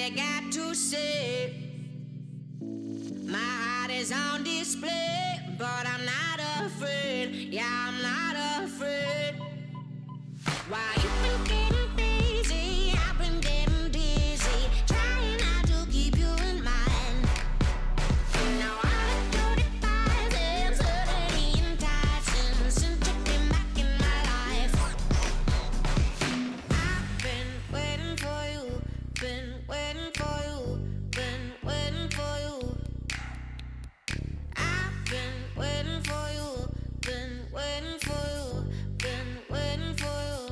I got to say. My heart is on display, but I'm not afraid. Yeah, I'm not afraid. Why you been getting busy? I've been getting dizzy, trying not to keep you in mind. Now all the dirty thighs and suddenly enticing, since you came back in my life. I've been waiting for you, been waiting for you, been waiting for you. I've been waiting for you, been waiting for you, been waiting for you.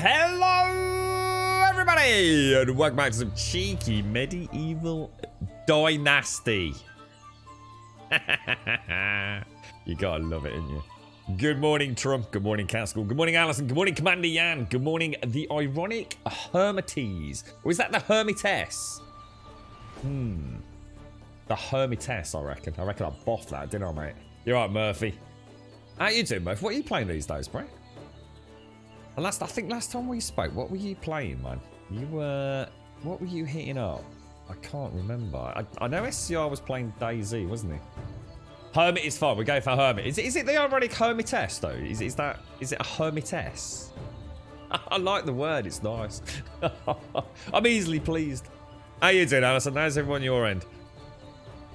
Hello, everybody, and welcome back to some cheeky medieval Dynasty. You gotta love it, ain't you? Good morning, Trump. Good morning, Castle. Good morning, Alison. Good morning, Commander Yan. Good morning, the ironic Hermites. Or is that the Hermitess? The Hermitess, I reckon. I boffed that, didn't I, mate? You're right, Murphy. How you doing, Murphy? What are you playing these days, bro? I think last time we spoke, what were you playing, man? You were... What were you hitting up? I can't remember. I know SCR was playing DayZ, wasn't he? Hermit is fine. We go for Hermit. Is it the ironic Hermitess, though? Is it a Hermitess? I like the word. It's nice. I'm easily pleased. How you doing, Alison? How's everyone your end?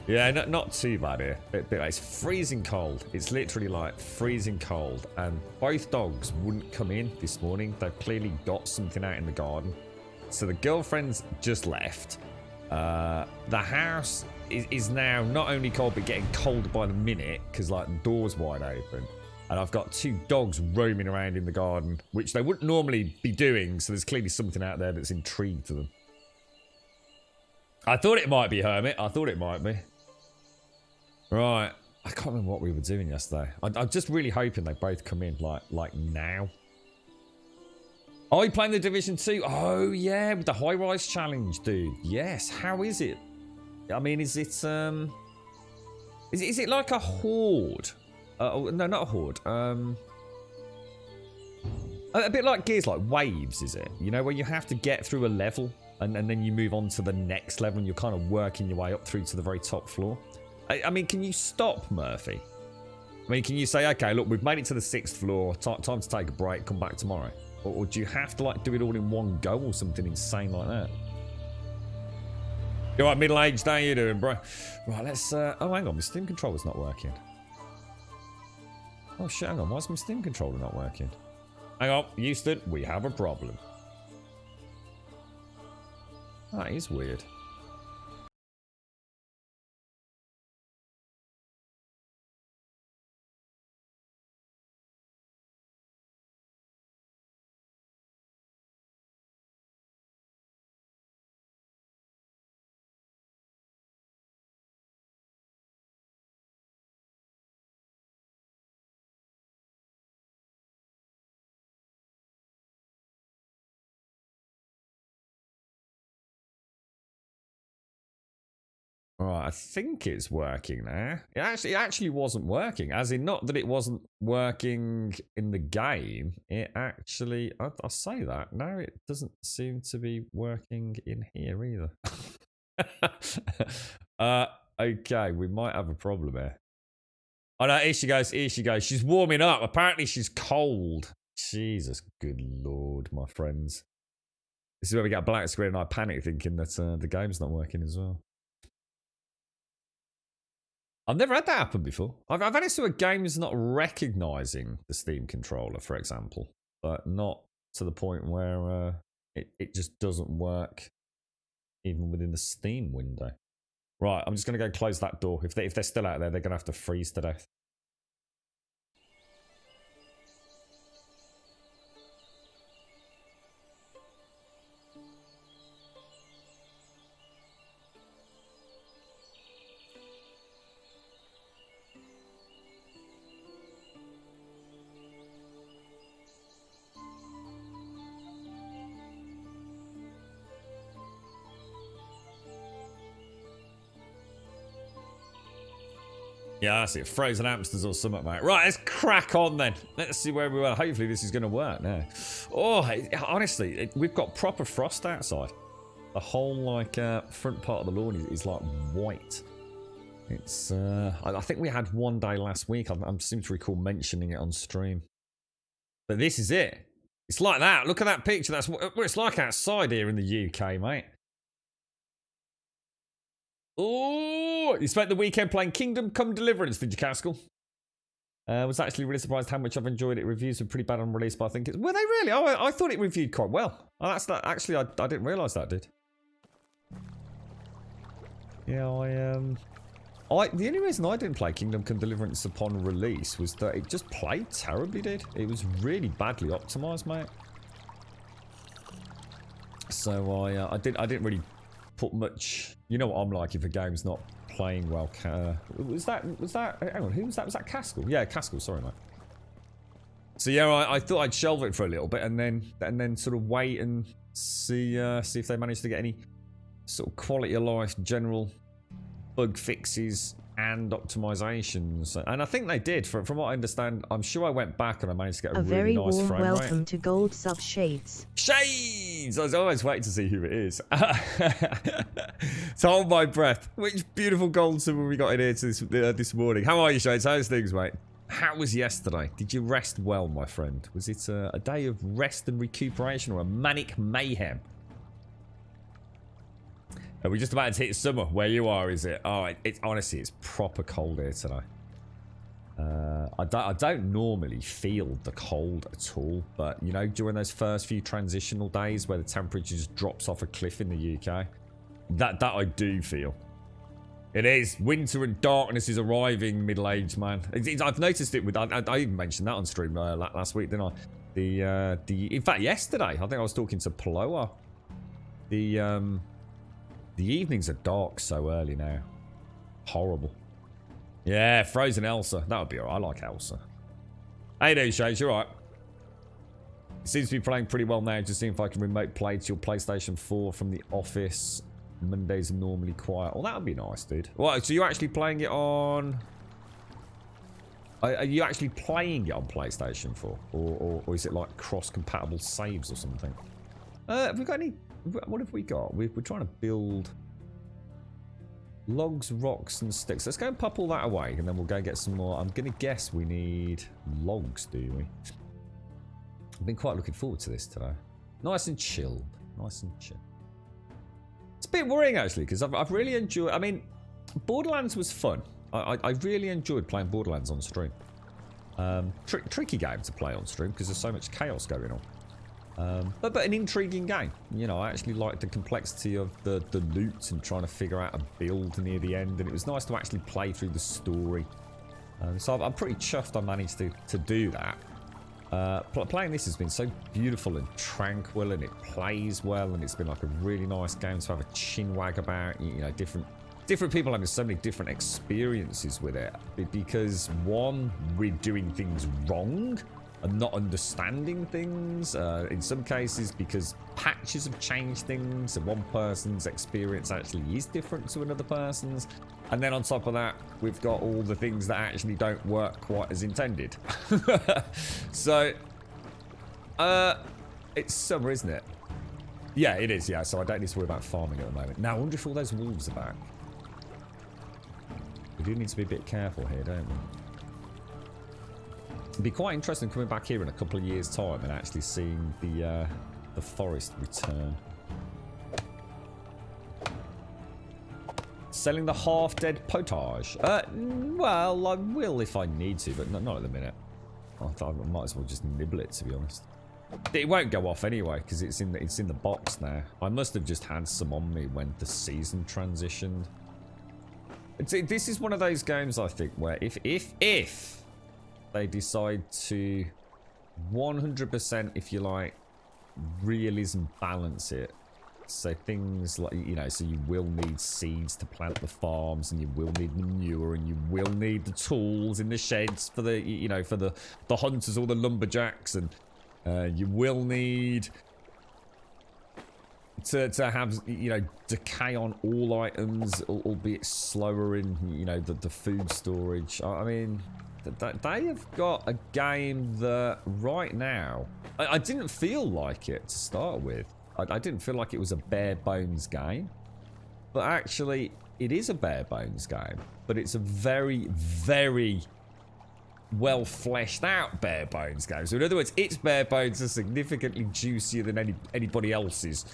Yeah, not too bad here. It's freezing cold. It's literally like freezing cold. And both dogs wouldn't come in this morning. They've clearly got something out in the garden. So the girlfriend's just left. The house is now not only cold, but getting colder by the minute. Because like the door's wide open. And I've got two dogs roaming around in the garden. Which they wouldn't normally be doing. So there's clearly something out there that's intrigued to them. I thought it might be Hermit. I thought it might be. Right, I can't remember what we were doing yesterday. I'm just really hoping they both come in like now. Oh, you playing the Division 2? Oh yeah, with the high rise challenge, dude. Yes, how is it? I mean, is it like a horde? No, not a horde. A bit like Gears, like waves, is it? You know, where you have to get through a level and then you move on to the next level and you're kind of working your way up through to the very top floor. I mean, can you stop, Murphy? I mean, can you say, okay, look, we've made it to the 6th floor. Time to take a break. Come back tomorrow. Or do you have to, like, do it all in one go or something insane like that? You're right, middle-aged. How you doing, bro? Right, let's... oh, hang on. My Steam controller's not working. Oh, shit, hang on. Why is my Steam controller not working? Hang on. Houston, we have a problem. That is weird. Right, I think it's working now. It actually wasn't working. As in, not that it wasn't working in the game. It actually, I'll say that. No, it doesn't seem to be working in here either. Okay, we might have a problem here. Oh no, here she goes, here she goes. She's warming up. Apparently she's cold. Jesus, good lord, my friends. This is where we get a black screen and I panic thinking that the game's not working as well. I've never had that happen before. I've had it so a game is not recognising the Steam controller, for example, but not to the point where it just doesn't work even within the Steam window. Right, I'm just going to go close that door. If they're still out there, they're going to have to freeze to death. Yeah, that's it. Frozen hamsters or something, mate. Right, let's crack on then. Let's see where we are. Hopefully this is going to work now. Oh, honestly, we've got proper frost outside. The whole, like, front part of the lawn is like, white. It's, I think we had one day last week. I seem to recall mentioning it on stream. But this is it. It's like that. Look at that picture. That's what it's like outside here in the UK, mate. Oh, you spent the weekend playing Kingdom Come Deliverance, did you, Castle? Was actually really surprised how much I've enjoyed it. Reviews were pretty bad on release, but I think it's... Were they really? Oh, I thought it reviewed quite well. Oh, that's that. Actually, I didn't realise that did. Yeah, the only reason I didn't play Kingdom Come Deliverance upon release was that it just played terribly, dude. It was really badly optimised, mate. So I didn't really put much. You know what I'm like if a game's not playing well. Was that? Hang on, who was that? Was that Caskell? Yeah, Caskell. Sorry, mate. So yeah, I thought I'd shelve it for a little bit and then sort of wait and see if they managed to get any sort of quality of life, general bug fixes and optimizations. And I think they did. From what I understand, I'm sure I went back and I managed to get a really nice frame rate. A very warm welcome to Gold Sub Shades. Shades! I was always waiting to see who it is. So hold my breath. Which beautiful gold sub have we got in here this morning? How are you, Shades? How's things, mate? How was yesterday? Did you rest well, my friend? Was it a day of rest and recuperation or a manic mayhem? Are we just about to hit summer? Where you are, is it? Oh, it's honestly, it's proper cold here today. I don't normally feel the cold at all, but you know, during those first few transitional days where the temperature just drops off a cliff in the UK, that I do feel. It is. Winter and darkness is arriving, middle-aged man. I've noticed it with... I even mentioned that on stream last week, didn't I? In fact, yesterday, I think I was talking to Ploa. The evenings are dark so early now. Horrible. Yeah, Frozen Elsa. That would be alright. I like Elsa. How you doing, Shades? You alright? Seems to be playing pretty well now. Just seeing if I can remote play to your PlayStation 4 from the office. Mondays are normally quiet. Oh, that would be nice, dude. What? So you're actually playing it on... Are you actually playing it on PlayStation 4? Or is it like cross-compatible saves or something? Have we got any... What have we got? We're trying to build... Logs, rocks, and sticks. Let's go and pop all that away, and then we'll go get some more. I'm going to guess we need logs, do we? I've been quite looking forward to this today. Nice and chilled. Nice and chill. It's a bit worrying, actually, because I've really enjoyed... I mean, Borderlands was fun. I really enjoyed playing Borderlands on stream. Tricky game to play on stream, because there's so much chaos going on. But an intriguing game. You know, I actually liked the complexity of the loot and trying to figure out a build near the end. And it was nice to actually play through the story. So I'm pretty chuffed I managed to do that. Playing this has been so beautiful and tranquil, and it plays well, and it's been like a really nice game to have a chinwag about. You know, different people having so many different experiences with it, because one, we're doing things wrong and not understanding things, in some cases because patches have changed things and one person's experience actually is different to another person's, and then on top of that we've got all the things that actually don't work quite as intended. So it's summer, isn't it? Yeah, it is. Yeah, so I don't need to worry about farming at the moment. Now I wonder if all those wolves are back. We do need to be a bit careful here, don't we? It'd be quite interesting coming back here in a couple of years' time and actually seeing the forest return. Selling the half-dead potage. Well, I will if I need to, but not at the minute. I thought I might as well just nibble it, to be honest. It won't go off anyway because it's in the box now. I must have just had some on me when the season transitioned. This is one of those games, I think, where if they decide to 100%, if you like, realism balance it. So things like, you know, so you will need seeds to plant the farms, and you will need manure, and you will need the tools in the sheds for the, you know, for the hunters or the lumberjacks, and you will need to have, you know, decay on all items, albeit slower in, you know, the food storage. I mean, they have got a game that right now, I didn't feel like it to start with. I didn't feel like it was a bare bones game, but actually it is a bare bones game, but it's a very, very well fleshed out bare bones game. So in other words, its bare bones are significantly juicier than anybody else's.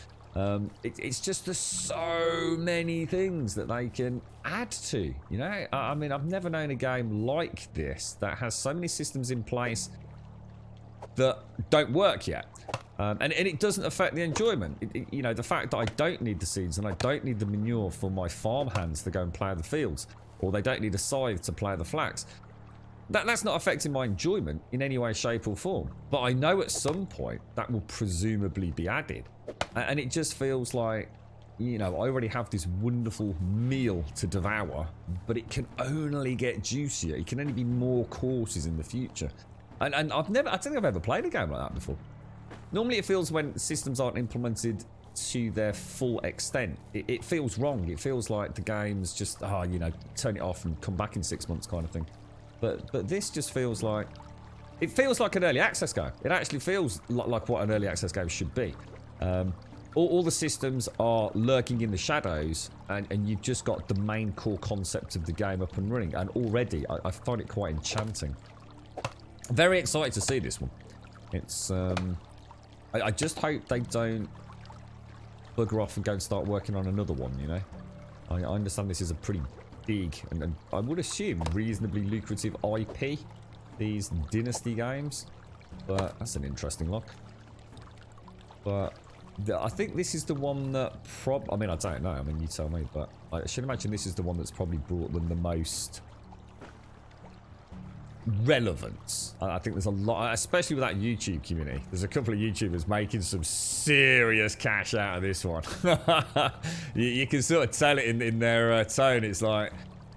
It's just there's so many things that they can add to, you know. I mean, I've never known a game like this that has so many systems in place that don't work yet, and it doesn't affect the enjoyment. You know, the fact that I don't need the seeds and I don't need the manure for my farm hands to go and plough the fields, or they don't need a scythe to plough the flax, That's not affecting my enjoyment in any way, shape or form. But I know at some point that will presumably be added. And it just feels like, you know, I already have this wonderful meal to devour, but it can only get juicier. It can only be more courses in the future. And I don't think I've ever played a game like that before. Normally it feels when systems aren't implemented to their full extent, it feels wrong. It feels like the game's just, you know, turn it off and come back in 6 months kind of thing. But this just feels like, it feels like an early access game. It actually feels like what an early access game should be. All the systems are lurking in the shadows, and you've just got the main core concept of the game up and running. And already, I find it quite enchanting. Very excited to see this one. It's, I just hope they don't bugger off and go and start working on another one, you know? I understand this is a pretty big, and I would assume reasonably lucrative IP, these Dynasty games. But that's an interesting look. But I think this is the one that I mean, I don't know. I mean, you tell me. But I should imagine this is the one that's probably brought them the most relevance. I think there's a lot, especially with that YouTube community. There's a couple of YouTubers making some serious cash out of this one. you can sort of tell it in their tone. It's like,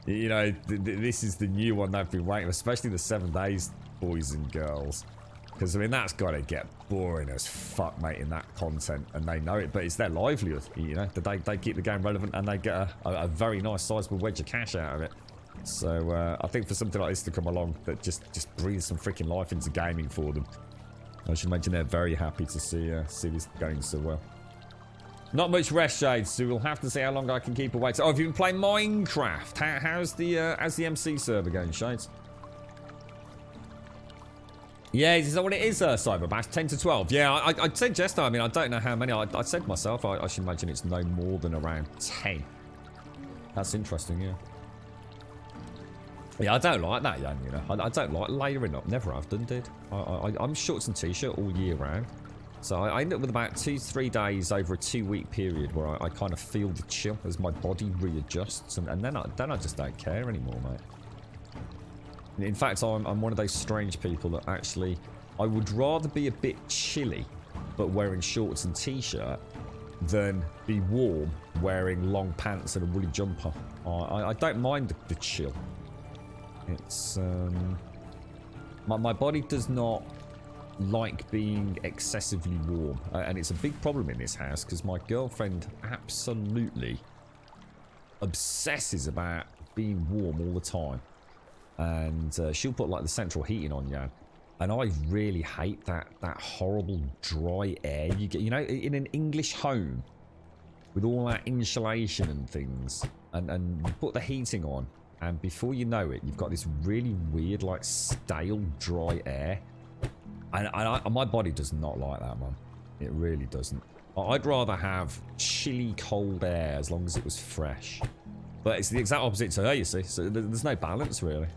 you know, this is the new one they've been waiting, especially the 7 Days boys and girls. Because, I mean, that's got to get boring as fuck, mate, in that content, and they know it, but it's their livelihood, you know? They keep the game relevant, and they get a very nice sizable wedge of cash out of it. So, I think for something like this to come along that just breathes some freaking life into gaming for them, I should imagine they're very happy to see this going so well. Not much rest, Shades, so we'll have to see how long I can keep awake. Oh, have you been playing Minecraft? How's the MC server going, Shades? Yeah, is that what it is, Cyberbash? 10 to 12. Yeah, I said just now, I mean, I don't know how many. I said myself, I should imagine it's no more than around 10. That's interesting, yeah. Yeah, I don't like that, Jan, you know. I don't like layering up. Never have done, dude. I'm shorts and t-shirt all year round. So I end up with about 2-3 days over a 2-week period where I kind of feel the chill as my body readjusts. And then I just don't care anymore, mate. In fact, I'm one of those strange people that actually, I would rather be a bit chilly, but wearing shorts and t-shirt, than be warm, wearing long pants and a woolly jumper. I don't mind the chill. It's, my body does not like being excessively warm, and it's a big problem in this house, because my girlfriend absolutely obsesses about being warm all the time. And she'll put like the central heating on, yeah. And I really hate that horrible dry air you get, you know, in an English home with all that insulation and things, and you put the heating on, and before you know it, you've got this really weird, like, stale, dry air. And my body does not like that, man. It really doesn't. I'd rather have chilly, cold air as long as it was fresh. But it's the exact opposite to her, you see. So there's no balance, really.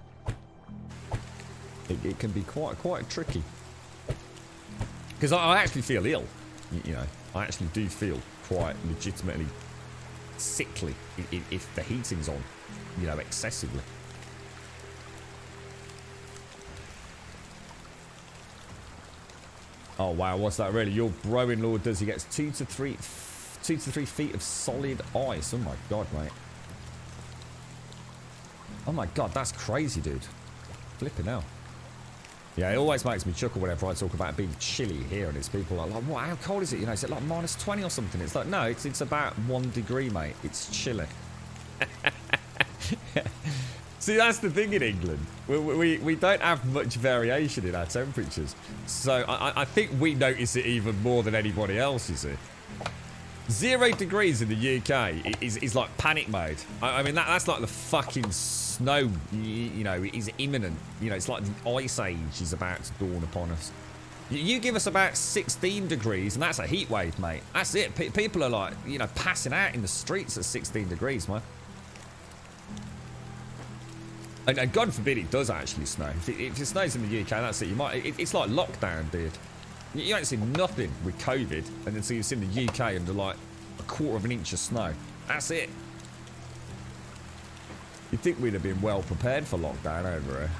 It can be quite tricky. Because I actually feel ill. You know, I actually do feel quite legitimately sickly if the heating's on, you know, excessively. Oh wow, what's that really? Your bro-in-law does. He gets 2 to 3 feet of solid ice. Oh my god, mate. Oh my god, that's crazy, dude. Flipping hell. Yeah, it always makes me chuckle whenever I talk about being chilly here, and it's people like, what, how cold is it? You know, is it like minus 20 or something? It's like, no, it's about 1 degree, mate. It's chilly. See, that's the thing in England. We don't have much variation in our temperatures. So I think we notice it even more than anybody else, you see. 0 degrees in the UK is like panic mode. I mean, that's like the fucking snow, you know, is imminent. You know, it's like the ice age is about to dawn upon us. You give us about 16 degrees and that's a heat wave, mate. That's it. People are like, you know, passing out in the streets at 16 degrees, man. And God forbid it does actually snow. If it snows in the UK, that's it. It's like lockdown, dude. You ain't seen nothing with COVID, and then so you've seen the UK under like 1/4 of an inch of snow. That's it. You'd think we'd have been well prepared for lockdown over here.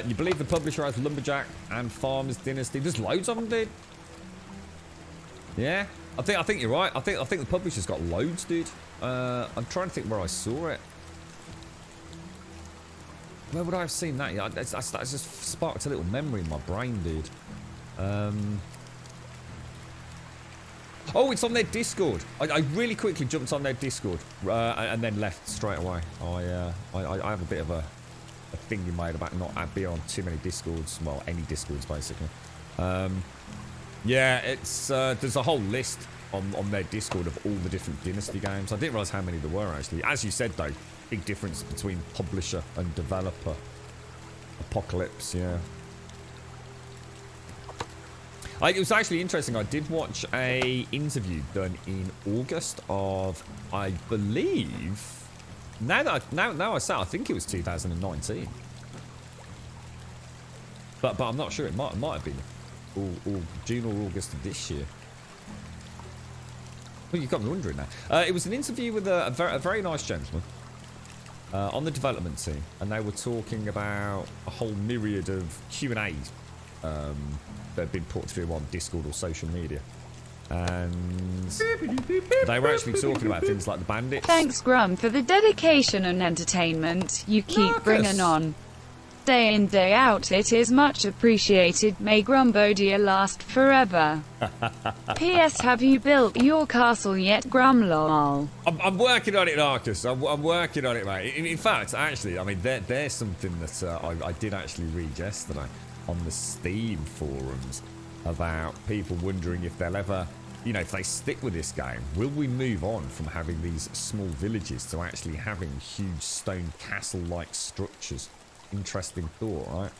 You believe the publisher has Lumberjack and Farmers Dynasty? There's loads of them, dude. Yeah, I think you're right. I think the publisher's got loads, dude. I'm trying to think where I saw it. Where would I have seen that? Yeah, that's just sparked a little memory in my brain, dude. Oh, it's on their Discord. I really quickly jumped on their Discord and then left straight away. I have a bit of a thing you made about not being on too many Discords. Well, any Discords, basically. Yeah, it's there's a whole list on their Discord of all the different Dynasty games. I didn't realise how many there were, actually. As you said, though, big difference between publisher and developer. Apocalypse, yeah. It was actually interesting. I did watch a interview done in August of, I believe, now I say, I think it was 2019. But I'm not sure. It might have been or June or August of this year. Well, you've got me wondering now. It was an interview with a very nice gentleman on the development team, and they were talking about a whole myriad of Q&A that had been put through on Discord or social media. And they were actually talking about things like the bandits. Thanks, Grum, for the dedication and entertainment you keep bringing on. Day in, day out, it is much appreciated. May Grumbodia last forever. P.S. Have you built your castle yet, Grumlol? I'm working on it, Arcus. I'm working on it, mate. In fact, actually, I mean, there's something that I did actually read yesterday on the Steam forums about people wondering if they'll ever, you know, if they stick with this game, will we move on from having these small villages to actually having huge stone castle-like structures? Interesting thought, right?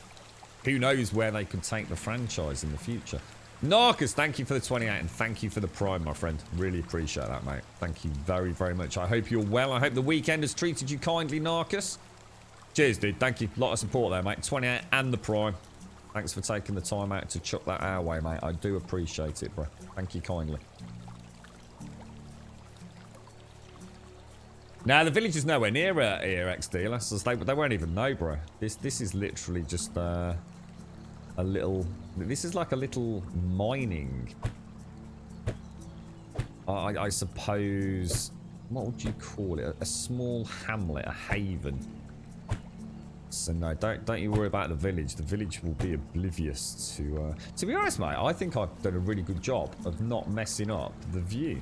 Who knows where they could take the franchise in the future. Narcus, thank you for the 28 and thank you for the Prime, my friend. Really appreciate that, mate. Thank you very, very much. I hope you're well. I hope the weekend has treated you kindly, Narcus. Cheers, dude. Thank you. A lot of support there, mate. 28 and the Prime. Thanks for taking the time out to chuck that our way, mate. I do appreciate it, bro. Thank you kindly. Now, the village is nowhere near here, XD. They won't even know, bro. This is literally just a little... This is like a little mining... I suppose... What would you call it? A small hamlet, a haven. So no, don't you worry about the village. The village will be oblivious to... To be honest, mate, I think I've done a really good job of not messing up the view.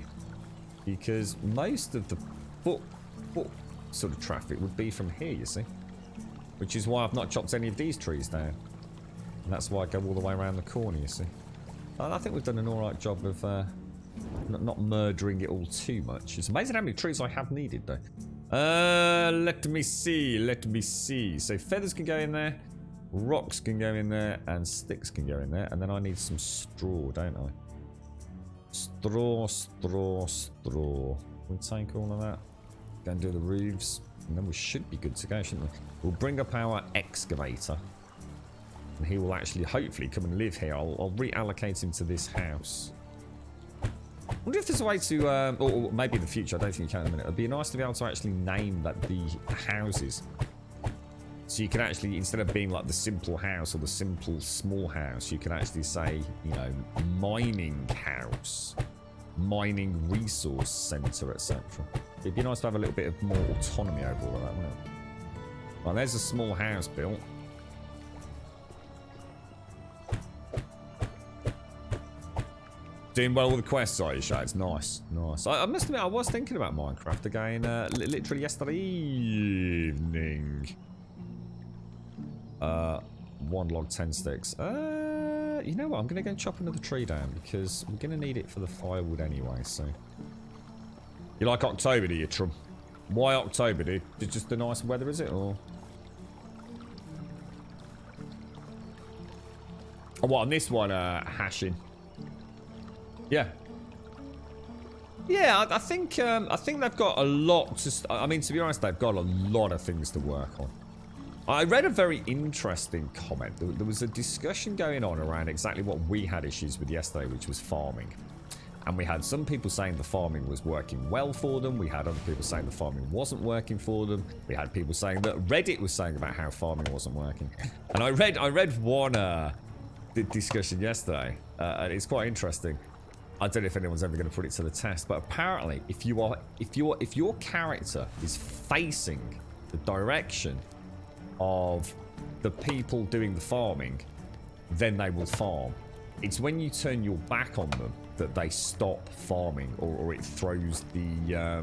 Because most of the foot sort of traffic would be from here, you see. Which is why I've not chopped any of these trees down. And that's why I go all the way around the corner, you see. I think we've done an alright job of not murdering it all too much. It's amazing how many trees I have needed, though. Let me see. So feathers can go in there, rocks can go in there, and sticks can go in there. And then I need some straw, don't I? Straw. We'll take all of that. Go and do the roofs, and then we should be good to go, shouldn't we? We'll bring up our excavator, and he will actually, hopefully, come and live here. I'll reallocate him to this house. I wonder if there's a way to, or maybe in the future, I don't think you can in a minute. It'd be nice to be able to actually name the houses. So you can actually, instead of being like the simple house or the simple small house, you can actually say, you know, mining house, mining resource center, etc. It'd be nice to have a little bit of more autonomy over all of that, wouldn't it? Well, there's a small house built. Doing well with the quests, are you, Shay? It's nice. I must admit, I was thinking about Minecraft again literally yesterday evening. 1 log, 10 sticks. You know what? I'm going to go and chop another tree down because we're going to need it for the firewood anyway, so... You like October, do you, Trum? Why October, dude? It's just the nice weather, is it, or...? Oh, what, on this one, hashing? Yeah. Yeah, I think they've got a lot to... I mean, to be honest, they've got a lot of things to work on. I read a very interesting comment. There was a discussion going on around exactly what we had issues with yesterday, which was farming. And we had some people saying the farming was working well for them. We had other people saying the farming wasn't working for them. We had people saying that Reddit was saying about how farming wasn't working. And I read one discussion yesterday, and it's quite interesting. I don't know if anyone's ever going to put it to the test, but apparently, if your character is facing the direction of the people doing the farming, then they will farm. It's when you turn your back on them that they stop farming, or it throws the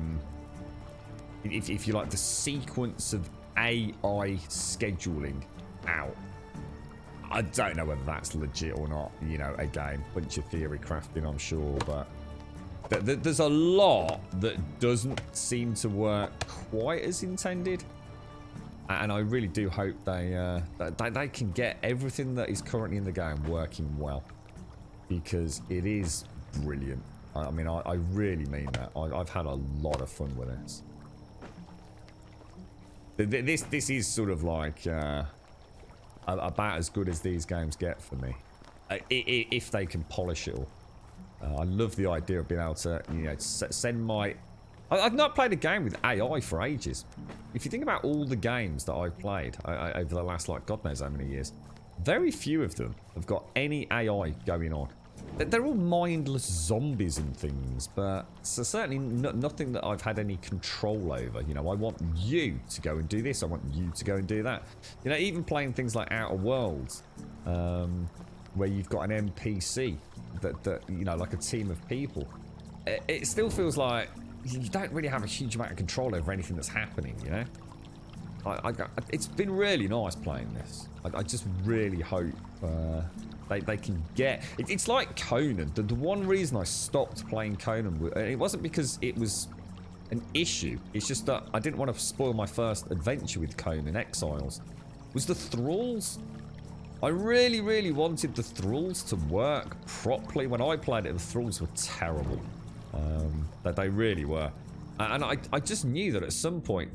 if you like, the sequence of AI scheduling out. I don't know whether that's legit or not. You know, again, bunch of theory crafting, I'm sure, but there's a lot that doesn't seem to work quite as intended. And I really do hope they can get everything that is currently in the game working well, because it is brilliant. I mean, I really mean that. I've had a lot of fun with this. This is sort of like about as good as these games get for me, if they can polish it all. I love the idea of being able to, you know, send my... I've not played a game with AI for ages. If you think about all the games that I've played over the last, like, God knows how many years, very few of them have got any AI going on. They're all mindless zombies and things, but certainly nothing that I've had any control over. You know, I want you to go and do this. I want you to go and do that. You know, even playing things like Outer Worlds, where you've got an NPC that you know, like a team of people. It still feels like you don't really have a huge amount of control over anything that's happening, you know? It's been really nice playing this. I just really hope they can get... It's like Conan. The one reason I stopped playing Conan, it wasn't because it was an issue. It's just that I didn't want to spoil my first adventure with Conan Exiles. It was the thralls. I really, really wanted the thralls to work properly. When I played it, the thralls were terrible. They really were. And I just knew that at some point,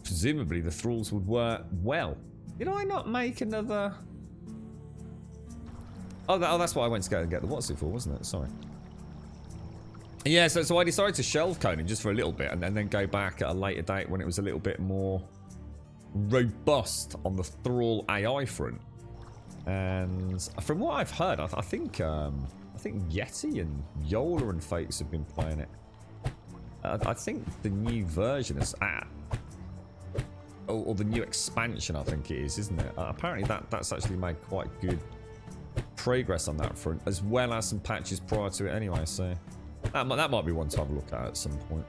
presumably the thralls would work well. Did I not make another... Oh, that's why I went to go and get the what's it for, wasn't it? Sorry. Yeah, so I decided to shelve Conan just for a little bit and then go back at a later date when it was a little bit more robust on the thrall AI front. And from what I've heard, I think Yeti and Yola and Fates have been playing it. I think the new version is or the new expansion, I think it is, isn't it? Apparently that's actually made quite good progress on that front, as well as some patches prior to it anyway, so that might be one to have a look at some point.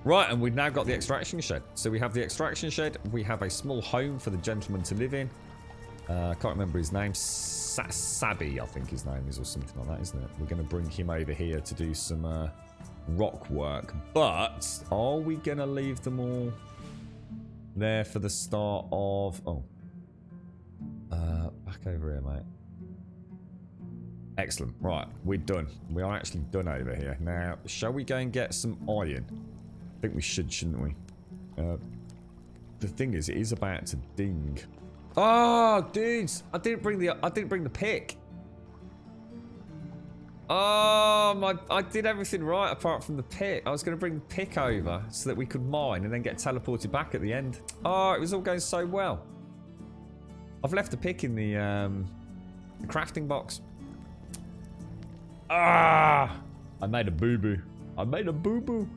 Right, and we've now got the extraction shed. So we have the extraction shed, we have a small home for the gentleman to live in. I can't remember his name. Sabi, I think his name is, or something like that, isn't it? We're going to bring him over here to do some rock work. But are we going to leave them all there for the start of... Oh. Back over here, mate. Excellent. Right, we're done. We are actually done over here. Now, shall we go and get some iron? I think we should, shouldn't we? The thing is, it is about to ding. Oh, dudes! I didn't bring the pick. Oh, I did everything right apart from the pick. I was going to bring the pick over so that we could mine and then get teleported back at the end. Oh, it was all going so well. I've left the pick in the crafting box. Ah! I made a boo-boo. I made a boo-boo.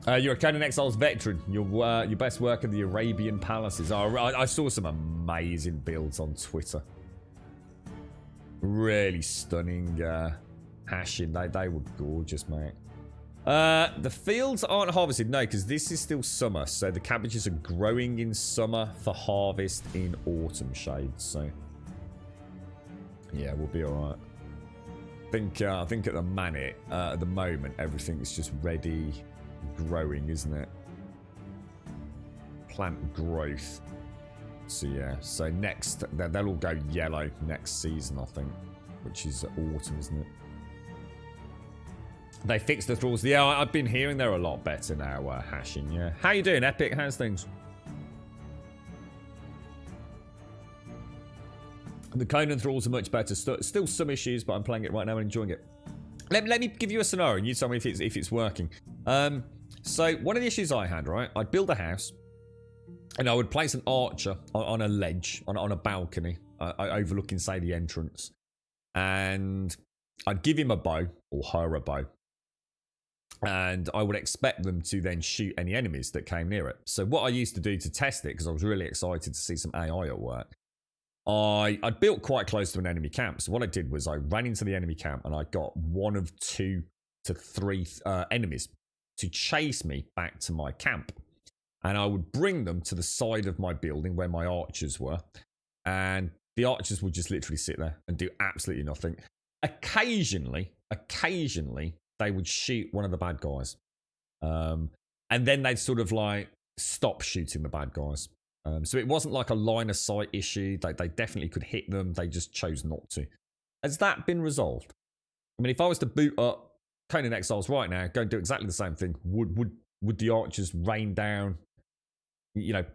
You're a Conan Exiles veteran. Your best work in the Arabian palaces. Oh, I saw some amazing builds on Twitter. Really stunning hashing. They were gorgeous, mate. The fields aren't harvested, no, because this is still summer. So the cabbages are growing in summer for harvest in autumn shades. So yeah, we'll be all right. I think at the moment everything is just ready, growing, isn't it? Plant growth. So yeah, so next they'll all go yellow next season, I think, which is autumn, isn't it? They fixed the thralls. Yeah, I've been hearing they're a lot better now, hashing. Yeah, how you doing, Epic? How's things? The Conan Thralls are much better. Still some issues, but I'm playing it right now and enjoying it. Let me give you a scenario and you tell me if it's working. So one of the issues I had, right? I'd build a house and I would place an archer on a ledge, on a balcony, overlooking, say, the entrance. And I'd give him a bow, or her a bow. And I would expect them to then shoot any enemies that came near it. So what I used to do to test it, because I was really excited to see some AI at work, I'd built quite close to an enemy camp. So what I did was I ran into the enemy camp and I got 1 of 2 to 3 enemies to chase me back to my camp. And I would bring them to the side of my building where my archers were. And the archers would just literally sit there and do absolutely nothing. Occasionally, they would shoot one of the bad guys. And then they'd sort of like stop shooting the bad guys. So it wasn't like a line of sight issue. They definitely could hit them. They just chose not to. Has that been resolved? I mean, if I was to boot up Conan Exiles right now, go and do exactly the same thing, would the archers rain down,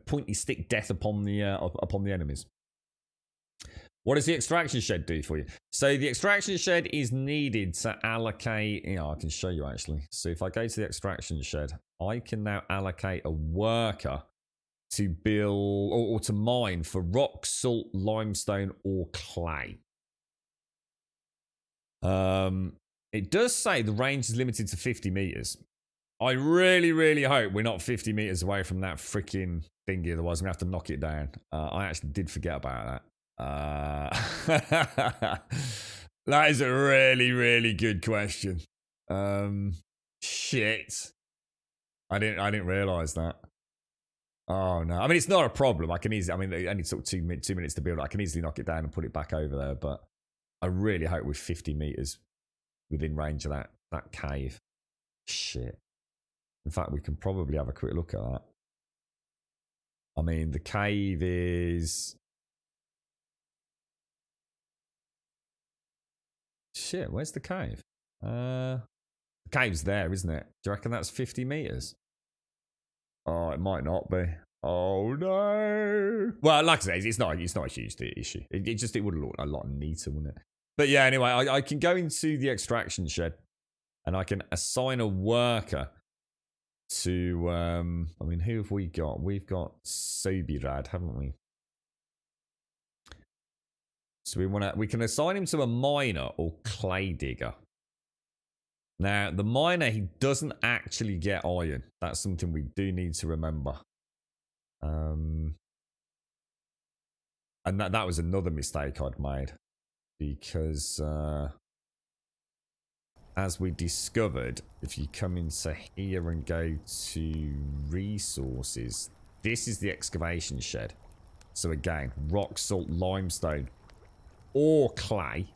pointy stick death upon the enemies? What does the extraction shed do for you? So the extraction shed is needed to allocate... I can show you actually. So if I go to the extraction shed, I can now allocate a worker to build or to mine for rock, salt, limestone, or clay. It does say the range is limited to 50 meters. I really, really hope we're not 50 meters away from that freaking thingy, otherwise I'm going to have to knock it down. I actually did forget about that. That is a really, really good question. Shit. I didn't realize that. Oh no. I mean, it's not a problem. I can easily, I mean, it only took 2 minutes to build. I can easily knock it down and put it back over there, but I really hope we're 50 meters within range of that cave. Shit. In fact, we can probably have a quick look at that. I mean, the cave is... Shit, where's the cave? The cave's there, isn't it? Do you reckon that's 50 meters? Oh, it might not be. Oh no. Well, like I say, it's not a huge issue. It would look a lot neater, wouldn't it? But yeah, anyway, I can go into the extraction shed and I can assign a worker to I mean, who have we got? We've got Sobirad, haven't we? So we can assign him to a miner or clay digger. Now, the miner, he doesn't actually get iron. That's something we do need to remember. And that was another mistake I'd made. Because, as we discovered, if you come into here and go to resources, this is the excavation shed. So again, rock, salt, limestone, or clay.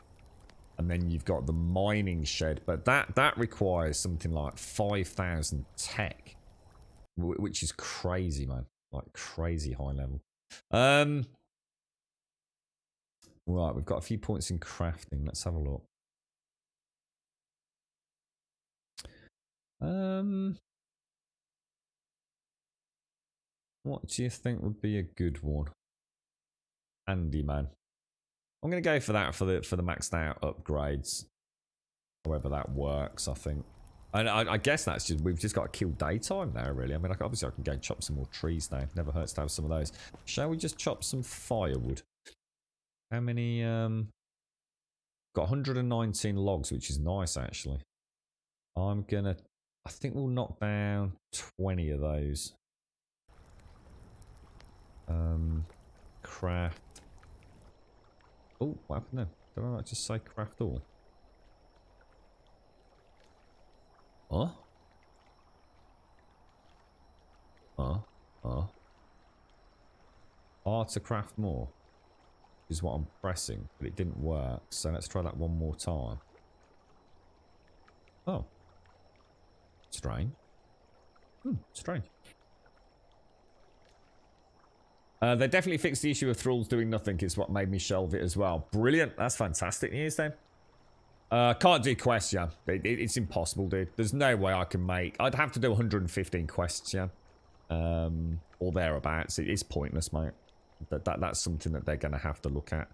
And then you've got the mining shed, but that requires something like 5,000 tech, which is crazy, man. Like crazy high level. Right, we've got a few points in crafting. Let's have a look. What do you think would be a good one? Handyman. I'm going to go for that for the maxed out upgrades. However that works, I think. And I guess that's just, we've just got to kill daytime now, really. I mean, obviously I can go and chop some more trees now. Never hurts to have some of those. Shall we just chop some firewood? How many, got 119 logs, which is nice, actually. I think we'll knock down 20 of those. Craft. Oh, what happened then? Did I not just say craft all? Huh? R to craft more is what I'm pressing, but it didn't work. So let's try that one more time. Oh. Strange. Strange. They definitely fixed the issue of thralls doing nothing. It's what made me shelve it as well. Brilliant. That's fantastic news then. Can't do quests, yeah. It's impossible, dude. There's no way I can make... I'd have to do 115 quests, yeah. Or thereabouts. It's pointless, mate. That's something that they're going to have to look at.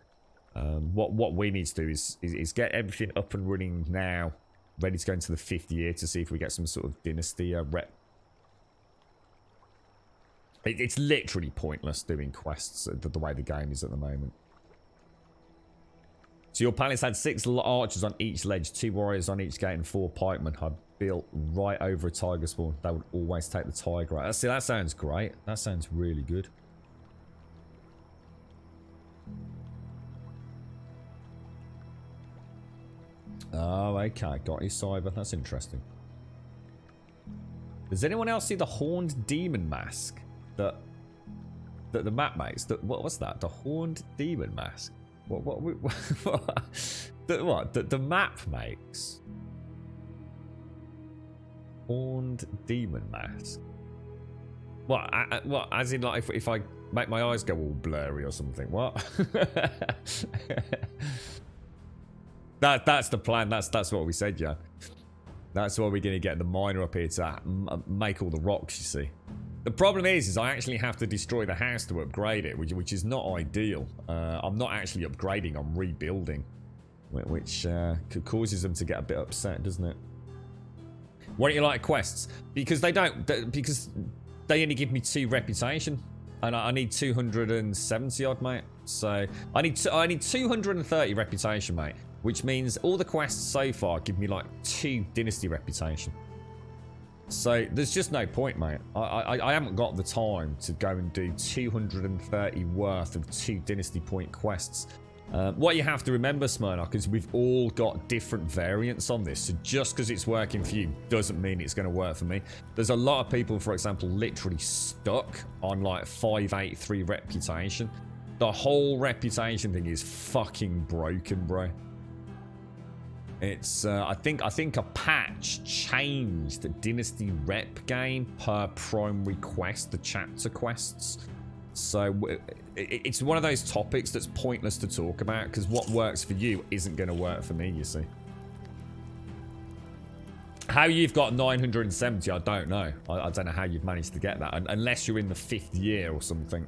What we need to do is get everything up and running now, ready to go into the 5th year to see if we get some sort of dynasty rep. It's literally pointless doing quests the way the game is at the moment. So your palace had 6 archers on each ledge, 2 warriors on each gate, and 4 pikemen. I built right over a tiger spawn. They would always take the tiger out. See, that sounds great. That sounds really good. Oh, okay. Got you, Cyber. That's interesting. Does anyone else see the horned demon mask that the map makes? What's that? The horned demon mask? What the map makes? Horned demon mask. What? What? As in, like, if I make my eyes go all blurry or something? What? That's the plan. That's what we said, yeah. That's why we're going to get the miner up here to make all the rocks, you see. The problem is I actually have to destroy the house to upgrade it, which is not ideal. I'm not actually upgrading, I'm rebuilding. Which causes them to get a bit upset, doesn't it? Why don't you like quests? Because they don't. Because they only give me 2 reputation. And I need 270 odd, mate. So I need 230 reputation, mate. Which means all the quests so far give me like 2 dynasty reputation. So there's just no point, mate. I haven't got the time to go and do 230 worth of 2 dynasty point quests. What you have to remember, Smirnock, is we've all got different variants on this. So just because it's working for you doesn't mean it's going to work for me. There's a lot of people, for example, literally stuck on like 583 reputation. The whole reputation thing is fucking broken, bro. It's I think a patch changed the dynasty rep gain per primary quest, the chapter quests. So it's one of those topics that's pointless to talk about because what works for you isn't going to work for me, you see. How you've got 970, I don't know. I don't know how you've managed to get that unless you're in the 5th year or something.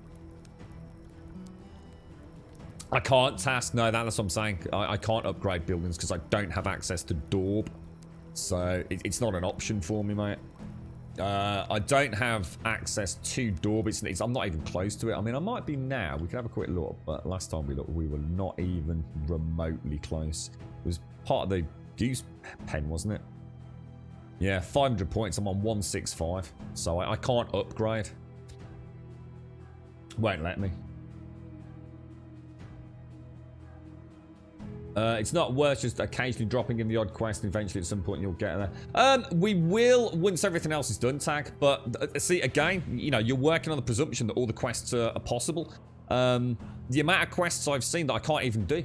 I can't task. No, that's what I'm saying. I can't upgrade buildings because I don't have access to Daub. So it's not an option for me, mate. I don't have access to Daub. I'm not even close to it. I mean, I might be now. We can have a quick look. But last time we looked, we were not even remotely close. It was part of the goose pen, wasn't it? Yeah, 500 points. I'm on 165. So I can't upgrade. Won't let me. It's not worth just occasionally dropping in the odd quest, and eventually at some point you'll get there. We will once everything else is done, Tag. But see, again, you know, you're working on the presumption that all the quests are possible. The amount of quests I've seen that I can't even do.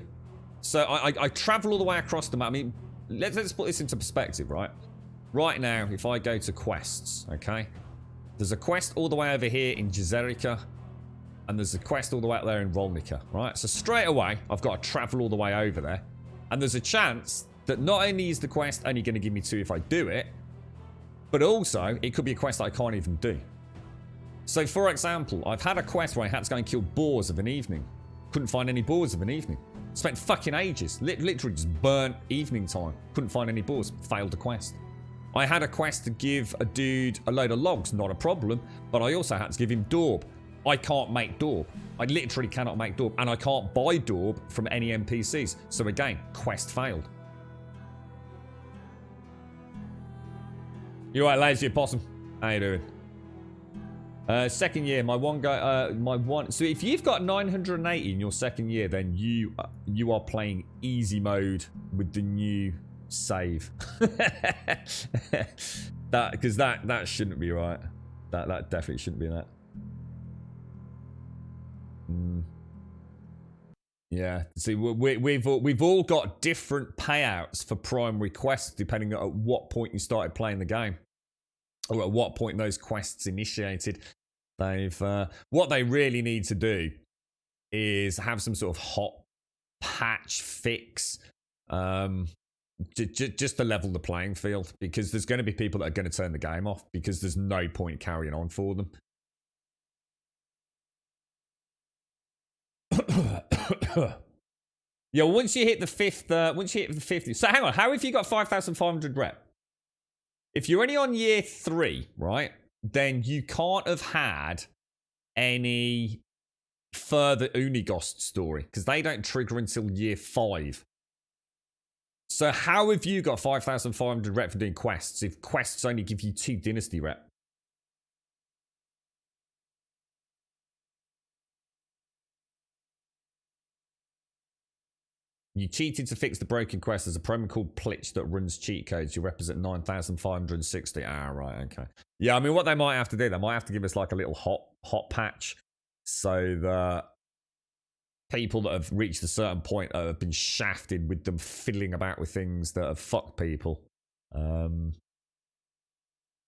So I travel all the way across the map. I mean, let's put this into perspective, right? Right now, if I go to quests, okay, there's a quest all the way over here in Jezerica. And there's a quest all the way up there in Rolnica, right? So straight away, I've got to travel all the way over there. And there's a chance that not only is the quest only going to give me 2 if I do it, but also it could be a quest that I can't even do. So for example, I've had a quest where I had to go and kill boars of an evening. Couldn't find any boars of an evening. Spent fucking ages. Literally just burnt evening time. Couldn't find any boars. Failed the quest. I had a quest to give a dude a load of logs. Not a problem. But I also had to give him Daub. I can't make Daub. I literally cannot make Daub. And I can't buy Daub from any NPCs. So again, quest failed. You alright, lazy opossum? How you doing? Second year, my one guy, so if you've got 980 in your second year, then you are playing easy mode with the new save. Because that shouldn't be right. That definitely shouldn't be that. Yeah, see, we've all got different payouts for primary quests depending on at what point you started playing the game, or at what point those quests initiated. What they really need to do is have some sort of hot patch fix, just to level the playing field, because there's going to be people that are going to turn the game off because there's no point carrying on for them. Yeah, once you hit the fifth, once you hit the 50. So hang on, how have you got 5,500 rep? If you're only on year 3, right, then you can't have had any further Unigost story because they don't trigger until year 5. So how have you got 5,500 rep for doing quests if quests only give you 2 Dynasty rep? You cheated to fix the broken quest. There's a promo called Plitch that runs cheat codes. You represent 9,560. Ah, right, okay. Yeah, I mean, what they might have to do, they might have to give us like a little hot patch so that people that have reached a certain point have been shafted with them fiddling about with things that have fucked people.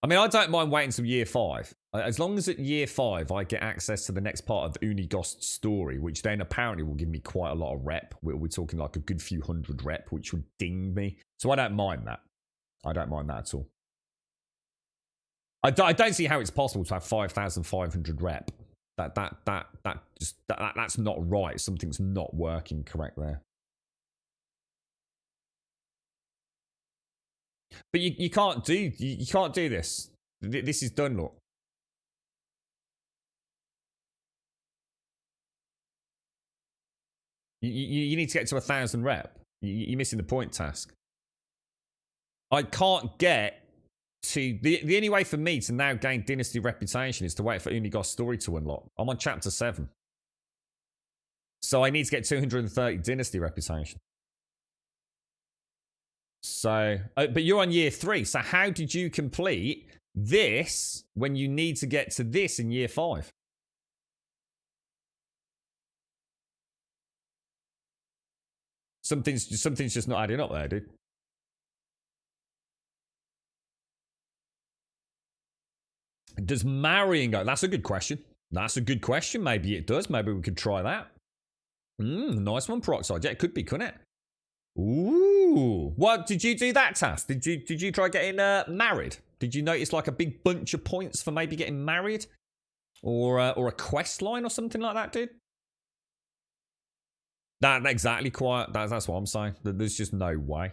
I mean, I don't mind waiting until year 5. As long as at year 5 I get access to the next part of the Unigost story, which then apparently will give me quite a lot of rep. We're talking like a good few hundred rep, which would ding me. So I don't mind that. I don't mind that at all. I don't see how it's possible to have 5,500 rep. That's not right. Something's not working correct there. But you can't do this. This is done, look. You need to get to 1,000 rep. You're missing the point task. I can't get to the only way for me to now gain Dynasty reputation is to wait for Unigost story to unlock. I'm on chapter 7. So I need to get 230 Dynasty reputation. So, but you're on year 3. So how did you complete this when you need to get to this in year 5? Something's just not adding up there, dude. Does marrying go? That's a good question. That's a good question. Maybe it does. Maybe we could try that. Nice one, Peroxide. Yeah, it could be, couldn't it? Ooh. What, did you do that task? Did you try getting married? Did you notice like a big bunch of points for maybe getting married? Or a quest line or something like that, dude? That exactly quite. That's what I'm saying. There's just no way.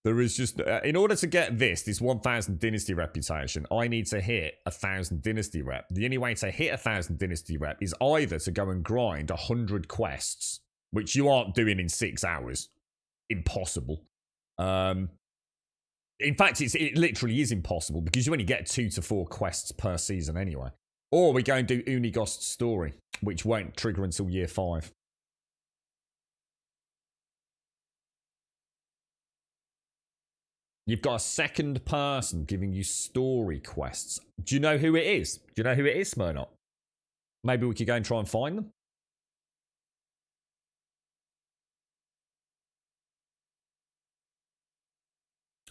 There is just in order to get this 1,000 Dynasty reputation, I need to hit 1,000 Dynasty rep. The only way to hit 1,000 Dynasty rep is either to go and grind 100 quests, which you aren't doing in 6 hours. Impossible. In fact, it literally is impossible because you only get 2 to 4 quests per season anyway. Or we go and do Unigost's story, which won't trigger until year 5. You've got a second person giving you story quests. Do you know who it is? Do you know who it is, Smyrnot? Maybe we could go and try and find them.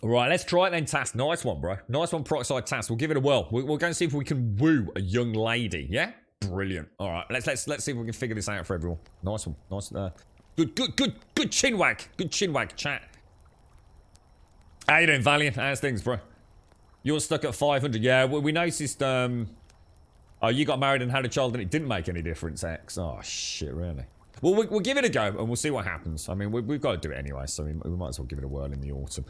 All right, let's try it then, Task. Nice one, bro. Nice one, Peroxide Task. We'll give it a whirl. We'll go and see if we can woo a young lady. Yeah? Brilliant. All right, let's see if we can figure this out for everyone. Nice one. Nice. Good chin wag. Good chin wag, chat. How you doing, Valiant? How's things, bro? You're stuck at 500. Yeah, we noticed, oh, you got married and had a child and it didn't make any difference, X. Oh, shit, really? Well, we'll give it a go and we'll see what happens. I mean, we've got to do it anyway, so we might as well give it a whirl in the autumn.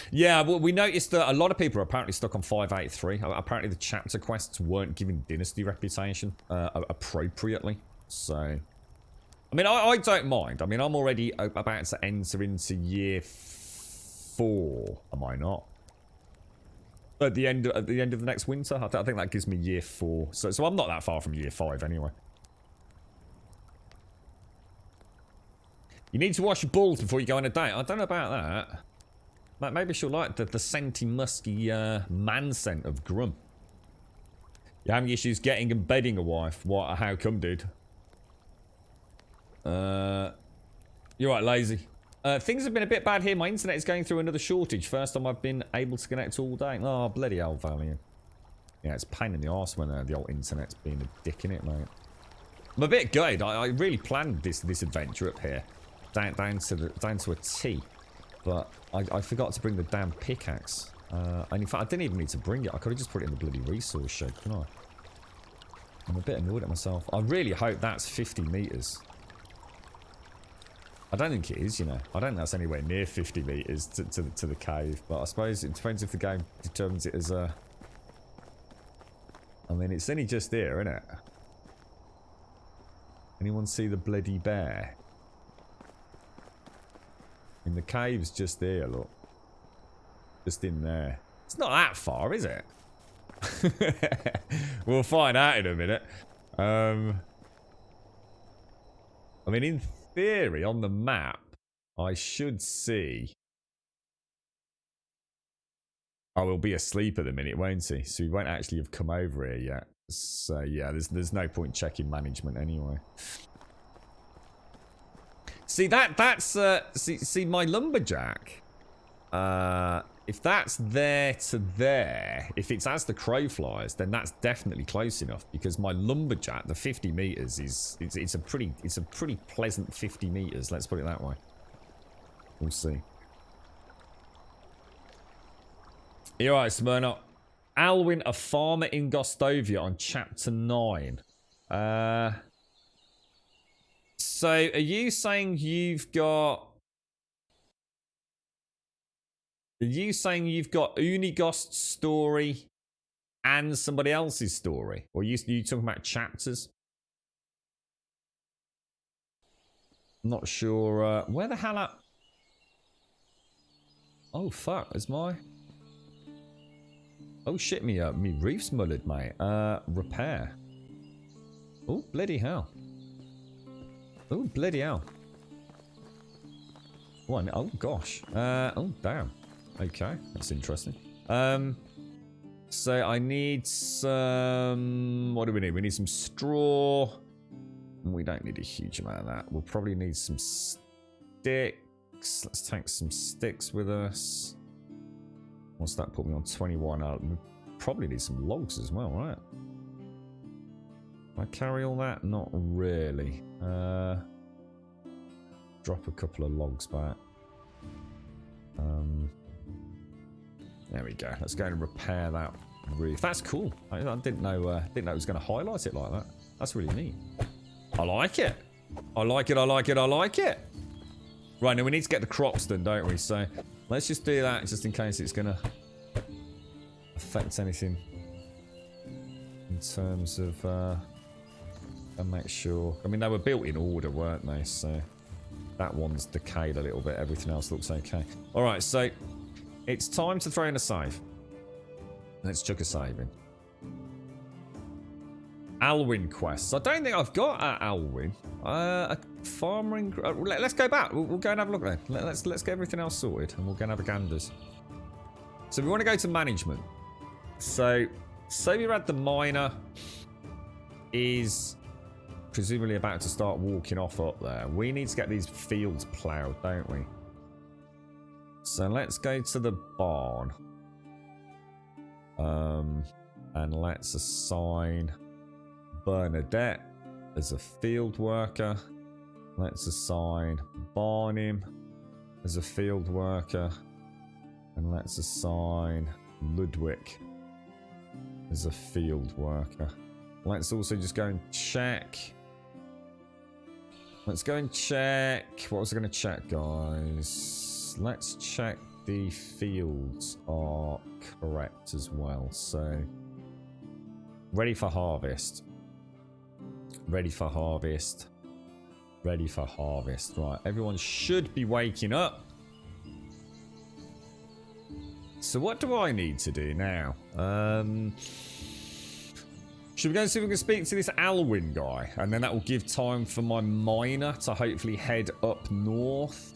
Yeah, well, we noticed that a lot of people are apparently stuck on 583. Apparently the chapter quests weren't giving Dynasty reputation appropriately. So, I mean, I don't mind. I mean, I'm already about to enter into year 4, am I not? At the end of the next winter, I think that gives me year 4. So I'm not that far from year 5 anyway. You need to wash your balls before you go on a date. I don't know about that. Maybe she'll like the scenty, musky man scent of Grum. You're having issues getting and bedding a wife. What? How come, dude? You're right, lazy. Things have been a bit bad here. My internet is going through another shortage. First time I've been able to connect all day. Oh, bloody hell, Valiant. Yeah, it's a pain in the arse when the old internet's being a dick in it, mate. I'm a bit gutted. I really planned this adventure up here. Down to a T. But I forgot to bring the damn pickaxe. And in fact, I didn't even need to bring it. I could have just put it in the bloody resource shed, couldn't I? I'm a bit annoyed at myself. I really hope that's 50 meters. I don't think it is, you know. I don't think that's anywhere near 50 meters to the cave. But I suppose it depends if the game determines it as a... I mean, it's only just here, isn't it? Anyone see the bloody bear? In the cave's just there, look. Just in there. It's not that far, is it? We'll find out in a minute. I mean, in theory, on the map, I should see... Oh, he'll be asleep at the minute, won't he? So he won't actually have come over here yet. So yeah, there's no point checking management anyway. See that's see my lumberjack. If that's there to there, if it's as the crow flies, then that's definitely close enough because my lumberjack, the 50 meters is it's a pretty pleasant 50 meters. Let's put it that way. We'll see. You're right, Smyrna. Alwyn, a farmer in Gostovia on chapter 9. So, are you saying you've got... Are you saying you've got Unigost's story and somebody else's story? Or are you talking about chapters? I'm not sure. Where the hell are... Oh, fuck. Is my... Oh shit, me roof's mullered, mate. Repair. Oh, bloody hell. Oh, bloody hell. One. Oh, gosh. Oh, damn. Okay, that's interesting. So I need some... What do we need? We need some straw. We don't need a huge amount of that. We'll probably need some sticks. Let's take some sticks with us. What's that put me on? 21. We probably need some logs as well, right? Can I carry all that? Not really. Drop a couple of logs back. There we go. Let's go and repair that roof. That's cool. I didn't know it was going to highlight it like that. That's really neat. I like it. I like it. I like it. I like it. Right, now we need to get the crops done, don't we? So let's just do that just in case it's going to affect anything in terms of and make sure. I mean, they were built in order, weren't they? So that one's decayed a little bit. Everything else looks okay. All right, so it's time to throw in a save. Let's chuck a save in. Alwyn quests. I don't think I've got Alwyn. A farmer in... let's go back. We'll go and have a look then. Let's get everything else sorted and we'll go and have a ganders. So we want to go to management. So Sobirad the miner is presumably about to start walking off up there. We need to get these fields ploughed, don't we? So let's go to the barn. And let's assign Bernadette as a field worker. Let's assign Barnim as a field worker. And let's assign Ludwig as a field worker. Let's also just go and check. Let's go and check. What was I going to check, guys? Let's check the fields are correct as well. So, ready for harvest. Ready for harvest. Ready for harvest. Right, everyone should be waking up. So what do I need to do now? Should we go and see if we can speak to this Alwyn guy? And then that will give time for my miner to hopefully head up north.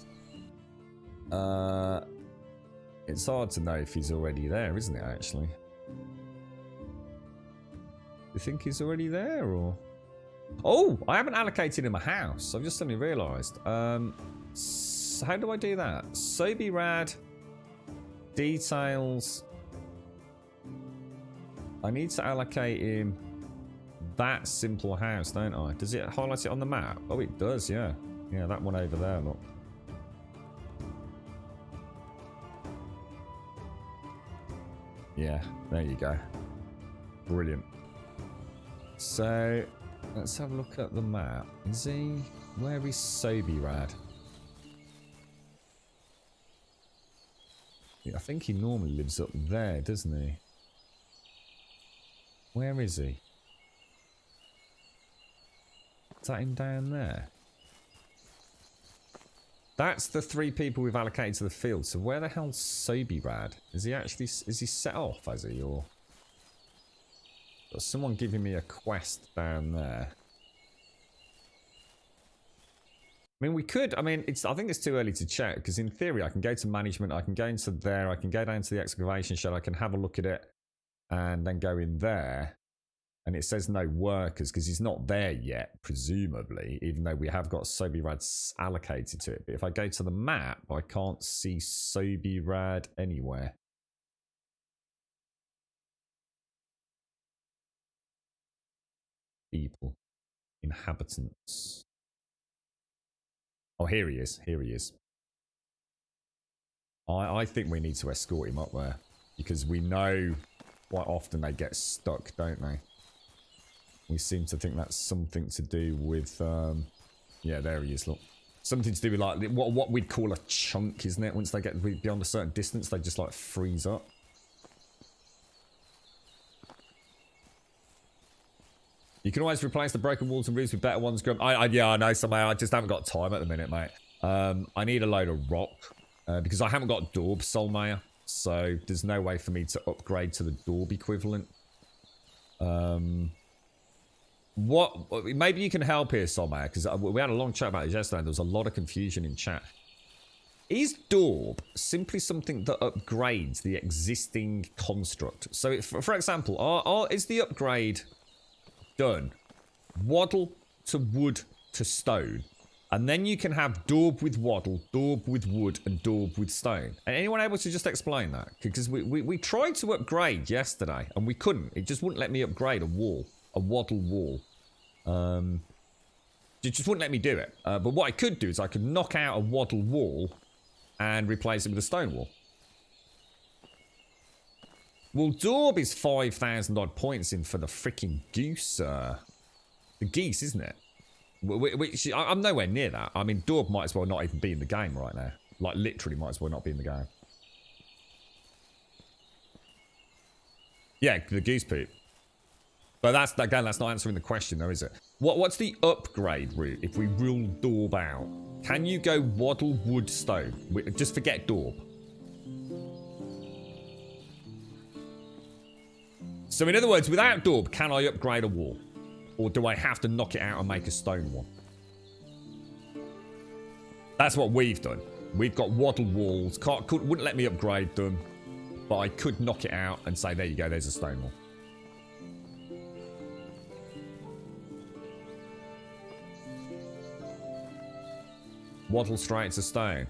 It's hard to know if he's already there, isn't it, actually? You think he's already there, or...? Oh, I haven't allocated him a house. I've just suddenly realised. So how do I do that? Sobirad... Details. I need to allocate him that simple house, don't I? Does it highlight it on the map? Oh, it does, yeah. Yeah, that one over there, look. Yeah, there you go. Brilliant. So, let's have a look at the map. Is he... Where is Sobirad? Yeah, I think he normally lives up there, doesn't he? Where is he? Is that him down there? That's the 3 people we've allocated to the field. So where the hell's Sobirad? Is he actually... Is he set off, has he? Or... Got someone giving me a quest down there. I mean, we could... I mean, I think it's too early to check. Because in theory, I can go to management. I can go into there. I can go down to the excavation shed. I can have a look at it. And then go in there. And it says no workers because he's not there yet, presumably, even though we have got Sobirad allocated to it. But if I go to the map, I can't see Sobirad anywhere. People. Inhabitants. Oh, here he is. Here he is. I think we need to escort him up there. Because we know quite often they get stuck, don't they? We seem to think that's something to do with, yeah, there he is, look. Something to do with, like, what we'd call a chunk, isn't it? Once they get beyond a certain distance, they just, like, freeze up. You can always replace the broken walls and roofs with better ones. Yeah, I know, somehow. I just haven't got time at the minute, mate. I need a load of rock, because I haven't got Daub Solmaya, so there's no way for me to upgrade to the Daub equivalent. Maybe you can help here, Solmaya, because we had a long chat about this yesterday and there was a lot of confusion in chat. Is Daub simply something that upgrades the existing construct? So, for example, is the upgrade done waddle to wood to stone, and then you can have Daub with waddle, Daub with wood, and Daub with stone? And anyone able to just explain that? Because we tried to upgrade yesterday and we couldn't. It just wouldn't let me upgrade a wall. A waddle wall. It just wouldn't let me do it. But what I could do is I could knock out a waddle wall and replace it with a stone wall. Well, Daub is 5,000 odd points in for the freaking goose. The geese, isn't it? Which I'm nowhere near that. I mean, Daub might as well not even be in the game right now. Like, literally might as well not be in the game. Yeah, the goose poop. But again, that's not answering the question, though, is it? What's the upgrade route if we rule Daub out? Can you go waddle, wood, stone? Just forget Daub. So, in other words, without Daub, can I upgrade a wall? Or do I have to knock it out and make a stone one? That's what we've done. We've got waddle walls. Wouldn't let me upgrade them. But I could knock it out and say, there you go, there's a stone wall. Waddle straight to stone.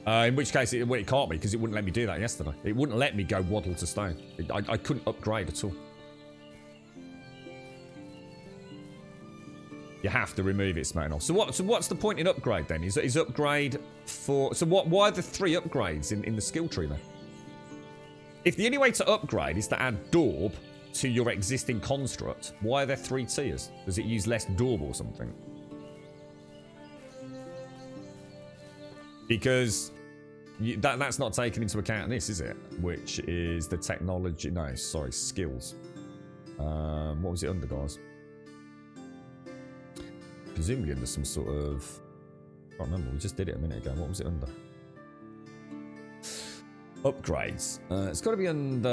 In which case, it can't be, because it wouldn't let me do that yesterday. It wouldn't let me go waddle to stone. I couldn't upgrade at all. You have to remove it, Smirnoff. So what's the point in upgrade then? Is upgrade for... So why are the 3 upgrades in the skill tree then? If the only way to upgrade is to add Daub to your existing construct, why are there 3 tiers? Does it use less Daub or something? Because that's not taken into account in this, is it? Which is the technology... No, sorry, skills. What was it under, guys? Presumably under some sort of... I can't remember, we just did it a minute ago. What was it under? Upgrades. It's got to be under...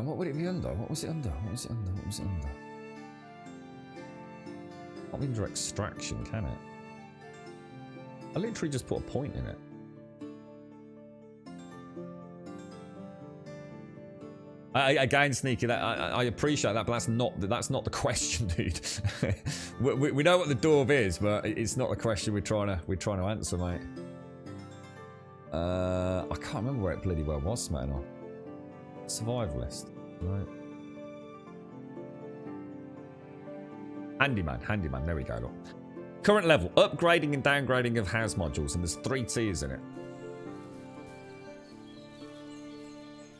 What would it be under? What was it under? What was it under? What was it under? Can't be under extraction, can it? I literally just put a point in it. Again, Sneaky, I appreciate that, but that's not the question, dude. we know what the Daub is, but it's not the question we're trying to answer, mate. I can't remember where it bloody well was, mate. Survivalist, right? Handyman. There we go. Look. Current level, upgrading and downgrading of house modules, and there's 3 tiers in it.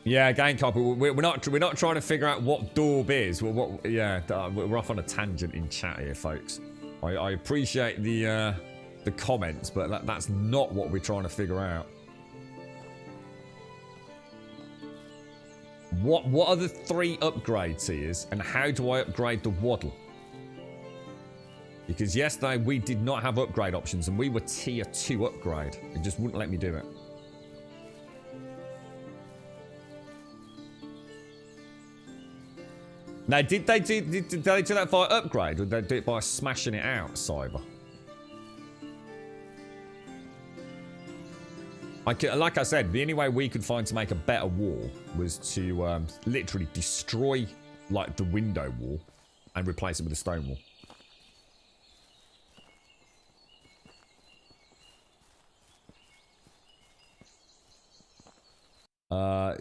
Yeah, game copy. We're not trying to figure out what Daub is. We're off on a tangent in chat here, folks. I appreciate the comments, but that's not what we're trying to figure out. What are the 3 upgrade tiers, and how do I upgrade the waddle? Because yesterday we did not have upgrade options, and we were tier 2 upgrade. It just wouldn't let me do it. Now, did they do that via upgrade, or did they do it by smashing it out, Cyber? Like I said, the only way we could find to make a better wall was to literally destroy, like, the window wall and replace it with a stone wall.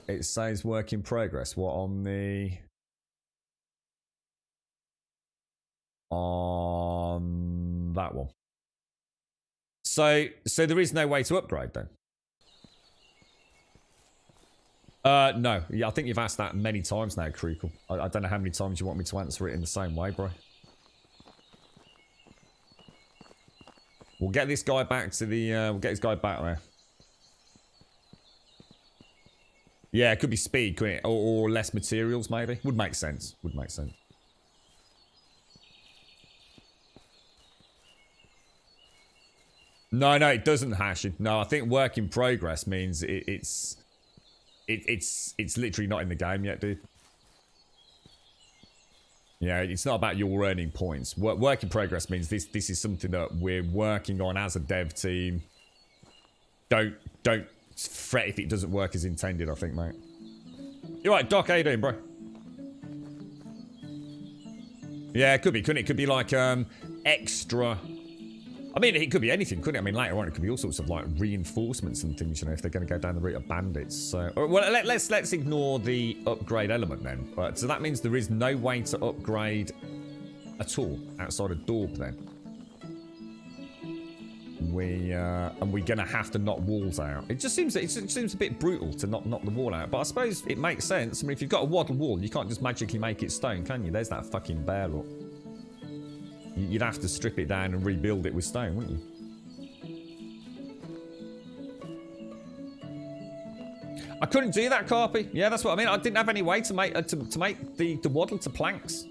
It says work in progress. What on the... On that one. So there is no way to upgrade then? No. Yeah, I think you've asked that many times now, Krukle. I don't know how many times you want me to answer it in the same way, bro. We'll get this guy back to the... we'll get this guy back there. Yeah, it could be speed, couldn't it? Or less materials, maybe. Would make sense. Would make sense. No, it doesn't, Hash. No, I think work in progress means it's literally not in the game yet, dude. Yeah, it's not about your earning points. Work in progress means this is something that we're working on as a dev team. Don't fret if it doesn't work as intended, I think, mate. You're right, Doc, how you doing, bro? Yeah, it could be, couldn't it? It could be like extra... I mean, it could be anything, couldn't it? I mean, later on, it could be all sorts of, like, reinforcements and things, you know, if they're going to go down the route of bandits. So, well, let's ignore the upgrade element then. But so that means there is no way to upgrade at all outside of Daub then. And we're going to have to knock walls out. It just seems a bit brutal to knock the wall out. But I suppose it makes sense. I mean, if you've got a waddle wall, you can't just magically make it stone, can you? There's that fucking bear look. You'd have to strip it down and rebuild it with stone, wouldn't you? I couldn't do that, Carpy. Yeah, that's what I mean. I didn't have any way to make the waddle to planks.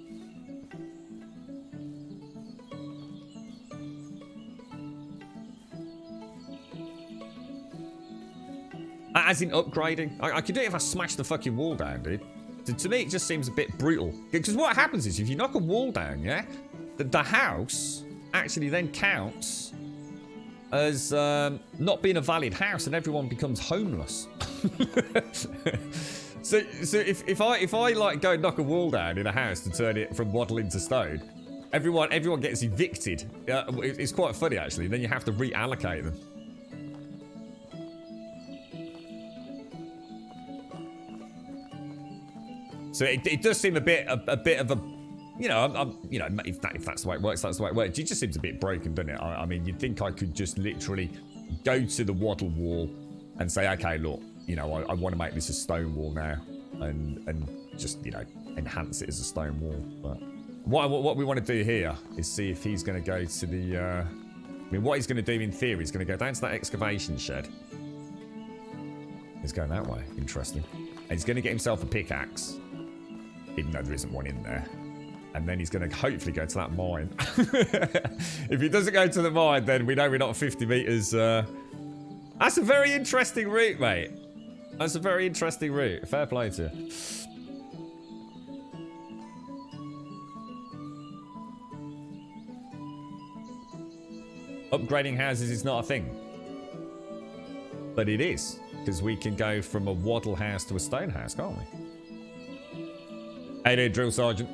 As in upgrading. I could do it if I smashed the fucking wall down, dude. To me, it just seems a bit brutal. Because what happens is, if you knock a wall down, yeah, the house actually then counts as not being a valid house, and everyone becomes homeless. so if I like go knock a wall down in a house to turn it from waddle into stone, everyone gets evicted. It's quite funny actually. Then you have to reallocate them. So it does seem a bit of a, you know, if that's the way it works, that's the way it works. It just seems a bit broken, doesn't it? I mean, you'd think I could just literally go to the waddle wall and say, okay, look, you know, I want to make this a stone wall now, and just, you know, enhance it as a stone wall. But what we want to do here is see if he's going to go to the. I mean, what he's going to do in theory is going to go down to that excavation shed. He's going that way. Interesting. And he's going to get himself a pickaxe, even though there isn't one in there. And then he's going to hopefully go to that mine. If he doesn't go to the mine, then we know we're not 50 meters. That's a very interesting route, mate. That's a very interesting route. Fair play to you. Upgrading houses is not a thing. But it is. Because we can go from a waddle house to a stone house, can't we? Hey there, Drill Sergeant.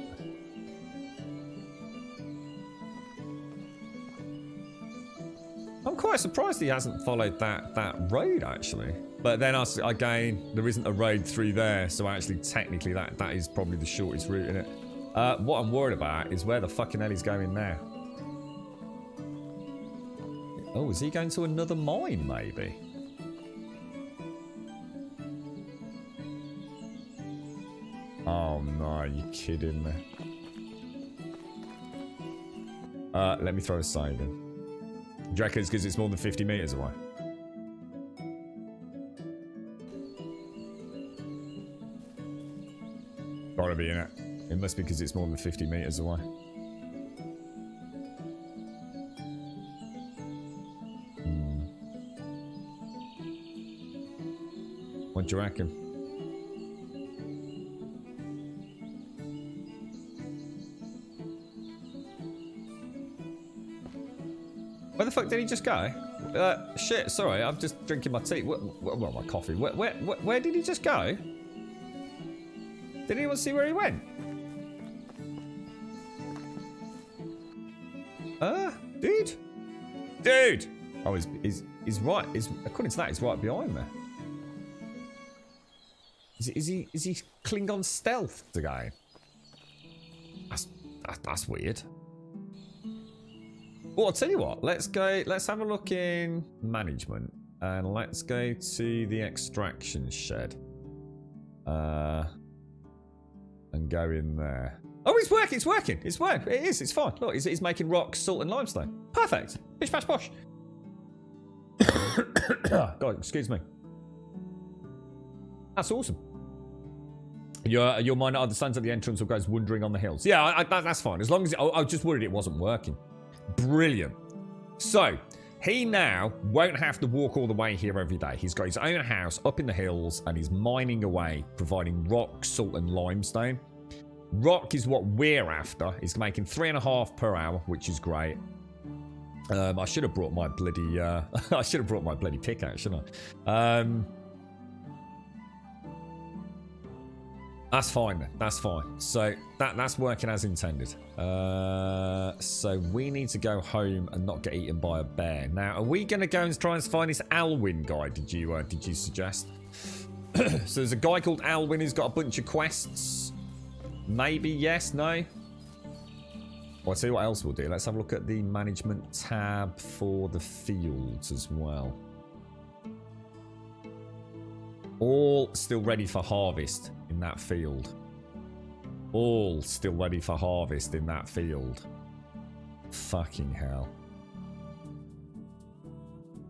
I'm quite surprised he hasn't followed that road, actually. But then again, there isn't a road through there, so actually, technically, that is probably the shortest route, isn't it? What I'm worried about is where the fucking hell he's going now. Oh, is he going to another mine, maybe? Oh no, you kidding me? Let me throw a save in. Do you reckon it's because it's more than 50 meters away? Gotta be in it. It must be because it's more than 50 meters away. What do you reckon? Where the fuck did he just go? Shit, sorry, I'm just drinking my tea. Well, my coffee. Where did he just go? Did anyone see where he went? Dude? Dude! Oh, he's right. According to that, he's right behind me. Is he Klingon stealth again? That's weird. Well, I'll tell you what. Let's have a look in management, and let's go to the extraction shed, and go in there. Oh, it's working. It's working. It's working. It is. It's fine. Look, he's making rock, salt, and limestone. Perfect. Bish bash bosh. God, excuse me. That's awesome. Your mind understands at the entrance or goes wandering on the hills. Yeah, that's fine. As long as I was just worried it wasn't working. Brilliant. So he now won't have to walk all the way here every day. He's got his own house up in the hills and he's mining away, providing rock, salt, and limestone. Rock is what we're after. He's making 3.5 per hour, which is great. I should have brought my bloody I should have brought my bloody pickaxe, shouldn't I? That's fine then. That's fine. So that's working as intended. So we need to go home and not get eaten by a bear. Now, are we going to go and try and find this Alwyn guy? Did you suggest? So there's a guy called Alwyn who's got a bunch of quests. Maybe yes, no. Well, I'll tell you what else we'll do. Let's have a look at the management tab for the fields as well. All still ready for harvest in that field. All still ready for harvest in that field. Fucking hell.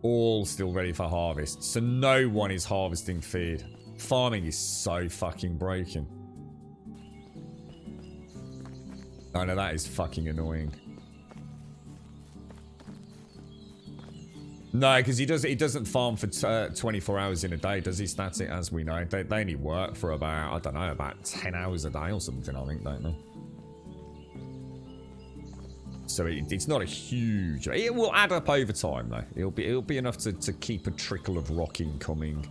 All still ready for harvest. So no one is harvesting feed. Farming is so fucking broken. Oh no, that is fucking annoying. No, because he doesn't farm for 24 hours in a day, does he? Static, as we know. They only work for about, I don't know, about 10 hours a day or something, I think, don't they? So it's not a huge... It will add up over time, though. It'll be enough to keep a trickle of rock incoming.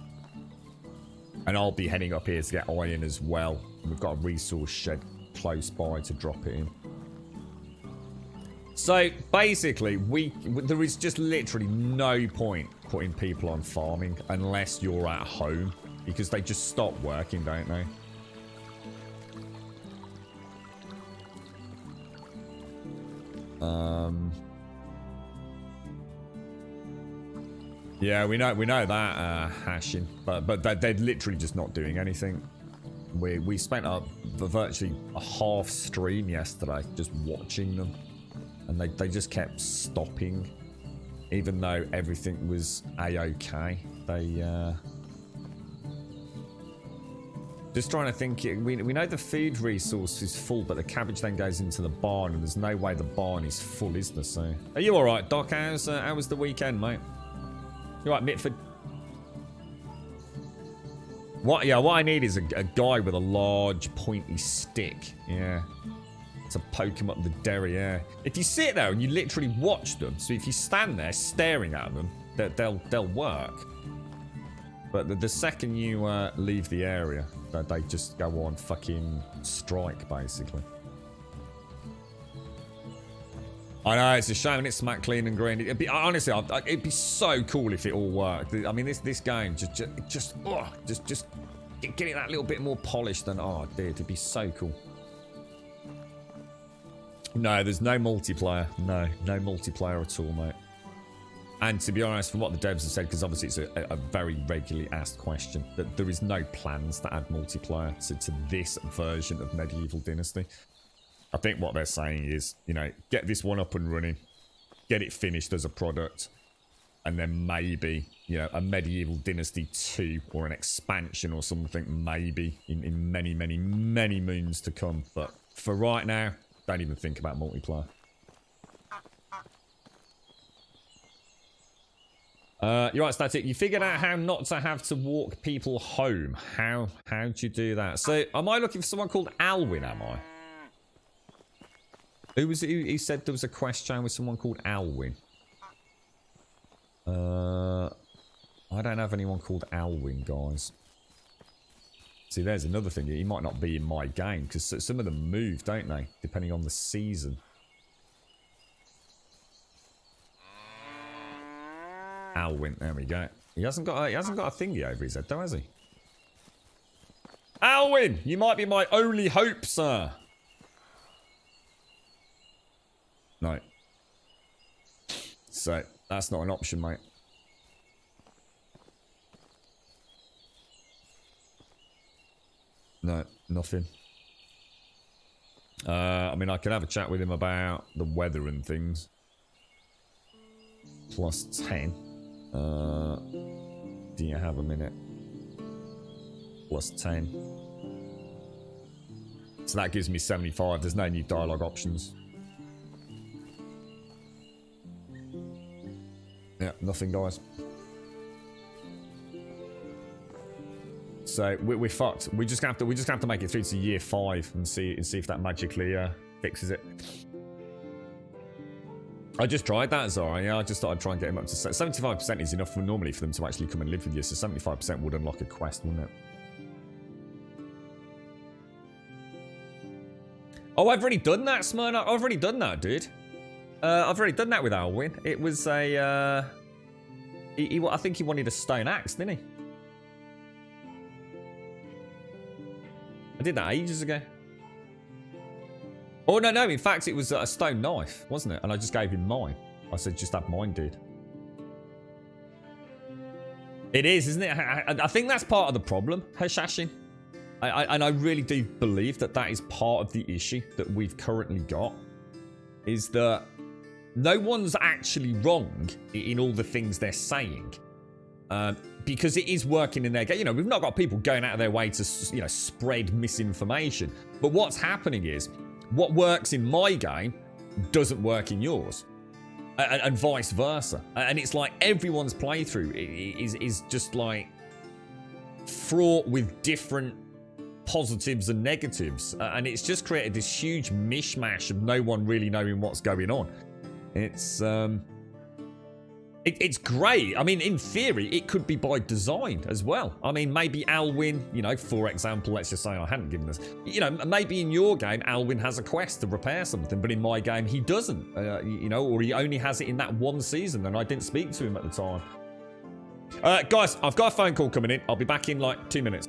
And I'll be heading up here to get iron as well. We've got a resource shed close by to drop it in. So basically, there is just literally no point putting people on farming unless you're at home, because they just stop working, don't they? Yeah, we know that hashing, but they're literally just not doing anything. We spent virtually a half stream yesterday just watching them. And they just kept stopping, even though everything was a-okay. They just trying to think. We know the food resource is full, but the cabbage then goes into the barn, and there's no way the barn is full, is there? So, are you all right, Doc? How was the weekend, mate? You all right, Mitford? What? Yeah, what I need is a guy with a large pointy stick. Yeah. To poke him up the derriere. If you sit there and you literally watch them, so if you stand there staring at them, they'll work. But the second you leave the area, they just go on fucking strike, basically. I know, it's a shame, and it's smack clean and green. It'd be, honestly, it'd be so cool if it all worked. I mean, this game just getting that little bit more polished than, oh dear, it'd be so cool. No, there's no multiplayer. No multiplayer at all, mate. And to be honest, from what the devs have said, because obviously it's a very regularly asked question, that there is no plans to add multiplayer to this version of Medieval Dynasty. I think what they're saying is, you know, get this one up and running, get it finished as a product, and then maybe, you know, a Medieval Dynasty 2 or an expansion or something, maybe in many, many, many moons to come. But for right now, don't even think about multiplayer. You're right, Static. You figured out how not to have to walk people home. How'd you do that? So, am I looking for someone called Alwyn, am I? Who was it who said there was a quest chain with someone called Alwyn? I don't have anyone called Alwyn, guys. See, there's another thing. He might not be in my game, because some of them move, don't they? Depending on the season. Alwyn, there we go. He hasn't got a thingy over his head, though, has he? Alwyn, you might be my only hope, sir. No. So that's not an option, mate. No, nothing. I mean, I could have a chat with him about the weather and things. Plus 10. Do you have a minute? Plus 10. So that gives me 75. There's no new dialogue options. Yeah, nothing, guys. So we're fucked. We just have to make it through to year 5 and see if that magically fixes it. I just tried that, Zara. Yeah, I just thought I'd try and get him up to 75% is enough normally for them to actually come and live with you. So 75% would unlock a quest, wouldn't it? Oh, I've already done that, Smyrna. I've already done that, dude. I've already done that with Alwyn. It was a... I think he wanted a stone axe, didn't he? I did that ages ago. Oh, no. In fact, it was a stone knife, wasn't it? And I just gave him mine. I said, just have mine, dude. It is, isn't it? I think that's part of the problem, Hashashin. And I really do believe that is part of the issue that we've currently got. Is that no one's actually wrong in all the things they're saying. Because it is working in their game. You know, we've not got people going out of their way to, you know, spread misinformation. But what's happening is, what works in my game doesn't work in yours. And vice versa. And it's like everyone's playthrough is just like fraught with different positives and negatives. And it's just created this huge mishmash of no one really knowing what's going on. It's great. I mean, in theory, it could be by design as well. I mean, maybe Alwyn, you know, for example, let's just say I hadn't given this. You know, maybe in your game, Alwyn has a quest to repair something, but in my game, he doesn't. You know, or he only has it in that one season, and I didn't speak to him at the time. Guys, I've got a phone call coming in. I'll be back in like 2 minutes.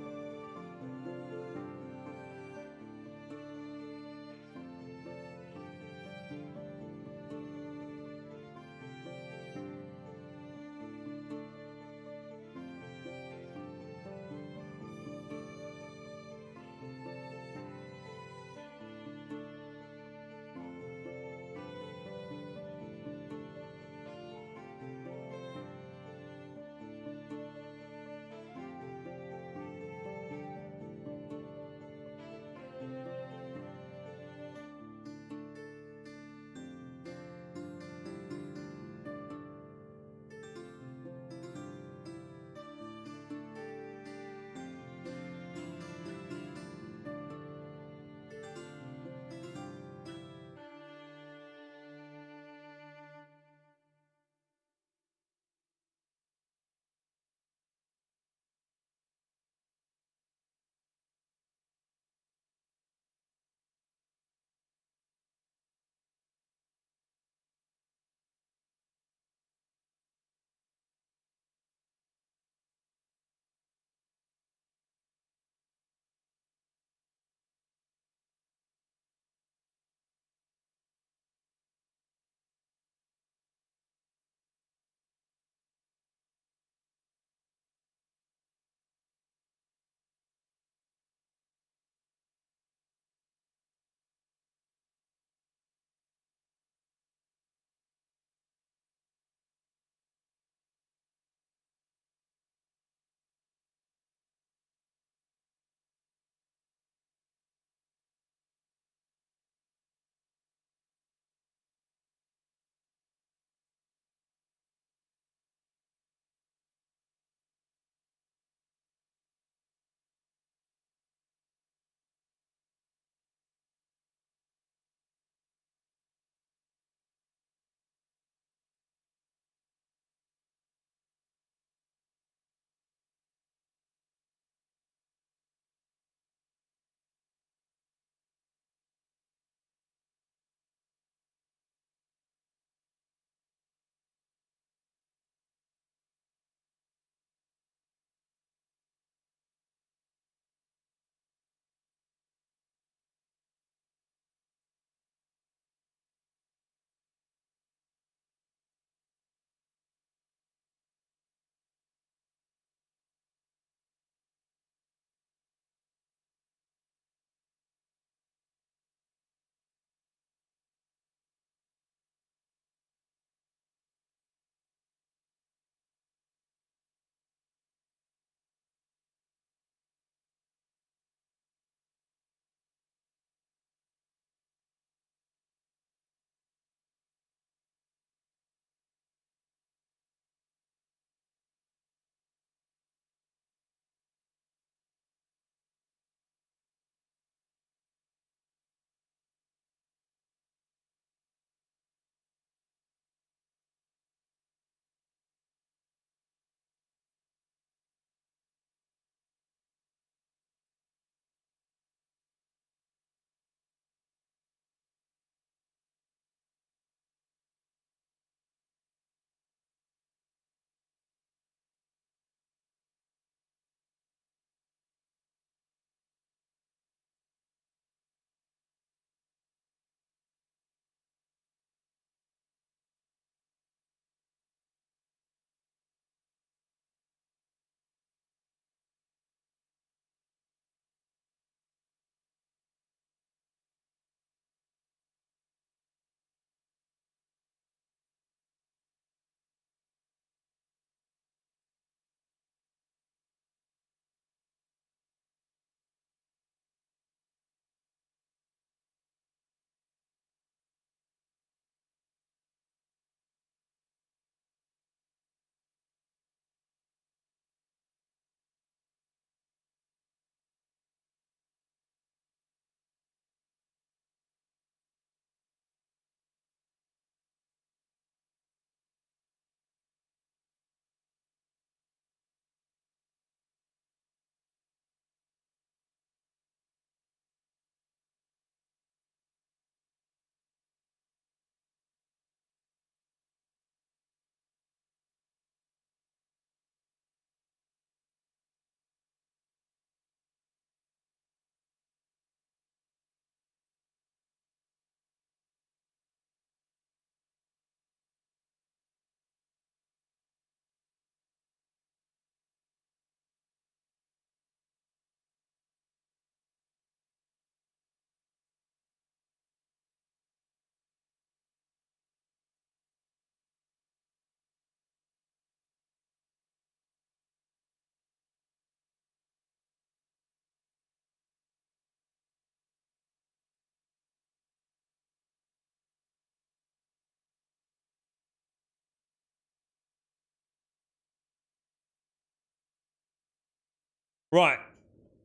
Right.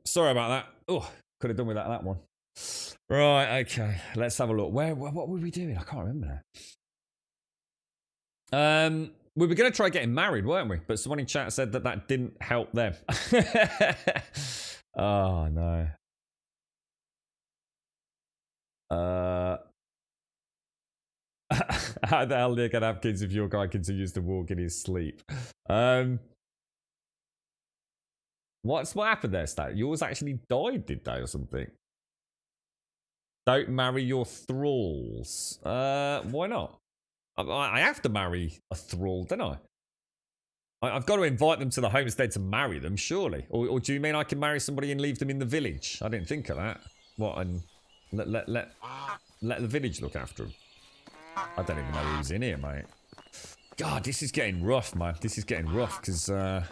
Sorry about that. Oh, could have done without that one. Right, okay. Let's have a look. What were we doing? I can't remember now. We were going to try getting married, weren't we? But someone in chat said that didn't help them. Oh, no. How the hell are you going to have kids if your guy continues to walk in his sleep? What happened there, Stat? Yours actually died, did they, or something? Don't marry your thralls. Why not? I have to marry a thrall, don't I? I've got to invite them to the homestead to marry them, surely. Or do you mean I can marry somebody and leave them in the village? I didn't think of that. What, and let the village look after them? I don't even know who's in here, mate. God, this is getting rough, man. This is getting rough, because I'm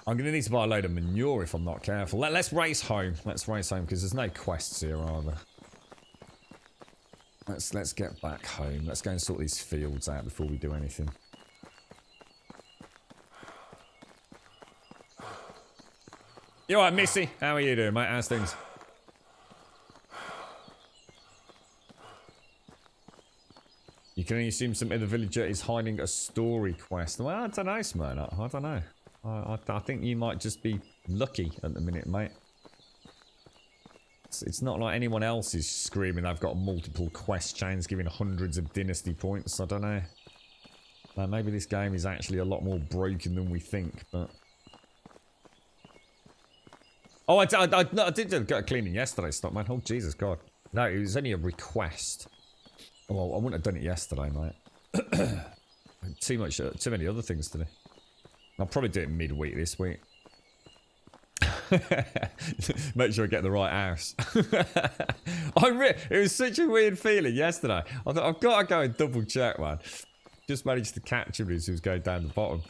going to need to buy a load of manure if I'm not careful. Let's race home. Let's race home, because there's no quests here, are there? Let's get back home. Let's go and sort these fields out before we do anything. You alright, Missy? How are you doing, mate? How's things? You can only assume some other villager is hiding a story quest. Well, I don't know, Smyrna. I don't know. I think you might just be lucky at the minute, mate. It's not like anyone else is screaming they've got multiple quest chains giving hundreds of dynasty points. I don't know. Maybe this game is actually a lot more broken than we think, but... Oh, I did get a cleaning yesterday, stop, man. Oh, Jesus, God. No, it was only a request. Well, I wouldn't have done it yesterday, mate. Too many other things to do. I'll probably do it midweek this week. Make sure I get the right house. It was such a weird feeling yesterday. I thought, I've got to go and double check, man. Just managed to catch him as he was going down the bottom.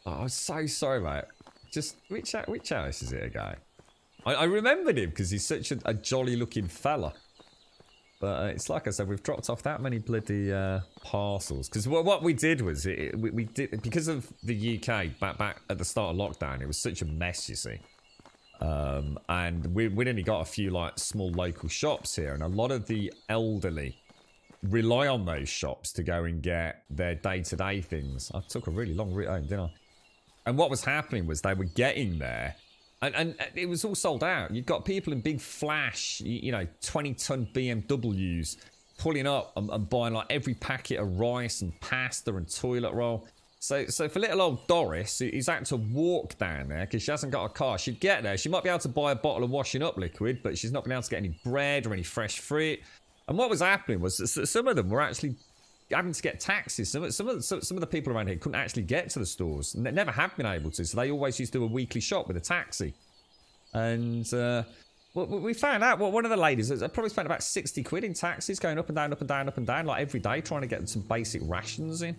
Oh, I was so sorry, mate. Just, which house is it again? I remembered him because he's such a jolly looking fella. But it's like I said, we've dropped off that many bloody parcels. Because what we did was, we did, because of the UK, back at the start of lockdown, it was such a mess, you see. And we'd only got a few like small local shops here, and a lot of the elderly rely on those shops to go and get their day-to-day things. I took a really long route home, didn't I? And what was happening was they were getting there, and it was all sold out. You've got people in big flash, 20-ton BMWs pulling up and buying like every packet of rice and pasta and toilet roll. So for little old Doris, who's had to walk down there because she hasn't got a car, she'd get there. She might be able to buy a bottle of washing up liquid, but she's not been able to get any bread or any fresh fruit. And what was happening was some of them were actually having to get taxis. Some of the people around here couldn't actually get to the stores, and they never have been able to. So they always used to do a weekly shop with a taxi. And we found out one of the ladies probably spent about 60 quid in taxis going up and down, up and down, up and down, like every day, trying to get some basic rations in.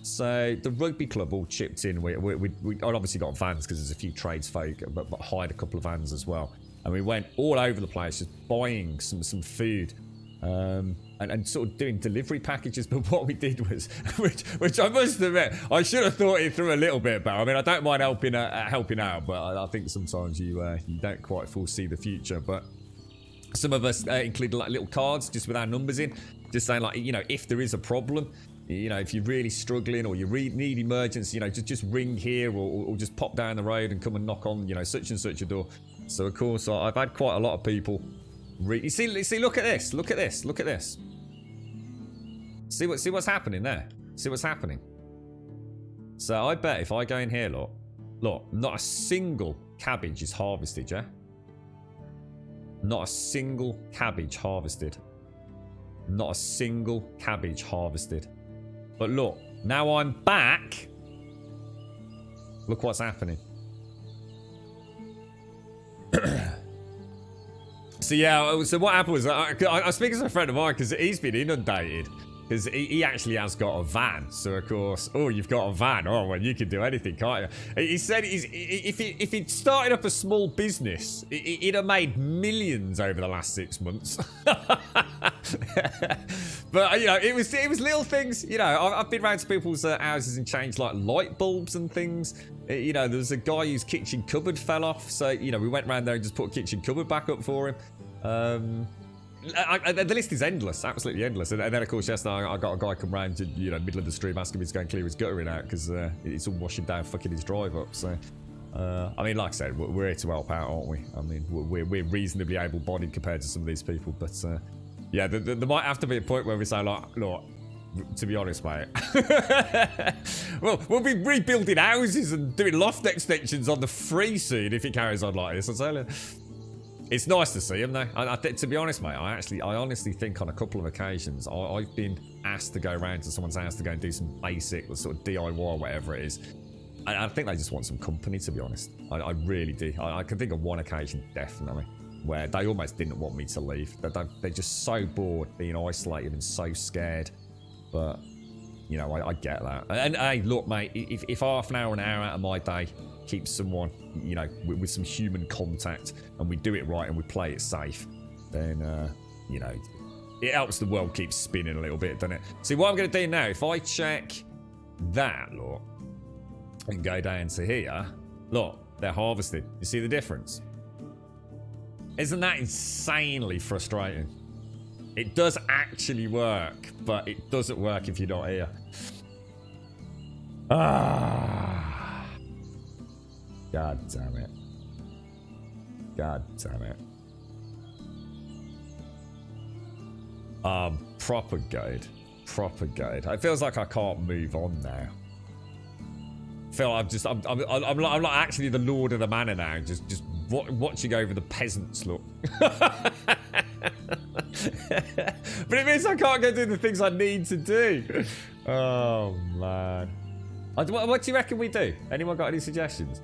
So the rugby club all chipped in. We obviously got vans because there's a few tradesfolk, but hired a couple of vans as well. And we went all over the place just buying some food. And sort of doing delivery packages, but what we did was, which I must admit, I should have thought it through a little bit better. I mean, I don't mind helping out, but I think sometimes you don't quite foresee the future. But some of us included like little cards just with our numbers in, just saying like, if there is a problem, if you're really struggling or you need emergency, just ring here or just pop down the road and come and knock on, such and such a door. So of course, I've had quite a lot of people. You see, look at this. Look at this. Look at this. See what's happening there. See what's happening. So I bet if I go in here, look, not a single cabbage is harvested, yeah? Not a single cabbage harvested. Not a single cabbage harvested. But look, now I'm back. Look what's happening. So yeah, so what happened was I was speaking to a friend of mine because he's been inundated. Because he actually has got a van. So, of course, oh, you've got a van. Oh, well, you can do anything, can't you? He said if he'd started up a small business, he'd have made millions over the last 6 months. But, you know, it was little things. You know, I've been around to people's houses and changed, like, light bulbs and things. You know, there was a guy whose kitchen cupboard fell off. So, you know, we went around there and just put a kitchen cupboard back up for him. The list is endless, absolutely endless. And then, of course, yesterday I got a guy come round to, you know, middle of the stream asking me to go and clear his guttering out because it's all washing down fucking his drive up. So, I mean, like I said, we're here to help out, aren't we? I mean, we're reasonably able-bodied compared to some of these people. But, yeah, there might have to be a point where we say, like, look, to be honest, mate, well, we'll be rebuilding houses and doing loft extensions on the free soon if it carries on like this, I tell you. It's nice to see him, though. To be honest, mate, I honestly think on a couple of occasions I've been asked to go around to someone's house to go and do some basic sort of DIY or whatever it is. And I think they just want some company, to be honest. I really do. I can think of one occasion, definitely, where they almost didn't want me to leave. They're just so bored being isolated and so scared. But, you know, I get that. And hey, look, mate, if half an hour out of my day keeps someone, you know, with some human contact, and we do it right and we play it safe, then, you know, it helps the world keep spinning a little bit, doesn't it? See, what I'm going to do now, if I check that, look, and go down to here, look, they're harvested. You see the difference? Isn't that insanely frustrating? It does actually work, but it doesn't work if you're not here. Ah. God damn it. God damn it. Proper goad. Proper goad. It feels like I can't move on now. I feel like I'm not actually the Lord of the Manor now, just watching over the peasants, look. But it means I can't go do the things I need to do. Oh, man. What do you reckon we do? Anyone got any suggestions?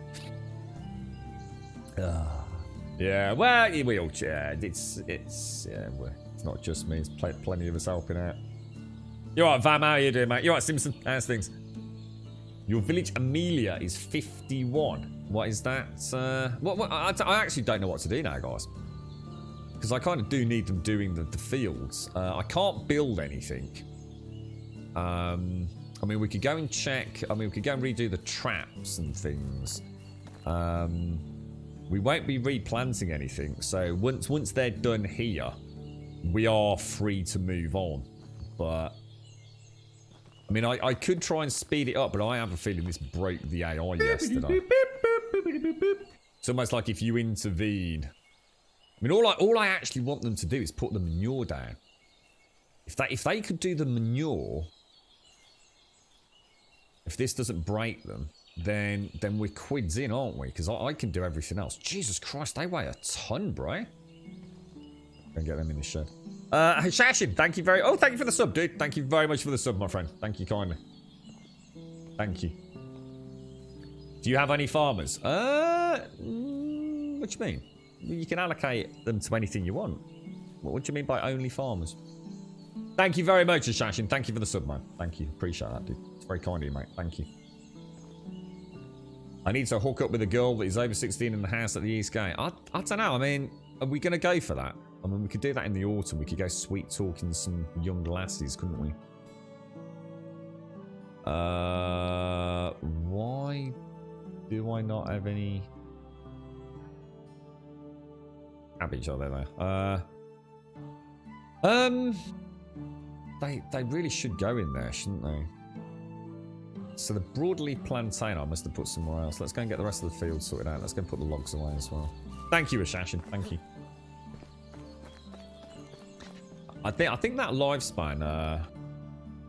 Yeah, well, we all share. It's not just me. It's plenty of us helping out. You alright, Vam? How are you doing, mate? You alright, Simpson? How's things? Your village Amelia is 51. What is that? I actually don't know what to do now, guys. Because I kind of do need them doing the fields. I can't build anything. I mean, we could go and check. I mean, we could go and redo the traps and things. We won't be replanting anything. So once they're done here, we are free to move on. But I mean, I could try and speed it up, but I have a feeling this broke the AI yesterday. It's almost like if you intervene. I mean, all I actually want them to do is put the manure down. If they could do the manure, if this doesn't break them, then we're quids in, aren't we? Because I can do everything else. Jesus Christ, they weigh a ton, bro. Go and get them in the shed. Shashin, thank you thank you for the sub, dude. Thank you very much for the sub, my friend. Thank you kindly. Thank you. Do you have any farmers? What do you mean? You can allocate them to anything you want. What do you mean by only farmers? Thank you very much, Shashin. Thank you for the sub, man. Thank you. Appreciate that, dude. It's very kind of you, mate. Thank you. I need to hook up with a girl that is over 16 in the house at the East Gate. I don't know. I mean, are we going to go for that? I mean, we could do that in the autumn. We could go sweet talking some young lassies, couldn't we? Why do I not have any cabbage? Are they there? They really should go in there, shouldn't they? So the broadleaf plantain I must have put somewhere else. Let's go and get the rest of the field sorted out. Let's go and put the logs away as well. Thank you, Ashashin. Thank you. I think that lifespan.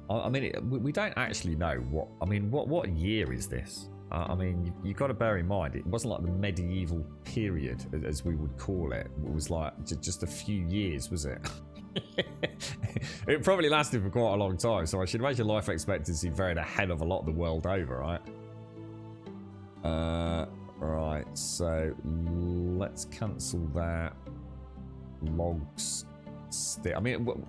I mean, we don't actually know what. I mean, what year is this? I mean, you've got to bear in mind it wasn't like the medieval period, as we would call it. It was like just a few years, was it? It probably lasted for quite a long time, so I should imagine life expectancy varied a hell of a lot the world over, right? Right, so let's cancel that. Logs. still, I mean,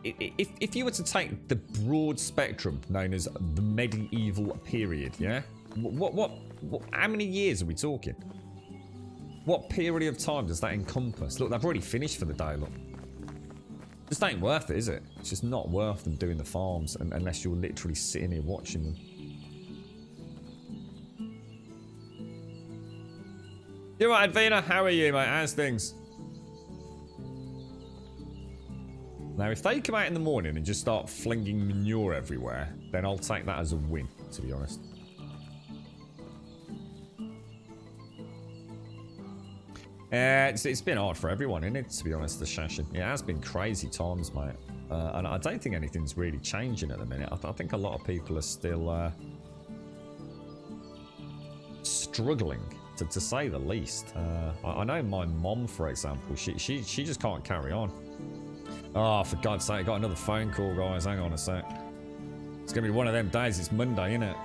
if you were to take the broad spectrum known as the medieval period, yeah, what how many years are we talking? What period of time does that encompass? Look, they've already finished for the day. Look, just ain't worth it, is it? It's just not worth them doing the farms unless you're literally sitting here watching them. You're right, Advina. How are you, mate? How's things? Now, if they come out in the morning and just start flinging manure everywhere, then I'll take that as a win, to be honest. It's been hard for everyone, isn't it, to be honest, the Shashin. It has been crazy times, mate. And I don't think anything's really changing at the minute. I think a lot of people are still struggling, to say the least. I know my mom, for example, she just can't carry on. Oh, for God's sake, I got another phone call, guys. Hang on a sec. It's going to be one of them days. It's Monday, isn't it?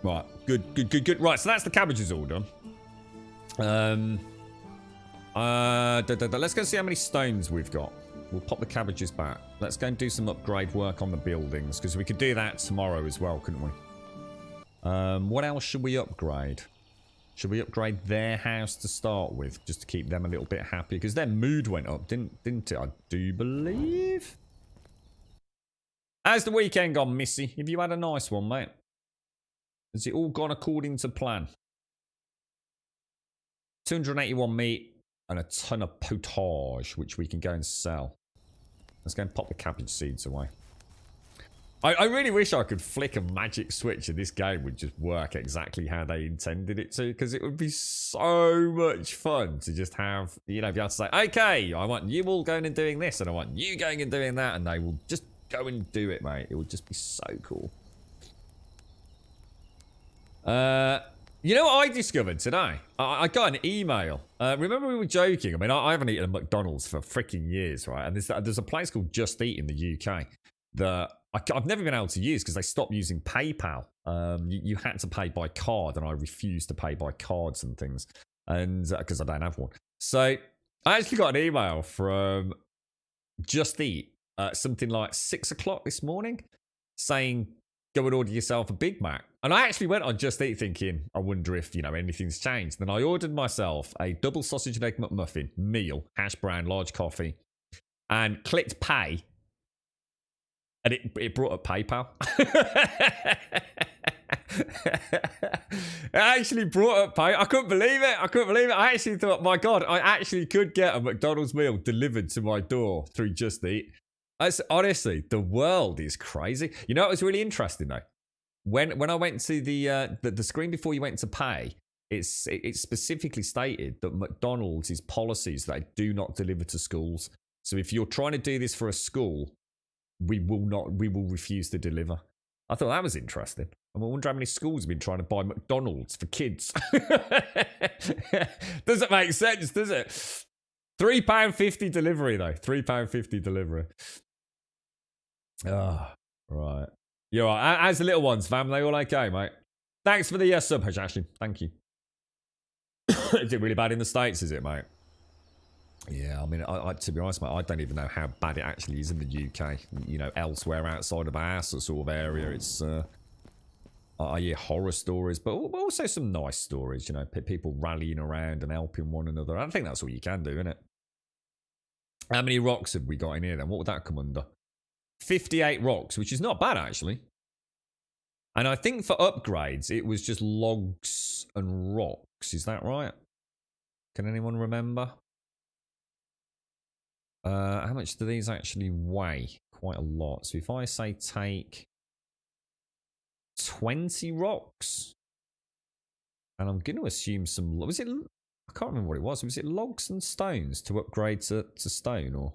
Right, good. Right, so that's the cabbages all done. Let's go see how many stones we've got. We'll pop the cabbages back. Let's go and do some upgrade work on the buildings, because we could do that tomorrow as well, couldn't we? What else should we upgrade? Should we upgrade their house to start with, just to keep them a little bit happy? Because their mood went up, didn't it? I do believe. How's the weekend gone, Missy? Have you had a nice one, mate? Has it all gone according to plan? 281 meat and a ton of potage, which we can go and sell. Let's go and pop the cabbage seeds away. I really wish I could flick a magic switch and this game would just work exactly how they intended it to, because it would be so much fun to just have, you know, be able to say, okay, I want you all going and doing this, and I want you going and doing that, and they will just go and do it, mate. It would just be so cool. You know what I discovered today? I got an email. Remember we were joking? I mean, I haven't eaten at McDonald's for freaking years, right? And there's a place called Just Eat in the UK that I've never been able to use because they stopped using PayPal. You had to pay by card, and I refused to pay by cards and things, and because I don't have one. So I actually got an email from Just Eat, something like 6 o'clock this morning, saying, go and order yourself a Big Mac. And I actually went on Just Eat thinking, I wonder if, you know, anything's changed. Then I ordered myself a double sausage and egg McMuffin, meal, hash brown, large coffee, and clicked pay. And it brought up PayPal. It actually brought up pay. I couldn't believe it. I actually thought, my God, I actually could get a McDonald's meal delivered to my door through Just Eat. Honestly, the world is crazy. You know, it was really interesting though. When I went to the screen before you went to pay, it specifically stated that McDonald's policies that they do not deliver to schools. So if you're trying to do this for a school, we will refuse to deliver. I thought that was interesting. I wonder how many schools have been trying to buy McDonald's for kids. Doesn't make sense, does it? £3.50 delivery though. £3.50 delivery. Oh, right. You're right. How's the little ones, fam? They all okay, mate? Thanks for the sub, Ashley. Thank you. Is it really bad in the States, is it, mate? Yeah, I mean, to be honest, mate, I don't even know how bad it actually is in the UK. You know, elsewhere outside of our sort of area, it's I hear horror stories, but also some nice stories, people rallying around and helping one another. I think that's all you can do, isn't it? How many rocks have we got in here then? What would that come under? 58 rocks, which is not bad, actually. And I think for upgrades, it was just logs and rocks. Is that right? Can anyone remember? How much do these actually weigh? Quite a lot. So if I say take 20 rocks, and I'm going to assume some... Was it... I can't remember what it was. Was it logs and stones to upgrade to stone, or...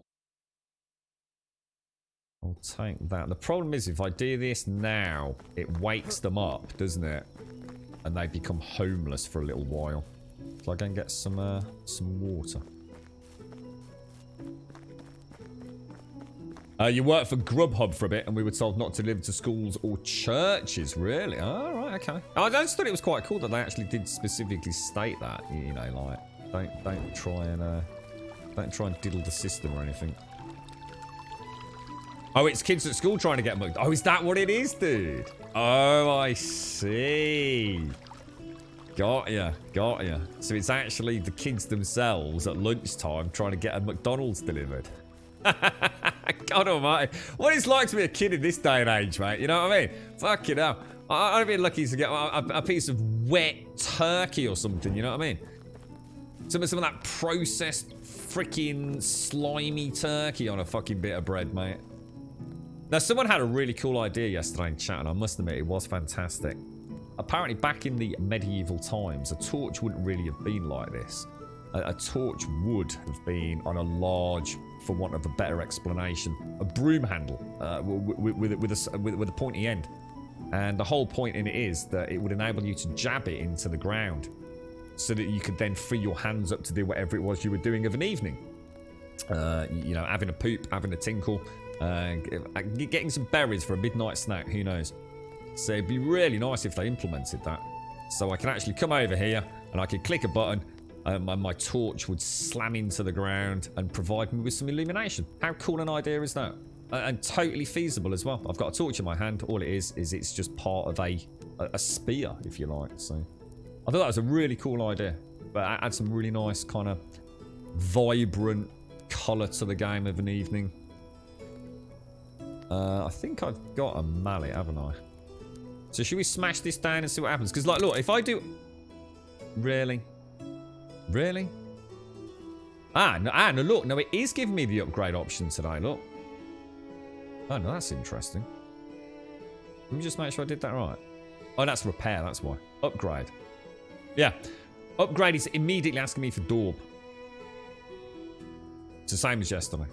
I'll take that. The problem is, if I do this now, it wakes them up, doesn't it? And they become homeless for a little while. So I go and get some water. You worked for Grubhub for a bit, and we were told not to deliver to schools or churches. Really? Oh, right, okay. I just thought it was quite cool that they actually did specifically state that. Like, don't try and diddle the system or anything. Oh, it's kids at school trying to get mugged. Oh, is that what it is, dude? Oh, I see. Got ya. So it's actually the kids themselves at lunchtime trying to get a McDonald's delivered. God almighty. What it's like to be a kid in this day and age, mate. You know what I mean? Fucking hell. I'd be lucky to get a piece of wet turkey or something, you know what I mean? Some of that processed freaking slimy turkey on a fucking bit of bread, mate. Now, someone had a really cool idea yesterday in chat, and I must admit, it was fantastic. Apparently, back in the medieval times, a torch wouldn't really have been like this. A torch would have been on a large, for want of a better explanation, a broom handle with a pointy end. And the whole point in it is that it would enable you to jab it into the ground so that you could then free your hands up to do whatever it was you were doing of an evening. Having a poop, having a tinkle, getting some berries for a midnight snack, who knows. So it'd be really nice if they implemented that. So I can actually come over here and I could click a button and my torch would slam into the ground and provide me with some illumination. How cool an idea is that? And totally feasible as well. I've got a torch in my hand. All it is it's just part of a spear, if you like. So I thought that was a really cool idea. But it adds some really nice kind of vibrant colour to the game of an evening. I think I've got a mallet, haven't I? So should we smash this down and see what happens? Because, like, look, if I do... Really? Really? No, look. No, it is giving me the upgrade option today, look. Oh, no, that's interesting. Let me just make sure I did that right. Oh, that's repair, that's why. Upgrade. Yeah. Upgrade is immediately asking me for Daub. It's the same as yesterday.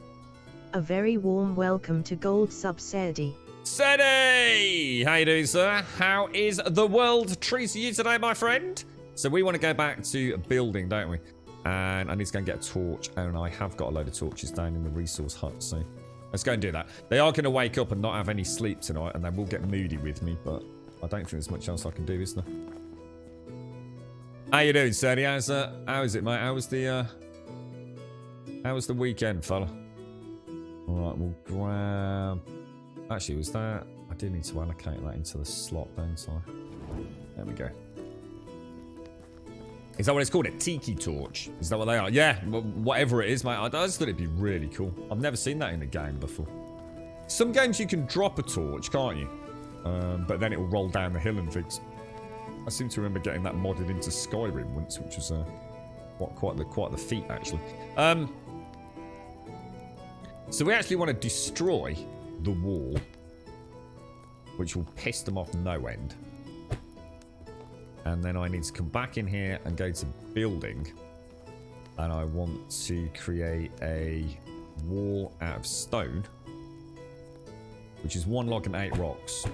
A very warm welcome to Gold Sub Serdi. Sedi! How you doing, sir? How is the world treating you today, my friend? So we want to go back to building, don't we? And I need to go and get a torch. And I have got a load of torches down in the resource hut, so let's go and do that. They are going to wake up and not have any sleep tonight, and they will get moody with me, but I don't think there's much else I can do, is there? How you doing, Sedi? How is it, mate? How was the weekend, fella? Alright, we'll grab... Actually, was that... I do need to allocate that into the slot, don't I? There we go. Is that what it's called? A tiki torch? Is that what they are? Yeah, whatever it is, mate. I just thought it'd be really cool. I've never seen that in a game before. Some games you can drop a torch, can't you? But then it will roll down the hill and things. I seem to remember getting that modded into Skyrim once, which was quite the feat, actually. So we actually want to destroy the wall, which will piss them off no end. And then I need to come back in here and go to building. And I want to create a wall out of stone, which is 1 log and 8 rocks.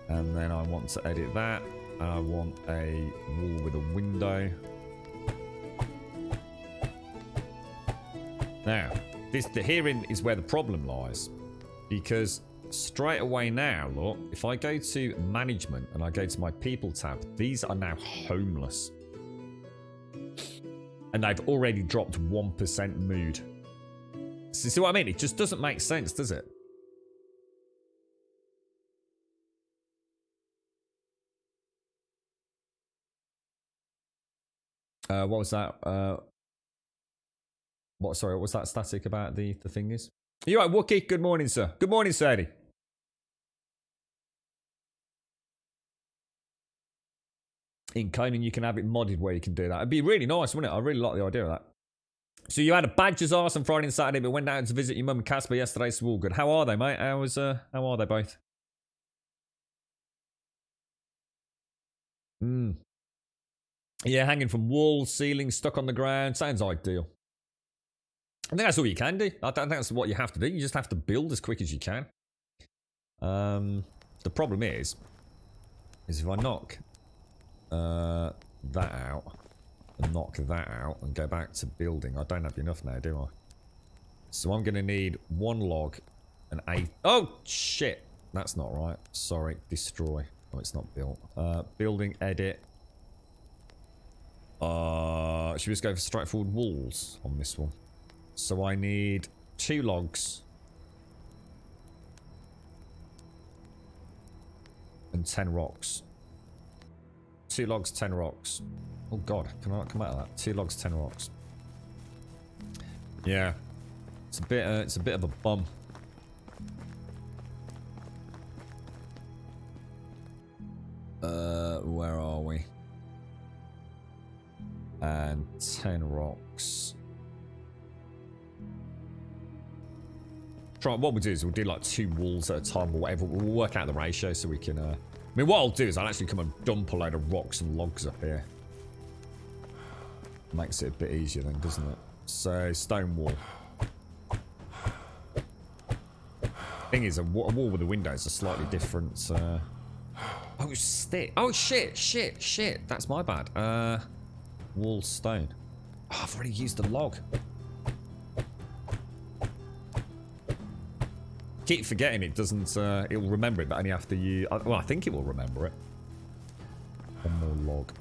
And then I want to edit that. And I want a wall with a window. Now, herein is where the problem lies. Because straight away now, look, if I go to management and I go to my people tab, these are now homeless. And they've already dropped 1% mood. See what I mean? It just doesn't make sense, does it? What was that? Sorry, what was that static about the thingies? You right, Wookie? Good morning, sir. Good morning, Sadie. In Conan, you can have it modded where you can do that. It'd be really nice, wouldn't it? I really like the idea of that. So you had a badger's arse on Friday and Saturday, but went out to visit your mum and Casper yesterday, so all good. How are they, mate? How are they both? Yeah, hanging from walls, ceilings, stuck on the ground. Sounds ideal. I think that's all you can do. I don't think that's what you have to do. You just have to build as quick as you can. The problem is if I knock that out and knock that out and go back to building, I don't have enough now, do I? So I'm going to need 1 log and 8. Oh, shit. That's not right. Sorry. Destroy. Oh, it's not built. Building, edit. Should we just go for straightforward walls on this one? So I need 2 logs and 10 rocks. 2 logs, 10 rocks. Oh god, can I not come out of that? 2 logs, 10 rocks. Yeah, it's a bit of a bum. Where are we? And 10 rocks. What we'll do is we'll do like 2 walls at a time or whatever. We'll work out the ratio so we can. I mean, what I'll do is I'll actually come and dump a load of rocks and logs up here. Makes it a bit easier then, doesn't it? So, stone wall. Thing is, a wall with the windows are slightly different. Oh, stick. Oh, shit. That's my bad. Wall stone. Oh, I've already used a log. Keep forgetting it doesn't, it'll remember it, but only after you, well, I think it will remember it. 1 more log.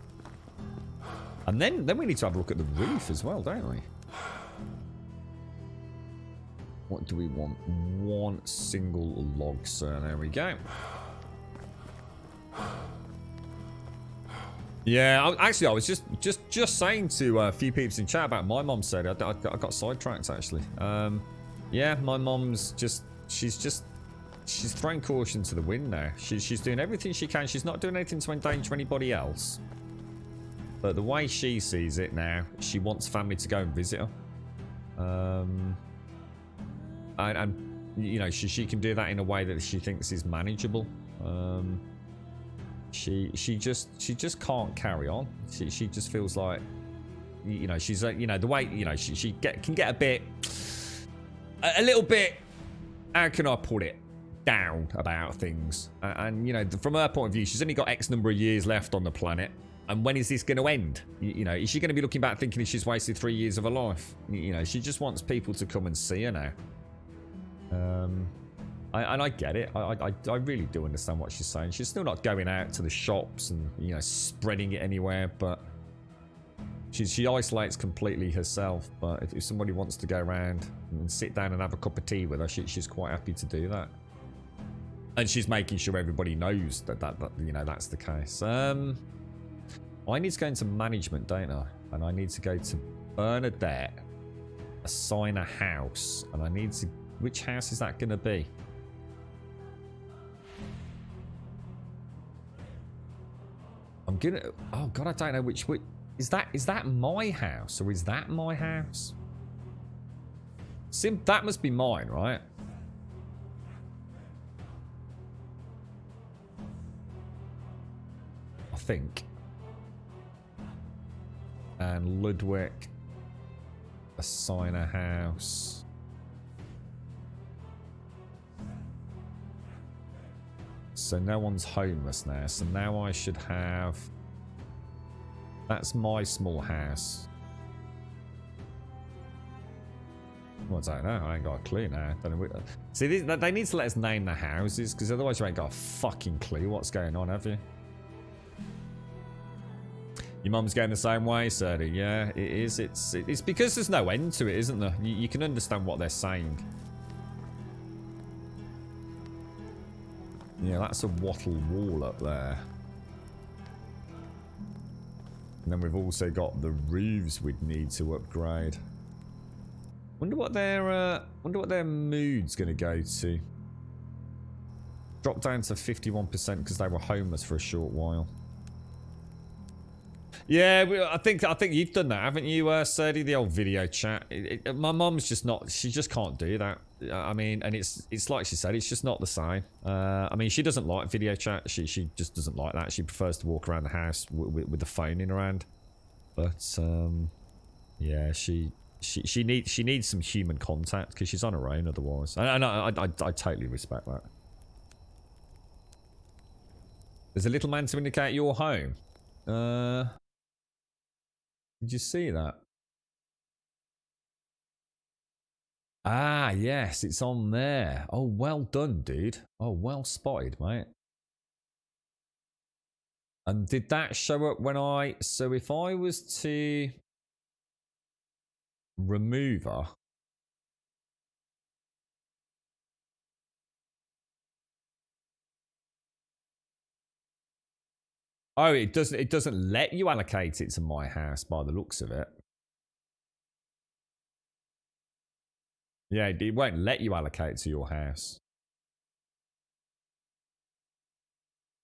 And then we need to have a look at the roof as well, don't we? What do we want? 1 single log, sir. There we go. Yeah, actually, I was just saying to a few peeps in chat about my mum said. I got sidetracked, actually. Yeah, my mum's just... She's throwing caution to the wind now. She's doing everything she can. She's not doing anything to endanger anybody else. But the way she sees it now, she wants family to go and visit her. And you know, she can do that in a way that she thinks is manageable. She just can't carry on. She just feels like, you know, she's you know, the way, you know, she can get a little bit. How can I put it? Down about things. And, you know, from her point of view, she's only got X number of years left on the planet. And when is this going to end? You know, is she going to be looking back thinking she's wasted 3 years of her life? You know, she just wants people to come and see her now. And I get it. I really do understand what she's saying. She's still not going out to the shops and, you know, spreading it anywhere. But she isolates completely herself. But if somebody wants to go around and sit down and have a cup of tea with her, she's quite happy to do that. And she's making sure everybody knows that you know, that's the case. I need to go into management, don't I? And I need to go to Bernadette, assign a house, and I need to... Which house is that going to be? I'm gonna... Oh god, I don't know which... Is that my house, or is that my house? That must be mine, right? I think. And Ludwig, assign a house. So no one's homeless now. So now I should have... That's my small house. Well, I don't know. I ain't got a clue now. Don't know. See, they need to let us name the houses, because otherwise you ain't got a fucking clue what's going on, have you? Your mum's going the same way, Serdy. Yeah, it is. It's because there's no end to it, isn't there? You can understand what they're saying. Yeah, that's a wattle wall up there. And then we've also got the roofs we'd need to upgrade. Wonder what their mood's gonna go to. Drop down to 51% because they were homeless for a short while. Yeah, I think you've done that, haven't you, Serdi? The old video chat. My mum's just not. She just can't do that. I mean, and it's like she said, it's just not the same. I mean, she doesn't like video chat. She just doesn't like that. She prefers to walk around the house with the phone in her hand. But yeah, she needs some human contact because she's on her own otherwise. And I totally respect that. There's a little man to indicate your home. Did you see that? Ah, yes, it's on there. Oh, well done, dude. Oh, well spotted, mate. And did that show up when I... So if I was to remove her... Oh, it doesn't let you allocate it to my house by the looks of it. Yeah, it won't let you allocate it to your house.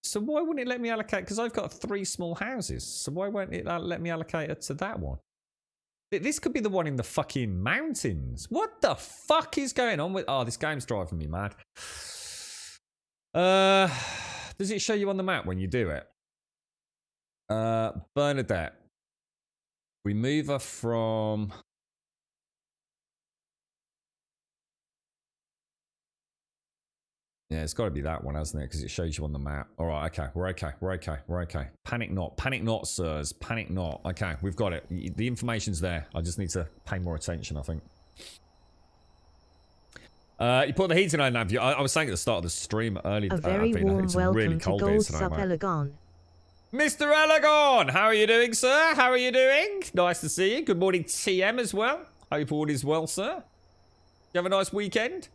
So why wouldn't it let me allocate? Because I've got 3 small houses. So why won't it let me allocate it to that one? This could be the one in the fucking mountains. What the fuck is going on with... Oh, this game's driving me mad. Does it show you on the map when you do it? Bernadette. We move her from... Yeah, it's got to be that one, hasn't it? Because it shows you on the map. All right, okay. We're okay. Panic not, sirs. Panic not. Okay, we've got it. The information's there. I just need to pay more attention, I think. You put the heating on, have you? I was saying at the start of the stream earlier. A very warm welcome to Gold Sub Elegon. Mr. Elegon, how are you doing, sir? How are you doing? Nice to see you. Good morning, TM as well. Hope all is well, sir. You have a nice weekend?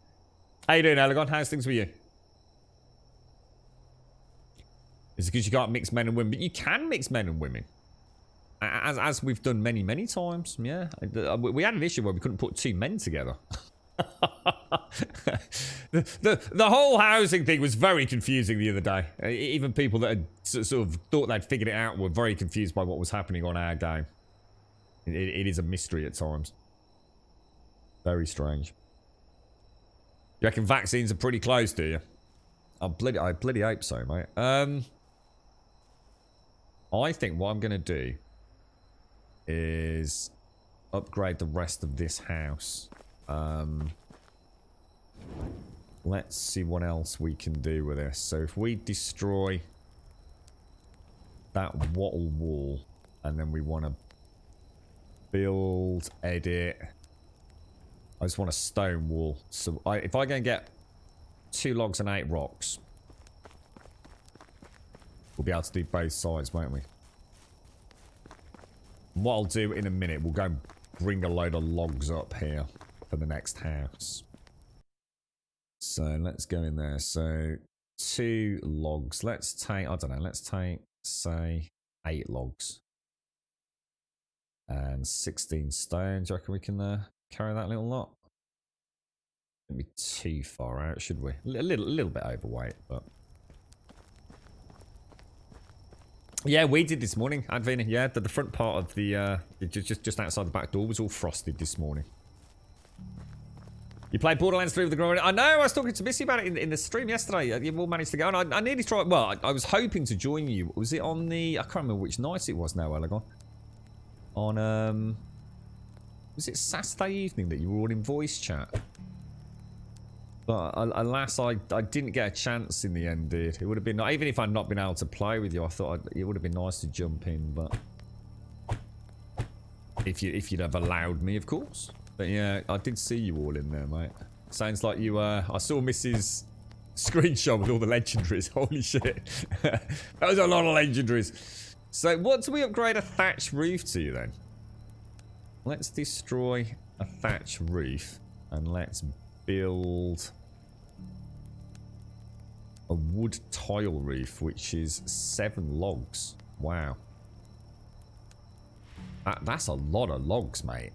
How you doing, Elegon? How's things with you? Is it because you can't mix men and women? But you can mix men and women. As we've done many, many times. Yeah. We had an issue where we couldn't put 2 men together. the whole housing thing was very confusing the other day. Even people that had sort of thought they'd figured it out were very confused by what was happening on our game. It is a mystery at times. Very strange. You reckon vaccines are pretty close, do you? I bloody hope so, mate. I think what I'm going to do is upgrade the rest of this house. Let's see what else we can do with this. So if we destroy that wattle wall, and then we want to build, edit. I just want a stone wall. So if I go and get 2 logs and 8 rocks, we'll be able to do both sides, won't we? And what I'll do in a minute, we'll go and bring a load of logs up here for the next house. So let's go in there. So 2 logs. Let's take, I don't know, let's take, say, 8 logs. And 16 stone. Do you reckon we can carry that little lot? Shouldn't be too far out, should we? A little bit overweight, but... Yeah, we did this morning, Advina. Yeah, the front part of the, just outside the back door was all frosted this morning. You played Borderlands 3 with the growing... I know, I was talking to Missy about it in the stream yesterday. You've all managed to go, and I nearly tried... Well, I was hoping to join you. Was it on the... I can't remember which night it was now, Elegon. On, was it Saturday evening that you were all in voice chat? But alas, I didn't get a chance in the end, dude. It would have been... Even if I'd not been able to play with you, I thought it would have been nice to jump in, but... If you'd have allowed me, of course. But yeah, I did see you all in there, mate. Sounds like you, I saw Mrs. screenshot with all the legendaries. Holy shit. That was a lot of legendaries. So what do we upgrade a thatch roof to then? Let's destroy a thatch roof and let's build a wood tile roof, which is 7 logs. Wow. That's a lot of logs, mate.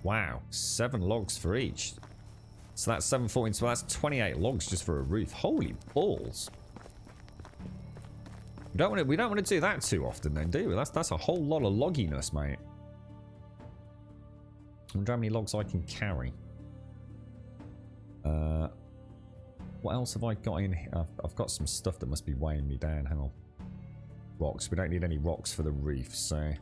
Wow, 7 logs for each. So that's 714, so that's 28 logs just for a roof. Holy balls. We don't want to do that too often then, do we? That's a whole lot of logginess, mate. I wonder how many logs I can carry. What else have I got in here? I've got some stuff that must be weighing me down. Hang on. Rocks. We don't need any rocks for the reef, so...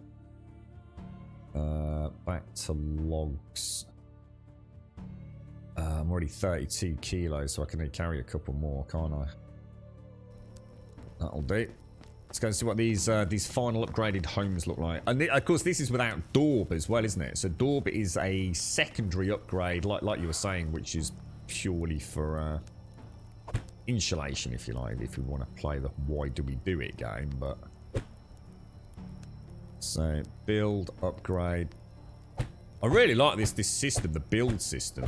back to logs. I'm already 32 kilos, so I can only carry a couple more, can't I? That'll do. Let's go and see what these final upgraded homes look like. And of course, this is without Daub as well, isn't it? So Daub is a secondary upgrade, like you were saying, which is purely for insulation, if you like, if we want to play the why do we do it game. But so build, upgrade. I really like this system, the build system.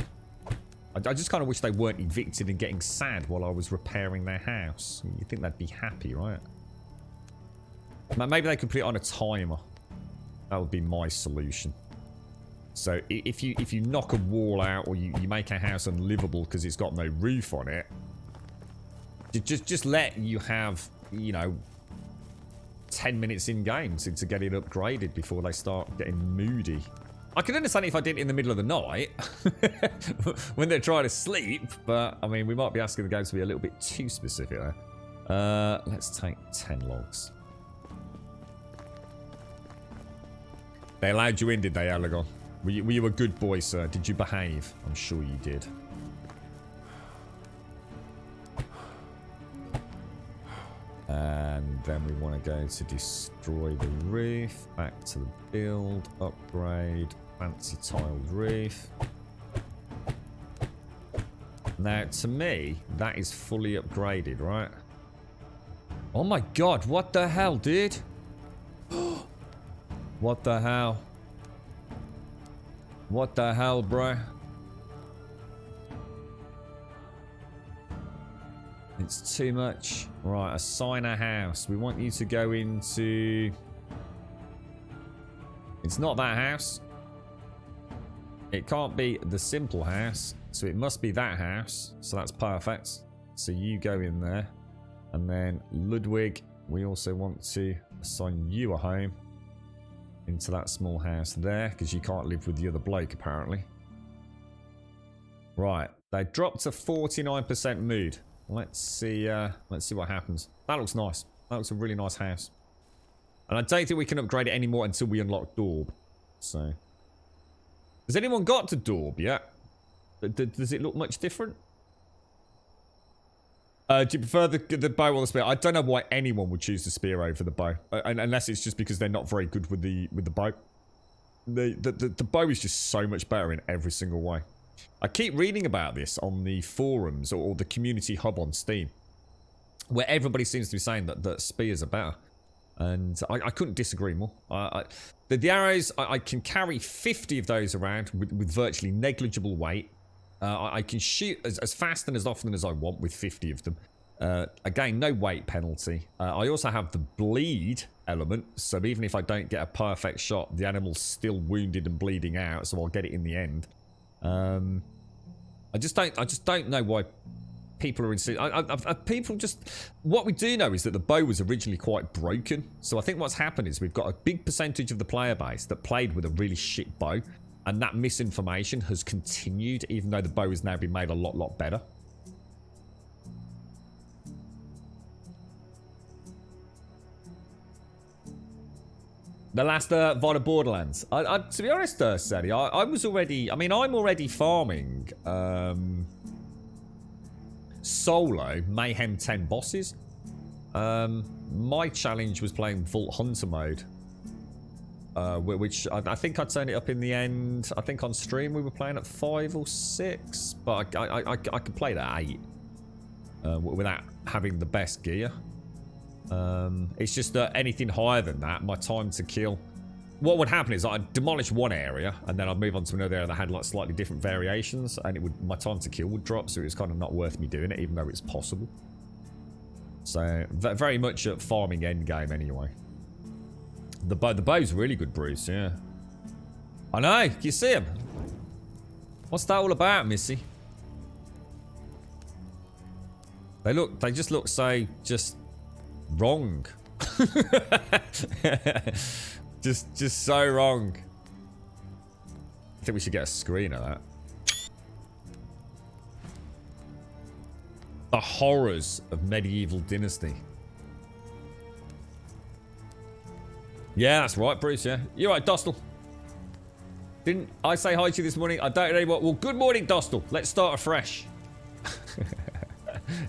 I just kind of wish they weren't evicted and getting sad while I was repairing their house. You'd think they'd be happy, right? Maybe they could put it on a timer. That would be my solution. So if you knock a wall out or you make a house unlivable because it's got no roof on it, just let you have, you know, 10 minutes in game to get it upgraded before they start getting moody. I can understand if I did it in the middle of the night when they're trying to sleep, but I mean, we might be asking the game to be a little bit too specific there. Let's take 10 logs. They allowed you in, did they, Alagon? Were you a good boy, sir? Did you behave? I'm sure you did. And then we want to go to destroy the roof. Back to the build, upgrade, fancy tiled roof. Now, to me, that is fully upgraded, right? Oh my god, what the hell, dude? What the hell? What the hell, bro? It's too much. Right, assign a house. We want you to go into... It's not that house. It can't be the simple house. So it must be that house. So that's perfect. So you go in there. And then Ludwig, we also want to assign you a home. Into that small house there. Because you can't live with the other bloke, apparently. Right. They dropped to 49% mood. Let's see what happens. That looks nice. That looks a really nice house. And I don't think we can upgrade it anymore until we unlock Daub. So. Has anyone got to Daub yet? Does it look much different? Do you prefer the bow or the spear? I don't know why anyone would choose the spear over the bow. Unless it's just because they're not very good with the bow. The bow is just so much better in every single way. I keep reading about this on the forums or the community hub on Steam, where everybody seems to be saying that spears are better. And I couldn't disagree more. The arrows, I can carry 50 of those around with virtually negligible weight. I can shoot as fast and as often as I want with 50 of them. Again, no weight penalty. I also have the bleed element, so even if I don't get a perfect shot, the animal's still wounded and bleeding out, so I'll get it in the end. I just don't know why people are people just... What we do know is that the bow was originally quite broken. So I think what's happened is we've got a big percentage of the player base that played with a really shit bow. And that misinformation has continued, even though the bow has now been made a lot better. The last Vita Borderlands. To be honest, Sadie, I was already... I mean, I'm already farming solo Mayhem 10 bosses. My challenge was playing Vault Hunter mode. Which I think I turned it up in the end. I think on stream we were playing at 5 or 6. But I could play it at 8. Without having the best gear. It's just that anything higher than that, my time to kill... What would happen is I'd demolish one area, and then I'd move on to another area that had like slightly different variations, and my time to kill would drop, so it was kind of not worth me doing it, even though it's possible. So, very much at farming endgame anyway. The bow's really good, Bruce, yeah. I know, can you see him? What's that all about, Missy? They just look so, just wrong. just so wrong. I think we should get a screen of that. The horrors of medieval Dynasty. Yeah, that's right, Bruce, yeah. You're right, Dostal. Didn't I say hi to you this morning? I don't know what. Well, good morning, Dostal. Let's start afresh.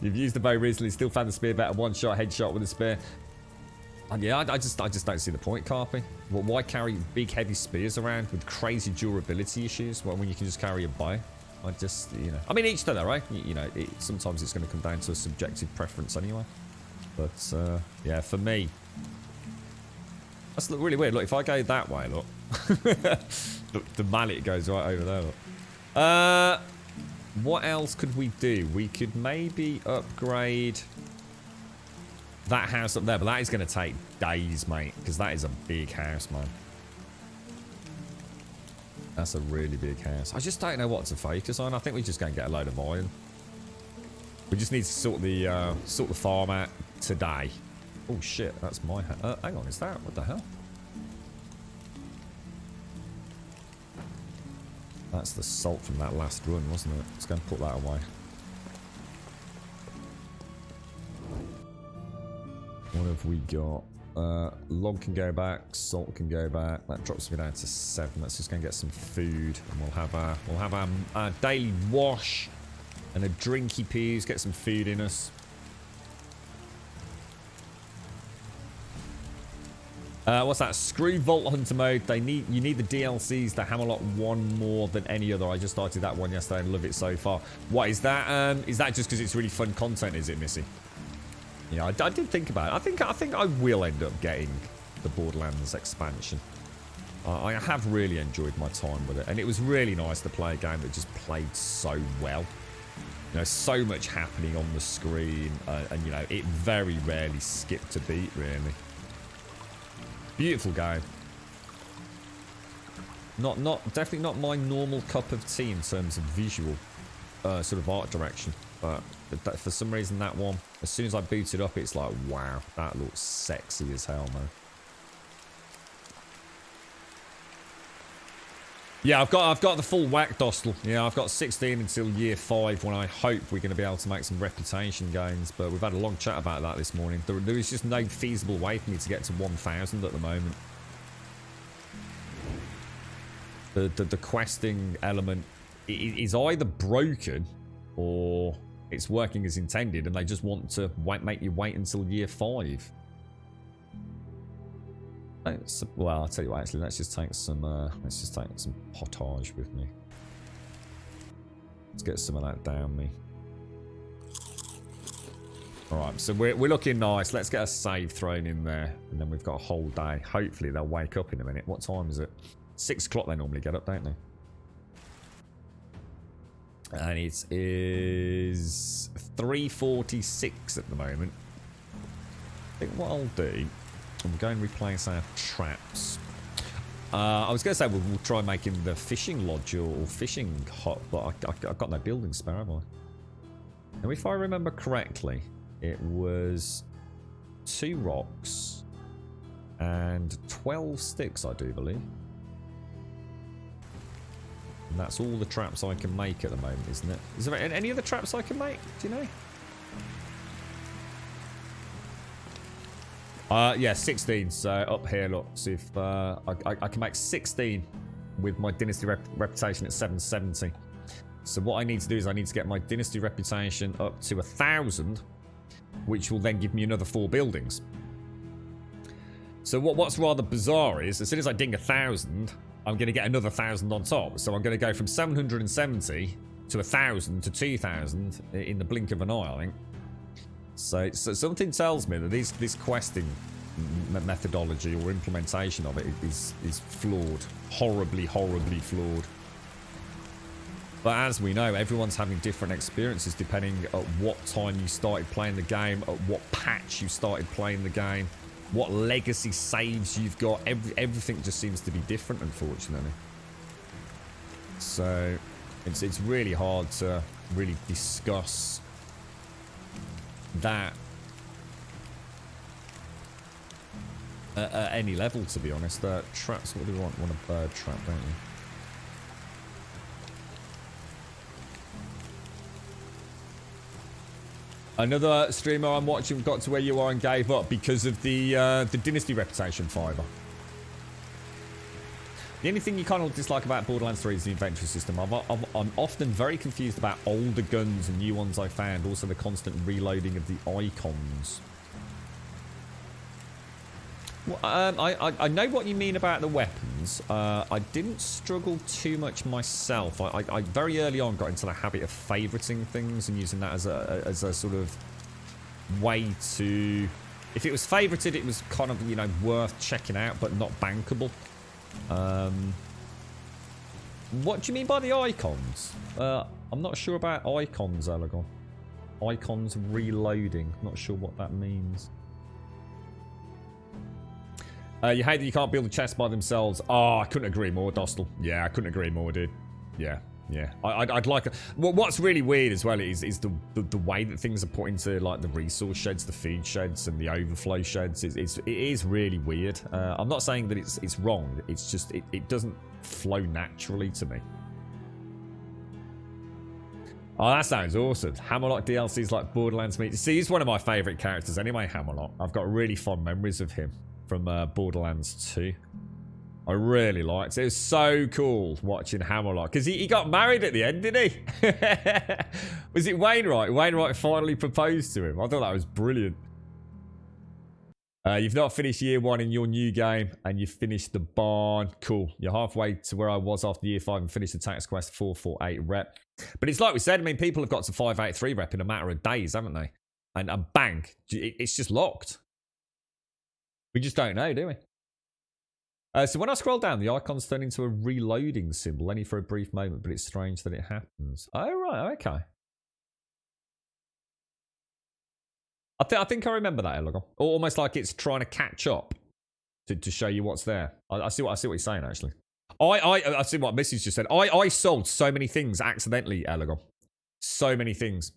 You've used the bow recently, still found the spear better. One-shot headshot with a spear. And yeah, I just don't see the point, Carpy. Well, why carry big, heavy spears around with crazy durability issues when you can just carry a bow? I just, you know. I mean, each to their own. You know, sometimes it's going to come down to a subjective preference anyway. But, yeah, for me... That's really weird. Look, if I go that way, look. the mallet goes right over there, look. What else could we do? We could maybe upgrade that house up there, but that is going to take days, mate, because that is a big house, man. That's a really big house. I just don't know what to focus on. I think we're just going to get a load of iron. We just need to sort the farm out today. Oh shit, that's my hang on, is that? What the hell? That's the salt from that last run, wasn't it? Let's go and put that away. What have we got? Log can go back, salt can go back. That drops me down to 7. Let's just go and get some food, and we'll have our daily wash and a drinky peas. Get some food in us. What's that? Screw Vault Hunter mode. You need the DLCs, the Hammerlock one more than any other. I just started that one yesterday and love it so far. What is that? Is that just because it's really fun content? Is it, Missy? Yeah, I did think about it. I think I will end up getting the Borderlands expansion. I have really enjoyed my time with it, and it was really nice to play a game that just played so well. You know, so much happening on the screen, and you know, it very rarely skipped a beat, really. Beautiful game. Definitely not my normal cup of tea in terms of visual, sort of art direction. But for some reason, that one, as soon as I boot it up, it's like, wow, that looks sexy as hell, man. Yeah, I've got the full whack, Dostal. Yeah, I've got 16 until year 5 when I hope we're going to be able to make some reputation gains. But we've had a long chat about that this morning. There is just no feasible way for me to get to 1,000 at the moment. The questing element is either broken or it's working as intended, and they just want to make you wait until year 5. Well, I'll tell you what. Actually, let's just take some potage with me. Let's get some of that down me. All right, so we're looking nice. Let's get a save thrown in there, and then we've got a whole day. Hopefully, they'll wake up in a minute. What time is it? 6 o'clock. They normally get up, don't they? And it is 3:46 at the moment. I think what I'll do, I'm going to replace our traps. I was going to say we'll try making the fishing lodge or fishing hut, but I've got no building spare, have I? Now, if I remember correctly, it was 2 rocks and 12 sticks, I do believe. And that's all the traps I can make at the moment, isn't it? Is there any other traps I can make? Do you know? Yeah, 16. So up here, look. See if I can make 16 with my Dynasty reputation at 770. So what I need to do is I need to get my Dynasty reputation up to 1,000, which will then give me another 4 buildings. So what's rather bizarre is, as soon as I ding 1,000, I'm going to get another 1,000 on top. So I'm going to go from 770 to 1,000 to 2,000 in the blink of an eye, I think. So something tells me that this questing methodology or implementation of it is flawed. Horribly, horribly flawed. But as we know, everyone's having different experiences depending at what time you started playing the game, at what patch you started playing the game, what legacy saves you've got. Everything just seems to be different, unfortunately. So it's really hard to really discuss that at any level, to be honest. Traps, what do we want? We want a bird trap, don't we? Another streamer I'm watching got to where you are and gave up because of the Dynasty reputation fiber. The only thing you kind of dislike about Borderlands 3 is the inventory system. I'm often very confused about older guns and new ones I found. Also the constant reloading of the icons. Well, I know what you mean about the weapons. I didn't struggle too much myself. I very early on got into the habit of favoriting things and using that as a sort of way to... If it was favorited, it was kind of, you know, worth checking out, but not bankable. What do you mean by the icons? I'm not sure about icons, Elegon. Icons reloading. Not sure what that means. You hate that you can't build a chest by themselves. Oh, I couldn't agree more, Dostal. Yeah, I couldn't agree more, dude. Yeah. I'd like... Well, what's really weird as well is the way that things are put into, like, the resource sheds, the feed sheds, and the overflow sheds. It is really weird. I'm not saying that it's wrong. It's just... It doesn't flow naturally to me. Oh, that sounds awesome. Hammerlock DLC is like Borderlands meat. See, he's one of my favourite characters anyway, Hammerlock. I've got really fond memories of him from Borderlands 2. I really liked it. It was so cool watching Hammerlock. Because he got married at the end, didn't he? Was it Wainwright? Wainwright finally proposed to him. I thought that was brilliant. You've not finished year 1 in your new game, and you've finished the barn. Cool. You're halfway to where I was after year 5 and finished the Tax Quest 448 rep. But it's like we said, I mean, people have got to 583 rep in a matter of days, haven't they? And bang, it's just locked. We just don't know, do we? So when I scroll down, the icons turn into a reloading symbol, only for a brief moment, but it's strange that it happens. Oh, right, okay. I think I remember that, Elegon. Almost like it's trying to catch up to show you what's there. I see what you're saying, actually. I see what Missy's just said. I sold so many things accidentally, Elegon. So many things.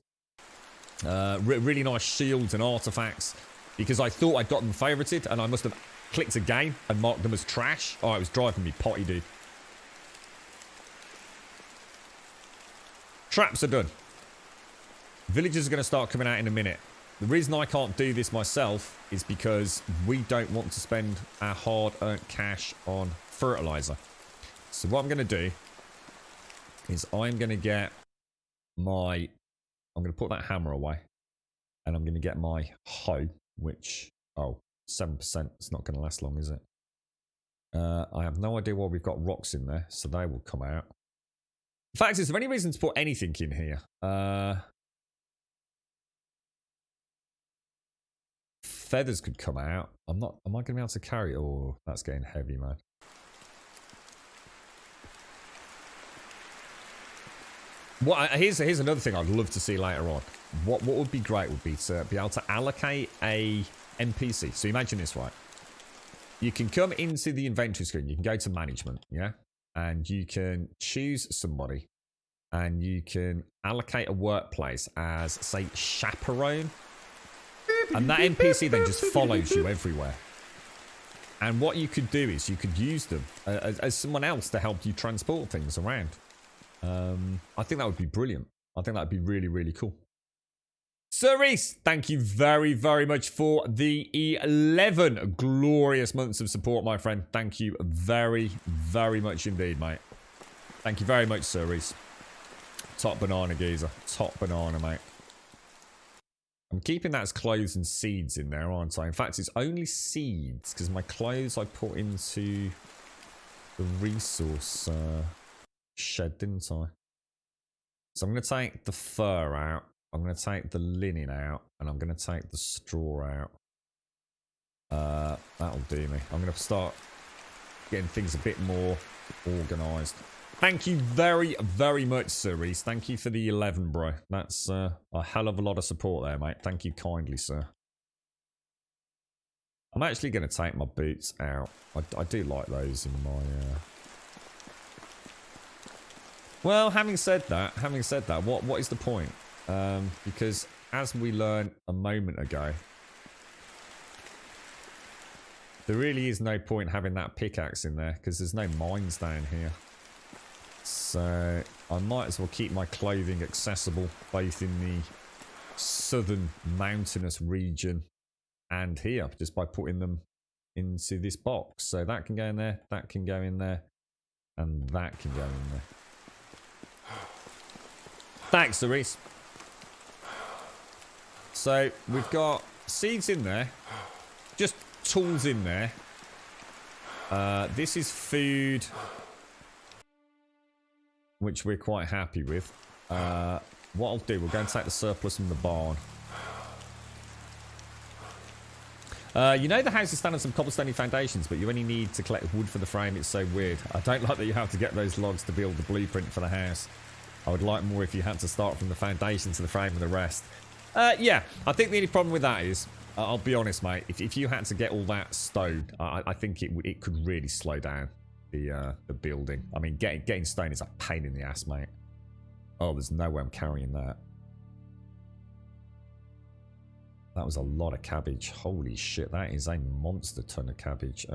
Really nice shields and artifacts. Because I thought I'd got them favorited, and I must have clicked again and marked them as trash. Oh, it was driving me potty, dude. Traps are done. Villagers are going to start coming out in a minute. The reason I can't do this myself is because we don't want to spend our hard-earned cash on fertilizer. So what I'm going to do is I'm going to get my... I'm going to put that hammer away. And I'm going to get my hoe, which... Oh, 7%. It's not going to last long, is it? I have no idea why we've got rocks in there, so they will come out. In fact, is there any reason to put anything in here? Feathers could come out. Am I going to be able to carry it? Oh, that's getting heavy, man. Here's another thing I'd love to see later on. What would be great would be to be able to allocate a NPC. So imagine this, right? You can come into the inventory screen. You can go to management, yeah? And you can choose somebody. And you can allocate a workplace as, say, chaperone. And that NPC then just follows you everywhere. And what you could do is you could use them as someone else to help you transport things around. I think that would be brilliant. I think that would be really, really cool. Sir Reese, thank you very, very much for the 11 glorious months of support, my friend. Thank you very, very much indeed, mate. Thank you very much, Sir Reese. Top banana, geezer. Top banana, mate. I'm keeping that as clothes and seeds in there, aren't I? In fact, it's only seeds, because my clothes I put into the resource shed, didn't I? So I'm going to take the fur out. I'm going to take the linen out. And I'm going to take the straw out. That'll do me. I'm going to start getting things a bit more organised. Thank you very, very much, Sir Reese. Thank you for the 11, bro. That's a hell of a lot of support there, mate. Thank you kindly, sir. I'm actually going to take my boots out. I do like those in my... Well, having said that, what is the point? Because as we learned a moment ago, there really is no point having that pickaxe in there because there's no mines down here. So I might as well keep my clothing accessible both in the southern mountainous region and here just by putting them into this box. So that can go in there, that can go in there, and that can go in there. Thanks, Cerise. So we've got seeds in there, just tools in there. This is food, which we're quite happy with. What I'll do, we'll go and take the surplus from the barn. You know the house is standing on some cobblestone foundations, but you only need to collect wood for the frame. It's so weird. I don't like that you have to get those logs to build the blueprint for the house. I would like more if you had to start from the foundation to the frame and the rest. Yeah, I think the only problem with that is, I'll be honest, mate, if you had to get all that stone, I think it could really slow down the building. I mean, getting stone is a pain in the ass, mate. Oh, there's no way I'm carrying that. That was a lot of cabbage. Holy shit, that is a monster ton of cabbage.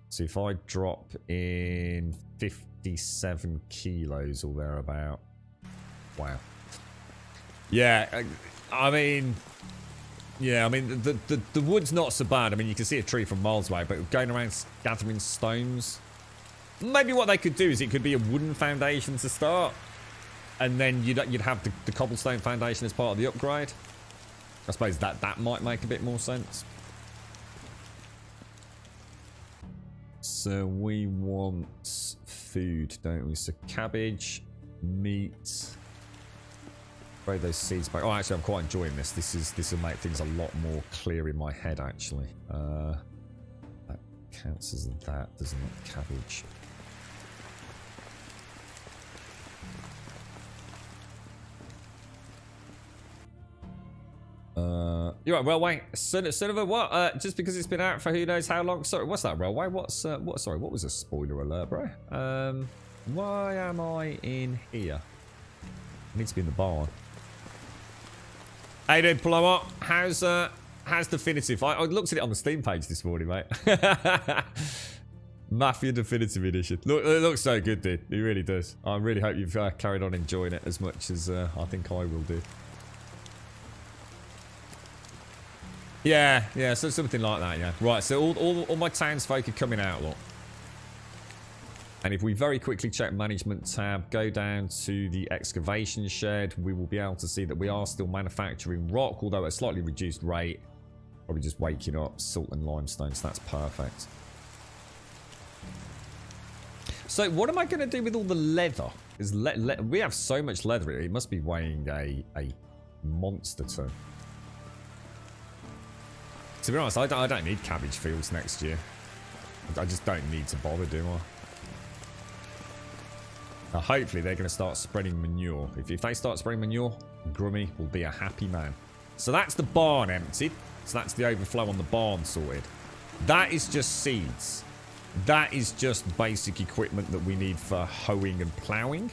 So if I drop in 57 kilos or thereabout. Wow. Yeah, I mean... Yeah, I mean, the wood's not so bad. I mean, you can see a tree from miles away, but going around gathering stones... Maybe what they could do is it could be a wooden foundation to start. And then you'd have the cobblestone foundation as part of the upgrade. I suppose that might make a bit more sense. So we want food, don't we? So cabbage, meat. Throw those seeds back. Oh, actually, I'm quite enjoying this. This will make things a lot more clear in my head, actually. That counts as that, doesn't it? Cabbage. You're right, railway. Son of a what? Just because it's been out for who knows how long. Sorry, what's that, railway? Sorry, what was a spoiler alert, bro? Why am I in here? I need to be in the barn. Hey, dude, Plumber. How's Definitive? I looked at it on the Steam page this morning, mate. Mafia Definitive Edition. Look, it looks so good, dude. It really does. I really hope you've carried on enjoying it as much as I think I will do. Yeah, so something like that, yeah. Right, so all my townsfolk are coming out, look. And if we very quickly check management tab, go down to the excavation shed, we will be able to see that we are still manufacturing rock, although at a slightly reduced rate. Probably just waking up salt and limestone, so that's perfect. So what am I going to do with all the leather? Because we have so much leather, it must be weighing a monster ton. To be honest, I don't need cabbage fields next year. I just don't need to bother, do I? Now, hopefully, they're going to start spreading manure. If they start spreading manure, Grummy will be a happy man. So that's the barn emptied. So that's the overflow on the barn sorted. That is just seeds. That is just basic equipment that we need for hoeing and ploughing.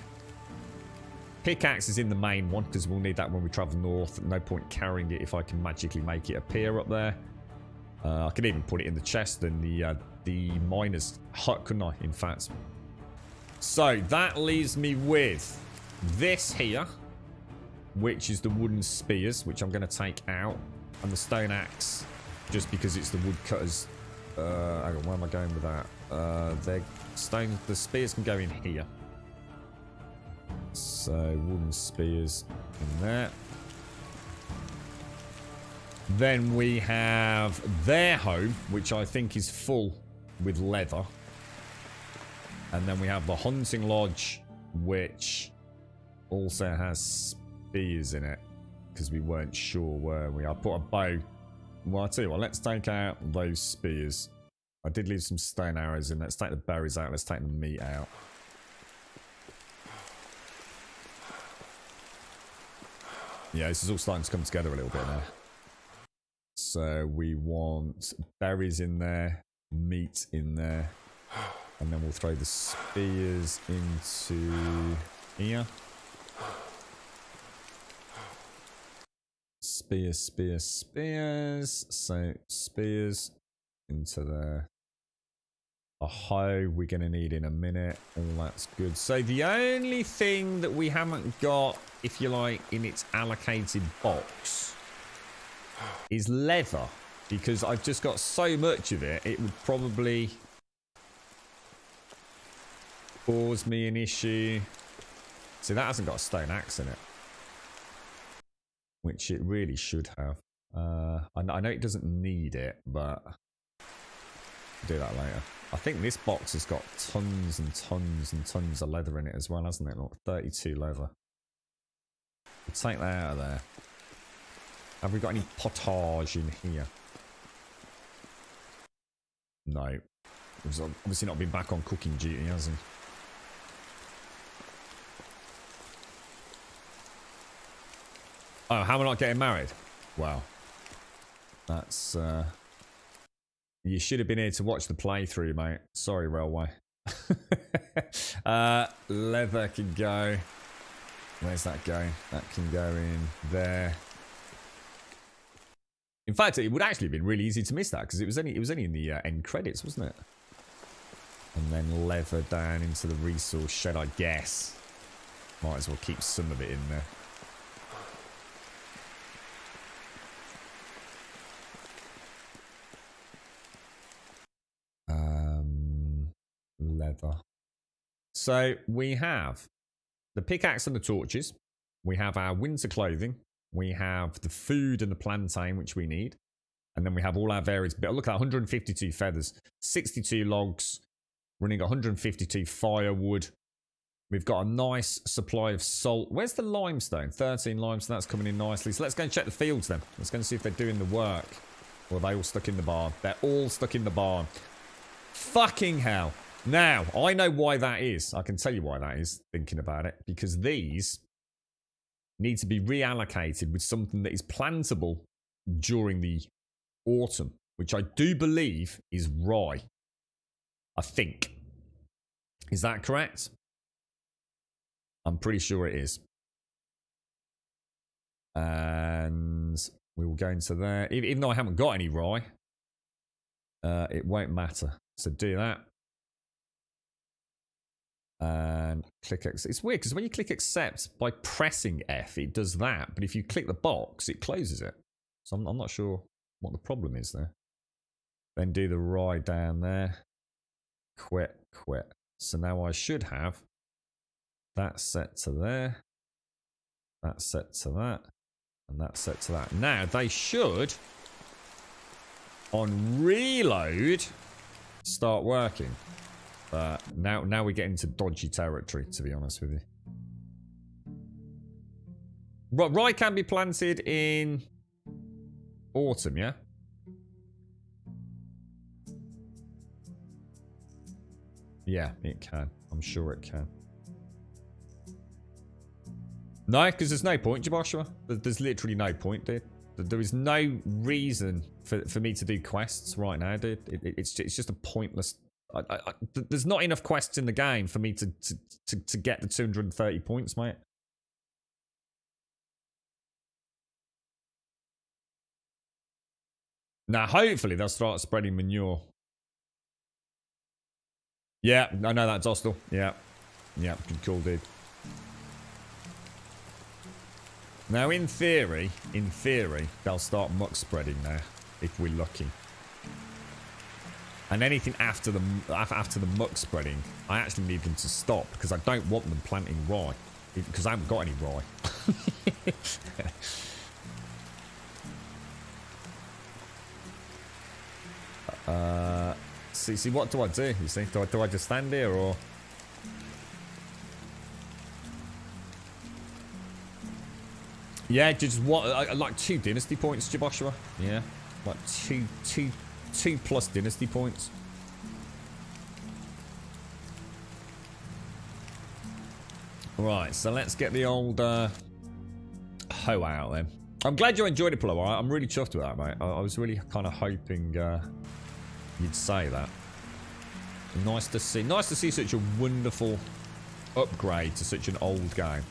Pickaxe is in the main one because we'll need that when we travel north. No point carrying it if I can magically make it appear up there. I could even put it in the chest and the miner's hut, couldn't I, in fact. So that leaves me with this here, which is the wooden spears, which I'm going to take out, and the stone axe, just because it's the woodcutters. Hang on, where am I going with that? The spears can go in here. So wooden spears in there. Then we have their home, which I think is full with leather. And then we have the hunting lodge, which also has spears in it. Because we weren't sure where we are. I put a bow. Well, I'll tell you what, let's take out those spears. I did leave some stone arrows in. Let's take the berries out. Let's take the meat out. Yeah, this is all starting to come together a little bit now. So we want berries in there, meat in there, and then we'll throw the spears into here. Spears, spears, spears. So spears into there. A hoe we're going to need in a minute. All that's good. So the only thing that we haven't got, if you like, in its allocated box is leather. Because I've just got so much of it, it would probably cause me an issue. See, that hasn't got a stone axe in it. Which it really should have. I know it doesn't need it, but I'll do that later. I think this box has got tons and tons and tons of leather in it as well, hasn't it? Look, 32 leather. We'll take that out of there. Have we got any potage in here? No. He's obviously not been back on cooking duty, has he? Oh, how am I not getting married? Wow. That's, you should have been here to watch the playthrough, mate. Sorry, Railway. Leather can go. Where's that going? That can go in there. In fact, it would actually have been really easy to miss that because it was only in the end credits, wasn't it? And then leather down into the resource shed, I guess. Might as well keep some of it in there. Leather. So we have the pickaxe and the torches. We have our winter clothing. We have the food and the plantain, which we need. And then we have all our various bits. Look at that, 152 feathers, 62 logs, running 152 firewood. We've got a nice supply of salt. Where's the limestone? 13 limestone, that's coming in nicely. So let's go and check the fields then. Let's go and see if they're doing the work. Or are they all stuck in the barn? They're all stuck in the barn. Fucking hell. Now, I know why that is. I can tell you why that is, thinking about it. Because these need to be reallocated with something that is plantable during the autumn. Which I do believe is rye. I think. Is that correct? I'm pretty sure it is. And we will go into there. Even though I haven't got any rye, it won't matter. So do that. And click accept. It's weird because when you click accept by pressing F, it does that. But if you click the box, it closes it. So I'm not sure what the problem is there. Then do the rye down there. Quit. So now I should have that set to there. That set to that. And that set to that. Now they should, on reload, start working. But now we get into dodgy territory, to be honest with you. Rye can be planted in autumn, yeah? Yeah, it can. I'm sure it can. No, because there's no point, Joshua. There's literally no point, dude. There is no reason for me to do quests right now, dude. It's just a pointless... there's not enough quests in the game for me to get the 230 points, mate. Now, hopefully they'll start spreading manure. Yeah, I know that, Dostal. Yeah, good call, dude. Now, in theory, they'll start muck spreading now, if we're lucky. And anything after the muck spreading, I actually need them to stop because I don't want them planting rye, because I haven't got any rye. See, what do I do? You see, do I just stand here or? Yeah, just what? Like 2 dynasty points, Joshua. Yeah, like two plus dynasty points. Right, so let's get the old hoe out then. I'm glad you enjoyed it, Polo. I'm really chuffed with that, mate. I was really kind of hoping you'd say that. Nice to see. Nice to see such a wonderful upgrade to such an old game.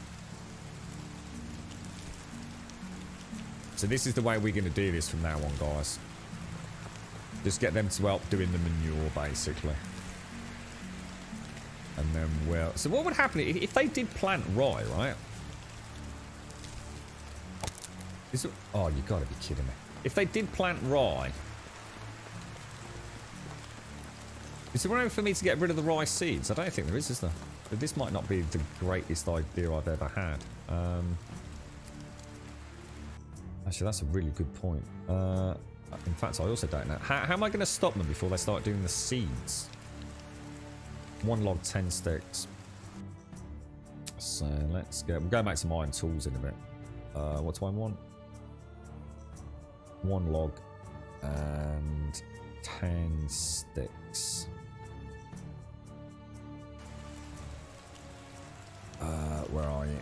So this is the way we're going to do this from now on, guys. Just get them to help doing the manure, basically. And then we'll... So what would happen if they did plant rye, right? Oh, you got to be kidding me. If they did plant rye... Is there a way for me to get rid of the rye seeds? I don't think there is there? But this might not be the greatest idea I've ever had. Actually, that's a really good point. In fact, I also don't know. How am I going to stop them before they start doing the seeds? 1 log, 10 sticks. So let's go. We'll go make some iron tools in a bit. What do I want? 1 log and 10 sticks. Where are you?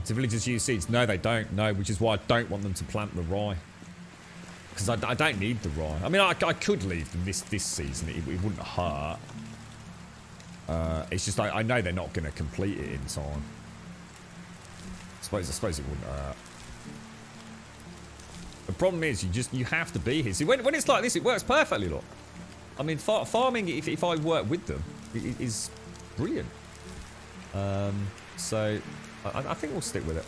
Do villagers use seeds? No, they don't. No, which is why I don't want them to plant the rye. Because I don't need the rye. I mean, I could leave them this season. It wouldn't hurt. It's just I know they're not going to complete it in time. I suppose it wouldn't hurt. The problem is you have to be here. See, when it's like this, it works perfectly. Look, I mean, farming if I work with them, it is brilliant. So I think we'll stick with it.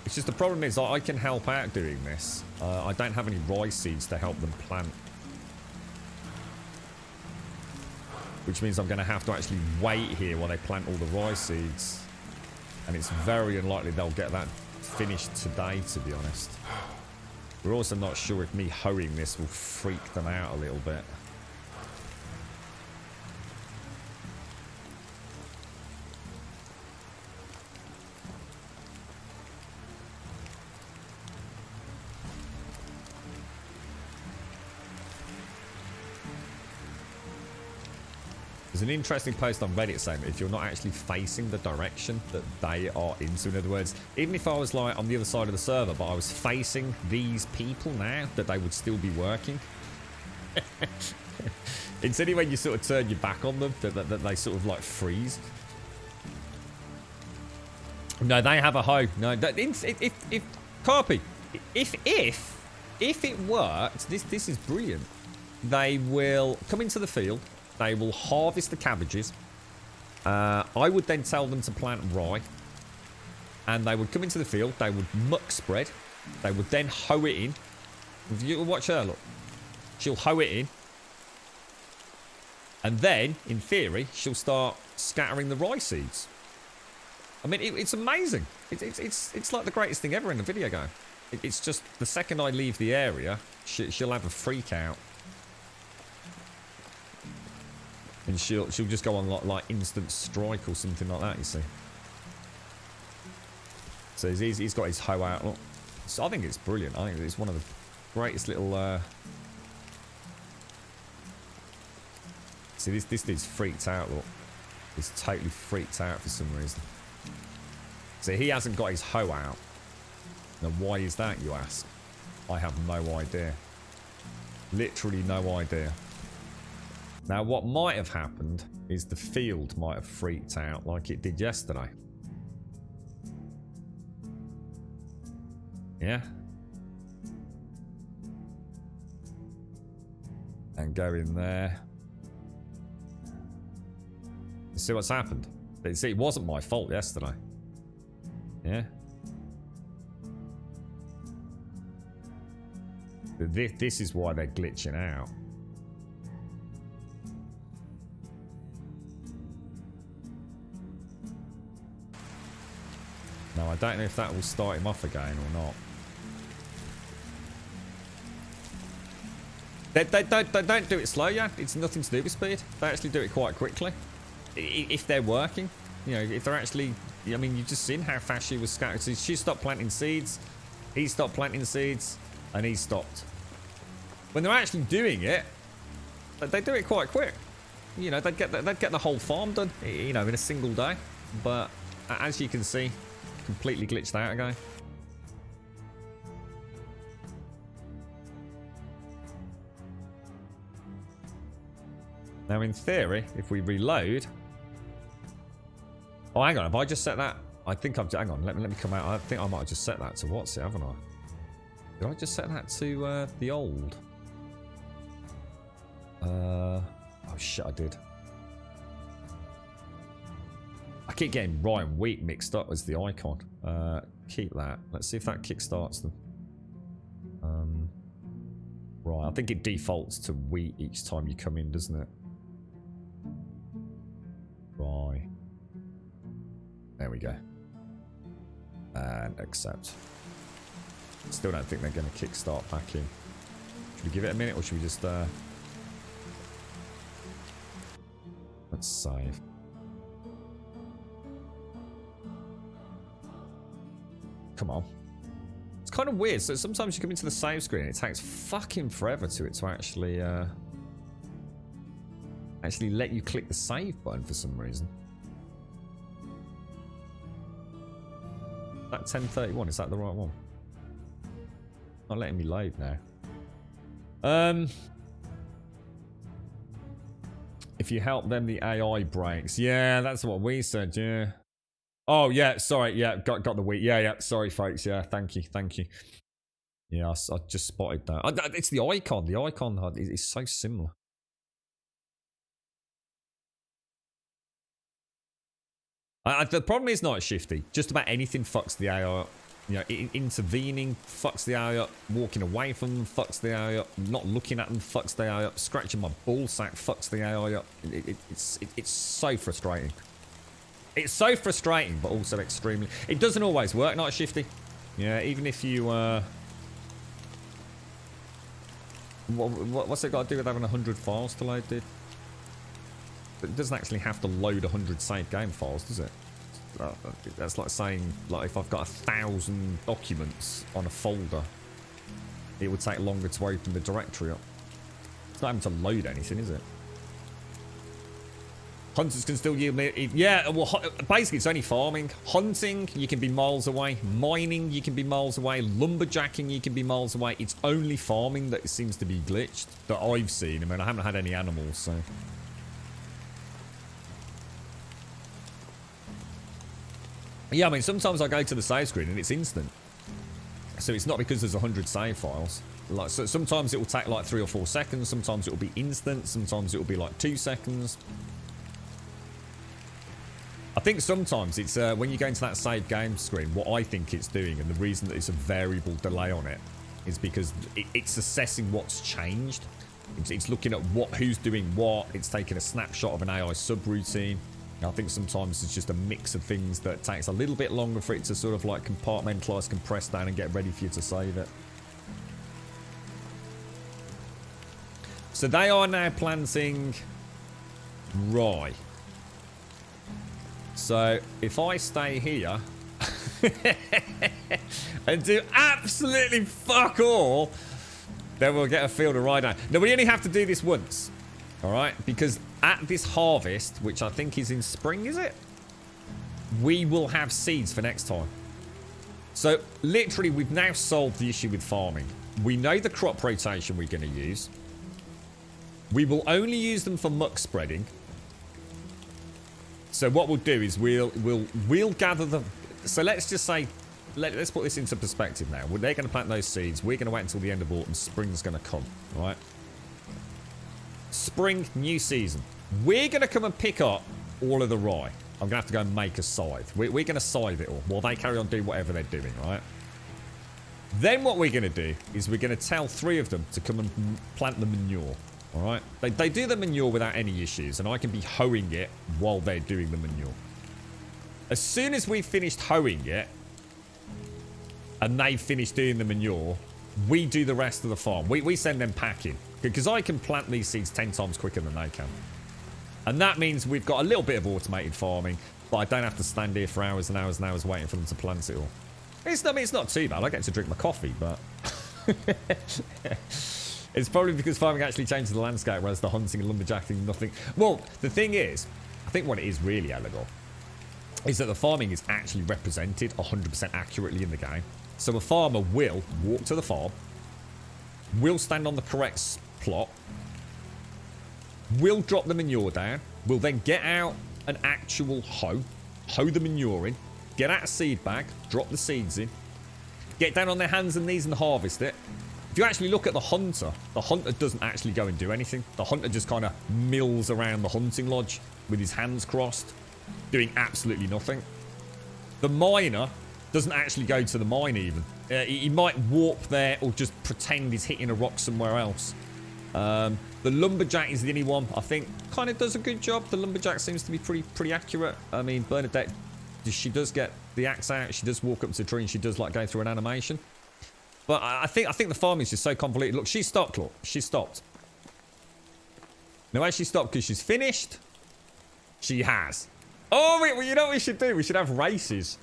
It's just the problem is I can help out doing this. I don't have any rye seeds to help them plant. Which means I'm going to have to actually wait here while they plant all the rye seeds. And it's very unlikely they'll get that finished today, to be honest. We're also not sure if me hoeing this will freak them out a little bit. There's an interesting post on Reddit saying that if you're not actually facing the direction that they are in, so in other words, even if I was like on the other side of the server, but I was facing these people now, that they would still be working. It's only when you sort of turn your back on them that they sort of like freeze. No, they have a hoe. No, if Carpy, if it worked, this is brilliant. They will come into the field. They will harvest the cabbages. I would then tell them to plant rye. And they would come into the field. They would muck spread. They would then hoe it in. If you watch her, look. She'll hoe it in. And then, in theory, she'll start scattering the rye seeds. I mean, it's amazing. It's like the greatest thing ever in a video game. It's just the second I leave the area, she'll have a freak out. And she'll just go on like instant strike or something like that, you see. So he's got his hoe out. Look. So I think it's brilliant. I think it's one of the greatest little... See, this dude's freaked out, look. He's totally freaked out for some reason. See, he hasn't got his hoe out. Now, why is that, you ask? I have no idea. Literally no idea. Now, what might have happened is the field might have freaked out like it did yesterday. Yeah. And go in there. You see what's happened? You see, it wasn't my fault yesterday. Yeah. This is why they're glitching out. Now, I don't know if that will start him off again or not. They don't do it slow, yeah. It's nothing to do with speed. They actually do it quite quickly. If they're working. You know, if they're actually... I mean, you've just seen how fast she was scattered. So she stopped planting seeds. He stopped planting seeds. And he stopped. When they're actually doing it, they do it quite quick. you know, they'd get the whole farm done, you know, in a single day. But as you can see, completely glitched out again. Now, in theory, if we reload... Oh, hang on. Have I just set that? I think I've... Hang on. Let me come out. I think I might have just set that to what's it, haven't I? Did I just set that to the old? Oh, shit, I did. I keep getting rye and wheat mixed up as the icon. Keep that. Let's see if that kickstarts them. Right. I think it defaults to wheat each time you come in, doesn't it? Right. There we go. And accept. Still don't think they're going to kickstart back in. Should we give it a minute or should we just... Let's save. Come on. It's kind of weird. So sometimes you come into the save screen and it takes fucking forever to actually... actually let you click the save button for some reason. That 1031, is that the right one? Not letting me load now. If you help them, the AI breaks. Yeah, that's what we said, yeah. Oh, yeah, sorry, yeah, got the wheat. Yeah, sorry, folks, yeah, thank you. Yeah, I just spotted that. It's the icon. The icon is so similar. The problem is not shifty. Just about anything fucks the AI up. You know, intervening fucks the AI up. Walking away from them fucks the AI up. Not looking at them fucks the AI up. Scratching my ballsack fucks the AI up. It's so frustrating. It's so frustrating, but also extremely... It doesn't always work, not shifty. Yeah, even if you... What's it got to do with having 100 files to load, dude? It doesn't actually have to load 100 save game files, does it? That's like saying, like, if I've got 1,000 documents on a folder, it would take longer to open the directory up. It's not having to load anything, is it? Hunters can still yield me. Yeah, well, basically it's only farming. Hunting, you can be miles away. Mining, you can be miles away. Lumberjacking, you can be miles away. It's only farming that seems to be glitched that I've seen. I mean, I haven't had any animals, so... Yeah, I mean, sometimes I go to the save screen and it's instant. So it's not because there's 100 save files. Like, so sometimes it will take like 3 or 4 seconds. Sometimes it will be instant. Sometimes it will be like 2 seconds. I think sometimes it's when you go into that save game screen, what I think it's doing, and the reason that it's a variable delay on it, is because it's assessing what's changed. It's looking at who's doing what. It's taking a snapshot of an AI subroutine. I think sometimes it's just a mix of things that takes a little bit longer for it to sort of like compartmentalize, compress down and get ready for you to save it. So they are now planting rye. So if I stay here and do absolutely fuck all, then we'll get a field of rye down. Now we only have to do this once. Alright, because at this harvest, which I think is in spring, is it? We will have seeds for next time. So, literally, we've now solved the issue with farming. We know the crop rotation we're going to use. We will only use them for muck spreading. So what we'll do is we'll gather them. So let's just say, let's put this into perspective now. They're going to plant those seeds. We're going to wait until the end of autumn. Spring's going to come, right? Spring, new season. We're going to come and pick up all of the rye. I'm going to have to go and make a scythe. We're going to scythe it all while they carry on doing whatever they're doing, right? Then what we're going to do is we're going to tell 3 of them to come and plant the manure, all right? They do the manure without any issues, and I can be hoeing it while they're doing the manure. As soon as we've finished hoeing it, and they've finished doing the manure, we do the rest of the farm. We send them packing. Because I can plant these seeds 10 times quicker than they can. And that means we've got a little bit of automated farming, but I don't have to stand here for hours and hours and hours waiting for them to plant it all. It's not too bad. I get to drink my coffee, but... It's probably because farming actually changes the landscape, whereas the hunting and lumberjacking, nothing. Well, the thing is, I think what it is really, Elegor, is that the farming is actually represented 100% accurately in the game. So a farmer will walk to the farm, will stand on the correct plot, will drop the manure down, will then get out an actual hoe the manure in, get out a seed bag, drop the seeds in, get down on their hands and knees and harvest it. If you actually look at the hunter doesn't actually go and do anything. The hunter just kind of mills around the hunting lodge with his hands crossed, doing absolutely nothing. The miner doesn't actually go to the mine even. He might warp there or just pretend he's hitting a rock somewhere else. The lumberjack is the only one I think kind of does a good job. The lumberjack seems to be pretty accurate. I mean, Bernadette, she does get the axe out. She does walk up to the tree and she does like go through an animation. But I think the farming is just so convoluted. Look, she stopped, look. She stopped. No way she stopped because she's finished. She has. Oh, wait, well, you know what we should do? We should have races.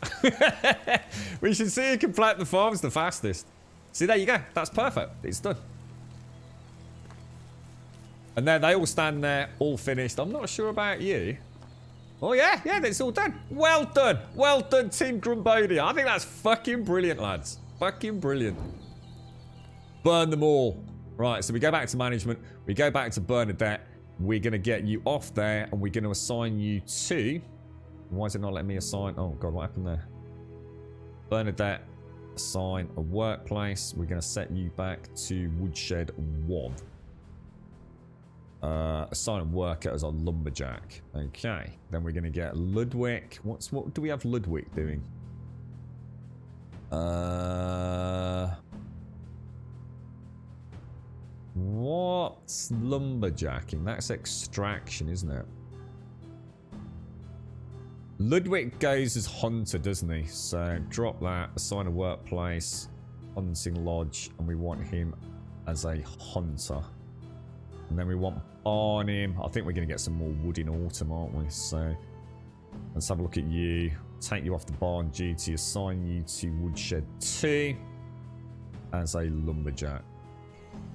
We should see who can plant the farms the fastest. See, there you go. That's perfect. It's done. And then they all stand there, all finished. I'm not sure about you. Oh, yeah, it's all done. Well done. Well done, Team Grumbodia. I think that's fucking brilliant, lads. Fucking brilliant. Burn them all. Right, so we go back to management. We go back to Bernadette. We're going to get you off there, and we're going to assign you to... Why is it not letting me assign? Oh, God, what happened there? Bernadette, assign a workplace. We're going to set you back to Woodshed 1. Assign a worker as our lumberjack. Okay. Then we're going to get Ludwig. What do we have Ludwig doing? What's lumberjacking? That's extraction, isn't it? Ludwig goes as hunter, doesn't he? So drop that, assign a workplace, hunting lodge, and we want him as a hunter. And then we want Barnum. I think we're going to get some more wood in autumn, aren't we? So let's have a look at you. Take you off the barn duty, assign you to Woodshed 2 as a lumberjack.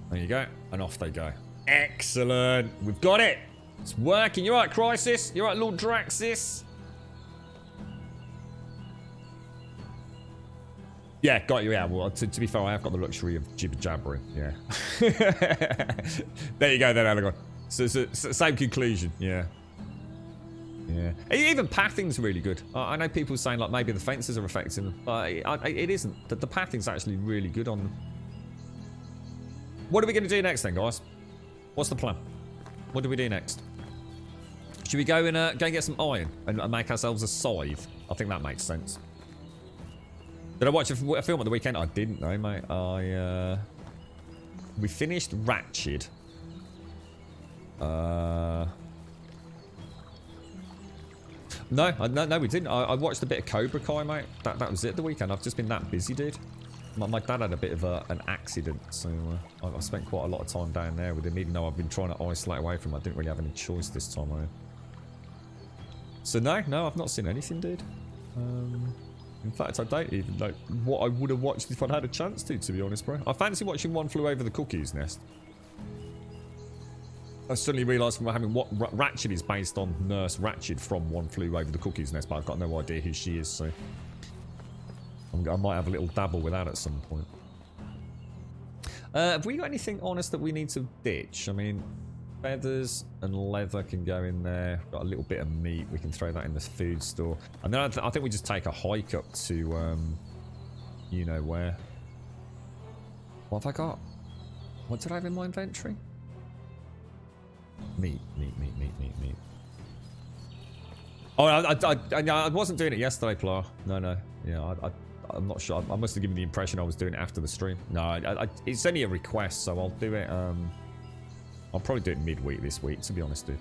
There you go. And off they go. Excellent. We've got it. It's working. You're right, Crisis. You're right, Lord Draxis. Yeah, got you. Yeah, well, to be fair, I have got the luxury of jibber-jabbering. Yeah. There you go then, Aragorn. So, same conclusion. Yeah. Yeah. Even pathing's really good. I know people saying, like, maybe the fences are affecting them. But it isn't. The pathing's actually really good on them. What are we going to do next then, guys? What's the plan? What do we do next? Should we go and go and get some iron and make ourselves a scythe? I think that makes sense. Did I watch a film at the weekend? I didn't know, mate. We finished Ratched. No, we didn't. I watched a bit of Cobra Kai, mate. That was it the weekend. I've just been that busy, dude. My dad had a bit of an accident, so I spent quite a lot of time down there with him, even though I've been trying to isolate away from him. I didn't really have any choice this time. So no, I've not seen anything, dude. In fact, I don't even know what I would have watched if I'd had a chance to be honest, bro. I fancy watching One Flew Over the Cuckoo's Nest. I suddenly realised from having what Ratched is based on Nurse Ratched from One Flew Over the Cuckoo's Nest, but I've got no idea who she is, so I might have a little dabble with that at some point. Have we got anything on us that we need to ditch? I mean, feathers and leather can go in there. Got a little bit of meat. We can throw that in the food store. And then I think we just take a hike up to, you know where. What have I got? What did I have in my inventory? Meat. Oh, I wasn't doing it yesterday, Plar. No. Yeah, I'm not sure. I must have given the impression I was doing it after the stream. No, it's only a request, so I'll do it. I'll probably do it midweek this week, to be honest, dude.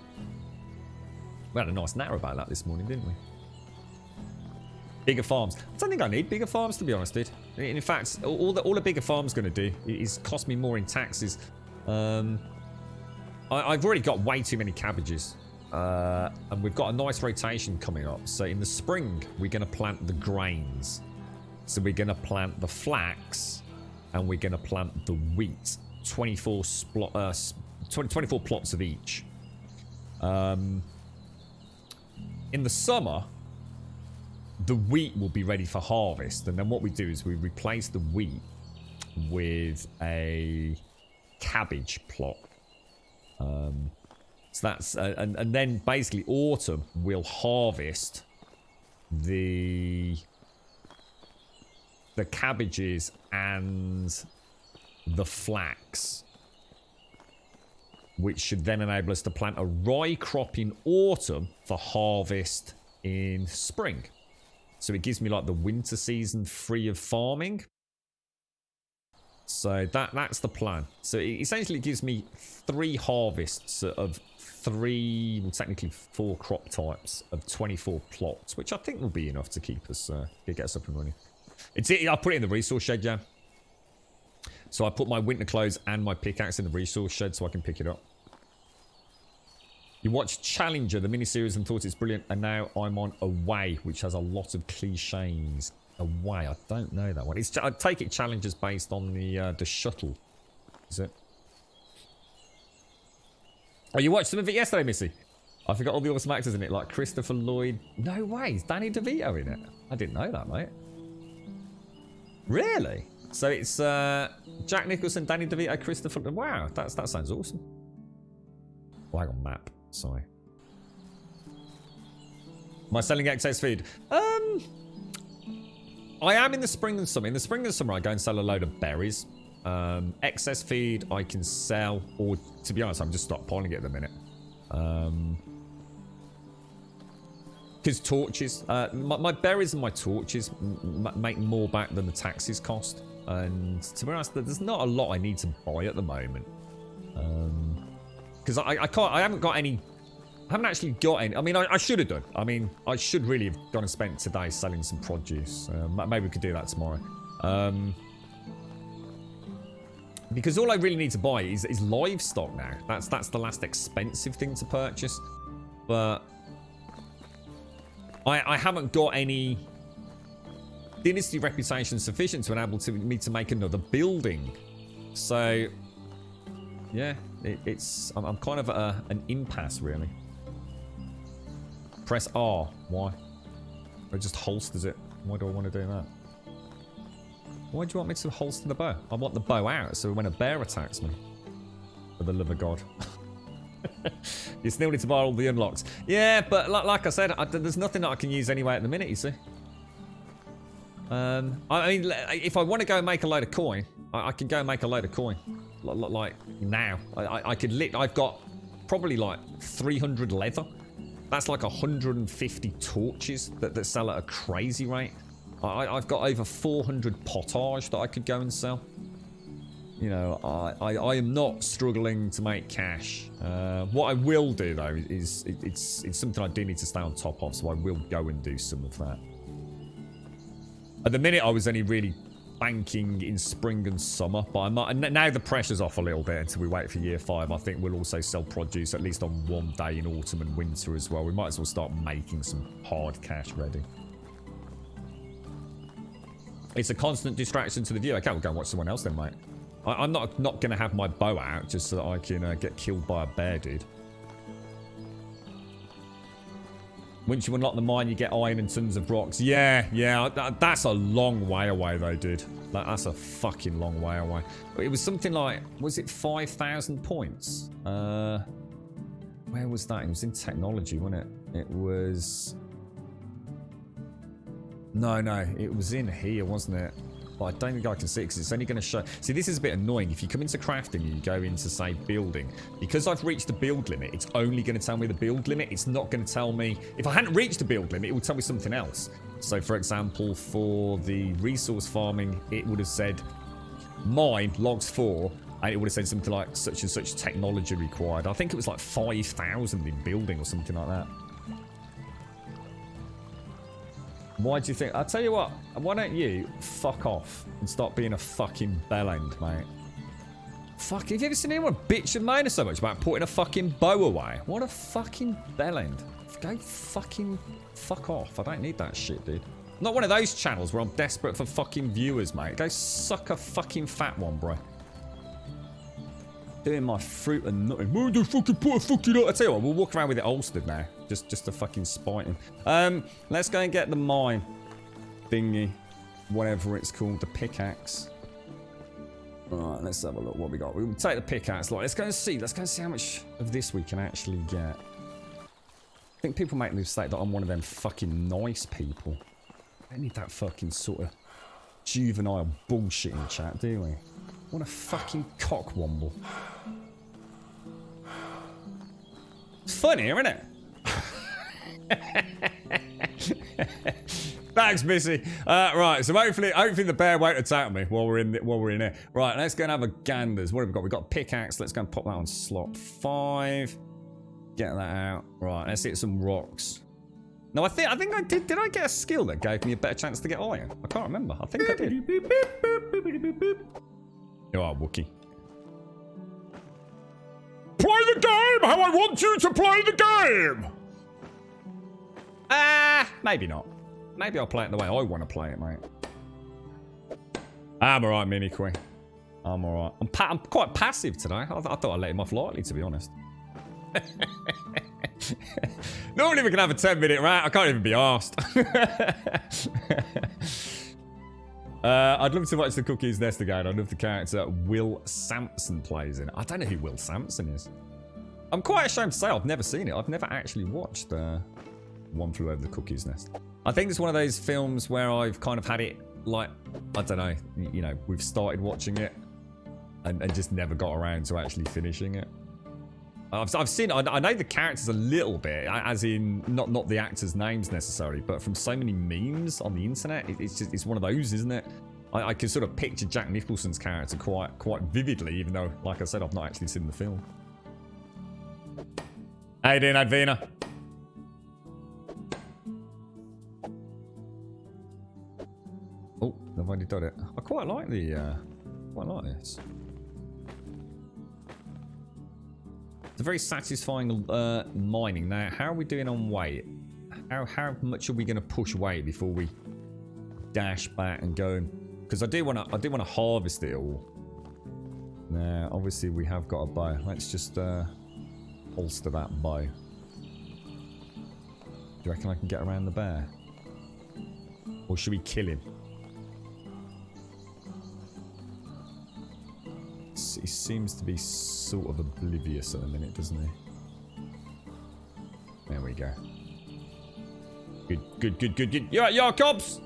We had a nice natter about that this morning, didn't we? Bigger farms. I don't think I need bigger farms, to be honest, dude. In fact, all the bigger farm's going to do is cost me more in taxes. I've already got way too many cabbages. And we've got a nice rotation coming up. So in the spring, we're going to plant the grains. So we're going to plant the flax and we're going to plant the wheat. 24 24 plots of each. In the summer, the wheat will be ready for harvest, and then what we do is we replace the wheat with a cabbage plot. So that's and then basically autumn we'll harvest the cabbages and the flax, which should then enable us to plant a rye crop in autumn for harvest in spring. So it gives me like the winter season free of farming. So that's the plan. So it essentially gives me 3 harvests of 3, well, technically 4 crop types of 24 plots, which I think will be enough to keep us, get us up and running. I put it in the resource shed, yeah. So I put my winter clothes and my pickaxe in the resource shed so I can pick it up. You watched Challenger, the miniseries, and thought it's brilliant, and now I'm on Away, which has a lot of cliches. Away, I don't know that one. I take it Challenger's based on the shuttle, is it? Oh, you watched some of it yesterday, Missy? I forgot all the awesome actors in it, like Christopher Lloyd. No way, is Danny DeVito in it? I didn't know that, mate. Really? So it's Jack Nicholson, Danny DeVito, Christopher. Wow, that sounds awesome. Oh, hang on, map. Sorry. Am I selling excess food? I am in the spring and summer. In the spring and summer, I go and sell a load of berries. Excess feed I can sell, or to be honest, I'm just stockpiling it at the minute. Because torches, my berries and my torches make more back than the taxes cost. And to be honest, there's not a lot I need to buy at the moment. Because I haven't got any. I haven't actually got any. I mean, I should have done. I mean, I should really have gone and spent today selling some produce. Maybe we could do that tomorrow. Because all I really need to buy is livestock now. That's the last expensive thing to purchase. But I haven't got any Dynasty reputation sufficient to enable me to make another building. So yeah, I'm kind of at an impasse really. Press R. Why? Or it just holsters it. Why do I want to do that? Why do you want me to holster the bow? I want the bow out so when a bear attacks me. For the love of God. You still need to buy all the unlocks. Yeah, but like I said, there's nothing that I can use anyway at the minute, you see. I mean, if I want to go and make a load of coin, I can go and make a load of coin. Like now. I've got probably like 300 leather. That's like 150 torches that sell at a crazy rate. I've got over 400 potage that I could go and sell. You know, I am not struggling to make cash. What I will do though is it's something I do need to stay on top of, so I will go and do some of that. At the minute, I was only really banking in spring and summer, but now the pressure's off a little bit until we wait for year 5. I think we'll also sell produce at least on one day in autumn and winter as well. We might as well start making some hard cash ready. It's a constant distraction to the viewer. Okay, we'll go and watch someone else then, mate. I'm not going to have my bow out just so that I can get killed by a bear, dude. Once you unlock the mine, you get iron and tons of rocks. Yeah, that's a long way away though, dude. That's a fucking long way away. It was something like, was it 5,000 points? Where was that? It was in technology, wasn't it? It was... No, it was in here, wasn't it? But I don't think I can see it because it's only going to show... See, this is a bit annoying. If you come into crafting and you go into, say, building, because I've reached the build limit, it's only going to tell me the build limit. It's not going to tell me... If I hadn't reached the build limit, it would tell me something else. So, for example, for the resource farming, it would have said mine, logs 4, and it would have said something like such and such technology required. I think it was like 5,000 in building or something like that. Why do you think... I'll tell you what. Why don't you fuck off and stop being a fucking bellend, mate? Fuck, have you ever seen anyone bitch and moan so much about putting a fucking bow away? What a fucking bellend. Go fucking fuck off. I don't need that shit, dude. Not one of those channels where I'm desperate for fucking viewers, mate. Go suck a fucking fat one, bro. Doing my fruit and nothing. Why do fucking put a fucking... I tell you what, we'll walk around with it holstered now. Just to fucking spite him. Let's go and get the mine thingy. Whatever it's called. The pickaxe. Alright, let's have a look what we got. We'll take the pickaxe. Like, let's go and see. Let's go and see how much of this we can actually get. I think people make the mistake that I'm one of them fucking nice people. I don't need that fucking sort of juvenile bullshit in the chat, do we? What a fucking cockwomble. It's funny, isn't it? Thanks, Missy. Right, so hopefully the bear won't attack me while we're in here. Right, let's go and have a ganders. What have we got? We've got pickaxe. Let's go and pop that on slot 5. Get that out. Right, let's hit some rocks. No, I think I did. Did I get a skill that gave me a better chance to get iron? I can't remember. I think I did. You are Wookie. Play the game how I want you to play the game! Maybe not. Maybe I'll play it the way I want to play it, mate. I'm alright, Miniqui. I'm alright. I'm quite passive today. I thought I'd let him off lightly, to be honest. Normally we can have a 10-minute rant. I can't even be arsed. I'd love to watch the Cookies Nest again. I love the character Will Sampson plays in it. I don't know who Will Sampson is. I'm quite ashamed to say I've never seen it. I've never actually watched One Flew Over the Cuckoo's Nest. I think it's one of those films where I've kind of had it, like, I don't know, you know, we've started watching it and just never got around to actually finishing it. I've seen, I know the characters a little bit, as in, not the actors' names necessarily, but from so many memes on the internet, it's one of those, isn't it? I can sort of picture Jack Nicholson's character quite vividly, even though, like I said, I've not actually seen the film. How you doing, Advina? Oh, I've already done it. I quite like this. It's a very satisfying mining. Now, how are we doing on weight? How much are we going to push weight before we dash back and go? Because I do want to harvest it all. Now, obviously we have got a bow. Let's just holster that bow. Do you reckon I can get around the bear? Or should we kill him? He seems to be sort of oblivious at the minute, doesn't he? There we go. Good. You alright, Jacobs?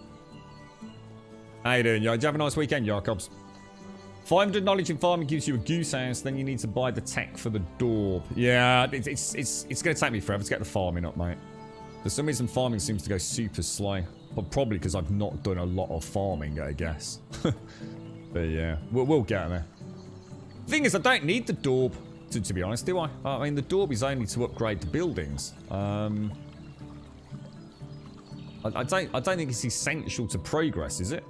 How you doing? Did you have a nice weekend, Jacobs? 500 knowledge in farming gives you a goose house, then you need to buy the tech for the door. Yeah, it's going to take me forever to get the farming up, mate. For some reason, farming seems to go super slow. But probably because I've not done a lot of farming, I guess. But yeah, we'll get there. Thing is, I don't need the Dorb, to be honest, do I? I mean, the Dorb is only to upgrade the buildings. I don't think it's essential to progress, is it?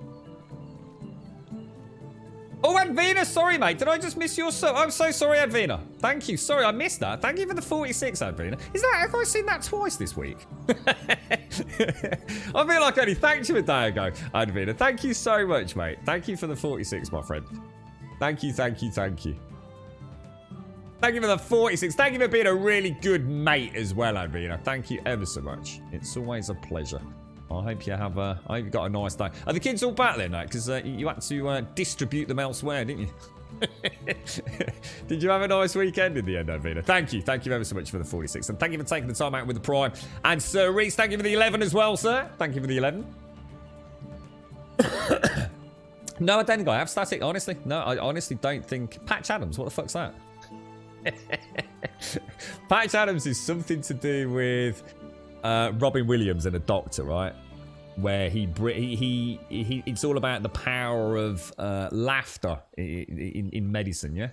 Oh, Advina, sorry, mate. Did I just miss your sub? I'm so sorry, Advina. Thank you. Sorry, I missed that. Thank you for the 46, Advina. Have I seen that twice this week? I feel like I only thanked you a day ago, Advina. Thank you so much, mate. Thank you for the 46, my friend. Thank you. Thank you for the 46. Thank you for being a really good mate as well, Advina. Thank you ever so much. It's always a pleasure. I hope you have I hope you got a nice day. Are the kids all back there now? Because you had to distribute them elsewhere, didn't you? Did you have a nice weekend in the end, Advina? Thank you ever so much for the 46. And thank you for taking the time out with the Prime. And Sir Reese, thank you for the 11 as well, sir. Thank you for the 11. No, I don't think I have static, honestly. No, I honestly don't think... Patch Adams, what the fuck's that? Patch Adams is something to do with Robin Williams and a doctor, right? Where it's all about the power of laughter in medicine, yeah?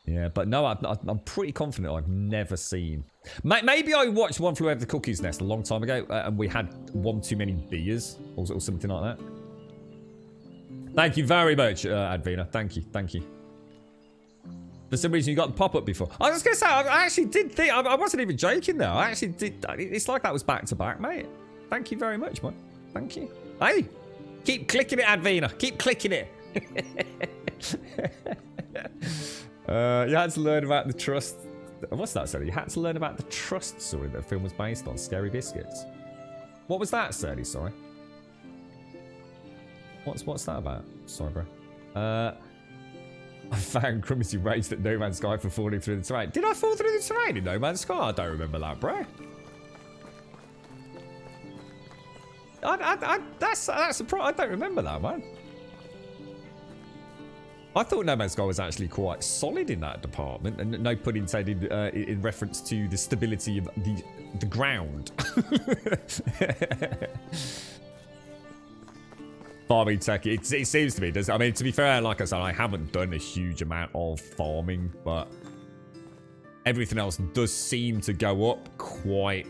Yeah, but no, I'm pretty confident I've never seen... Maybe I watched One Flew Over the Cuckoo's Nest a long time ago and we had one too many beers or something like that. Thank you very much, Advina. Thank you. For some reason, you got the pop-up before. I was going to say, I actually did think... I wasn't even joking, though. I actually did... It's like that was back-to-back, mate. Thank you very much, mate. Thank you. Hey! Keep clicking it, Advina. Keep clicking it. You had to learn about the trust. What's that, sorry? You had to learn about the trust story that the film was based on, Scary Biscuits. What was that, Sadie? Sorry. What's that about? Sorry, bro. I found Crumbsy raged at No Man's Sky for falling through the terrain. Did I fall through the terrain in No Man's Sky? I don't remember that, bro. That's a pro. I don't remember that, man. I thought No Man's Sky was actually quite solid in that department, and no pun intended in reference to the stability of the ground. Farming tech, it seems to me. I mean, to be fair, like I said, I haven't done a huge amount of farming, but everything else does seem to go up quite.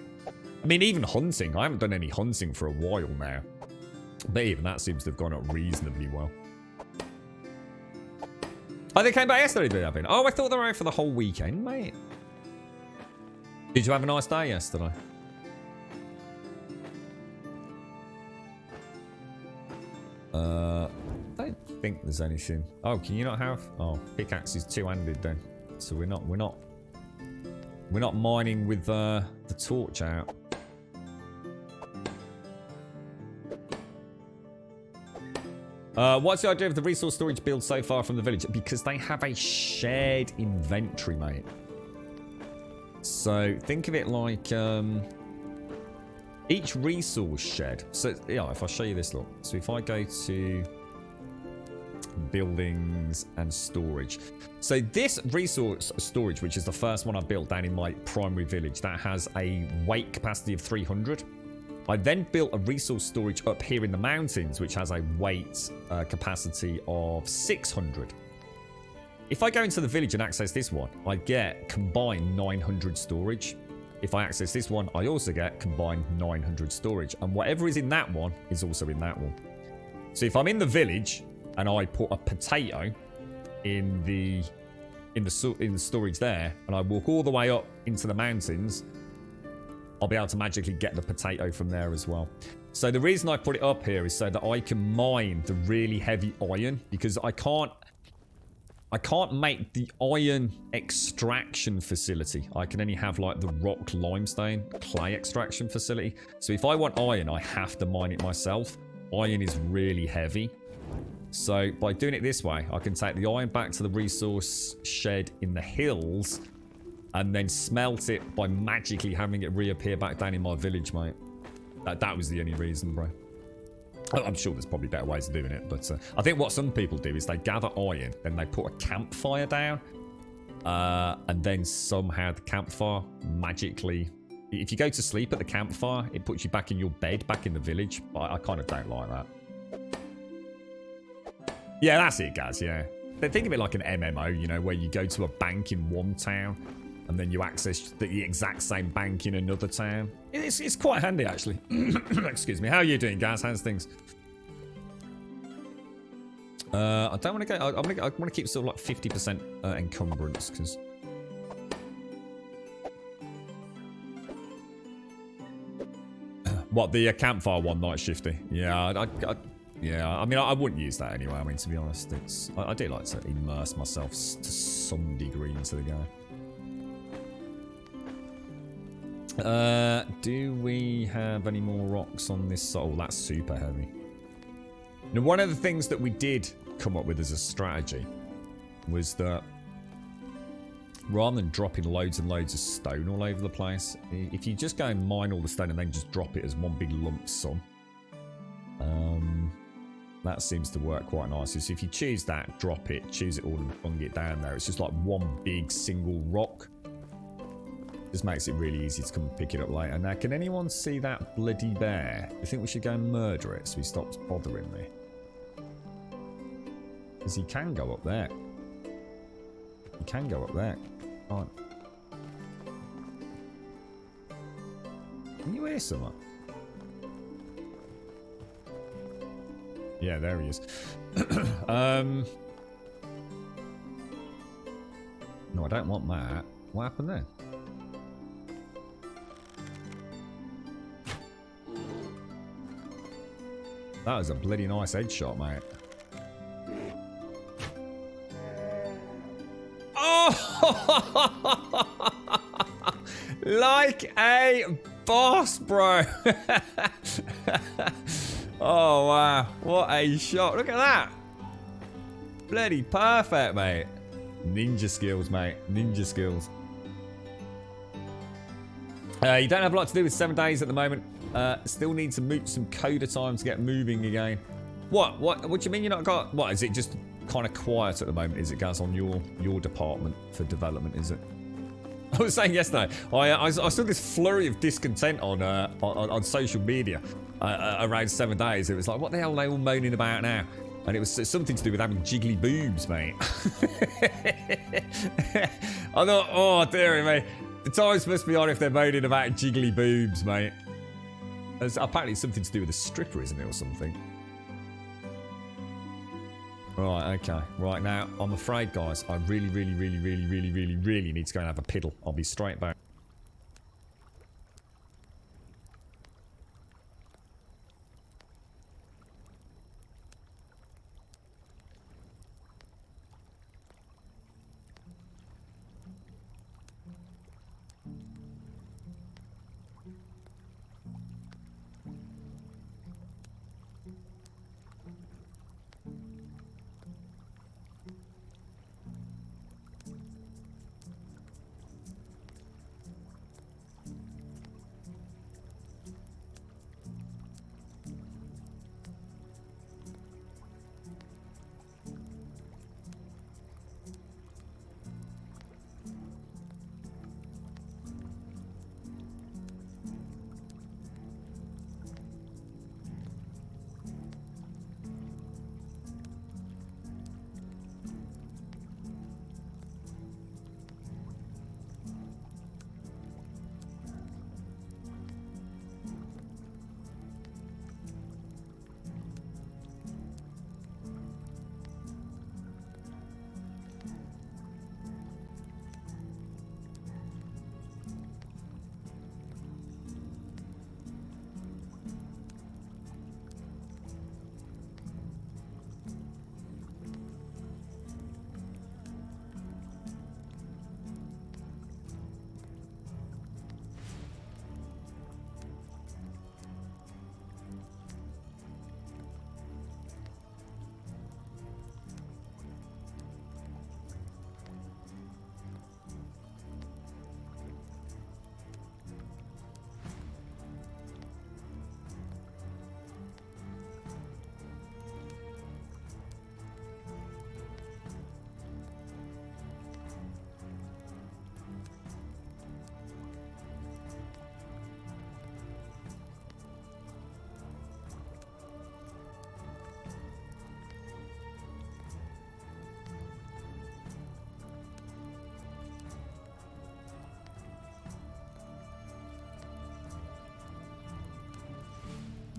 I mean, even hunting. I haven't done any hunting for a while now, but even that seems to have gone up reasonably well. Oh, they came back yesterday, did they? Oh, I thought they were out for the whole weekend, mate. Did you have a nice day yesterday? I don't think there's anything. Oh, can you not have? Oh, pickaxe is two-handed then, so we're not mining with the torch out. What's the idea of the resource storage build so far from the village? Because they have a shared inventory, mate. So think of it like each resource shed. So yeah, if I show you this, look. So if I go to buildings and storage. So this resource storage, which is the first one I built down in my primary village, that has a weight capacity of 300. I then built a resource storage up here in the mountains, which has a weight capacity of 600. If I go into the village and access this one, I get combined 900 storage. If I access this one, I also get combined 900 storage. And whatever is in that one is also in that one. So if I'm in the village and I put a potato in the storage there, and I walk all the way up into the mountains, I'll be able to magically get the potato from there as well. So the reason I put it up here is so that I can mine the really heavy iron, because I can't make the iron extraction facility. I can only have like the rock limestone clay extraction facility. So if I want iron, I have to mine it myself. Iron is really heavy. So by doing it this way, I can take the iron back to the resource shed in the hills and then smelt it by magically having it reappear back down in my village, mate. That was the only reason, bro. I'm sure there's probably better ways of doing it, but I think what some people do is they gather iron, then they put a campfire down, and then somehow the campfire magically... If you go to sleep at the campfire, it puts you back in your bed, back in the village. But I kind of don't like that. Yeah, that's it, guys, yeah. Think of it like an MMO, you know, where you go to a bank in one town, and then you access the exact same bank in another town. It's quite handy, actually. Excuse me. How are you doing, guys? How's things? I don't want to go... I want to keep sort of like 50% encumbrance, because... What, the campfire one, night shifty? Yeah, yeah, I mean, I wouldn't use that anyway. I mean, to be honest, I do like to immerse myself to some degree into the game. Do we have any more rocks on this side? Oh, that's super heavy. Now, one of the things that we did come up with as a strategy was that rather than dropping loads and loads of stone all over the place, if you just go and mine all the stone and then just drop it as one big lump sum, that seems to work quite nicely. So if you choose that, drop it, choose it all and bung it down there, it's just like one big single rock. Just makes it really easy to come and pick it up later. Now, can anyone see that bloody bear? I think we should go and murder it so he stops bothering me. Because he can go up there. He can go up there. Right. Can you hear someone? Yeah, there he is. No, I don't want that. What happened there? That was a bloody nice headshot, mate. Like a boss, bro. Oh, wow. What a shot. Look at that. Bloody perfect, mate. Ninja skills, mate. Ninja skills. You don't have a lot to do with 7 days at the moment. Still need to moot some coda time to get moving again. What do you mean you're not got... What, is it just kind of quiet at the moment? Is it, Gaz, on your department for development, is it? I was saying yesterday, I saw this flurry of discontent on social media around 7 days. It was like, what the hell are they all moaning about now? And it was something to do with having jiggly boobs, mate. I thought, oh, dearie me. The times must be on if they're moaning about jiggly boobs, mate. Apparently it's something to do with a stripper, isn't it, or something? Right, okay. Right, now, I'm afraid, guys, I really need to go and have a piddle. I'll be straight back.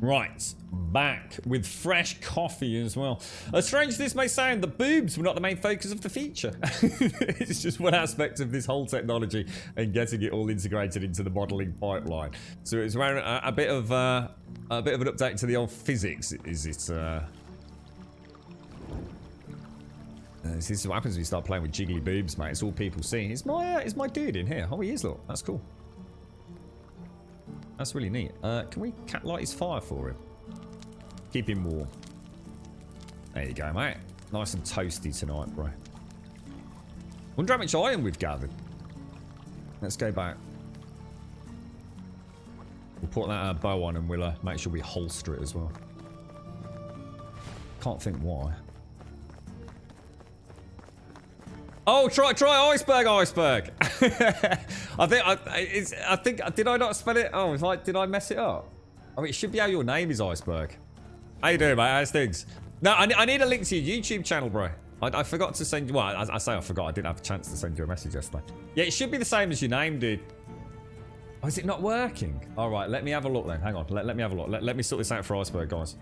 Right, back with fresh coffee as well. As strange as this may sound, the boobs were not the main focus of the feature. It's just one aspect of this whole technology and getting it all integrated into the modelling pipeline. So it's around a bit of an update to the old physics. Is it? This is what happens when you start playing with jiggly boobs, mate. It's all people see. Is my dude in here? Oh, he is. Look, that's cool. That's really neat. Can we light his fire for him? Keep him warm. There you go, mate. Nice and toasty tonight, bro. Wonder how much iron we've gathered. Let's go back. We'll put that bow on and we'll make sure we holster it as well. Can't think why. Oh, try iceberg. I think did I not spell it? Oh, it's like, did I mess it up? I mean, it should be how your name is, iceberg. How you doing, mate? How's things? No, I need a link to your YouTube channel, bro. I forgot to send you. Well, I say I forgot. I didn't have a chance to send you a message yesterday. Yeah, it should be the same as your name, dude. Oh, is it not working? All right, let me have a look then. Hang on, let me have a look. Let me sort this out for iceberg, guys.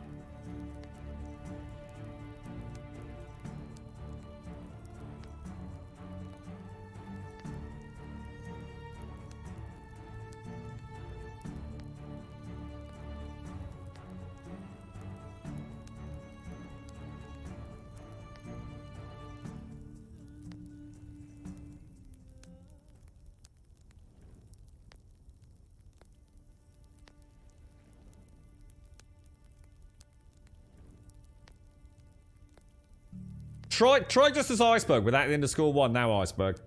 Try just as iceberg without the underscore one. Now iceberg.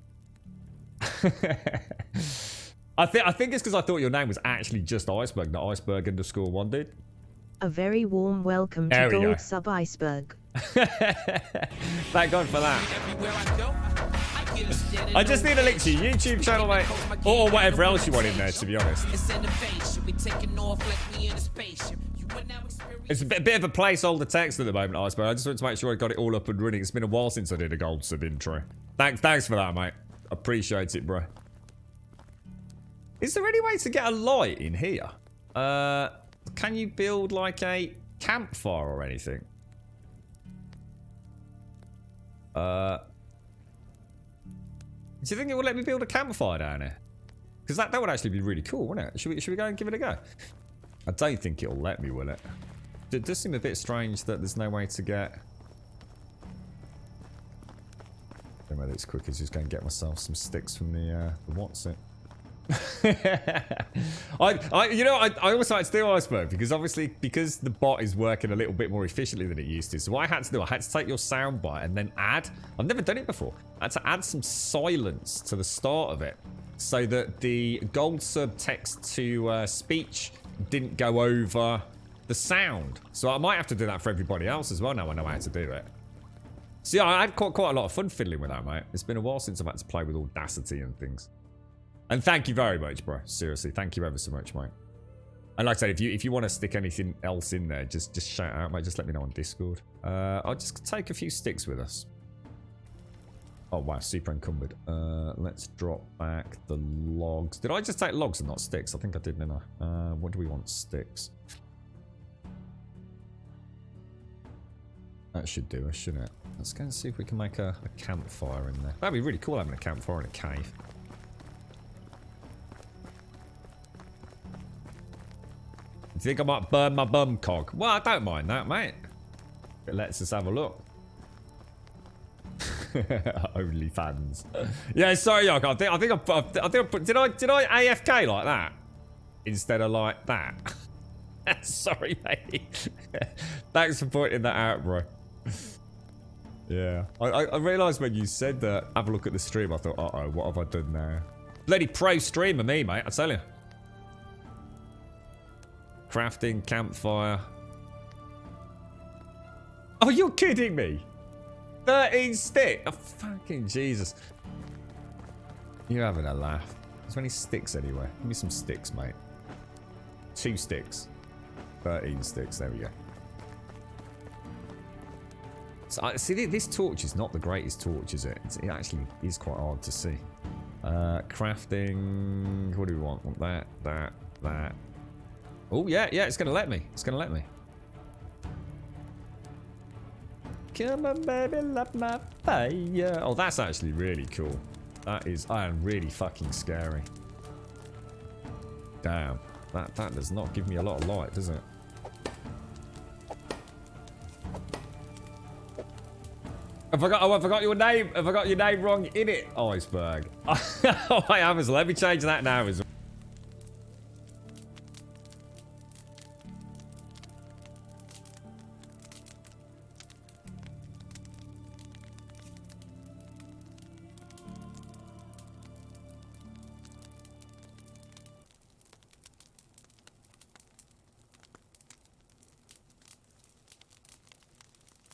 I think it's because I thought your name was actually just iceberg, not iceberg underscore one, dude. A very warm welcome to There we go. Gold Sub Iceberg. Thank God for that. I just need a link to your YouTube channel, mate, or whatever else you want in there. To be honest, it's a bit of a placeholder text at the moment, iceberg. I just want to make sure I got it all up and running. It's been a while since I did a gold sub intro. Thanks for that, mate. Appreciate it, bro. Is there any way to get a light in here? Can you build like a campfire or anything? Do you think it will let me build a campfire down here? Because that would actually be really cool, wouldn't it? Should we go and give it a go? I don't think it'll let me, will it? It does seem a bit strange that there's no way to get... I don't know whether it's quick as just go and get myself some sticks from the what's it? I also had to do iceberg because obviously because the bot is working a little bit more efficiently than it used to. So what I had to do, I had to take your soundbite and then add. I've never done it before. I had to add some silence to the start of it so that the gold sub text to speech didn't go over the sound. So I might have to do that for everybody else as well now I know how to do it. So yeah, I had quite a lot of fun fiddling with that, mate. It's been a while since I've had to play with Audacity and things. And thank you very much, bro. Seriously, thank you ever so much, mate. And like I said, if you want to stick anything else in there, just shout out, mate. Just let me know on Discord. I'll just take a few sticks with us. Oh, wow. Super encumbered. Let's drop back the logs. Did I just take logs and not sticks? I think I did, didn't I? What do we want? Sticks. That should do us, shouldn't it? Let's go and see if we can make a campfire in there. That'd be really cool having a campfire in a cave. You think I might burn my bum cog? Well, I don't mind that, mate. It lets us have a look. Only fans. Yeah, sorry, York. I think did I AFK like that instead of like that? Sorry, mate. Thanks for pointing that out, bro. Yeah, I realised when you said that. Have a look at the stream. I thought, uh-oh, what have I done now? Bloody pro streamer, me, mate. I tell you. Crafting, campfire. Oh, you're kidding me. 13 sticks. Oh, fucking Jesus. You're having a laugh. Is there any sticks anywhere? Give me some sticks, mate. 2 sticks. 13 sticks. There we go. So, see, this torch is not the greatest torch, is it? It actually is quite hard to see. Crafting. What do we want? Want that. Oh, yeah, it's going to let me. It's going to let me. Come on, baby, light my fire. Oh, that's actually really cool. That is really fucking scary. Damn. That does not give me a lot of light, does it? I forgot your name. I forgot your name wrong in it. Iceberg. Oh, I am as well. Let me change that now as well.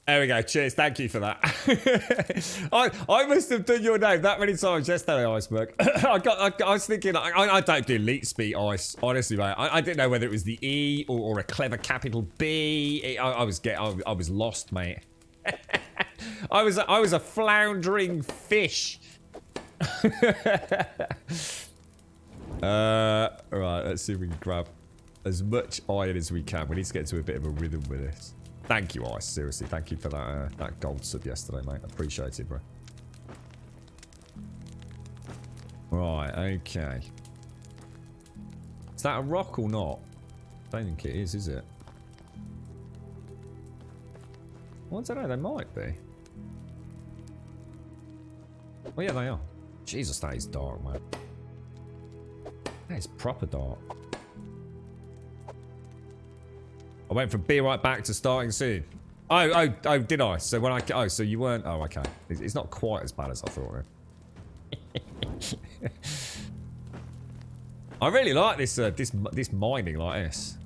There we go. Cheers. Thank you for that. I must have done your name that many times yesterday, Iceberg. I was thinking, I don't do elite speed ice, honestly, mate. I didn't know whether it was the E or a clever capital B. I was lost, mate. I was a floundering fish. Right, let's see if we can grab as much iron as we can. We need to get to a bit of a rhythm with this. Thank you, Ice. Seriously, thank you for that gold sub yesterday, mate. Appreciate it, bro. Right, okay. Is that a rock or not? I don't think it is it? Well, I don't know. They might be. Oh, yeah, they are. Jesus, that is dark, man. That is proper dark. I went from be right back to starting soon. Oh, did I? So when I... Oh, so you weren't... Oh, okay. It's not quite as bad as I thought, then. I really like this this mining like this.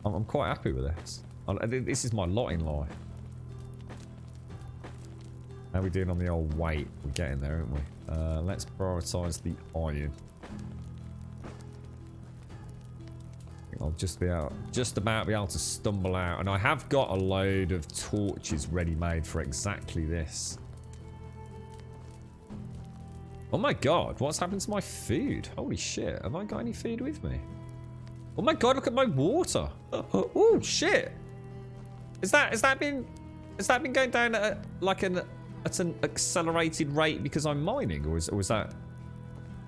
I'm quite happy with this. This is my lot in life. How we doing on the old weight? We're getting there, aren't we? Let's prioritise the iron. I'll just about be able to stumble out, and I have got a load of torches ready made for exactly this. Oh my god, what's happened to my food? Holy shit, have I got any food with me? Oh my god, look at my water. Oh shit. Has that been going down at an accelerated rate because I'm mining, or is that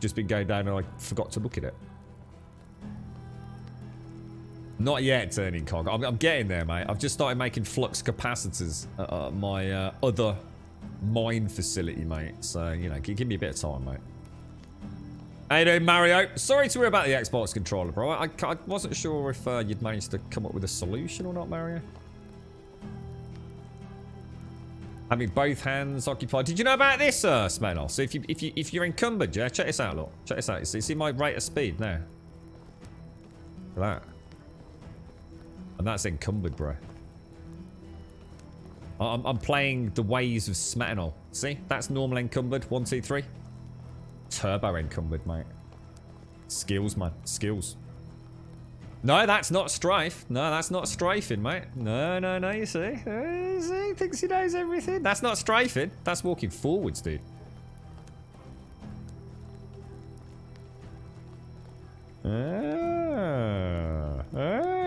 just been going down and I forgot to look at it? Not yet, turning cog. I'm getting there, mate. I've just started making flux capacitors at my other mine facility, mate. So, you know, give me a bit of time, mate. How you doing, Mario? Sorry to hear about the Xbox controller, bro. I wasn't sure if you'd managed to come up with a solution or not, Mario. Having both hands occupied. Did you know about this, Smenol? So if you're encumbered, yeah, check this out, look. Check this out. You see my rate of speed now? Look at that. And that's encumbered, bro. I'm playing the ways of Smetanol. See? That's normal encumbered. 1, 2, 3. Turbo encumbered, mate. Skills, man. Skills. No, that's not strafe. No, that's not strafing, mate. No, you see? You see? Thinks he knows everything. That's not strafing. That's walking forwards, dude.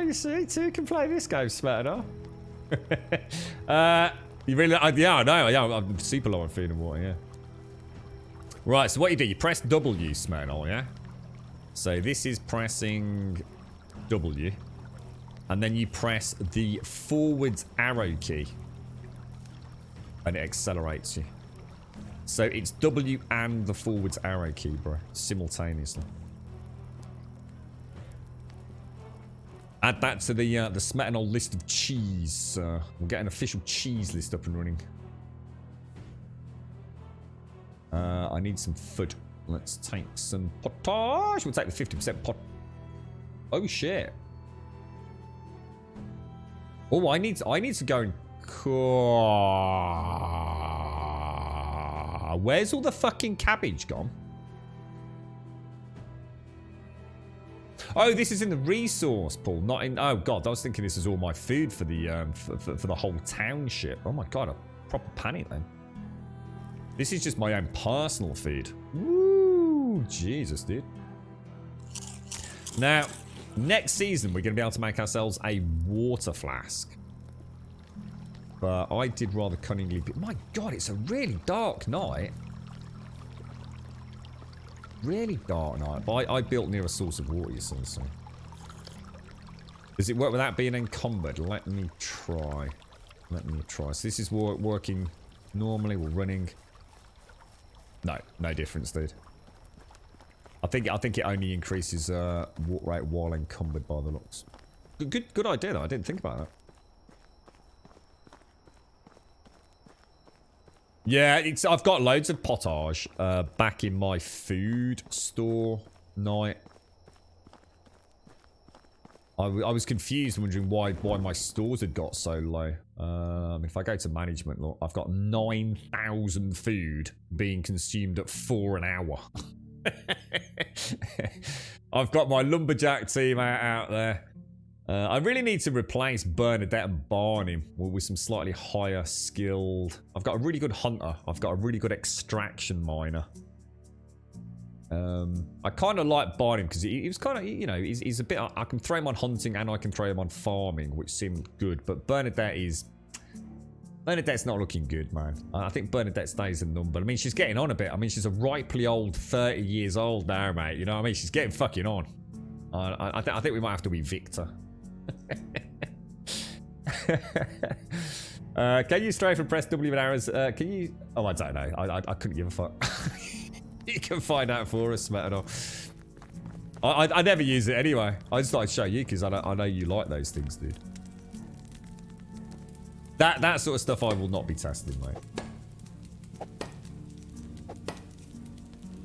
You see? Two can play this game, Smetanol. You really... yeah, I know. Yeah, I'm super low on food and water, yeah. Right, so what you do, you press W, Smetanol, yeah? So this is pressing W. And then you press the forwards arrow key. And it accelerates you. So it's W and the forwards arrow key, bro. Simultaneously. Add that to the Smetanol list of cheese. We'll get an official cheese list up and running. I need some food. Let's take some potage. We'll take the 50% pot. Oh shit. Oh, I need to go and... Where's all the fucking cabbage gone? Oh, this is in the resource pool, not in... Oh god, I was thinking this is all my food for the for the whole township. Oh my god, a proper panic then. This is just my own personal feed. Woo! Jesus, dude. Now, next season, we're going to be able to make ourselves a water flask. But I did rather cunningly... My god, it's a really dark night. Really dark night. But I built near a source of water, you see. So. Does it work without being encumbered? Let me try. So this is working normally. We're running... No difference, dude. I think it only increases water rate while encumbered by the looks. Good idea though. I didn't think about that. Yeah, I've got loads of potage back in my food store night. I was confused, wondering why my stores had got so low. If I go to management, look, I've got 9,000 food being consumed at 4 an hour. I've got my lumberjack team out there. I really need to replace Bernadette and Barney with some slightly higher skilled... I've got a really good hunter. I've got a really good extraction miner. I kind of like Barney because he was kind of, you know, he's a bit... I can throw him on hunting and I can throw him on farming, which seemed good. But Bernadette's not looking good, man. I think Bernadette stays a number. I mean, she's getting on a bit. I mean, she's a ripely old 30 years old now, mate. You know what I mean? She's getting fucking on. I think we might have to be Victor. Can you strafe and press W with arrows? Can you... Oh, I don't know. I couldn't give a fuck. You can find out for us, Smetanol. I never use it anyway. I just thought I'd show you because I know you like those things, dude. That sort of stuff I will not be testing, mate.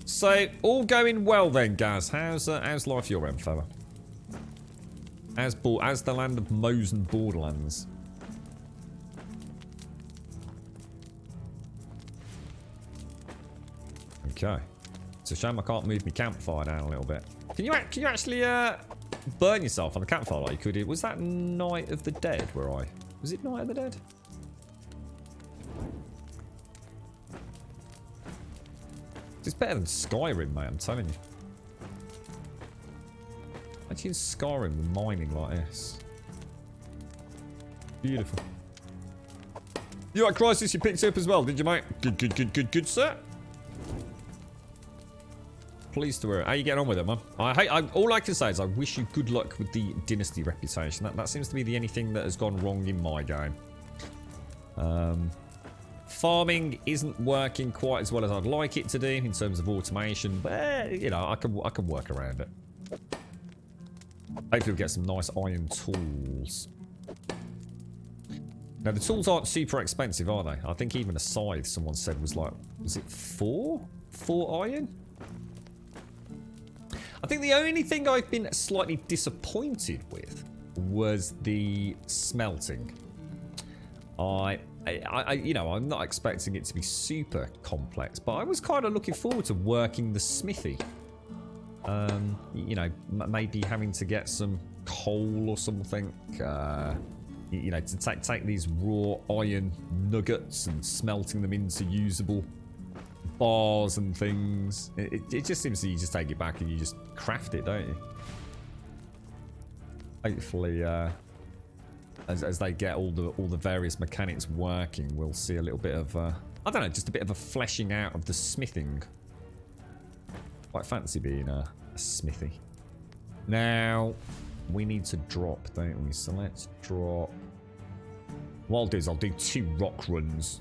So, all going well then, Gaz. How's life your end, fella? As the land of Mosen Borderlands. Okay. It's a shame I can't move my campfire down a little bit. Can you actually burn yourself on the campfire like you could? Was that Night of the Dead where I... Was it Night of the Dead? It's better than Skyrim, mate, I'm telling you. Actually in Skyrim, the mining like this. Beautiful. You like Crisis you picked up as well, did you, mate? Good, sir. Pleased to hear it. How you getting on with it, man? All I can say is I wish you good luck with the Dynasty reputation. That seems to be the only thing that has gone wrong in my game. Farming isn't working quite as well as I'd like it to do in terms of automation, but you know, I can work around it. Hopefully we'll get some nice iron tools. Now the tools aren't super expensive, are they? I think even a scythe someone said was like, was it 4 iron? I think the only thing I've been slightly disappointed with was the smelting. You know, I'm not expecting it to be super complex, but I was kind of looking forward to working the smithy. You know, maybe having to get some coal or something. You know, to take these raw iron nuggets and smelting them into usable bars and things. It just seems that you just take it back and you just craft it, don't you? Hopefully, as they get all the various mechanics working, we'll see a little bit of I don't know, just a bit of a fleshing out of the smithing. Quite fancy being a smithy. Now we need to drop, don't we? So let's drop. What I'll do is I'll do 2 rock runs.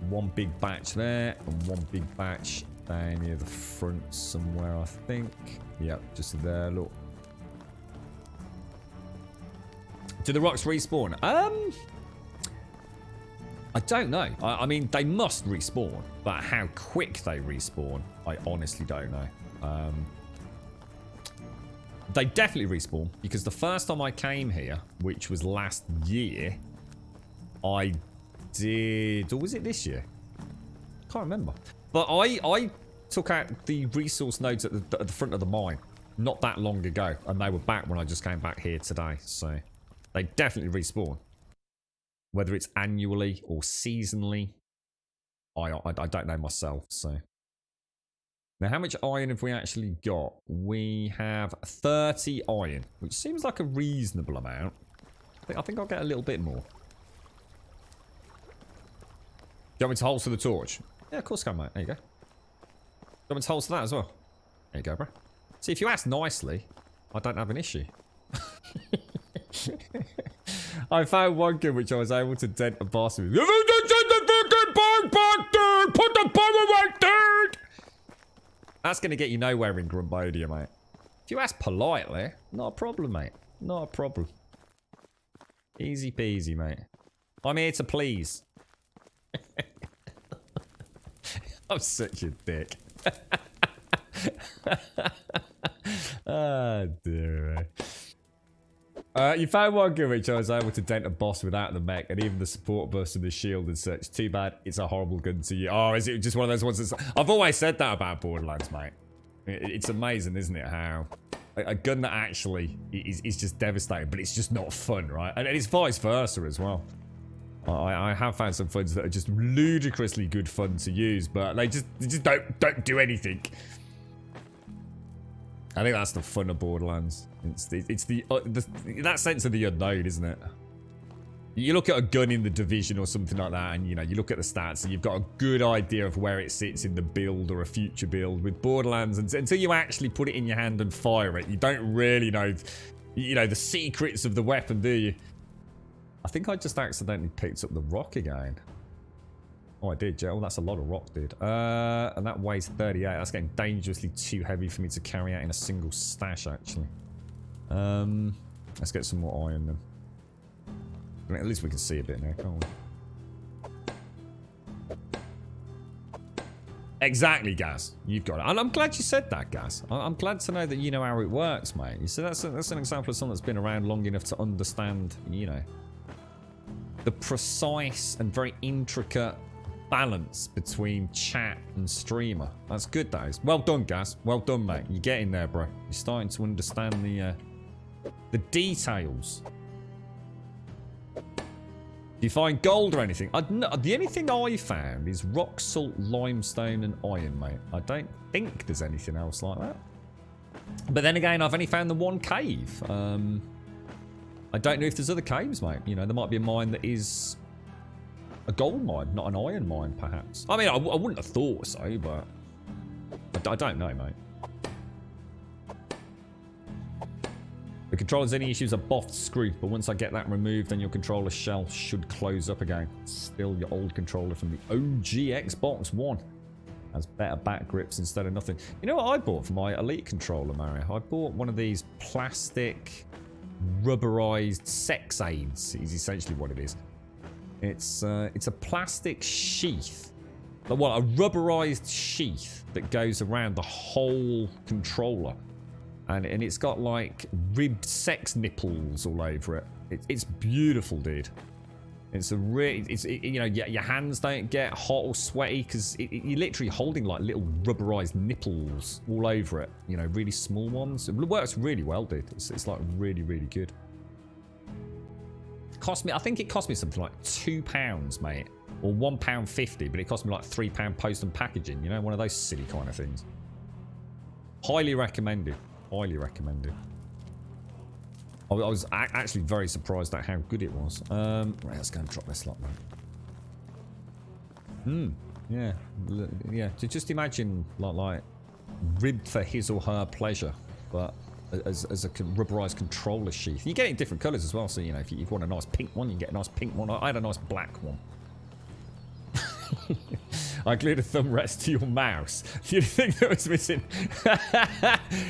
One big batch there and one big batch down near the front somewhere, I think. Yep, just there, look. Do the rocks respawn? I don't know. I mean, they must respawn, but how quick they respawn, I honestly don't know. They definitely respawn, because the first time I came here, which was last year, I did... Or was it this year? Can't remember. But I took out the resource nodes at the front of the mine not that long ago, and they were back when I just came back here today, so they definitely respawn. Whether it's annually or seasonally, I don't know myself, so... Now, how much iron have we actually got? We have 30 iron, which seems like a reasonable amount. I think I'll get a little bit more. Do you want me to holster the torch? Yeah, of course I can, mate. There you go. Do you want me to holster that as well? There you go, bro. See, if you ask nicely, I don't have an issue. I found one gun which I was able to dent a boss with. Put the bomb away, dude! That's going to get you nowhere in Grumbodia, mate. If you ask politely, not a problem, mate. Not a problem. Easy peasy, mate. I'm here to please. I'm such a dick. Oh, dear. You found one gun which I was able to dent a boss without the mech and even the support bus and the shield and such. Too bad it's a horrible gun to you. Oh, is it just one of those ones that's... I've always said that about Borderlands, mate. It's amazing, isn't it, how... A gun that actually is just devastating, but it's just not fun, right? And it's vice versa as well. I have found some funds that are just ludicrously good fun to use, but they just don't do anything. I think that's the fun of Borderlands. It's the that sense of the unknown, isn't it? You look at a gun in the Division or something like that, and you know, you look at the stats, and you've got a good idea of where it sits in the build or a future build. With Borderlands, until you actually put it in your hand and fire it, you don't really know, you know, the secrets of the weapon, do you? I think I just accidentally picked up the rock again. Oh, I did, Joe. That's a lot of rock, dude. And that weighs 38. That's getting dangerously too heavy for me to carry out in a single stash, actually. Let's get some more iron then. I mean, at least we can see a bit now, can't we? Exactly, Gaz. You've got it. And I'm glad you said that, Gaz. I'm glad to know that you know how it works, mate. You see, that's an example of someone that's been around long enough to understand, you know, the precise and very intricate balance between chat and streamer. That's good, that is. Well done, Gaz. Well done, mate. You're getting there, bro. You're starting to understand the details. Do you find gold or anything? The only thing I found is rock salt, limestone, and iron, mate. I don't think there's anything else like that. But then again, I've only found the one cave. I don't know if there's other caves, mate. You know, there might be a mine that is a gold mine, not an iron mine, perhaps. I mean, I wouldn't have thought so, but I don't know, mate. The controller's any issues are boffed screw, but once I get that removed, then your controller shell should close up again. Still your old controller from the OG Xbox One. Has better back grips instead of nothing. You know what I bought for my Elite controller, Mario? I bought one of these plastic rubberized sex aids, is essentially what it is. It's a plastic sheath. Well, a rubberized sheath that goes around the whole controller. And it's got like ribbed sex nipples all over it. It's beautiful, dude. It's a really, you know, your hands don't get hot or sweaty because you're literally holding like little rubberized nipples all over it. You know, really small ones. It works really well, dude. It's like really, really good. Cost me, I think it cost me something like £2, mate, or £1.50, but it cost me like £3 post and packaging. You know, one of those silly kind of things. Highly recommended. Highly recommended. I was actually very surprised at how good it was. Right, let's go and drop this lot, man. Yeah. Just imagine like ribbed for his or her pleasure, but as a rubberized controller sheath. You get it in different colours as well, so you know if you want a nice pink one, you can get a nice pink one. I had a nice black one. I glued a thumb rest to your mouse. You think that was missing?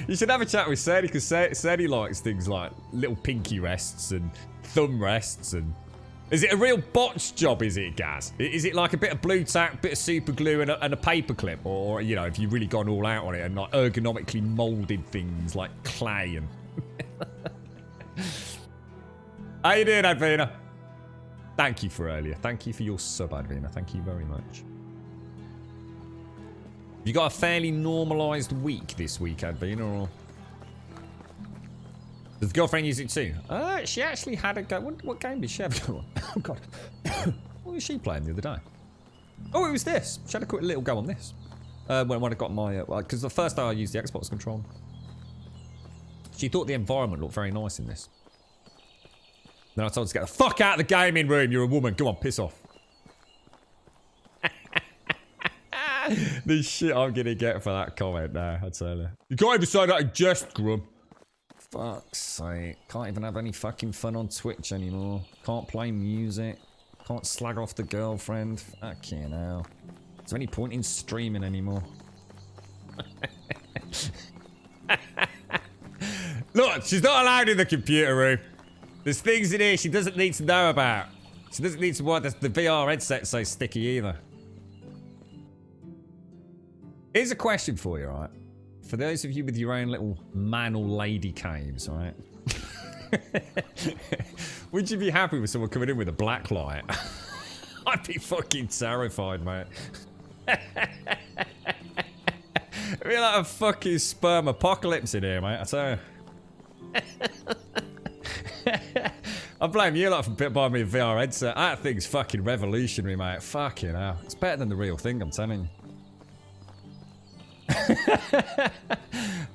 You should have a chat with Sadie, because Sadie likes things like little pinky rests and thumb rests. And is it a real botch job? Is it, Gaz? Is it like a bit of blue tack, bit of super glue, and a paper clip, or you know, if you've really gone all out on it and like ergonomically molded things like clay and? How you doing, Advina? Thank you for earlier. Thank you for your sub, Advina. Thank you very much. You got a fairly normalised week this week, Advina, or does the girlfriend use it too? She actually had a go. What game did she have? Oh god, what was she playing the other day? Oh, it was this. She had a quick little go on this. When I got my, because the first day I used the Xbox controller, she thought the environment looked very nice in this. Then I told her to get the fuck out of the gaming room. You're a woman. Go on, piss off. The shit I'm gonna get for that comment now, I tell you. You can't even say that in jest, Grum. Fuck's sake. Can't even have any fucking fun on Twitch anymore. Can't play music. Can't slag off the girlfriend. Fucking hell. Is there any point in streaming anymore? Look, she's not allowed in the computer room. There's things in here she doesn't need to know about. She doesn't need to want the VR headset so sticky either. Here's a question for you, right? For those of you with your own little man or lady caves, right? Would you be happy with someone coming in with a black light? I'd be fucking terrified, mate. It'd be like a fucking sperm apocalypse in here, mate, I tell you. I blame you lot for buying me a VR headset. That thing's fucking revolutionary, mate. Fucking hell. It's better than the real thing, I'm telling you.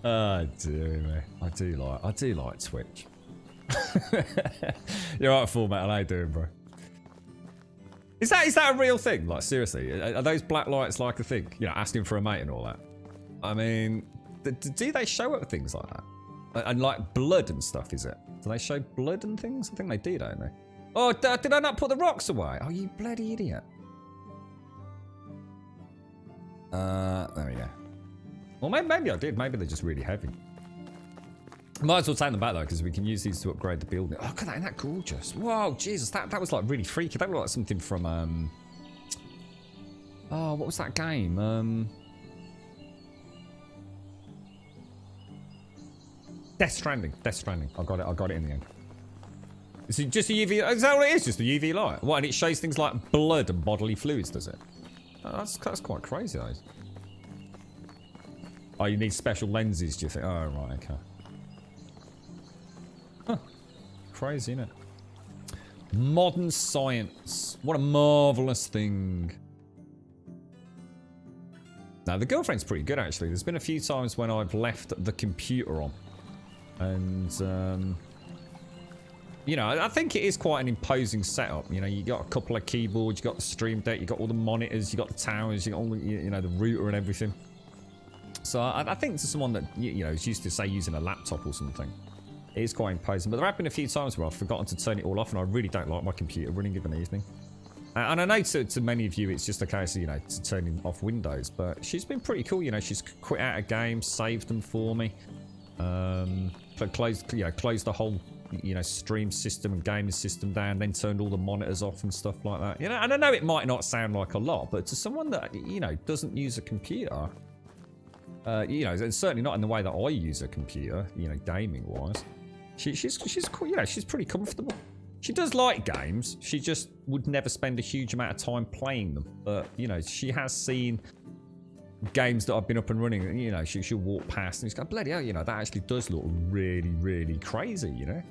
Oh dear me. I do like Twitch. You're right, Full Metal. How you doing, bro? Is that a real thing? Like, seriously, are those black lights like a thing? You know, asking for a mate and all that. I mean, do they show up things like that? And like blood and stuff, is it? Do they show blood and things? I think they do, don't they? Oh, did I not put the rocks away? Oh, you bloody idiot. There we go. Well, maybe I did. Maybe they're just really heavy. Might as well take them back though, because we can use these to upgrade the building. Oh, look at that! Isn't that gorgeous? Wow, Jesus, that was like really freaky. That looked like something from oh, what was that game? Death Stranding. Death Stranding. I got it in the end. Is it just a UV? Is that what it is? Just a UV light? What? And it shows things like blood and bodily fluids, does it? Oh, that's quite crazy, though. Oh, you need special lenses, do you think? Oh, right, okay. Huh. Crazy, isn't it? Modern science. What a marvellous thing. Now, the girlfriend's pretty good, actually. There's been a few times when I've left the computer on. And, you know, I think it is quite an imposing setup. You know, you got a couple of keyboards, you got the stream deck, you got all the monitors, you got the towers, you got all the, you know, the router and everything. So I think to someone that, you know, is used to, say, using a laptop or something, it is quite imposing. But there have been a few times where I've forgotten to turn it all off, and I really don't like my computer running of an evening. And I know to many of you it's just a case of, you know, to turning off Windows, but she's been pretty cool. You know, she's quit out of games, saved them for me. Closed the whole, you know, stream system and gaming system down, then turned all the monitors off and stuff like that. You know, and I know it might not sound like a lot, but to someone that, you know, doesn't use a computer, you know, and certainly not in the way that I use a computer, you know, gaming wise, she's cool. You know, she's pretty comfortable. She does like games. She just would never spend a huge amount of time playing them. But, you know, she has seen games that I've been up and running, and, you know, she'll walk past and she's going, bloody hell, you know, that actually does look really, really crazy, you know.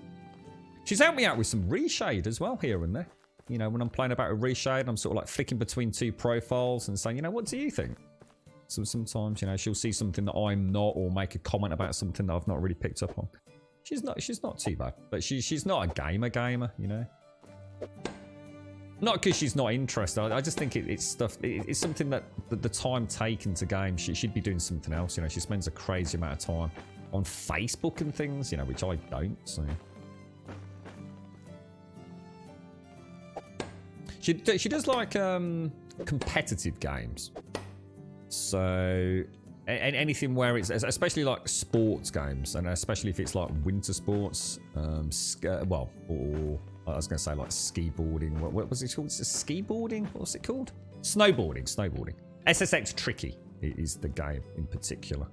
She's helped me out with some reshade as well here and there. You know, when I'm playing about a reshade, I'm sort of like flicking between two profiles and saying, you know, what do you think? So sometimes, you know, she'll see something that I'm not, or make a comment about something that I've not really picked up on. She's not too bad, but she's not a gamer, you know. Not because she's not interested. I just think it's stuff. It's something that the time taken to game, she'd be doing something else. You know, she spends a crazy amount of time on Facebook and things, you know, which I don't. So she does like competitive games. So anything where it's, especially like sports games, and especially if it's like winter sports, well, or I was going to say like skiboarding. What was it called? Is it skiboarding? What's it called? Snowboarding. SSX Tricky is the game in particular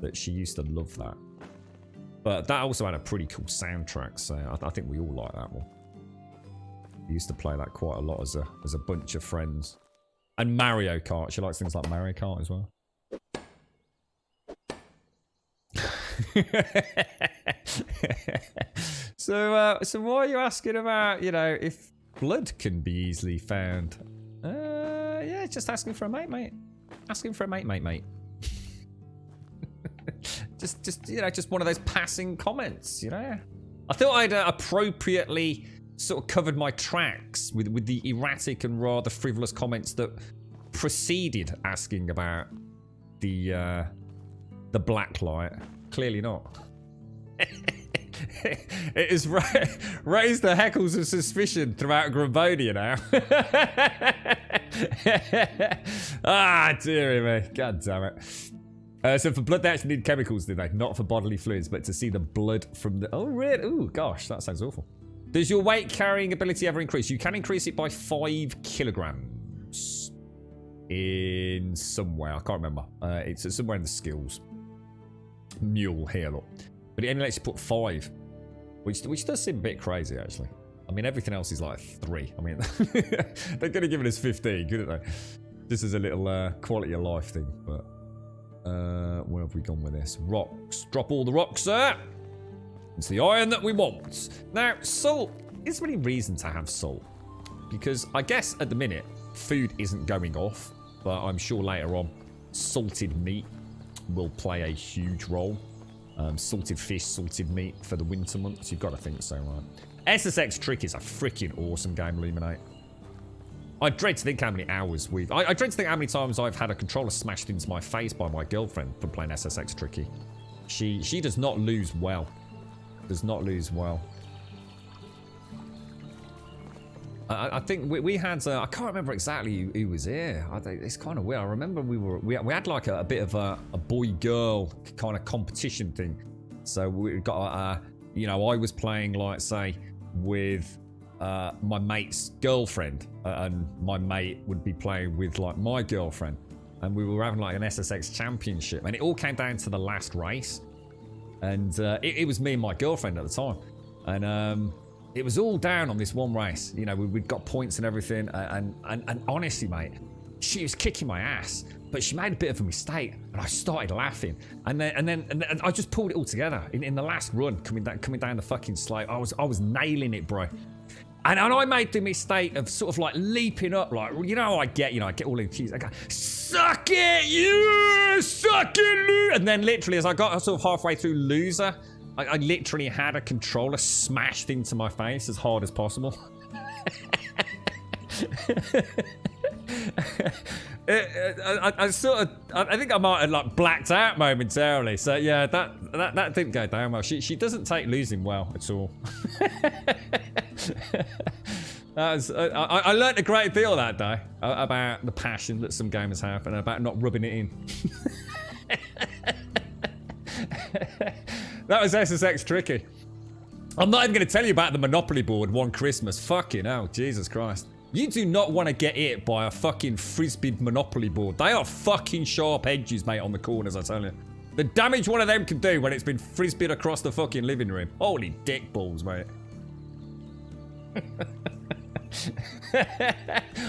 that she used to love that. But that also had a pretty cool soundtrack, so I think we all like that one. We used to play that quite a lot as a bunch of friends. And Mario Kart. She likes things like Mario Kart as well. So why are you asking about, you know, if blood can be easily found? Yeah, just asking for a mate. Asking for a mate. just you know, just one of those passing comments, you know. I thought I'd appropriately sort of covered my tracks with the erratic and rather frivolous comments that preceded asking about the black light. Clearly not. It has raised the heckles of suspicion throughout Grumbonia now. Ah, dearie me. God damn it. So for blood, they actually need chemicals, did they? Not for bodily fluids, but to see the blood from the... Oh, really? Oh, gosh, that sounds awful. Does your weight carrying ability ever increase? You can increase it by 5 kilograms. In somewhere. I can't remember. It's somewhere in the skills. Mule here, look. But it only lets you put 5. Which does seem a bit crazy, actually. I mean, everything else is like 3. I mean, they could have given us 15, couldn't they? This is a little quality of life thing, but... where have we gone with this? Rocks. Drop all the rocks, sir! It's the iron that we want. Now, salt. Is there any reason to have salt? Because I guess at the minute, food isn't going off. But I'm sure later on, salted meat will play a huge role. Salted fish, salted meat for the winter months. You've got to think so, right? SSX Trick is a freaking awesome game, Illuminate. I dread to think how many hours we've... I dread to think how many times I've had a controller smashed into my face by my girlfriend for playing SSX Tricky. She does not lose well. Does not lose well. I think we had... I can't remember exactly who was here. It's kind of weird. I remember we had like a bit of a boy-girl kind of competition thing So we got, you know, I was playing, like, say, with my mate's girlfriend, and my mate would be playing with, like, my girlfriend. And we were having, like, an SSX championship. And it all came down to the last race. And it was me and my girlfriend at the time. And it was all down on this one race. You know, we'd got points and everything. And honestly, mate, she was kicking my ass. But she made a bit of a mistake, and I started laughing. And then I just pulled it all together in the last run, coming down the fucking slope. I was nailing it, bro. And I made the mistake of sort of like leaping up, like, you know, I get all in keys. I go, suck it, you, suck it, loser. And then literally, as I got sort of halfway through loser, I literally had a controller smashed into my face as hard as possible. I think I might have like blacked out momentarily. So yeah, that didn't go down well. She doesn't take losing well at all. I learned a great deal that day about the passion that some gamers have and about not rubbing it in. That was SSX tricky. I'm not even going to tell you about the Monopoly board one Christmas. Fucking hell, Jesus Christ. You do not want to get hit by a fucking frisbeed Monopoly board. They are fucking sharp edges, mate, on the corners, I tell you. The damage one of them can do when it's been frisbeed across the fucking living room. Holy dick balls, mate.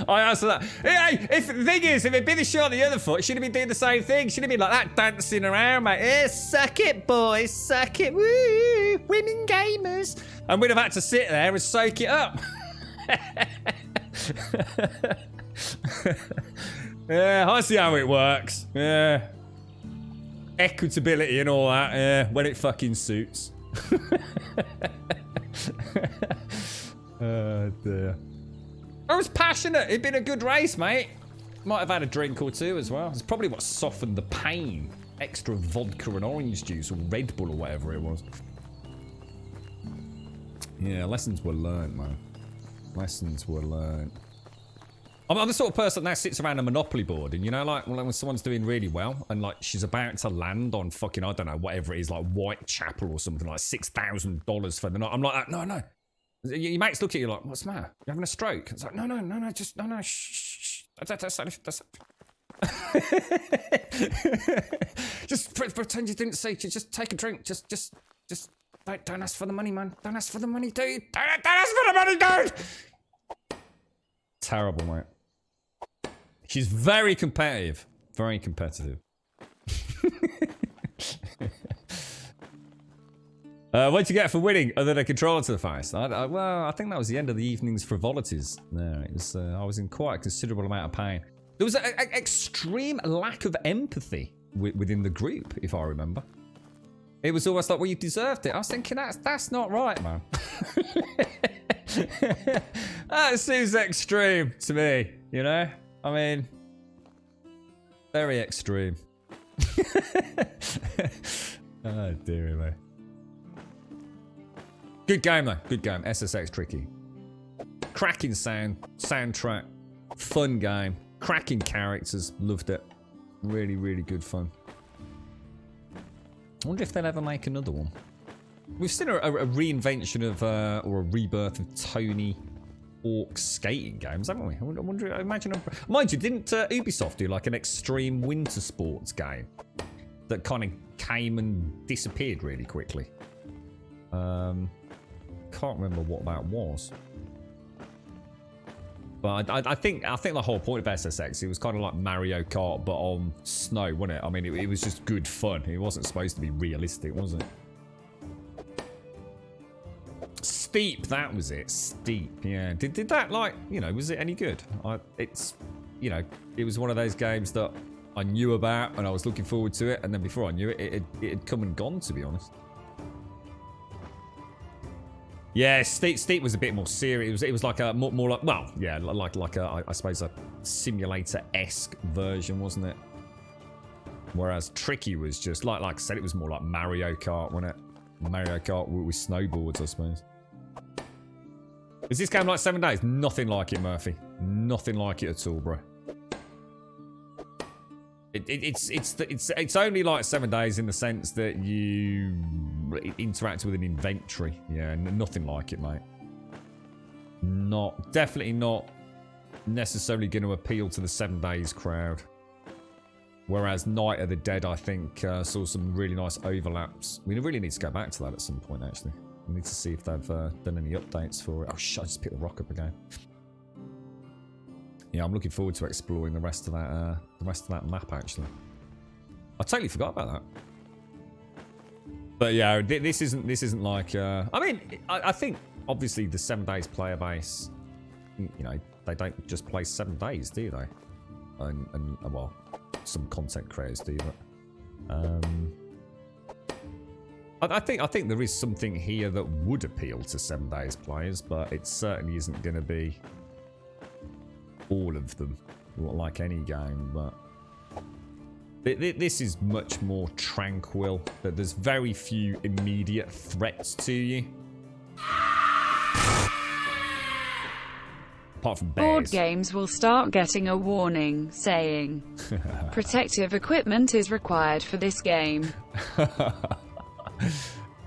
I answer that. Hey, if the thing is, if it'd been a shot on the other foot, should have been doing the same thing. Should have been like that, dancing around, mate. Yeah, suck it, boys, suck it. Woo, women gamers. And we'd have had to sit there and soak it up. Yeah, I see how it works. Yeah. Equitability and all that, yeah, when it fucking suits. Oh dear. I was passionate. It'd been a good race, mate. Might have had a drink or two as well. It's probably what softened the pain. Extra vodka and orange juice or Red Bull or whatever it was. Yeah, lessons were learned, man. Lessons were learned. I'm the sort of person that sits around a Monopoly board and, you know, like when someone's doing really well and, like, she's about to land on fucking, I don't know, whatever it is, like Whitechapel or something, like $6,000 for the night. I'm like, no. Your mates look at you like, what's the matter? You having a stroke? It's like, no, just, no, shh. That's just pretend you didn't see. Just take a drink. Just don't ask for the money, man. Don't ask for the money, dude. Don't ask for the money, dude. Terrible, mate. She's very competitive. Very competitive. What'd you get for winning other than a controller to the face? Well, I think that was the end of the evening's frivolities. No, it was, I was in quite a considerable amount of pain. There was an extreme lack of empathy within the group, if I remember. It was almost like, well, you deserved it. I was thinking, that's not right, man. That seems extreme to me, you know? I mean, very extreme. Oh, dearie me. Good game, though. Good game. SSX tricky. Cracking soundtrack, fun game, cracking characters. Loved it. Really, really good fun. I wonder if they'll ever make another one. We've seen a reinvention of, or a rebirth of Tony Hawk's skating games, haven't we? I wonder, imagine. Mind you, didn't Ubisoft do like an extreme winter sports game that kind of came and disappeared really quickly? Can't remember what that was. But I think the whole point of SSX, it was kind of like Mario Kart, but on snow, wasn't it? I mean, it was just good fun. It wasn't supposed to be realistic, was it? Steep, that was it. Steep, yeah. Did that, like, you know, was it any good? It's, you know, it was one of those games that I knew about and I was looking forward to it, and then before I knew it, it had come and gone, to be honest. Yeah, Steep was a bit more serious. It was like a more like, well, yeah, like a, I suppose a simulator-esque version, wasn't it? Whereas Tricky was just like I said, it was more like Mario Kart, wasn't it? Mario Kart with snowboards, I suppose. Is this game like 7 days? Nothing like it, Murphy. Nothing like it at all, bro. It's only like 7 days in the sense that you interact with an inventory. Yeah, nothing like it, mate. Definitely not necessarily going to appeal to the 7 Days crowd. Whereas Night of the Dead, I think, saw some really nice overlaps. We really need to go back to that at some point, actually. We need to see if they've done any updates for it. Oh, shit, I just picked the rock up again. Yeah, I'm looking forward to exploring the rest of that map, actually. I totally forgot about that. But yeah, this isn't like... I mean, I think, obviously, the 7 Days player base, you know, they don't just play 7 days, do they? And well, some content creators do, but I think there is something here that would appeal to 7 Days players, but it certainly isn't going to be all of them, like any game. But this is much more tranquil. That there's very few immediate threats to you. Apart from bears. Board games will start getting a warning saying, protective equipment is required for this game.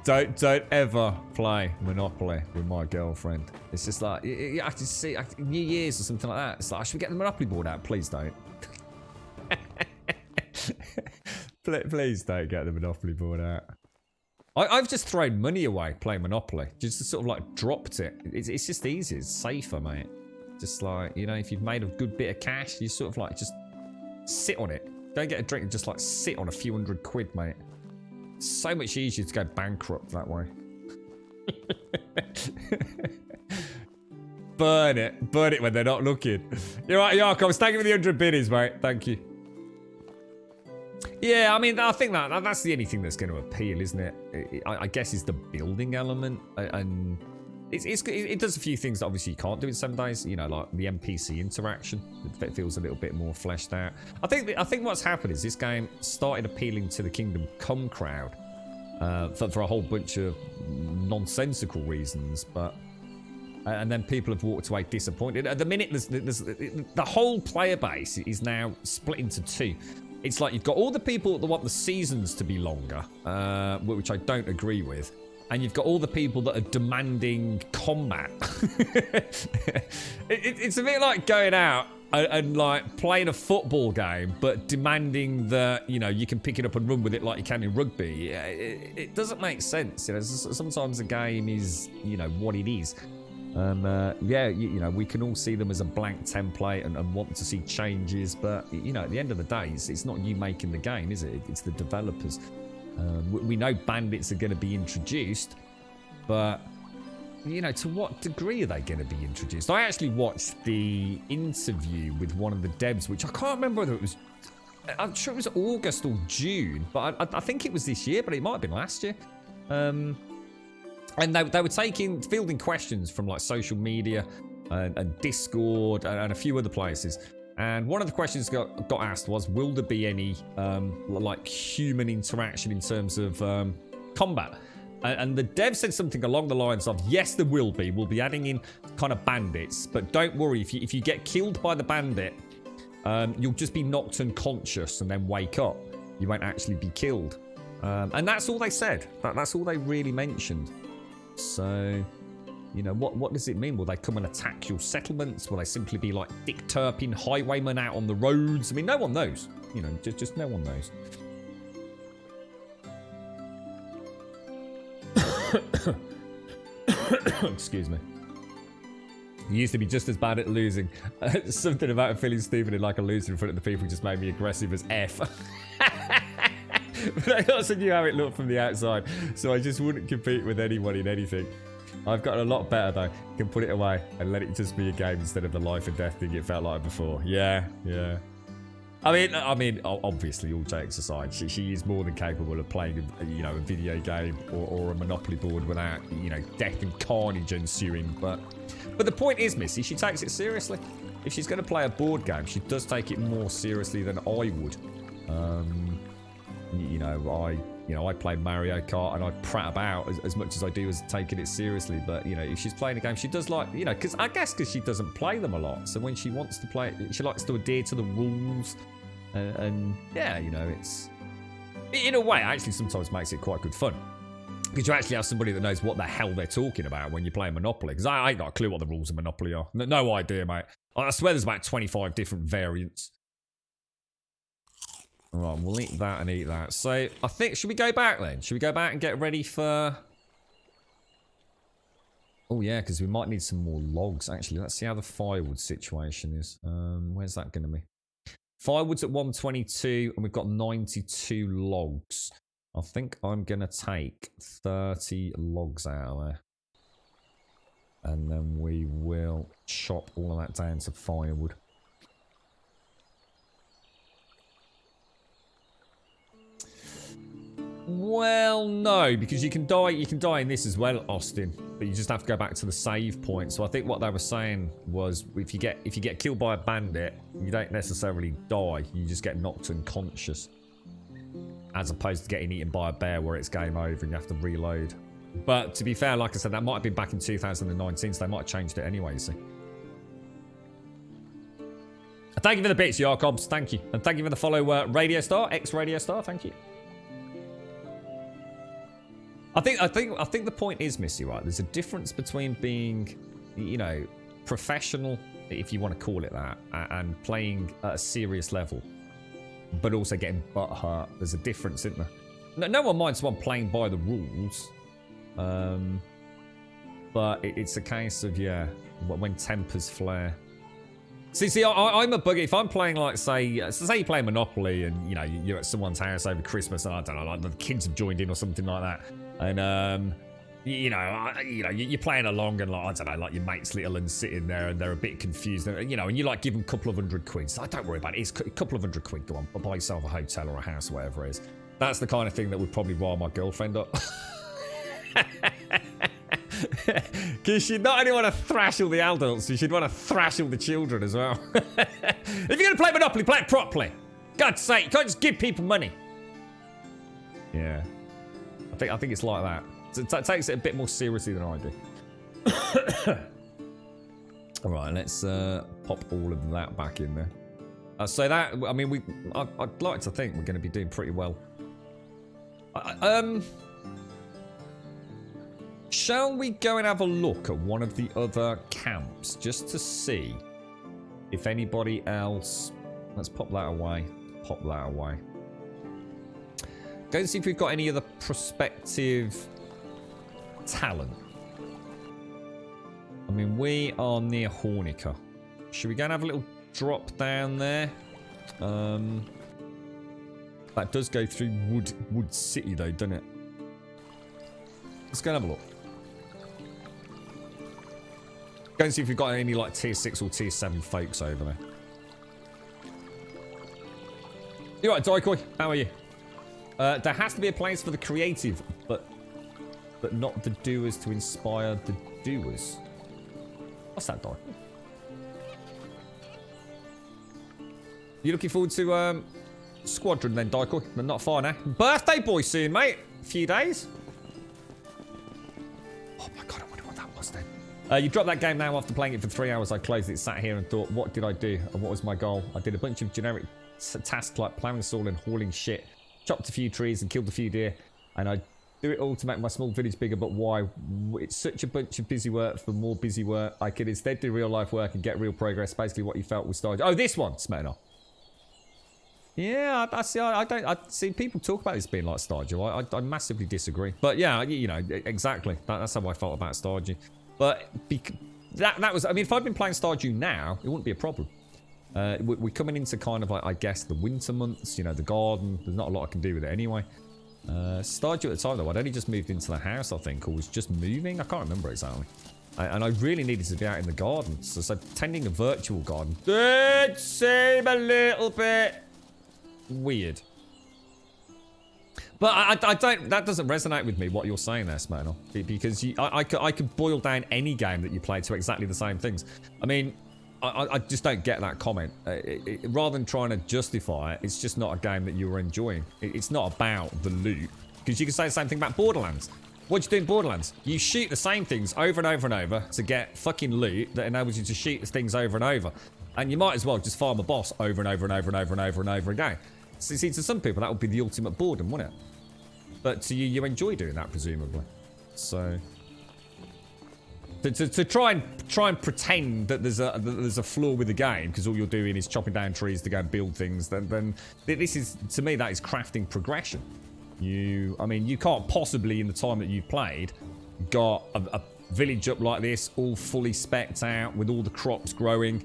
Don't ever play Monopoly with my girlfriend. It's just like, I have to see, New Year's or something like that. It's like, should we get the Monopoly board out? Please don't. Please don't get the Monopoly board out. I've just thrown money away playing Monopoly. Just sort of like dropped it. It's just easy. It's safer, mate. Just like, you know, if you've made a good bit of cash, you sort of like just sit on it. Don't get a drink and just like sit on a few £100, mate. It's so much easier to go bankrupt that way. Burn it when they're not looking. You're right, Yarkov. Thank you for the 100 biddies, mate. Thank you. Yeah, I mean, I think that's the only thing that's going to appeal, isn't it? I guess is the building element, and it does a few things that obviously you can't do in 7 days. You know, like the NPC interaction. It feels a little bit more fleshed out. I think what's happened is this game started appealing to the Kingdom Come crowd for a whole bunch of nonsensical reasons, but and then people have walked away disappointed. At the minute, there's the whole player base is now split into two. It's like you've got all the people that want the seasons to be longer, which I don't agree with. And you've got all the people that are demanding combat. It's a bit like going out and like playing a football game, but demanding that, you know, you can pick it up and run with it like you can in rugby. It doesn't make sense. You know, sometimes a game is, you know, what it is. Yeah, you know, we can all see them as a blank template and want to see changes, but, you know, at the end of the day, it's not you making the game, is it? It's the developers. We know bandits are going to be introduced, but, you know, to what degree are they going to be introduced? I actually watched the interview with one of the devs, which I can't remember whether it was, I'm sure it was August or June, but I think it was this year, but it might have been last year. And they were fielding questions from like social media and Discord and a few other places. And one of the questions got asked was, will there be any like human interaction in terms of combat? And the dev said something along the lines of, yes, there will be. We'll be adding in kind of bandits, but don't worry. If you get killed by the bandit, you'll just be knocked unconscious and then wake up. You won't actually be killed. And that's all they said. That's all they really mentioned. So, you know, what does it mean? Will they come and attack your settlements? Will they simply be like Dick Turpin highwaymen out on the roads? I mean, no one knows. You know, just no one knows. Excuse me. You used to be just as bad at losing. Something about feeling stupid and like a loser in front of the people just made me aggressive as F. But I also knew how it looked from the outside, so I just wouldn't compete with anyone in anything. I've gotten a lot better though. Can put it away and let it just be a game instead of the life and death thing it felt like before. Yeah. I mean, obviously, all jokes aside, she is more than capable of playing, you know, a video game or a Monopoly board without, you know, death and carnage ensuing. But the point is, Missy, she takes it seriously. If she's going to play a board game, she does take it more seriously than I would. I play Mario Kart and I prat about as much as I do as taking it seriously. But, you know, if she's playing a game, she does like, you know, because she doesn't play them a lot. So when she wants to play it, she likes to adhere to the rules. And yeah, you know, it's, in a way, actually sometimes makes it quite good fun. Because you actually have somebody that knows what the hell they're talking about when you're playing Monopoly. Because I ain't got a clue what the rules of Monopoly are. No idea, mate. I swear there's about 25 different variants. Alright, we'll eat that and eat that. So, I think, should we go back then? Should we go back and get ready for... Oh yeah, because we might need some more logs. Actually, let's see how the firewood situation is. Where's that going to be? Firewood's at 122 and we've got 92 logs. I think I'm going to take 30 logs out of there. And then we will chop all of that down to firewood. Well, no, because you can die in this as well, Austin. But you just have to go back to the save point. So I think what they were saying was if you get killed by a bandit, you don't necessarily die. You just get knocked unconscious. As opposed to getting eaten by a bear where it's game over and you have to reload. But to be fair, like I said, that might have been back in 2019, so they might have changed it anyway, you see. Thank you for the bits, Jacobs. Thank you. And thank you for the follow, Radio Star, ex-Radio Star. Thank you. I think the point is, Missy, right? There's a difference between being, you know, professional, if you want to call it that, and playing at a serious level. But also getting butt hurt. There's a difference, isn't there? No one minds someone playing by the rules. But it's a case of, yeah, when tempers flare. See, I'm a buggy. If I'm playing, like, say you play Monopoly and, you know, you're at someone's house over Christmas and, I don't know, like the kids have joined in or something like that. And, you're playing along and, like, I don't know, like your mate's little and sitting there and they're a bit confused. And, you know, and you, like, give them a couple of £100. So don't worry about it. It's a couple of £100. Go on, buy yourself a hotel or a house or whatever it is. That's the kind of thing that would probably rile my girlfriend up. Because she'd not only want to thrash all the adults, she'd want to thrash all the children as well. If you're going to play Monopoly, play it properly. God's sake, you can't just give people money. Yeah. I think it's like that. It takes it a bit more seriously than I do. Alright, let's pop all of that back in there. So that, I mean, I'd like to think we're going to be doing pretty well. Shall we go and have a look at one of the other camps just to see if anybody else... Let's pop that away. Pop that away. Go and see if we've got any other prospective talent. I mean, we are near Hornica. Should we go and have a little drop down there? That does go through Wood City though, doesn't it? Let's go and have a look. Go and see if we've got any like tier 6 or tier 7 folks over there. You alright, Daikoi? How are you? There has to be a place for the creative, but not the doers to inspire the doers. What's that, Daikoi? You looking forward to Squadron then, Daikoi? Not far now. Birthday boy soon, mate. A few days. Oh my god, I wonder what that was then. You dropped that game now after playing it for 3 hours. I closed it, sat here and thought, what did I do? And what was my goal? I did a bunch of generic tasks like plowing soil and hauling shit. Chopped a few trees and killed a few deer. And I do it all to make my small village bigger, but why? It's such a bunch of busy work for more busy work. I could instead do real life work and get real progress. Basically what you felt was Stardew. Oh, this one, Smetana. Yeah, I see people talk about this being like Stardew. I massively disagree. But yeah, you know, exactly. That's how I felt about Stardew. But that was, I mean, if I'd been playing Stardew now, it wouldn't be a problem. We're coming into kind of like, I guess, the winter months, you know, the garden. There's not a lot I can do with it anyway. Stardew at the time, though, I'd only just moved into the house, I think, or was just moving. I can't remember exactly. And I really needed to be out in the garden. So tending a virtual garden did seem a little bit weird. But I don't, that doesn't resonate with me, what you're saying there, Smetana. Because I could boil down any game that you play to exactly the same things. I mean, I just don't get that comment. Rather than trying to justify it, it's just not a game that you were enjoying. It's not about the loot. Because you can say the same thing about Borderlands. What do you do in Borderlands? You shoot the same things over and over and over to get fucking loot that enables you to shoot things over and over. And you might as well just farm a boss over and over and over and over and over and over again. See, to some people, that would be the ultimate boredom, wouldn't it? But to you, you enjoy doing that, presumably. So to try and pretend that there's a flaw with the game because all you're doing is chopping down trees to go and build things, then this is, to me, that is crafting progression. I mean, you can't possibly, in the time that you've played, got a village up like this, all fully specced out with all the crops growing,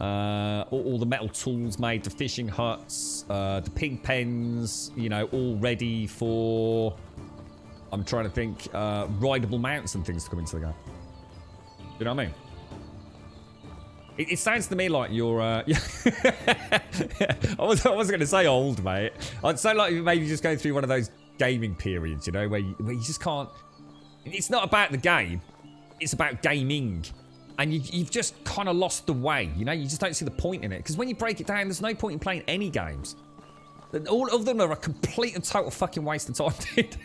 all the metal tools made, the fishing huts, the pig pens, you know, all ready for, I'm trying to think, rideable mounts and things to come into the game. You know what I mean? It sounds to me like you're, I wasn't going to say old, mate. I'd say like maybe just going through one of those gaming periods, you know, where you just can't, it's not about the game, it's about gaming. And you've just kind of lost the way, you know? You just don't see the point in it. Because when you break it down, there's no point in playing any games. All of them are a complete and total fucking waste of time, dude.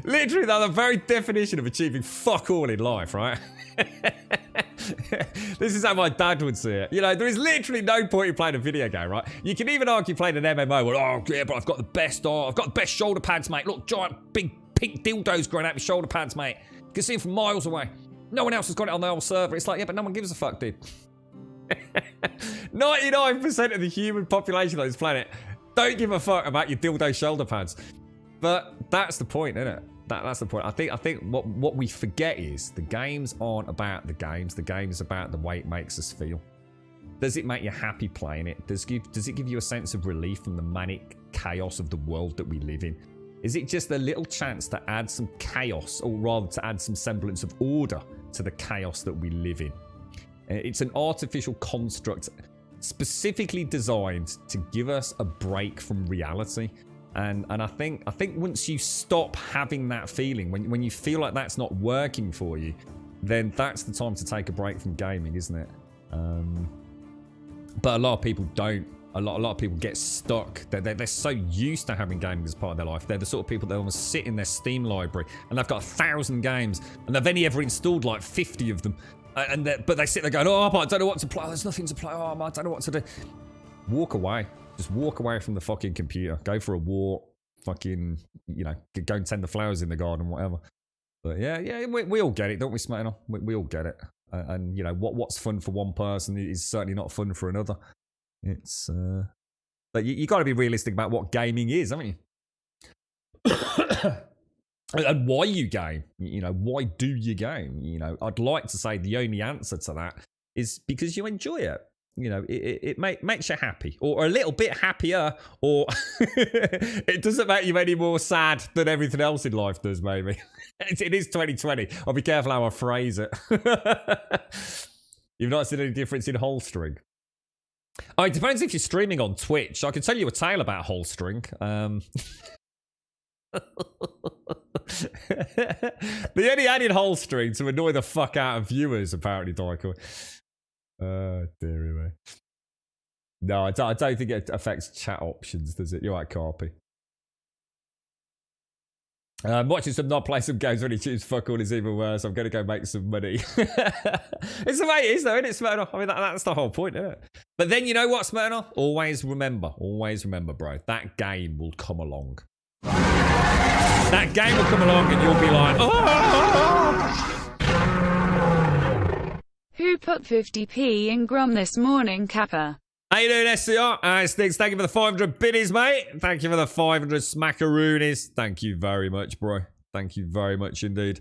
Literally, they're the very definition of achieving fuck all in life, right? This is how my dad would see it. You know, there is literally no point in playing a video game, right? You can even argue playing an MMO. Well, oh, yeah, but I've got the best shoulder pads, mate. Look, giant, big, pink dildos growing out my shoulder pads, mate. You can see them from miles away. No one else has got it on their whole server. It's like, yeah, but no one gives a fuck, dude. 99% of the human population on this planet don't give a fuck about your dildo shoulder pads. But that's the point, isn't it? That's the point. I think what we forget is the games aren't about the games. The game is about the way it makes us feel. Does it make you happy playing it? Does it give you a sense of relief from the manic chaos of the world that we live in? Is it just a little chance to add some chaos, or rather to add some semblance of order to the chaos that we live in? It's an artificial construct specifically designed to give us a break from reality. And I think once you stop having that feeling, when you feel like that's not working for you, then that's the time to take a break from gaming, isn't it? But a lot of people don't. A lot of people get stuck. They're so used to having gaming as part of their life. They're the sort of people that almost sit in their Steam library and they've got 1,000 games and they've only ever installed like 50 of them. But they sit there going, oh, but I don't know what to play. Oh, there's nothing to play. Oh, I don't know what to do. Walk away. Just walk away from the fucking computer. Go for a walk. Fucking, you know, go and tend the flowers in the garden, whatever. But yeah, we all get it, don't we, Smatter? We all get it. And you know, what's fun for one person is certainly not fun for another. It's, but you got to be realistic about what gaming is, haven't you? And why you game. You know, why do you game? You know, I'd like to say the only answer to that is because you enjoy it. You know, it makes you happy, or a little bit happier, or it doesn't make you any more sad than everything else in life does, maybe. It is 2020. I'll be careful how I phrase it. You've not seen any difference in holstering? Oh, it depends if you're streaming on Twitch. I can tell you a tale about holstering. They only added holstering to annoy the fuck out of viewers, apparently, Dyko. Dearie me. No, I don't think it affects chat options, does it? You're right, Carpy. Watching some not play some games when he chooses fuck all is even worse. I'm going to go make some money. It's the way it is, though, isn't it, Smirnoff? I mean, that's the whole point, isn't it? But then you know what, Smirnoff? Always remember, bro, that game will come along. That game will come along and you'll be like, oh! Who put 50p in Grum this morning, Kappa? How you doing, SCR? Sticks, thank you for the 500 biddies, mate. Thank you for the 500 smackaroonies. Thank you very much, bro. Thank you very much indeed.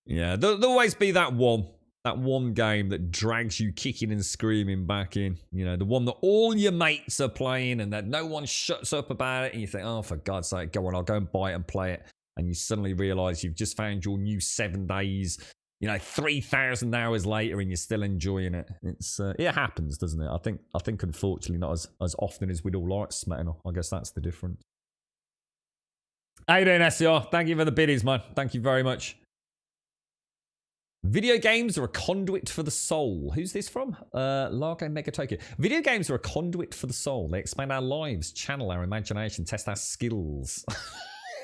Yeah, there'll always be that one game that drags you kicking and screaming back in. You know, the one that all your mates are playing and that no one shuts up about it. And you think, oh, for God's sake, go on, I'll go and buy it and play it. And you suddenly realise you've just found your new 7 days, you know, 3,000 hours later and you're still enjoying it. It happens, doesn't it? I think unfortunately not as often as we'd all like, Smetana. I guess that's the difference. How you doing, SCR? Thank you for the biddies, man. Thank you very much. Video games are a conduit for the soul. Who's this from? Largo Mega Tokyo. Video games are a conduit for the soul. They expand our lives, channel our imagination, test our skills.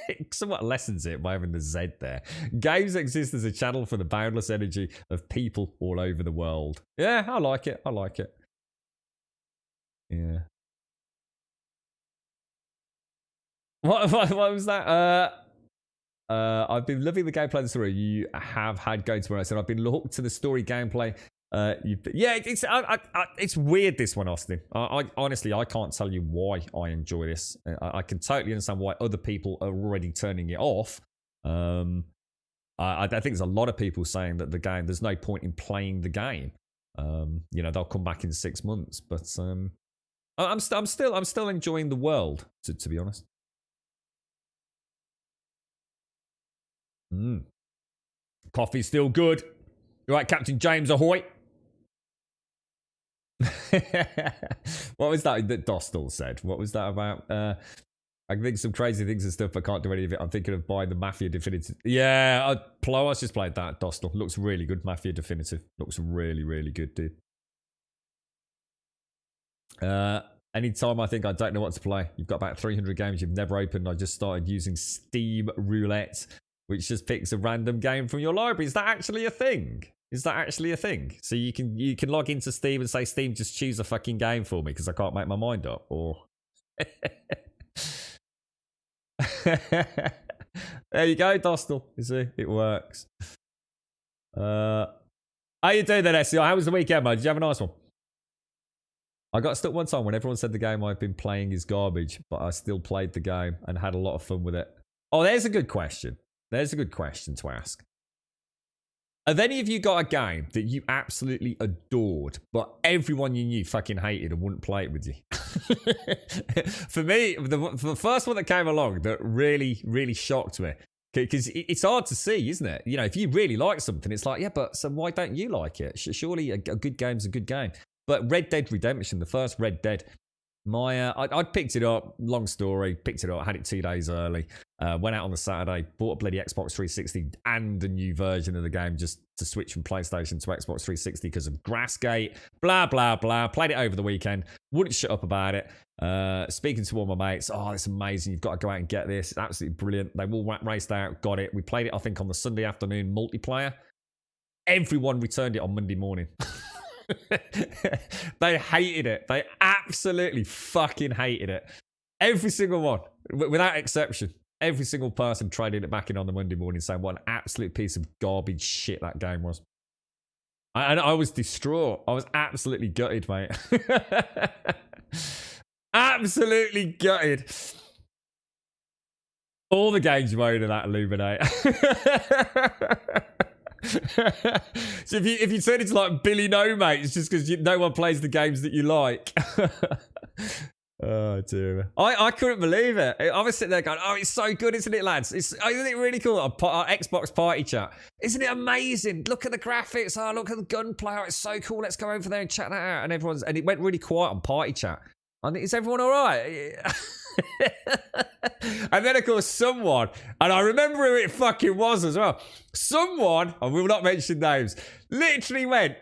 It somewhat lessens it by having the Z there. Games exist as a channel for the boundless energy of people all over the world. Yeah, I like it. I like it. Yeah. What was that? I've been loving the gameplay and the story. You have had going to where I said I've been hooked to the story gameplay. Yeah, it's weird, this one, Austin. I honestly, I can't tell you why I enjoy this. I can totally understand why other people are already turning it off. I think there's a lot of people saying that the game, there's no point in playing the game. They'll come back in 6 months, but I'm still enjoying the world, to be honest. Coffee's still good. All right, Captain James, ahoy. What was that Dostal said? What was that about? I can think some crazy things and stuff, but can't do any of it. I'm thinking of buying the Mafia Definitive. Yeah, Ploas just played that, Dostal. Looks really good, Mafia Definitive. Looks really, really good, dude. Anytime I think I don't know what to play, you've got about 300 games you've never opened. I just started using Steam Roulette, which just picks a random game from your library. Is that actually a thing? Is that actually a thing? So you can log into Steam and say, Steam, just choose a fucking game for me because I can't make my mind up. Or there you go, Dostal. You see, it works. How you doing then, SEO? How was the weekend, man? Did you have a nice one? I got stuck one time when everyone said the game I've been playing is garbage, but I still played the game and had a lot of fun with it. Oh, there's a good question. There's a good question to ask. Have any of you got a game that you absolutely adored, but everyone you knew fucking hated and wouldn't play it with you? For me, the first one that came along that really, really shocked me, because it's hard to see, isn't it? You know, if you really like something, it's like, yeah, but so why don't you like it? Surely a good game's a good game. But Red Dead Redemption, the first Red Dead, I'd picked it up, long story, picked it up, had it 2 days early, went out on the Saturday, bought a bloody Xbox 360 and a new version of the game just to switch from PlayStation to Xbox 360 because of Grassgate, blah, blah, blah. Played it over the weekend, wouldn't shut up about it. Speaking to all my mates, oh, it's amazing, you've got to go out and get this, it's absolutely brilliant. They all raced out, got it. We played it, I think, on the Sunday afternoon multiplayer. Everyone returned it on Monday morning. They hated it. They absolutely fucking hated it. Every single one, without exception. Every single person traded it back in on the Monday morning saying what an absolute piece of garbage shit that game was. And I was distraught. I was absolutely gutted, mate. Absolutely gutted. All the games you own are that Illuminate. So if you turn into like Billy No Mates just because no one plays the games that you like. Oh dear. I couldn't believe it. I was sitting there going, oh, it's so good, isn't it, lads? Isn't it really cool? Our Xbox party chat. Isn't it amazing? Look at the graphics. Oh, look at the gunplay. Oh, it's so cool. Let's go over there and check that out. And it went really quiet on party chat. I think, is everyone all right? And then, of course, someone, and I remember who it fucking was as well. Someone, and we will not mention names, literally went,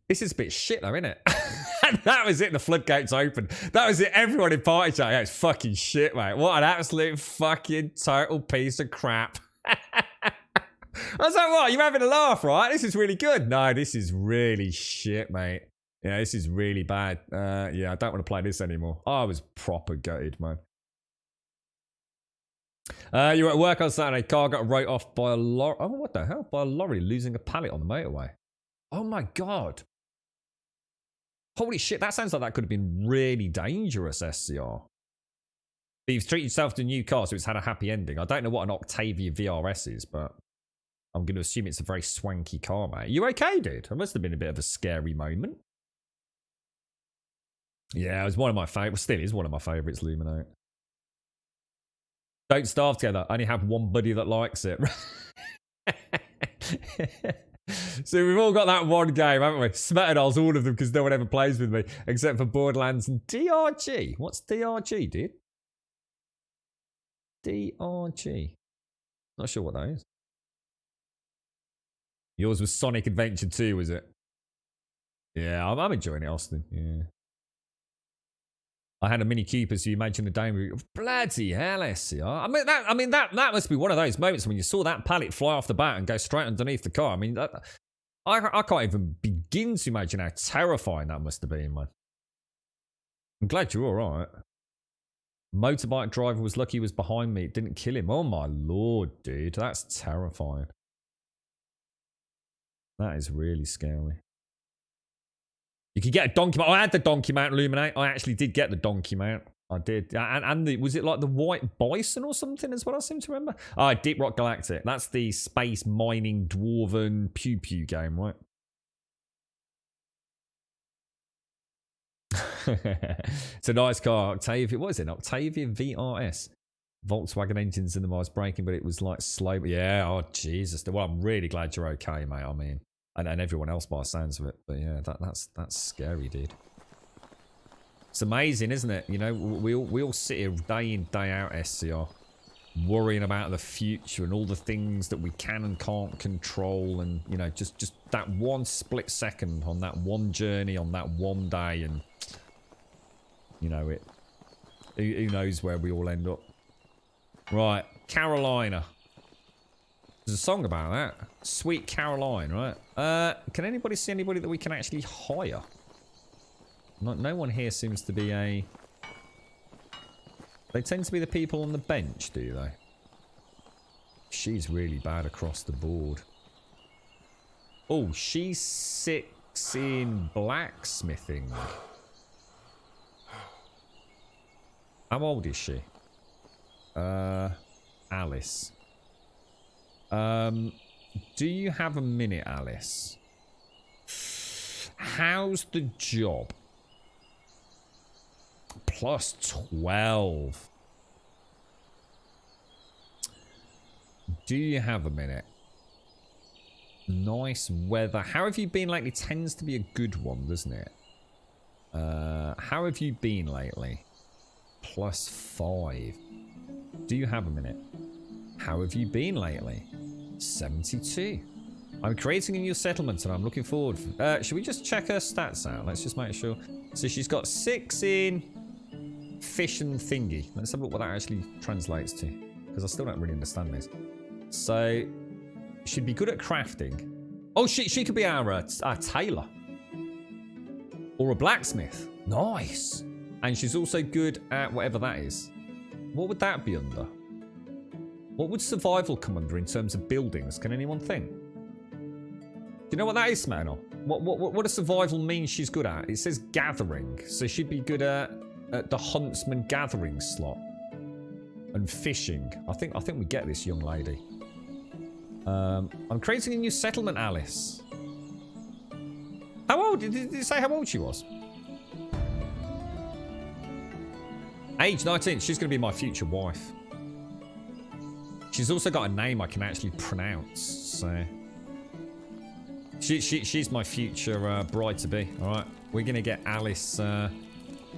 this is a bit shit though, isn't it? And that was it. The floodgates opened. That was it. Everyone in party chat, yeah, it's fucking shit, mate. What an absolute fucking total piece of crap. I was like, what? You're having a laugh, right? This is really good. No, this is really shit, mate. Yeah, this is really bad. Yeah, I don't want to play this anymore. I was proper gutted, man. You were at work on Saturday. Car got wrote off by a lorry. Oh, what the hell? By a lorry losing a pallet on the motorway. Oh my god. Holy shit, that sounds like that could have been really dangerous, SCR. But you've treated yourself to a new car, so it's had a happy ending. I don't know what an Octavia VRS is, but I'm going to assume it's a very swanky car, mate. You okay, dude? It must have been a bit of a scary moment. Yeah, it was one of my favourites. Still is one of my favourites, Luminate. Don't starve together. I only have one buddy that likes it. So we've all got that one game, haven't we? Smetanols, all of them, because no one ever plays with me, except for Borderlands and DRG. What's DRG, dude? DRG. Not sure what that is. Yours was Sonic Adventure 2, was it? Yeah, I'm enjoying it, Austin. Yeah. I had a Mini Cooper, so you imagine the day. Bloody hell, SCR. I mean that must be one of those moments when you saw that pallet fly off the bat and go straight underneath the car. I mean, I can't even begin to imagine how terrifying that must have been, man. I'm glad you're all right. Motorbike driver was lucky he was behind me. It didn't kill him. Oh my lord, dude. That's terrifying. That is really scary. You could get a donkey mount. I had the donkey mount, Illuminate. I actually did get the donkey mount. I did. And was it like the white bison or something as well? I seem to remember. Oh, Deep Rock Galactic. That's the space mining dwarven pew pew game, right? It's a nice car. Octavia. What is it? Octavia VRS. Volkswagen engines in the miles braking, but it was like slow. Yeah. Oh, Jesus. Well, I'm really glad you're okay, mate. I mean, and everyone else by the sounds of it. But yeah, that's scary, dude. It's amazing, isn't it? You know, we all sit here day in, day out, SCR, worrying about the future and all the things that we can and can't control, and you know, just that one split second on that one journey on that one day, and you know, who knows where we all end up. Right, Carolina. There's a song about that. Sweet Caroline, right? Can anybody see anybody that we can actually hire? No one here seems to be a... They tend to be the people on the bench, do they? She's really bad across the board. Oh, she's 6 in blacksmithing. How old is she? Alice. Do you have a minute, Alice? How's the job? Plus 12. Do you have a minute? Nice weather. How have you been lately? Tends to be a good one, doesn't it? How have you been lately? Plus 5. Do you have a minute? How have you been lately? 72. I'm creating a new settlement and I'm looking forward. Should we just check her stats out? Let's just make sure. So she's got 6 in fish and thingy. Let's have a look what that actually translates to, because I still don't really understand this. So she'd be good at crafting. Oh, she could be our tailor or a blacksmith. Nice. And she's also good at whatever that is. What would that be under? What would survival come under in terms of buildings? Can anyone think? Do you know what that is, Smano? What does survival mean she's good at? It says gathering. So she'd be good at the huntsman gathering slot. And fishing. I think we get this young lady. I'm creating a new settlement, Alice. How old? Did it say how old she was? Age 19. She's going to be my future wife. She's also got a name I can actually pronounce. So she's my future bride-to-be. All right. We're going to get Alice. We're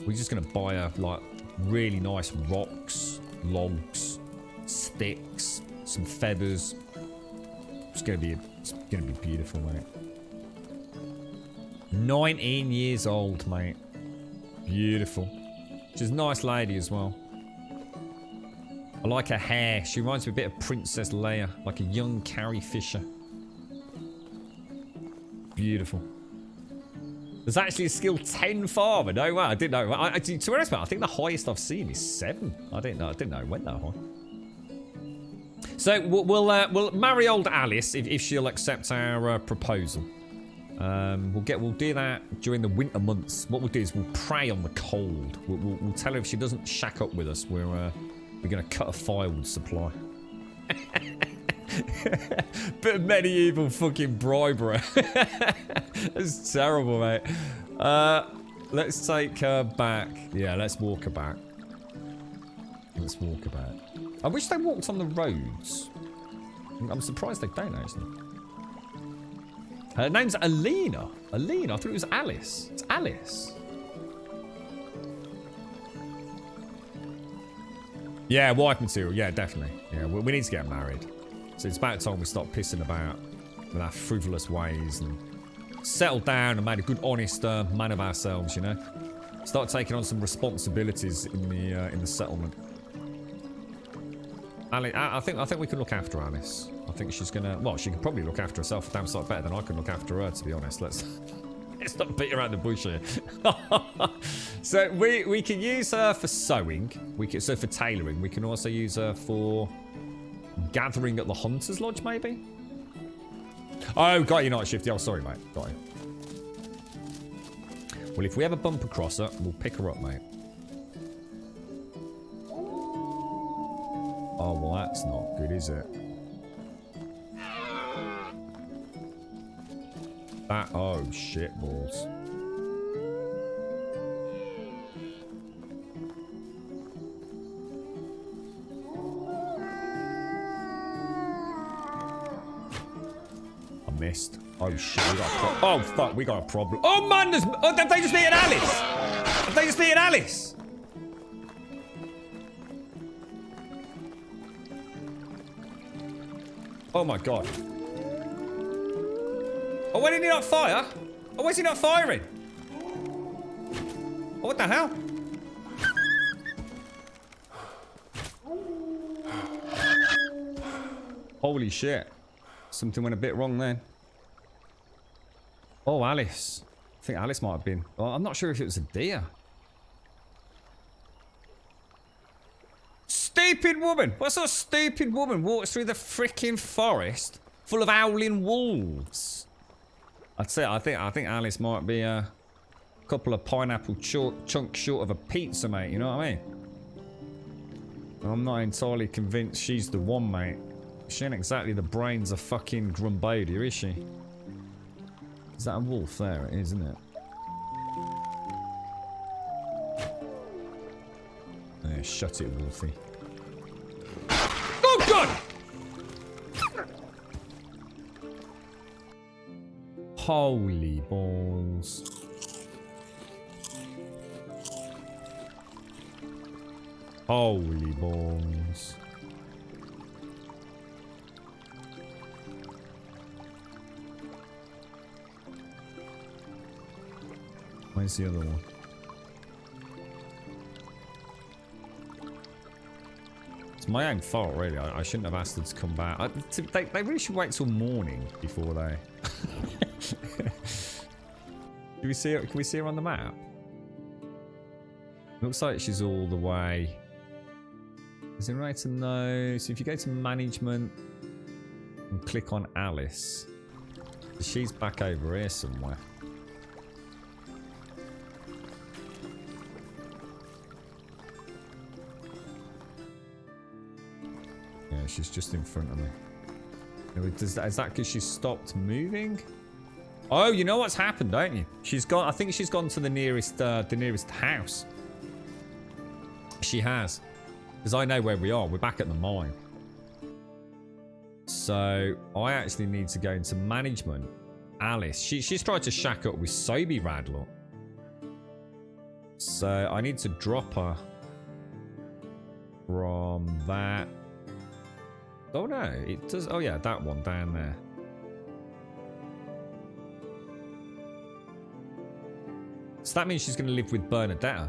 just going to buy her like really nice rocks, logs, sticks, some feathers. It's going to be beautiful, mate. 19 years old, mate. Beautiful. She's a nice lady as well. I like her hair. She reminds me a bit of Princess Leia, like a young Carrie Fisher. Beautiful. There's actually a skill 10 farmer. No, wow, I didn't know. To be honest, I think the highest I've seen is 7. I didn't know it went that high. So we'll marry old Alice if she'll accept our proposal. We'll do that during the winter months. What we'll do is we'll prey on the cold. We'll tell her if she doesn't shack up with us, we're gonna cut a firewood supply. Bit of medieval fucking bribery. That's terrible, mate. Let's take her back. Yeah, let's walk her back. Let's walk her back. I wish they walked on the roads. I'm surprised they don't, actually. Her name's Alina. Alina? I thought it was Alice. It's Alice. Yeah, wife material. Yeah, definitely. Yeah, we need to get married. So it's about time we stop pissing about with our frivolous ways and settle down and make a good, honest man of ourselves, you know? Start taking on some responsibilities in the settlement. Ali, I think we can look after Alice. I think she's gonna... Well, she can probably look after herself a damn sight better than I can look after her, to be honest. Let's Let's not beat around the bush here. So we can use her for sewing. So for tailoring. We can also use her for gathering at the Hunter's Lodge, maybe? Oh, got you, Night Shifty. Oh, sorry, mate. Got you. Well, if we ever bump across her, we'll pick her up, mate. Oh, well, that's not good, is it? That, oh, shit balls. I missed. Oh, shit, we got a problem. Oh, fuck, we got a problem. Oh, man, there's... Oh, have they just eaten Alice? Have they just eaten Alice? Oh, my God. Oh, why did he not fire? Oh, why is he not firing? Oh, what the hell? Holy shit. Something went a bit wrong then. Oh, Alice. I think Alice might have been. Well, I'm not sure if it was a deer. Stupid woman! What sort of stupid woman walks through the freaking forest full of howling wolves? I'd say I think Alice might be a couple of pineapple chunks short of a pizza, mate. You know what I mean? I'm not entirely convinced she's the one, mate. She ain't exactly the brains of fucking Grumbodia, is she? Is that a wolf? There it is, isn't it? Yeah, shut it, Wolfie. Oh, God! Holy balls. Holy balls. Where's the other one? It's my own fault, really. I shouldn't have asked them to come back. They really should wait till morning before they... Can we see her? Can we see her on the map? Looks like she's all the way. Is it right to know? So if you go to management and click on Alice, she's back over here somewhere. Yeah, she's just in front of me. Is that because she stopped moving? Oh, you know what's happened, don't you? She's gone. I think she's gone to the nearest house. She has, because I know where we are. We're back at the mine. So I actually need to go into management. Alice, she's tried to shack up with Sobe Radlock. So I need to drop her from that. Oh no, it does. Oh yeah, that one down there. So that means she's going to live with Bernadetta.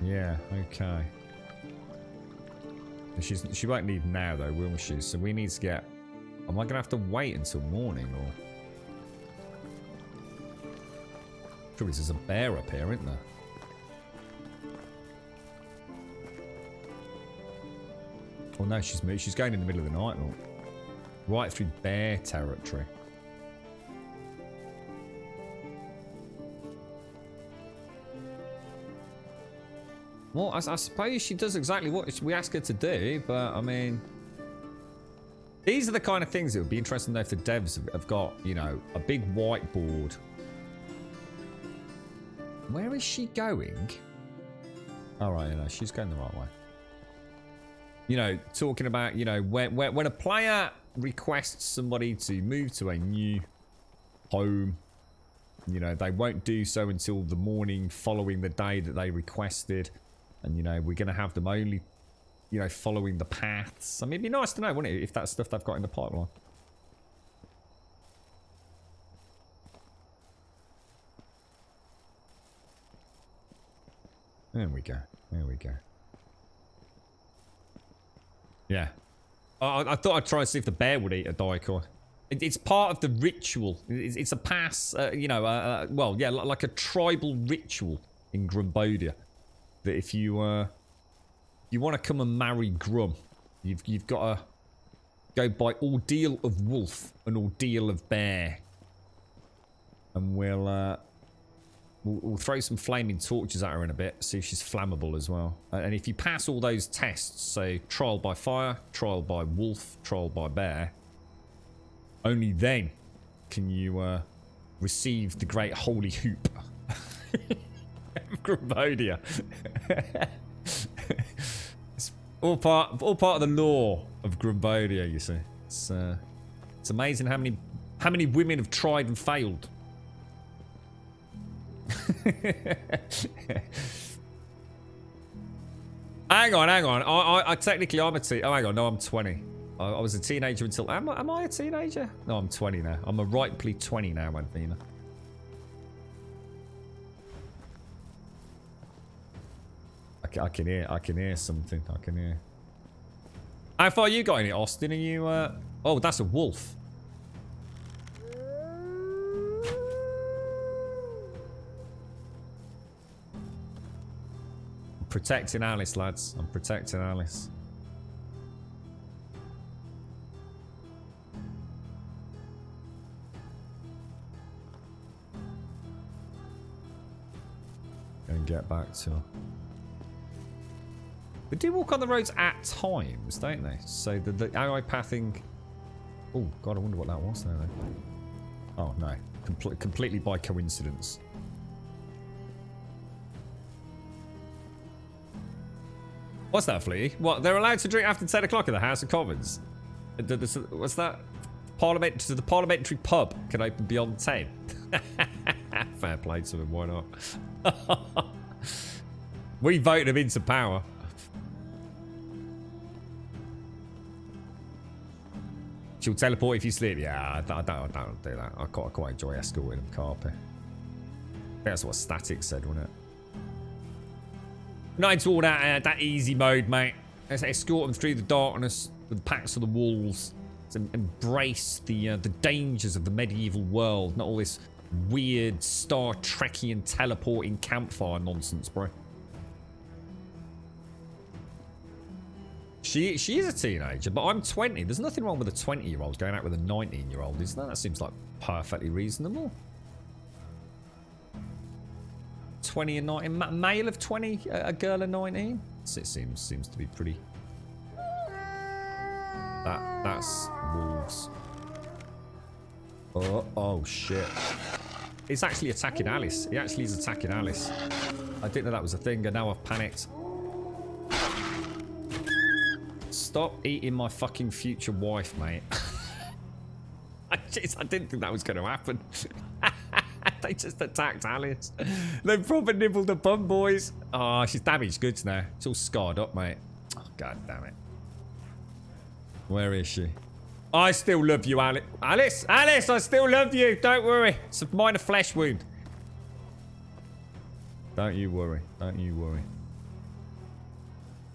Yeah, okay. She won't leave now though, will she? So we need to get... Am I going to have to wait until morning or... Probably there's a bear up here, isn't there? Oh no, she's going in the middle of the night, look. Right through bear territory. Well, I suppose she does exactly what we ask her to do, but I mean... These are the kind of things that would be interesting though if the devs have got, you know, a big whiteboard. Where is she going? Alright, you know, she's going the right way. You know, talking about, you know, when a player requests somebody to move to a new home, you know, they won't do so until the morning following the day that they requested. And, you know, we're going to have them only, you know, following the paths. I mean, it'd be nice to know, wouldn't it, if that's stuff they've got in the pipeline. There we go. There we go. Yeah. I thought I'd try and see if the bear would eat a daikon. It's part of the ritual. It's a pass, you know, well, yeah, like a tribal ritual in Grumbodia. That if you want to come and marry Grum, you've got to go by ordeal of wolf and ordeal of bear. And we'll throw some flaming torches at her in a bit, see if she's flammable as well. And if you pass all those tests, so trial by fire, trial by wolf, trial by bear, only then can you receive the great holy hoop of Grumbodia. It's all part of the lore of Grumbodia, you see. It's amazing how many women have tried and failed. Hang on. I technically I'm a teen. Oh, hang on. No, I'm 20. I was a teenager until. Am I a teenager? No, I'm 20 now. I'm a rightfully 20 now, Manfina. I can hear something. I can hear. How far you got in it, Austin? Are you? Oh, that's a wolf. I'm protecting Alice, lads. I'm protecting Alice. And get back to her. They do walk on the roads at times, don't they? So the AI pathing. Oh god, I wonder what that was there. Then. Oh no, completely by coincidence. What's that, Flea? What? They're allowed to drink after 10 o'clock in the House of Commons? What's that? To the parliamentary pub can open beyond 10. Fair play to him. Why not? We voted him into power. She'll teleport if you sleep. Yeah, I don't do that. I quite enjoy escorting him, Carpe. I think that's what Static said, wasn't it? Not into all that easy mode, mate. Let's escort them through the darkness, the packs of the wolves, to embrace the dangers of the medieval world. Not all this weird Star Trekian teleporting campfire nonsense, bro. She is a teenager, but I'm 20. There's nothing wrong with a 20-year-old going out with a 19-year-old, is there? That seems like perfectly reasonable. 20 and 19, male of 20, a girl of 19. It seems to be pretty. That's wolves. Oh shit! It's actually attacking Alice. He actually is attacking Alice. I didn't know that was a thing, and now I've panicked. Stop eating my fucking future wife, mate. I didn't think that was going to happen. They just attacked Alice. They proper nibbled the bum, boys. Oh, she's damaged goods now. It's all scarred up, mate. Oh, god damn it. Where is she? I still love you, Alice. Alice, I still love you. Don't worry. It's a minor flesh wound. Don't you worry. Don't you worry.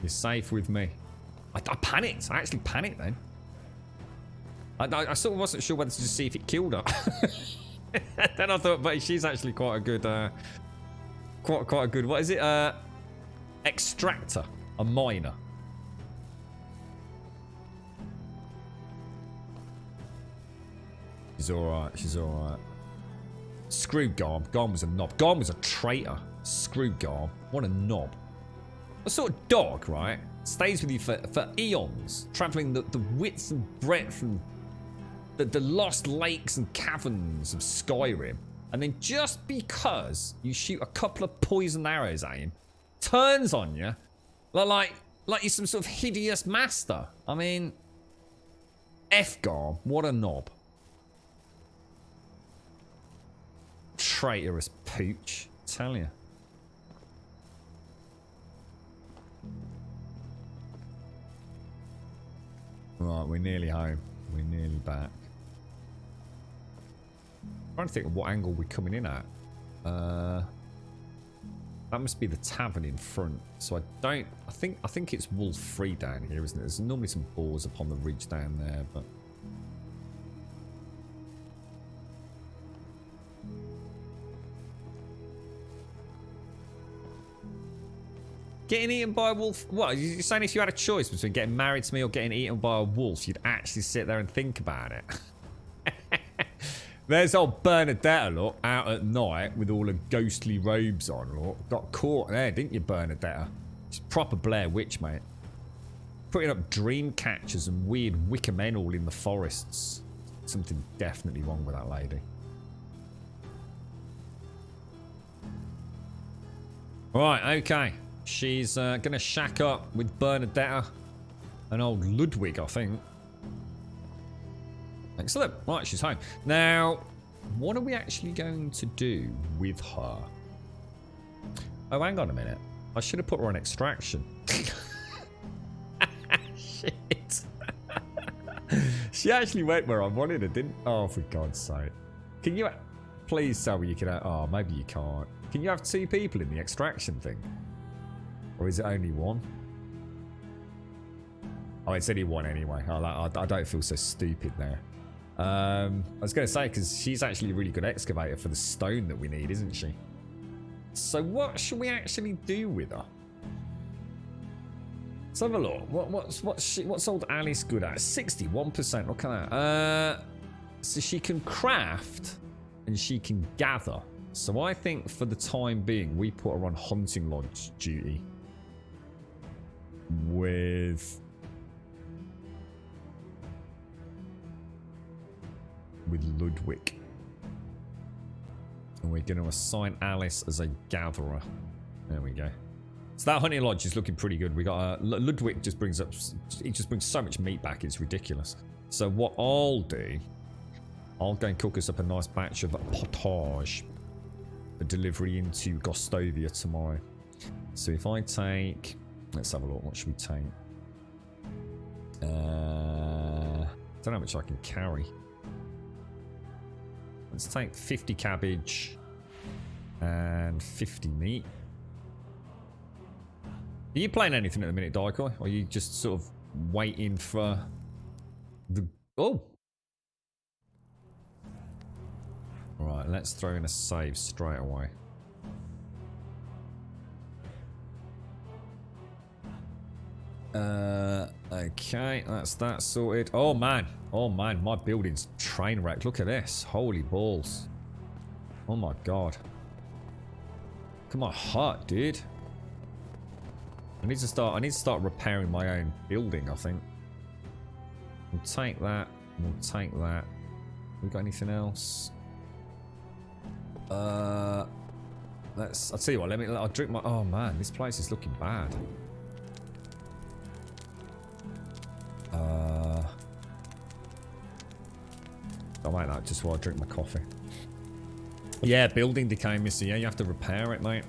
You're safe with me. I panicked. I actually panicked then. I sort of wasn't sure whether to just see if it killed her. Then I thought, but she's actually quite a good, quite a good. What is it? Extractor, a miner. She's all right. She's all right. Screw Garm. Garm was a knob. Garm was a traitor. Screw Garm. What a knob. A sort of dog, right? Stays with you for eons, traveling the width and breadth and the lost lakes and caverns of Skyrim, and then just because you shoot a couple of poison arrows at him, turns on you like you're some sort of hideous master. I mean, F-Garm, what a knob. Traitorous pooch, tell you. Right, we're nearly home. We're nearly back. I'm trying to think of what angle we're coming in at. That must be the tavern in front. So I think it's wolf free down here, isn't it? There's normally some boars upon the ridge down there, but getting eaten by a wolf. What? You're saying if you had a choice between getting married to me or getting eaten by a wolf, you'd actually sit there and think about it? There's old Bernadetta, look, out at night with all her ghostly robes on, look. Got caught there, didn't you, Bernadetta? She's proper Blair Witch, mate. Putting up dream catchers and weird wicker men all in the forests. Something definitely wrong with that lady. Right, okay. She's going to shack up with Bernadetta and old Ludwig, I think. Excellent. Right, she's home. Now, what are we actually going to do with her? Oh, hang on a minute. I should have put her on extraction. Shit. She actually went where I wanted her, didn't? Oh, for God's sake. Can you... Please tell me you can... Oh, maybe you can't. Can you have 2 people in the extraction thing? Or is it only 1? Oh, it's only 1 anyway. I don't feel so stupid now. I was going to say, because she's actually a really good excavator for the stone that we need, isn't she? So what should we actually do with her? Let's have a look. What's old Alice good at? 61%. Look at that. So she can craft and she can gather. So I think for the time being, we put her on hunting lodge duty with Ludwig. And we're going to assign Alice as a gatherer. There we go. So that hunting lodge is looking pretty good. We got Ludwig just brings up, he just brings so much meat back, it's ridiculous. So what I'll do, I'll go and cook us up a nice batch of potage for delivery into Gostovia tomorrow. So if I take, let's have a look, what should we take? I don't know how much I can carry. Let's take 50 cabbage and 50 meat. Are you playing anything at the minute, Daikoi? Or are you just sort of waiting for the... Oh! Right, let's throw in a save straight away. Okay, that's that sorted. Oh man, my building's train wreck. Look at this, holy balls. Oh my god. Look at my hut, dude. I need to start repairing my own building, I think. We'll take that, we'll take that. We got anything else? I'll tell you what, I'll drink my, oh man, this place is looking bad. I'll make that just while I drink my coffee. Yeah, building decay, Missy. Yeah, you have to repair it, mate.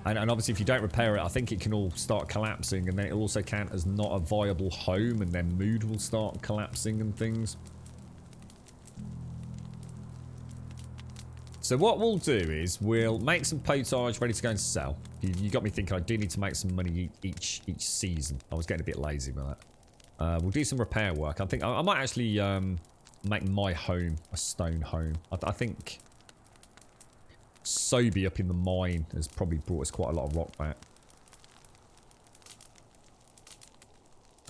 And obviously, if you don't repair it, I think it can all start collapsing, and then it'll also count as not a viable home, and then mood will start collapsing and things. So what we'll do is we'll make some potage ready to go and sell. You got me thinking I do need to make some money each season. I was getting a bit lazy with that. We'll do some repair work. I think I might actually make my home a stone home. I think Sobe up in the mine has probably brought us quite a lot of rock back.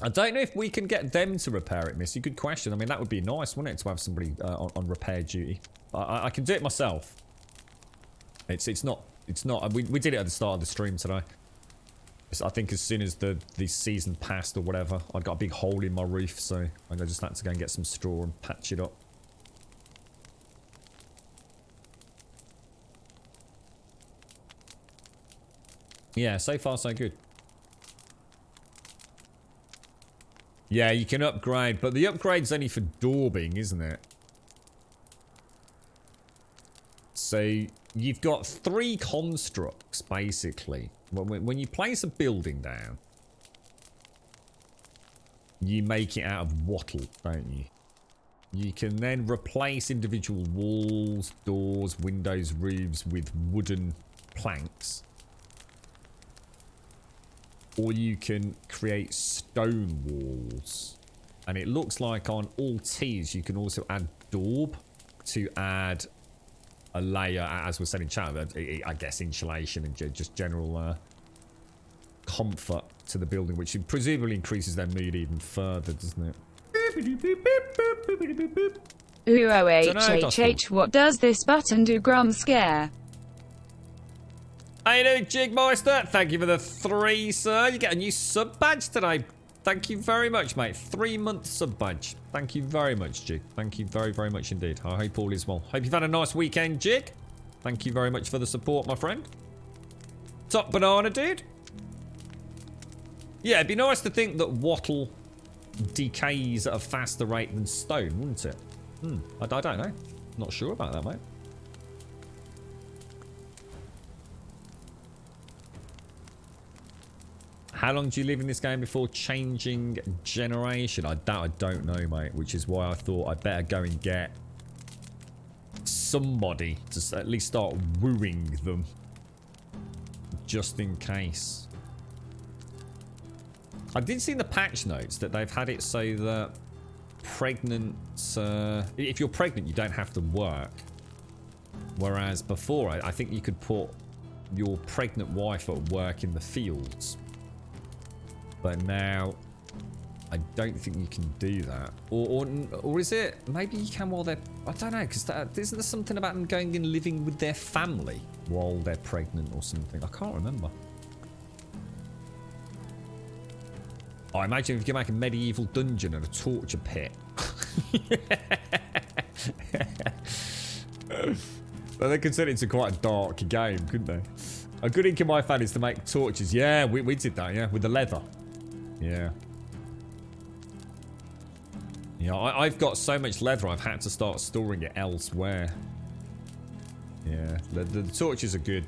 I don't know if we can get them to repair it, Missy. Good question. I mean, that would be nice, wouldn't it, to have somebody on repair duty. I can do it myself. It's not. We did it at the start of the stream today. I think as soon as the season passed or whatever, I got a big hole in my roof, so I just had to go and get some straw and patch it up. Yeah, so far so good. Yeah, you can upgrade, but the upgrade's only for daubing, isn't it? So you've got 3 constructs, basically. When you place a building down, you make it out of wattle, don't you? You can then replace individual walls, doors, windows, roofs with wooden planks. Or you can create stone walls. And it looks like on all T's you can also add daub to add a layer, as we're saying in chat, I guess insulation and just general comfort to the building, which presumably increases their mood even further, doesn't it? Ooh, OHHH, what does this button do? Grum scare. How you doing, Jigmeister? Thank you for the 3, sir. You get a new sub badge today. Thank you very much, mate. 3-month sub badge. Thank you very much, Jig. Thank you very, very much indeed. I hope all is well. Hope you've had a nice weekend, Jig. Thank you very much for the support, my friend. Top banana, dude. Yeah, it'd be nice to think that wattle decays at a faster rate than stone, wouldn't it? I don't know. Not sure about that, mate. How long do you live in this game before changing generation? I don't know, mate, which is why I thought I'd better go and get somebody to at least start wooing them. Just in case. I did see in the patch notes that they've had it so that pregnant... if you're pregnant, you don't have to work. Whereas before, I think you could put your pregnant wife at work in the fields. But now, I don't think you can do that. Or is it? Maybe you can while they're... I don't know, because isn't there something about them going and living with their family while they're pregnant or something? I can't remember. I imagine if you can make a medieval dungeon and a torture pit. Well, they could turn it into quite a dark game, couldn't they? A good ink in my fan is to make torches. Yeah, we did that, yeah, with the leather. Yeah. Yeah, I've got so much leather, I've had to start storing it elsewhere. Yeah, the torches are good.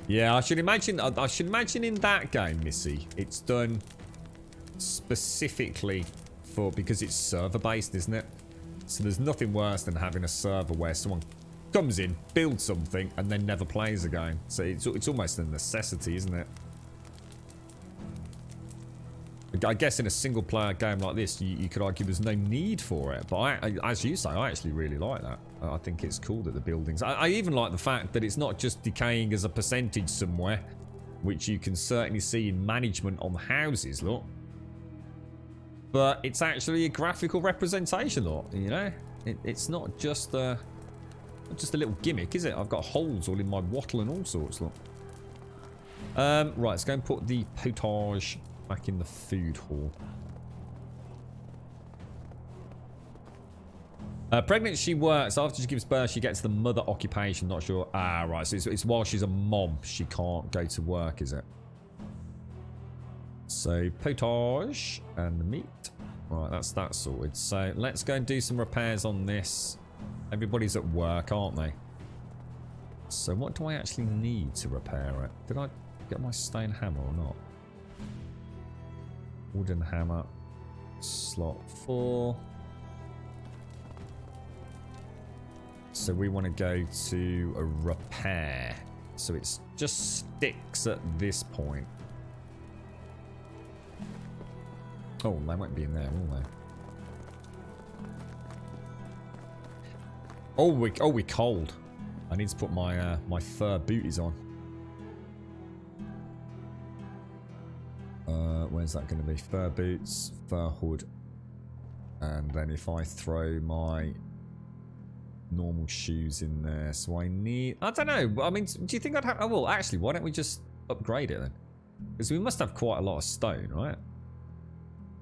Yeah, I should imagine in that game, Missy, it's done specifically because it's server based, isn't it? So there's nothing worse than having a server where someone comes in, builds something, and then never plays again. So it's almost a necessity, isn't it? I guess in a single player game like this, you could argue there's no need for it. But as you say, I actually really like that. I think it's cool that the buildings... I even like the fact that it's not just decaying as a percentage somewhere, which you can certainly see in management on houses, look. But it's actually a graphical representation, look, you know? It's not just a little gimmick, is it? I've got holes all in my wattle and all sorts, look. Right, let's go and put the potage back in the food hall. Pregnant, she works. After she gives birth, she gets the mother occupation. Not sure. Ah, right. So it's while she's a mom, she can't go to work, is it? So, potage and the meat. Right, that's that sorted. So, let's go and do some repairs on this. Everybody's at work, aren't they? So, what do I actually need to repair it? Did I get my stone hammer or not? Wooden hammer. Slot 4. So we want to go to a repair. So it's just sticks at this point. Oh, they won't be in there, will they? Oh, we're cold. I need to put my my fur booties on. Where's that going to be? Fur boots, fur hood, and then if I throw my normal shoes in there, so I need... I don't know. I mean, do you think I'd have... Oh, well, actually, why don't we just upgrade it then? Because we must have quite a lot of stone, right?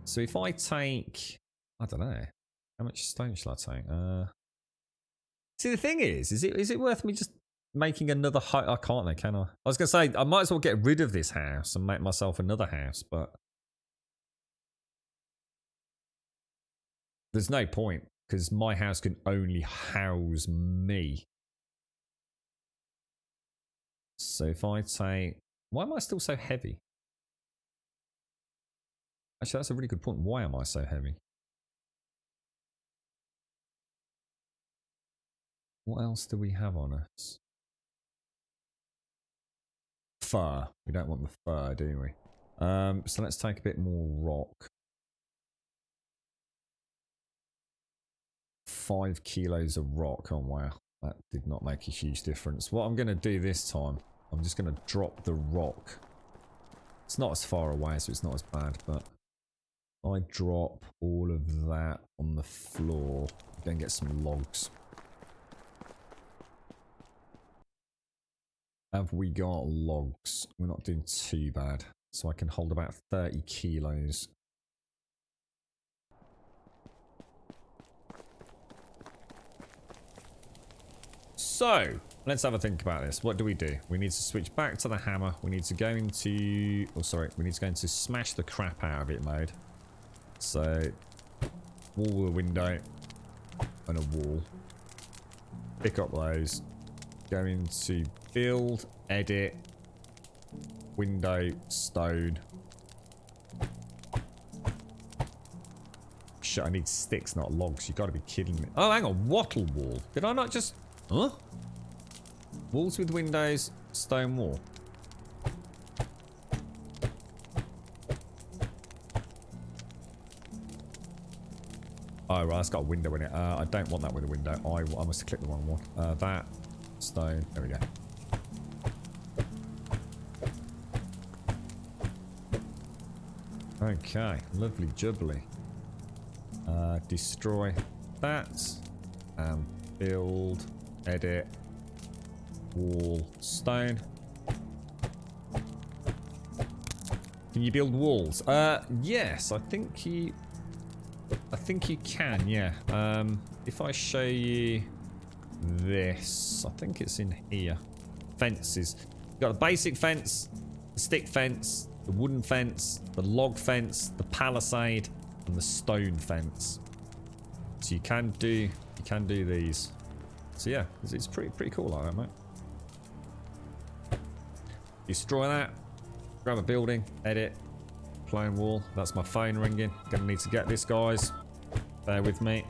So if I take... I don't know. How much stone shall I take? See, the thing is it worth me just making another house? I can't though, can I? I was going to say, I might as well get rid of this house and make myself another house, but... there's no point. Because my house can only house me. So if I take... why am I still so heavy? Actually, that's a really good point. Why am I so heavy? What else do we have on us? Fur. We don't want the fur, do we? So let's take a bit more rock. 5 kilos of rock. Oh wow, that did not make a huge difference. What I'm going to do this time, I'm just going to drop the rock. It's not as far away, so it's not as bad, but I drop all of that on the floor. Go and get some logs. Have we got logs? We're not doing too bad. So I can hold about 30 kilos. So, let's have a think about this. What do? We need to switch back to the hammer. We need to go into... Oh, sorry. We need to go into smash the crap out of it mode. So, wall with a window and a wall. Pick up those. Go into build, edit, window, stone. Shit, I need sticks, not logs. You gotta be kidding me. Oh, hang on. Wattle wall. Did I not just... Huh? Walls with windows, stone wall. Oh, right, it's got a window in it. I don't want that with a window. I must have clicked the wrong one. That, stone, there we go. Okay, lovely jubbly. Destroy that. And build, edit, wall, stone. Can you build walls? Yes, I think you can, yeah. If I show you this, I think it's in here. Fences. You've got the basic fence, the stick fence, the wooden fence, the log fence, the palisade, and the stone fence. So you can do these. So yeah, it's pretty cool like that, mate. Destroy that. Grab a building, edit, plain wall. That's my phone ringing. Gonna need to get this, guys. Bear with me.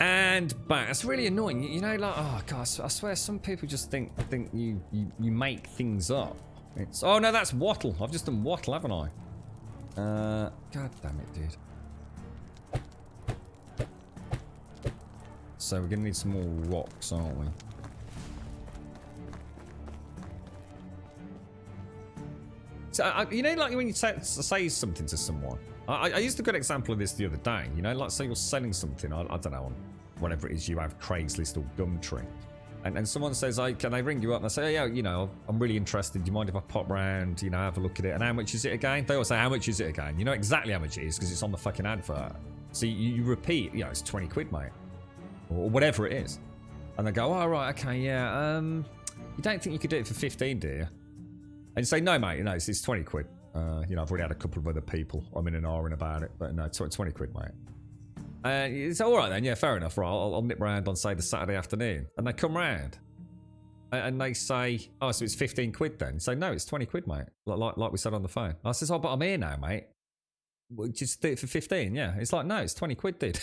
And back. It's really annoying. You know, like, oh god, I swear some people just think you make things up. It's, oh no, that's wattle. I've just done wattle, haven't I? God damn it, dude. So we're gonna need some more rocks, aren't we? So, you know, like when you say something to someone. I used a good example of this the other day. You know, like say you're selling something, I don't know, on whatever it is you have, Craigslist or Gumtree. And someone says, oh, can they ring you up? And I say, oh, yeah, you know, I'm really interested. Do you mind if I pop round, you know, have a look at it? And how much is it again? They always say, how much is it again? You know exactly how much it is because it's on the fucking advert. So you repeat, you know, it's 20 quid, mate. Or whatever it is. And they go, oh, right, okay, yeah. You don't think you could do it for 15, do you? And you say, no, mate, you know, it's 20 quid. You know, I've already had a couple of other people. I'm in an R-ing about it. But no, 20 quid, mate. It's all right then, yeah, fair enough. Right, I'll nip round on, say, the Saturday afternoon. And they come round. And they say, oh, so it's 15 quid then? So no, it's 20 quid, mate. Like we said on the phone. I says, oh, but I'm here now, mate. Well, just do it for 15, yeah. It's like, no, it's 20 quid, dude.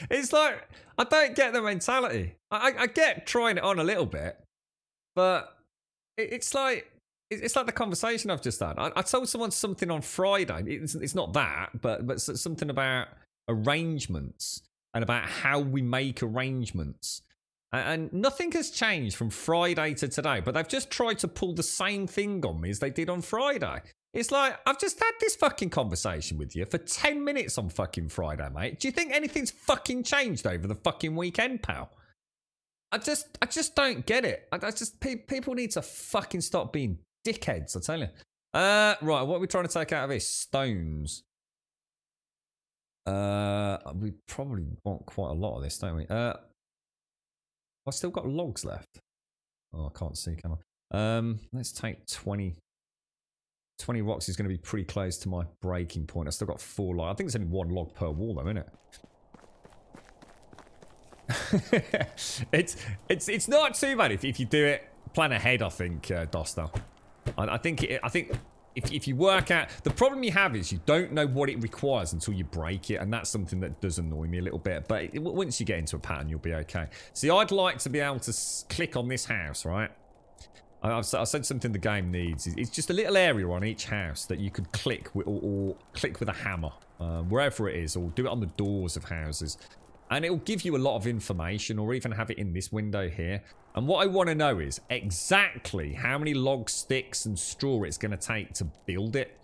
It's like, I don't get the mentality. I get trying it on a little bit, but it's like the conversation I've just had. I told someone something on Friday. It's not that, but something about arrangements and about how we make arrangements. And nothing has changed from Friday to today, but they've just tried to pull the same thing on me as they did on Friday. It's like, I've just had this fucking conversation with you for 10 minutes on fucking Friday, mate. Do you think anything's fucking changed over the fucking weekend, pal? I just don't get it. People need to fucking stop being dickheads, I tell you. Right, what are we trying to take out of this? Stones. We probably want quite a lot of this, don't we? I've still got logs left. Oh, I can't see, can I? Let's take 20. 20 rocks is going to be pretty close to my breaking point. I've still got 4 logs. I think it's only 1 log per wall, though, isn't it? it's not too bad if you do it. Plan ahead, I think, Dostal. I think if you work out, the problem you have is you don't know what it requires until you break it, and that's something that does annoy me a little bit. But once you get into a pattern, you'll be okay. See, I'd like to be able to click on this house, right? I said something the game needs. It's just a little area on each house that you could click with, or click with a hammer, wherever it is, or do it on the doors of houses. And it'll give you a lot of information, or even have it in this window here. And what I want to know is exactly how many logs, sticks, and straw it's going to take to build it.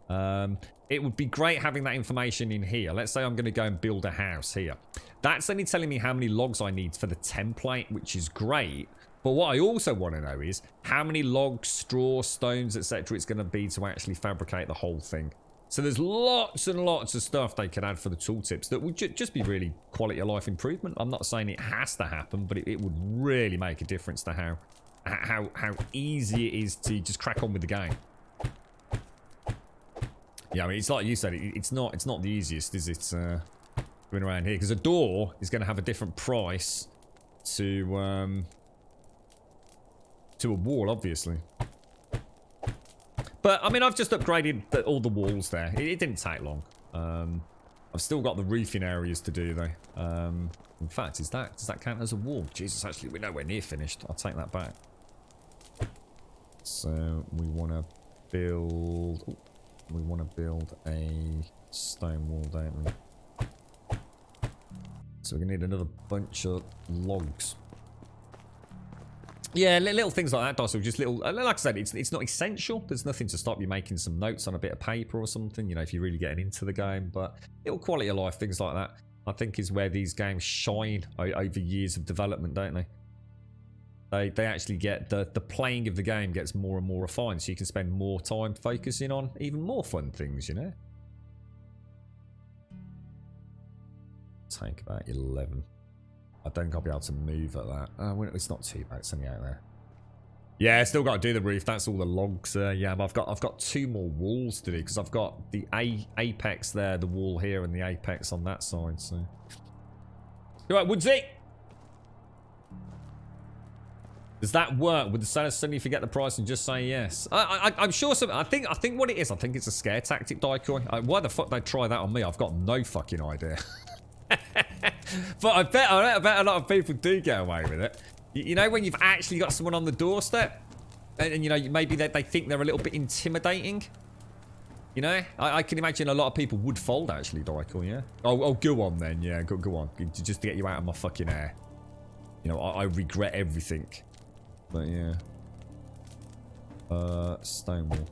It would be great having that information in here. Let's say I'm going to go and build a house here. That's only telling me how many logs I need for the template, which is great. But what I also want to know is how many logs, straw, stones, etc. it's going to be to actually fabricate the whole thing. So there's lots and lots of stuff they can add for the tooltips that would just be really quality of life improvement. I'm not saying it has to happen, but it would really make a difference to how easy it is to just crack on with the game. Yeah, I mean, it's like you said, it's not the easiest, is it? Going around here, because a door is going to have a different price to a wall, obviously. But, I mean, I've just upgraded all the walls there. It didn't take long. I've still got the roofing areas to do, though. In fact, does that count as a wall? Jesus, actually, we're nowhere near finished. I'll take that back. So, we want to build... Ooh, we want to build a stone wall, don't we? So, we're going to need another bunch of logs. Yeah, little things like that, Dossel. Just little, like I said, it's not essential. There's nothing to stop you making some notes on a bit of paper or something, you know, if you're really getting into the game. But little quality of life, things like that, I think is where these games shine over years of development, don't they? They actually get, the playing of the game gets more and more refined, so you can spend more time focusing on even more fun things, you know? Take about 11. I don't think I'll be able to move at that. Well, it's not too bad. It's only out there. Yeah, still got to do the roof. That's all the logs. Yeah, but I've got 2 more walls to do because I've got the apex there, the wall here, and the apex on that side. So, all right, Woodsy. Does that work? Would the seller suddenly forget the price and just say yes? I'm sure some. I think what it is. I think it's a scare tactic, Daikoi. Why the fuck they try that on me? I've got no fucking idea. But I bet a lot of people do get away with it. You know, when you've actually got someone on the doorstep, and you know, maybe they think they're a little bit intimidating. You know, I can imagine a lot of people would fold actually, Daikoi, yeah? Oh, go on then, yeah, go on. Just to get you out of my fucking hair. You know, I regret everything. But yeah. Stonewall.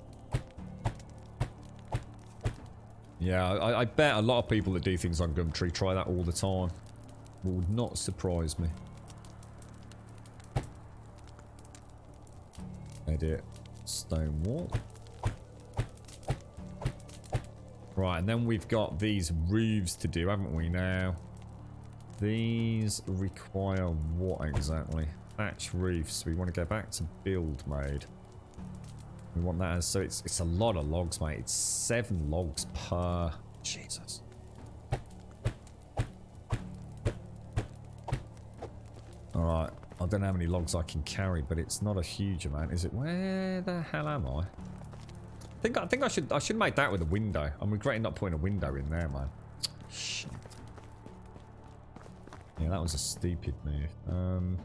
Yeah, I bet a lot of people that do things on Gumtree try that all the time. Would not surprise me. Edit stone wall. Right, and then we've got these roofs to do, haven't we now? These require what exactly? Thatch roofs. We want to go back to build mode. We want that as, so it's a lot of logs, mate. It's 7 logs per... Jesus. Alright. I don't know how many logs I can carry, but it's not a huge amount, is it? Where the hell am I? I think I should make that with a window. I'm regretting not putting a window in there, man. Shit. Yeah, that was a stupid move.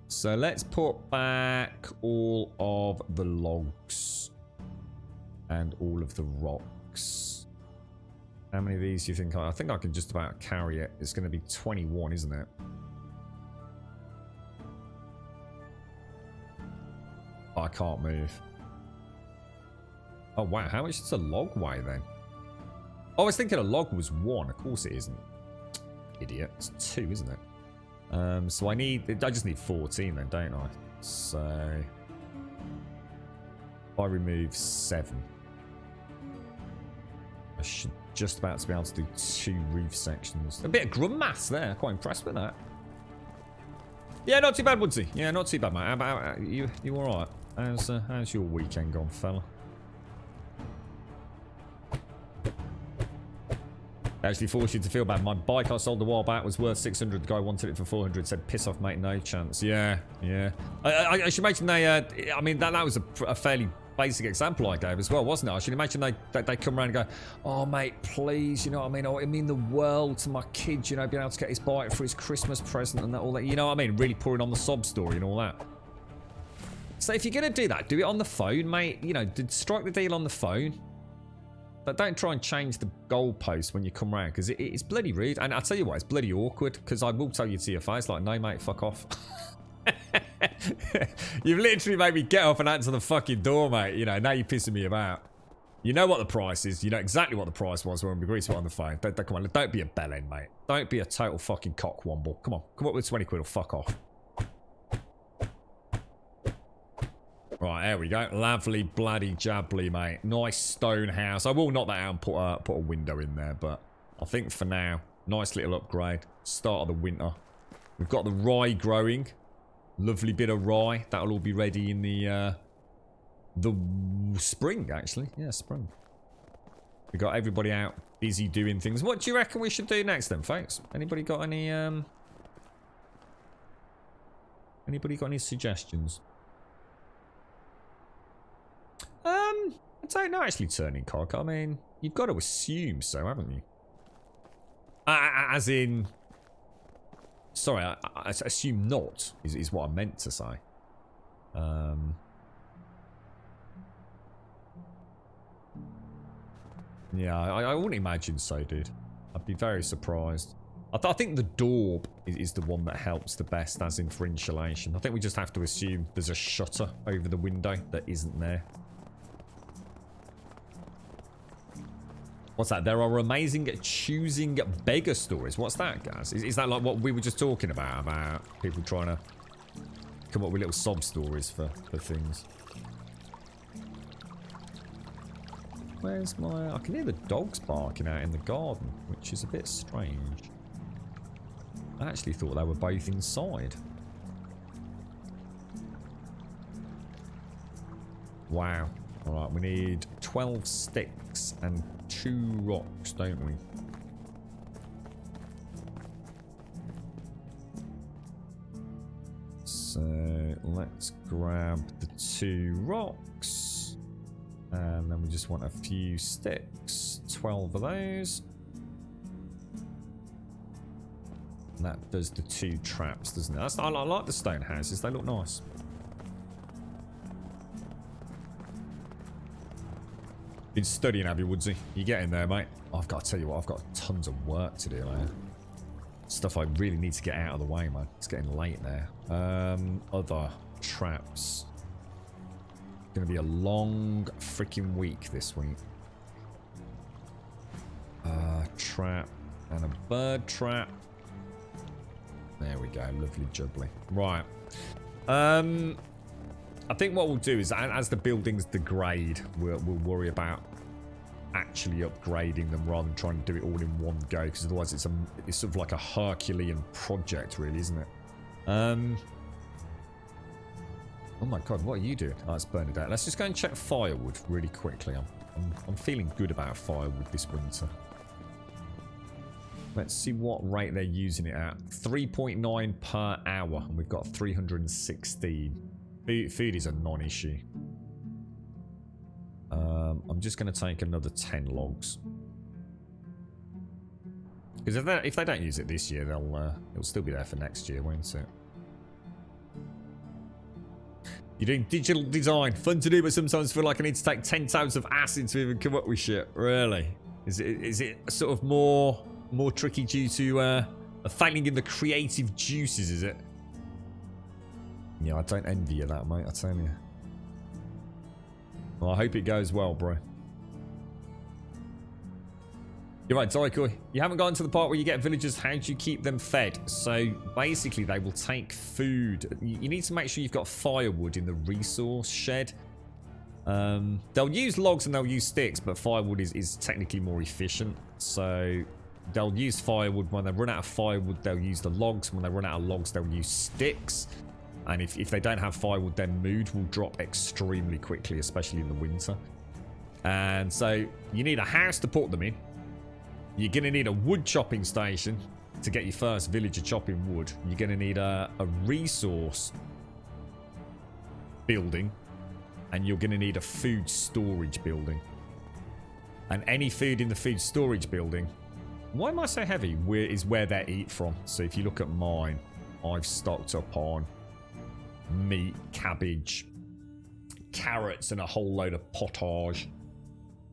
So let's put back all of the logs and all of the rocks. How many of these do you think? I think I can just about carry it. It's going to be 21, isn't it? Oh, I can't move. Oh, wow. How much does a log weigh then? Oh, I was thinking a log was 1. Of course it isn't. Idiot. It's 2, isn't it? So I just need 14 then, don't I? So if I remove 7, I should just about to be able to do 2 roof sections. A bit of grum maths there. Quite impressed with that. Yeah, not too bad, Woodsy. Yeah, not too bad, mate. How about you? You all right? How's your weekend gone, fella? Actually forced you to feel bad. My bike I sold a while back was worth 600. The guy wanted it for 400. Said, piss off, mate. No chance. Yeah, yeah. I should mention they. I mean, that was a fairly basic example I gave as well, wasn't it? I should imagine they come around and go, oh, mate, please, you know what I mean? Oh, I mean the world to my kid, you know, being able to get his bike for his Christmas present and that, all that. You know what I mean? Really pouring on the sob story and all that. So if you're going to do that, do it on the phone, mate. You know, strike the deal on the phone. But don't try and change the goalpost when you come round, because it's bloody rude. And I'll tell you what, it's bloody awkward, because I will tell you to your face, like, no, mate, fuck off. You've literally made me get up and answer the fucking door, mate. You know, now you're pissing me about. You know what the price is. You know exactly what the price was when we agreed to it on the phone. Come on, don't be a bellend, mate. Don't be a total fucking cockwomble. Come on, come up with 20 quid or fuck off. Right, there we go. Lovely, bloody jabbly, mate. Nice stone house. I will knock that out and put a window in there, but I think for now, nice little upgrade. Start of the winter. We've got the rye growing. Lovely bit of rye. That'll all be ready in the spring, actually. Yeah, spring. We got everybody out busy doing things. What do you reckon we should do next then, folks? Anybody got any suggestions? I don't know, actually, turning cock. I mean, you've got to assume so, haven't you? As in... Sorry, I assume not, is what I meant to say. Yeah, I wouldn't imagine so, dude. I'd be very surprised. I think the daub is the one that helps the best, as in for insulation. I think we just have to assume there's a shutter over the window that isn't there. What's that? There are amazing choosing beggar stories. What's that, guys? Is that like what we were just talking about people trying to come up with little sob stories for things? Where's my... I can hear the dogs barking out in the garden, which is a bit strange. I actually thought they were both inside. Wow. Alright, we need 12 sticks and 2 rocks, don't we? So, let's grab the 2 rocks. And then we just want a few sticks. 12 of those. And that does the 2 traps, doesn't it? I like the stone houses, they look nice. Been studying, have you, Woodsy? You getting there, mate? I've got to tell you what, I've got tons of work to do, man. Stuff I really need to get out of the way, man. It's getting late there. Other traps. Gonna be a long freaking week this week. Trap and a bird trap. There we go, lovely jubbly. Right. I think what we'll do is, as the buildings degrade, we'll worry about actually upgrading them rather than trying to do it all in one go, because otherwise it's sort of like a Herculean project, really, isn't it? Oh my god, what are you doing? Oh, it's Bernadette. Let's just go and check firewood really quickly. I'm feeling good about firewood this winter. Let's see what rate they're using it at. 3.9 per hour, and we've got 316. Food is a non-issue. I'm just going to take another 10 logs. Because if they don't use it this year, it'll still be there for next year, won't it? You're doing digital design. Fun to do, but sometimes feel like I need to take 10 tabs of acid to even come up with shit. Really? Is it sort of more tricky due to a failing in the creative juices, is it? Yeah, I don't envy you that, mate, I tell you. Well, I hope it goes well, bro. You're right, Daikoi. You haven't gotten to the part where you get villagers. How do you keep them fed? So basically, they will take food. You need to make sure you've got firewood in the resource shed. They'll use logs and they'll use sticks, but firewood is technically more efficient. So they'll use firewood. When they run out of firewood, they'll use the logs. When they run out of logs, they'll use sticks. And if they don't have firewood, their mood will drop extremely quickly, especially in the winter. And so you need a house to put them in. You're going to need a wood chopping station to get your first villager chopping wood. You're going to need a resource building. And you're going to need a food storage building. And any food in the food storage building... Why am I so heavy? Is where they eat from. So if you look at mine, I've stocked up on meat, cabbage, carrots, and a whole load of potage.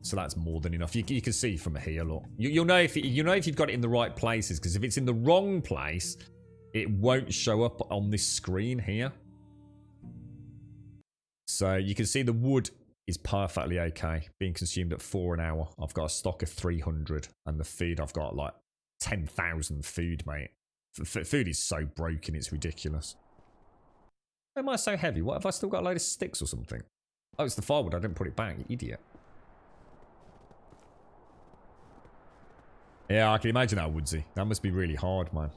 So that's more than enough. You can see from here, look. You'll know if you've got it in the right places, because if it's in the wrong place, it won't show up on this screen here. So you can see the wood is perfectly okay, being consumed at 4 an hour. I've got a stock of 300, and the food I've got like 10,000 food, mate. Food is so broken, it's ridiculous. Why am I so heavy? What, have I still got a load of sticks or something? Oh, it's the firewood. I didn't put it back, you idiot. Yeah, I can imagine that, Woodsy. That must be really hard, man.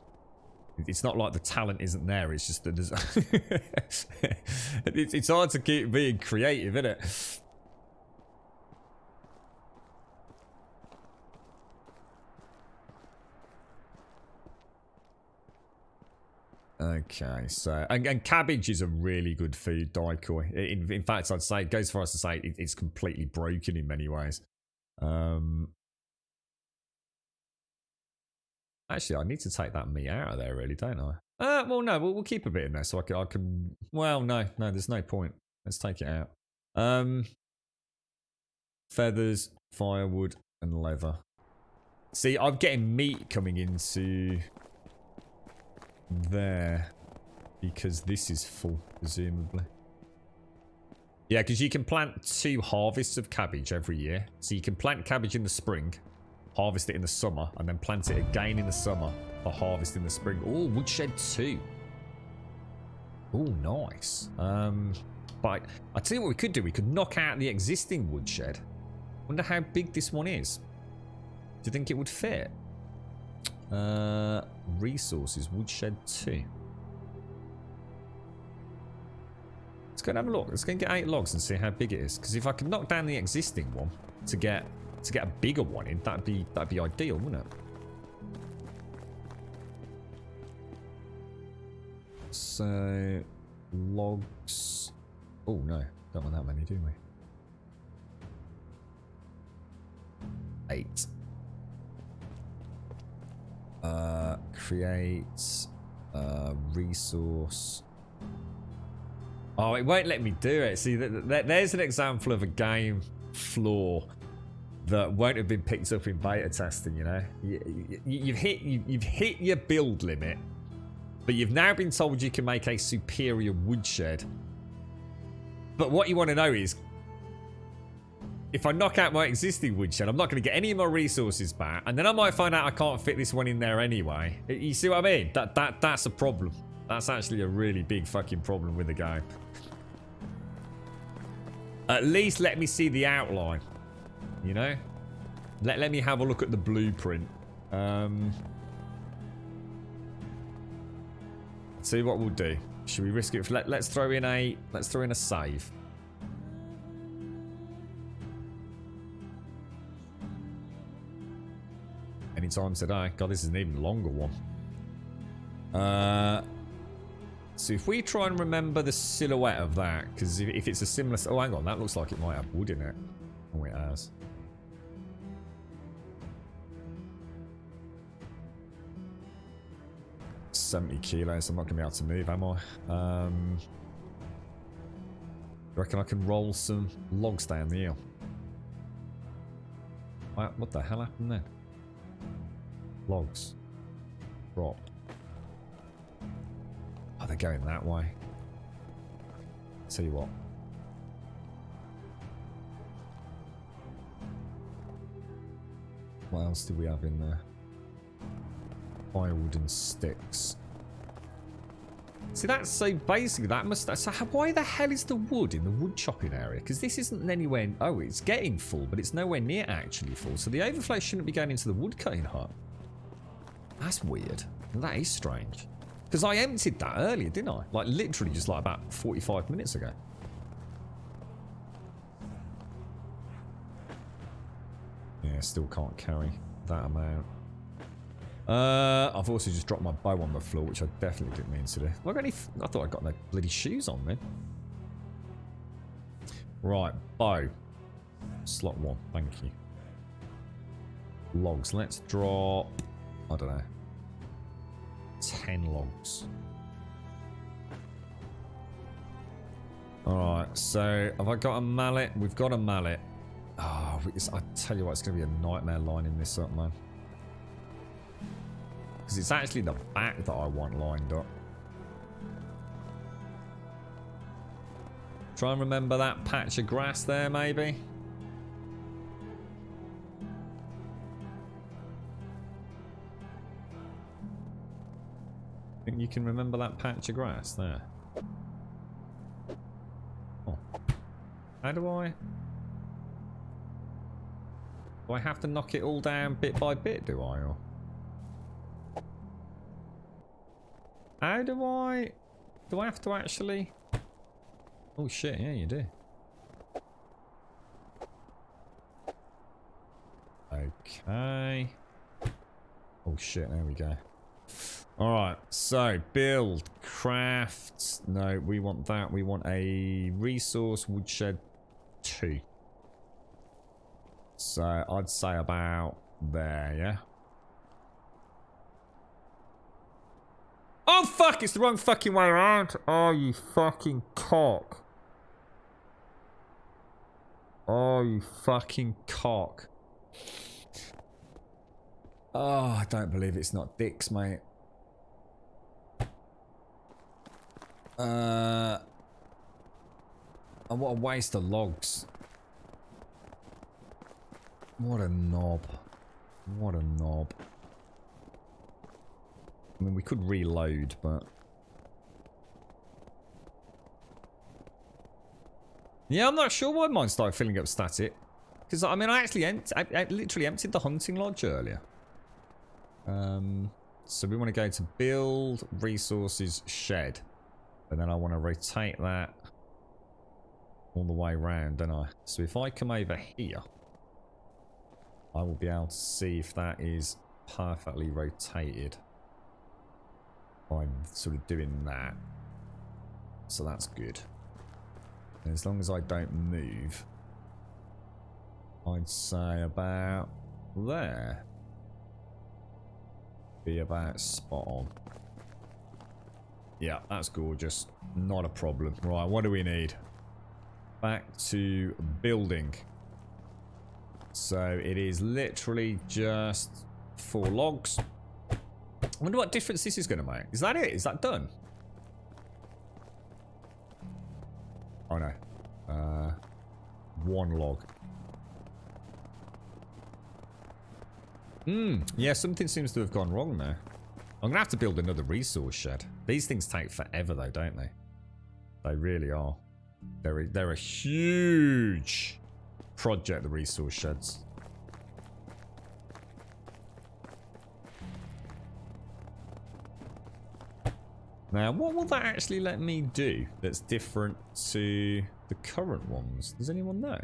It's not like the talent isn't there. It's just that there's... it's hard to keep being creative, isn't it? Okay, so... And cabbage is a really good food, Daikoi. In fact, I'd say, it goes for us to say, it's completely broken in many ways. Actually, I need to take that meat out of there, really, don't I? Well, no, we'll keep a bit in there so I can... Well, no, there's no point. Let's take it out. Feathers, firewood, and leather. See, I'm getting meat coming into there because this is full, presumably. Yeah, because you can plant 2 harvests of cabbage every year. So you can plant cabbage in the spring, harvest it in the summer, and then plant it again in the summer for harvest in the spring. Oh, woodshed 2. Oh, nice. But I tell you what we could do. We could knock out the existing woodshed. Wonder how big this one is. Do you think it would fit? Resources, woodshed 2. Let's go and have a look. Let's go and get 8 logs and see how big it is. Because if I could knock down the existing one to get a bigger one in, that'd be ideal, wouldn't it? So logs. Oh no, don't want that many, do we? 8. Create resource. Oh, it won't let me do it. See, there's an example of a game flaw that won't have been picked up in beta testing. You know, you've hit your build limit, but you've now been told you can make a superior woodshed. But what you want to know is, if I knock out my existing woodshed, I'm not going to get any of my resources back, and then I might find out I can't fit this one in there anyway. You see what I mean? That's a problem. That's actually a really big fucking problem with the game. At least let me see the outline. You know? Let me have a look at the blueprint. See what we'll do. Should we risk it? Let's throw in a save. Anytime today. God, this is an even longer one. So if we try and remember the silhouette of that, because if it's a similar... Oh, hang on. That looks like it might have wood in it. Oh, it has. $70 kilos. I'm not going to be able to move, am I? I reckon I can roll some logs down the hill. What the hell happened then? Logs. Drop. Oh, they're going that way. Tell you what. What else do we have in there? Firewood and sticks. See, that's so basically that must. So why the hell is the wood in the wood chopping area? Because this isn't anywhere. Oh, it's getting full, but it's nowhere near actually full. So the overflow shouldn't be going into the wood cutting hut. That's weird. That is strange. Because I emptied that earlier, didn't I? Like literally just like about 45 minutes ago. Yeah, still can't carry that amount. I've also just dropped my bow on the floor, which I definitely didn't mean to do. Have I got any? I thought I got no bloody shoes on then. Right, bow. Slot 1, thank you. Logs. Let's drop, I don't know, 10 logs. Alright, so have I got a mallet? We've got a mallet. Oh, I tell you what, it's going to be a nightmare lining this up, man. Because it's actually the back that I want lined up. Try and remember that patch of grass there, maybe. Think you can remember that patch of grass there? Oh. How do I... Do I have to knock it all down bit by bit, do I? Or... How do I... Do I have to actually... Oh shit, yeah you do. Okay. Oh shit, there we go. Alright, so build, craft. No, we want that. We want a resource woodshed 2. So I'd say about there, yeah? Oh fuck, it's the wrong fucking way around. Oh, you fucking cock. Oh, you fucking cock. Oh, I don't believe it's not dicks, mate. Oh, what a waste of logs. What a knob. What a knob. I mean, we could reload, but... Yeah, I'm not sure why mine started filling up static. Because, I mean, I actually I literally emptied the hunting lodge earlier. So we want to go to build, resources, shed. And then I want to rotate that all the way around, don't I? So if I come over here, I will be able to see if that is perfectly rotated. I'm sort of doing that. So that's good. And as long as I don't move, I'd say about there. Be about spot on. Yeah, that's gorgeous. Not a problem. Right, what do we need? Back to building. So it is literally just 4 logs. I wonder what difference this is going to make. Is that it? Is that done? Oh no. 1 log. Yeah, something seems to have gone wrong there. I'm going to have to build another resource shed. These things take forever though, don't they? They really are. They're a huge project, the resource sheds. Now, what will that actually let me do that's different to the current ones? Does anyone know?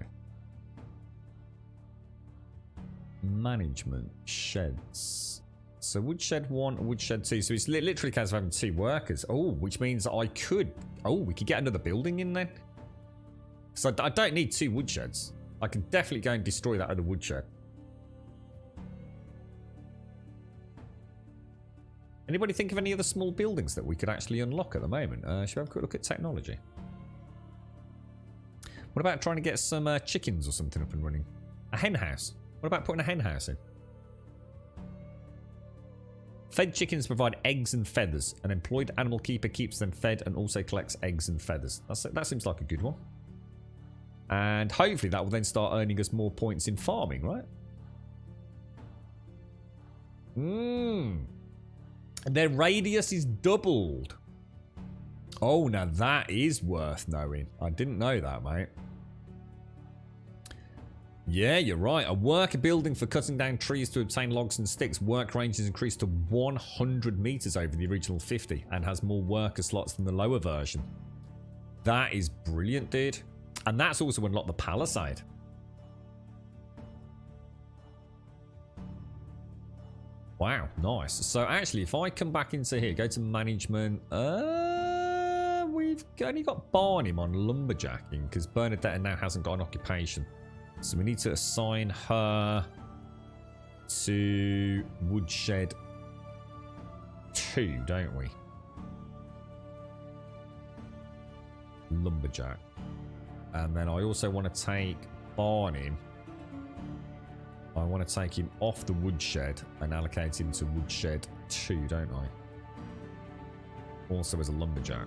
Management, sheds. So woodshed 1, woodshed 2. So it's literally counts of having 2 workers. Oh, which means I could... Oh, we could get another building in then. So I don't need 2 woodsheds. I can definitely go and destroy that other woodshed. Anybody think of any other small buildings that we could actually unlock at the moment? Should we have a quick look at technology? What about trying to get some chickens or something up and running? A hen house. What about putting a hen house in? Fed chickens provide eggs and feathers. An employed animal keeper keeps them fed and also collects eggs and feathers. That seems like a good one. And hopefully that will then start earning us more points in farming, right? Their radius is doubled. Oh, now that is worth knowing. I didn't know that, mate. Yeah, you're right. A worker building for cutting down trees to obtain logs and sticks. Work range is increased to 100 meters over the original 50 and has more worker slots than the lower version. That is brilliant, dude. And that's also unlocked the palisade. Wow, nice. So actually, if I come back into here, go to management. We've only got Barnum on lumberjacking because Bernadette now hasn't got an occupation. So we need to assign her to Woodshed 2, don't we? Lumberjack. And then I also want to take Barnum. I want to take him off the woodshed and allocate him to Woodshed 2, don't I? Also as a lumberjack.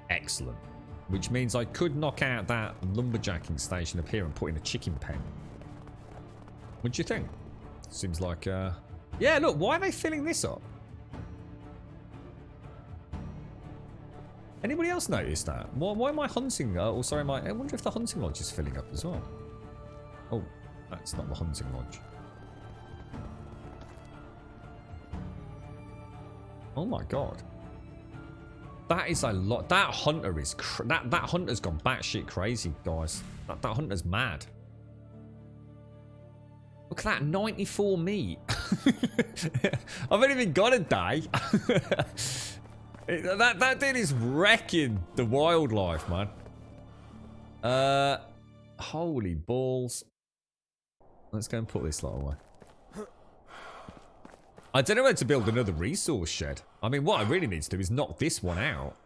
Excellent. Which means I could knock out that lumberjacking station up here and put in a chicken pen. What do you think? Seems like, yeah, look, why are they filling this up? Anybody else notice that? Why am I hunting? I wonder if the hunting lodge is filling up as well. Oh, that's not the hunting lodge. Oh my god. That is a lot. That hunter is that hunter's gone batshit crazy, guys. That hunter's mad. Look at that, 94 meat. I've only even got a day. that dude is wrecking the wildlife, man. Holy balls. Let's go and put this lot away. I don't know where to build another resource shed. I mean, what I really need to do is knock this one out.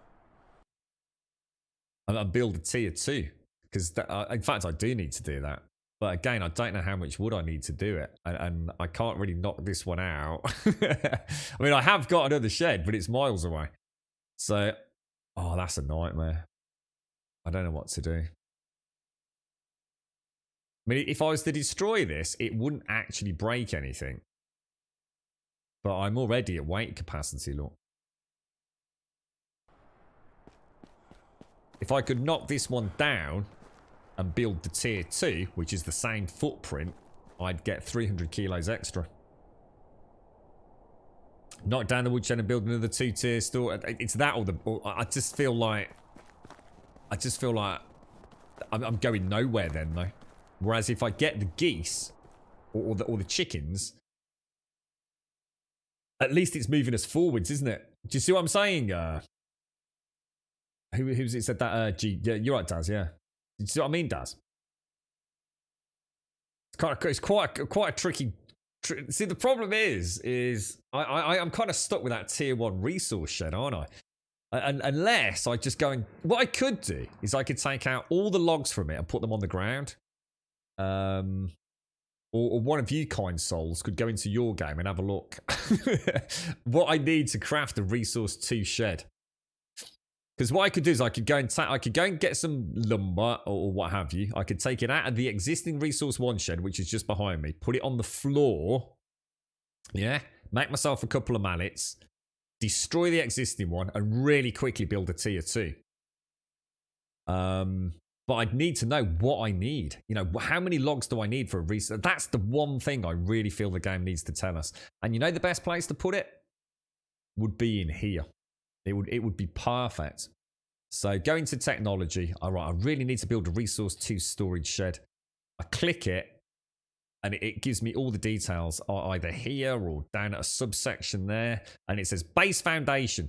And build a tier 2. Because, in fact, I do need to do that. But again, I don't know how much wood I need to do it. And I can't really knock this one out. I mean, I have got another shed, but it's miles away. So, oh, that's a nightmare. I don't know what to do. I mean, if I was to destroy this, it wouldn't actually break anything. But I'm already at weight capacity, look. If I could knock this one down and build the tier 2, which is the same footprint, I'd get 300 kilos extra. Knock down the woodshed and build another 2-tier store. It's that or I just feel like I'm going nowhere then, though. Whereas if I get the geese or the chickens, at least it's moving us forwards, isn't it? Do you see what I'm saying? Who's it said that? Yeah, you're right, Daz. Yeah. Do you see what I mean, Daz? It's quite a tricky. See, the problem is I'm kind of stuck with that tier 1 resource shed, aren't I? And unless I just go and what I could do is I could take out all the logs from it and put them on the ground. Or one of you kind souls could go into your game and have a look what I need to craft a resource 2 shed. Because what I could do is I could go and get some lumber or what have you. I could take it out of the existing resource 1 shed, which is just behind me, put it on the floor. Yeah, make myself a couple of mallets, destroy the existing one, and really quickly build a tier 2. But I'd need to know what I need. You know, how many logs do I need for a resource? That's the one thing I really feel the game needs to tell us. And you know the best place to put it? Would be in here. It would be perfect. So go into technology. All right, I really need to build a resource 2 storage shed. I click it, and it gives me all the details either here or down at a subsection there. And it says base foundation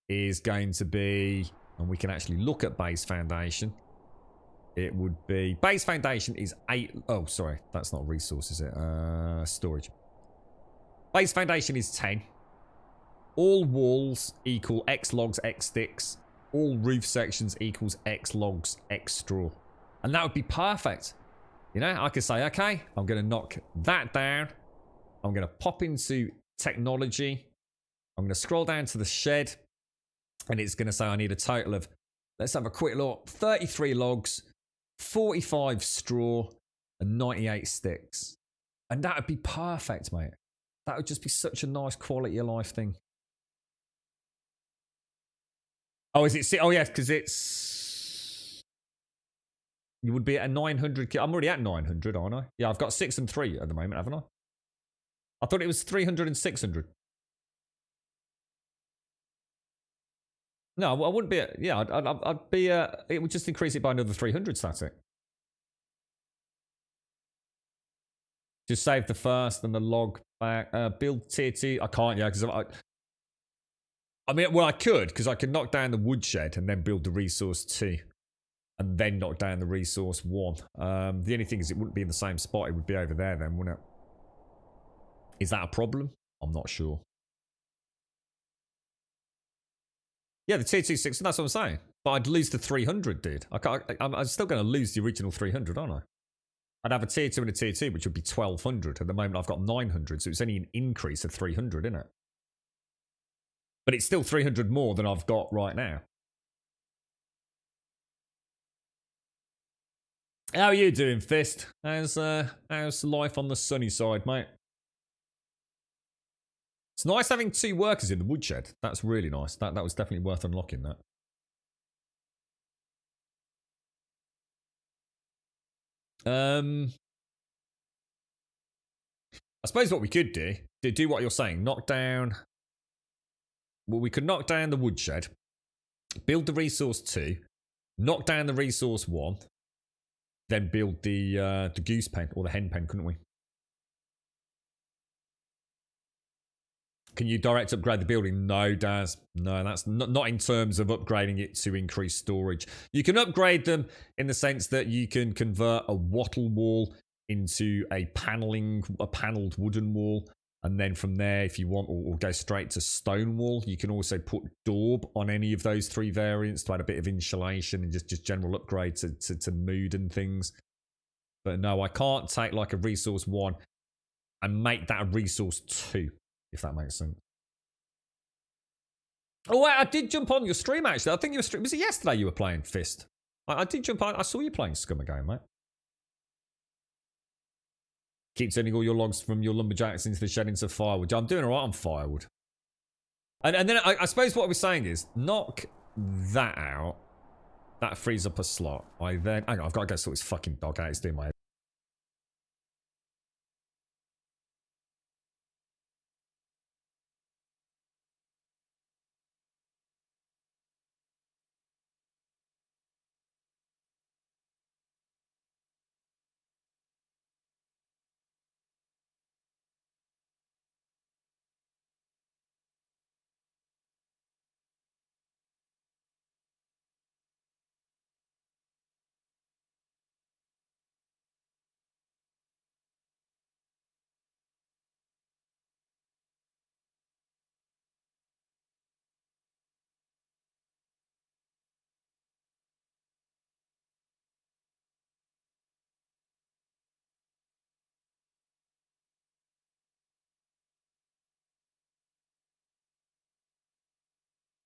is going to be, and we can actually look at base foundation. it would be... Base foundation is 8... Oh, sorry. That's not a resource, is it? Storage. Base foundation is 10. All walls equal X logs, X sticks. All roof sections equals X logs, X straw. And that would be perfect. You know, I could say, okay, I'm going to knock that down. I'm going to pop into technology. I'm going to scroll down to the shed. And it's going to say I need a total of, let's have a quick look, 33 logs, 45 straw, and 98 sticks. And that would be perfect, mate. That would just be such a nice quality of life thing. Oh, is it? Oh, yes, because it's... You would be at a 900... I'm already at 900, aren't I? Yeah, I've got 6 and 3 at the moment, haven't I? I thought it was 300 and 600. No, I wouldn't be... Yeah, I'd be... It would just increase it by another 300 static. Just save the first and the log back. Build tier 2. I can't, yeah, because I mean, well, I could, because I could knock down the woodshed and then build the resource 2. And then knock down the resource 1. The only thing is it wouldn't be in the same spot. It would be over there then, wouldn't it? Is that a problem? I'm not sure. Yeah, the tier 2 6, that's what I'm saying. But I'd lose the 300, dude. I'm still going to lose the original 300, aren't I? I'd have a tier 2 and a tier 2, which would be 1200. At the moment, I've got 900, so it's only an increase of 300, isn't it? But it's still 300 more than I've got right now. How are you doing, Fist? How's life on the sunny side, mate? It's nice having 2 workers in the woodshed. That's really nice. That was definitely worth unlocking that. I suppose what we could do what you're saying. Knock down... Well, we could knock down the woodshed, build the resource 2, knock down the resource 1, then build the goose pen or the hen pen, couldn't we? Can you direct upgrade the building? No, Daz. No, that's not in terms of upgrading it to increase storage. You can upgrade them in the sense that you can convert a wattle wall into a panelled wooden wall. And then from there, if you want, or go straight to stone wall, you can also put daub on any of those 3 variants to add a bit of insulation and just general upgrade to mood and things. But no, I can't take like a resource 1 and make that a resource 2, if that makes sense. Oh, wait, I did jump on your stream, actually. I think you were was it yesterday you were playing Fist? I did jump on. I saw you playing Scum again, mate. Keep sending all your logs from your lumberjacks into the shed into firewood. I'm doing all right on firewood. And then I suppose what we're saying is, knock that out. That frees up a slot. Hang on, I've got to go sort this fucking dog out. It's doing my head.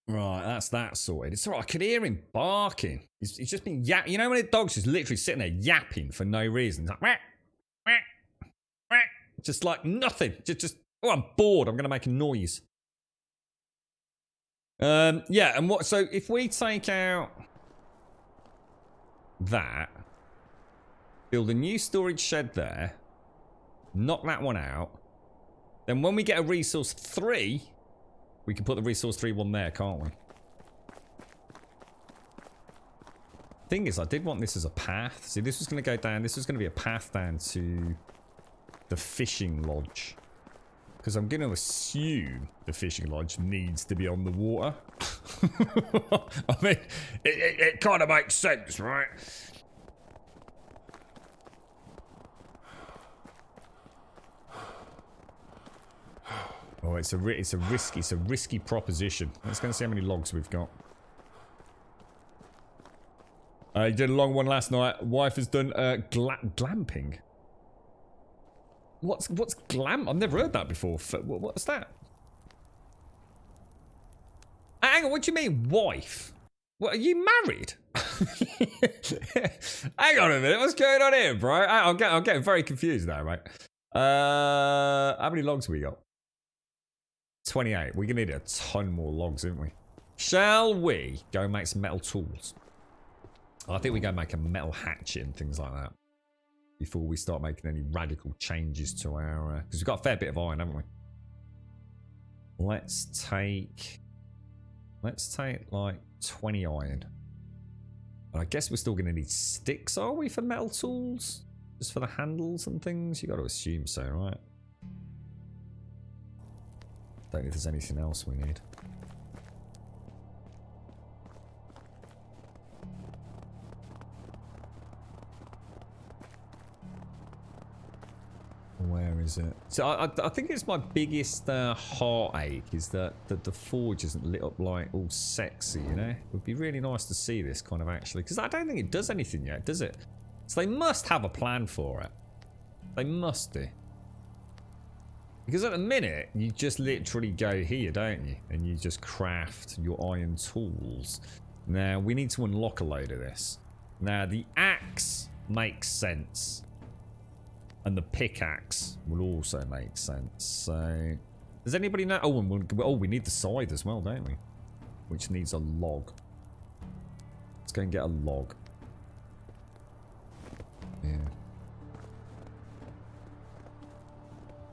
Right, that's that sorted. It's alright, I could hear him barking. He's just been yapping. You know when a dog's just literally sitting there yapping for no reason? It's like, wah, wah, wah. Just like nothing. Just, oh, I'm bored. I'm going to make a noise. Yeah, and what, so if we take out that, build a new storage shed there, knock that one out, then when we get a resource 3, we can put the resource 3 one there, can't we? Thing is, I did want this as a path. See, this was going to go down. This was going to be a path down to the fishing lodge. Because I'm going to assume the fishing lodge needs to be on the water. I mean, it kind of makes sense, right? Oh, it's a risky proposition. Let's go and see how many logs we've got. You did a long one last night. Wife has done glamping. What's glam? I've never heard that before. What's that? Hang on, what do you mean, wife? What, are you married? Hang on a minute, what's going on here, bro? I'm getting very confused now, mate. How many logs we got? 28. We're gonna need a ton more logs, aren't we? Shall we go make some metal tools? I think we go make a metal hatchet and things like that before we start making any radical changes to our... because we've got a fair bit of iron, haven't we? Let's take like 20 iron. And I guess we're still going to need sticks, are we, for metal tools? Just for the handles and things? You got to assume so, right? Don't know if there's anything else we need. Where is it? So I think it's my biggest heartache is that the forge isn't lit up like all sexy, you know? It would be really nice to see this kind of actually, because I don't think it does anything yet, does it? So they must have a plan for it. They must do. Because at the minute, you just literally go here, don't you? And you just craft your iron tools. Now, we need to unlock a load of this. Now, the axe makes sense. And the pickaxe will also make sense. So, does anybody know? Oh, we need the scythe as well, don't we? Which needs a log. Let's go and get a log. Yeah.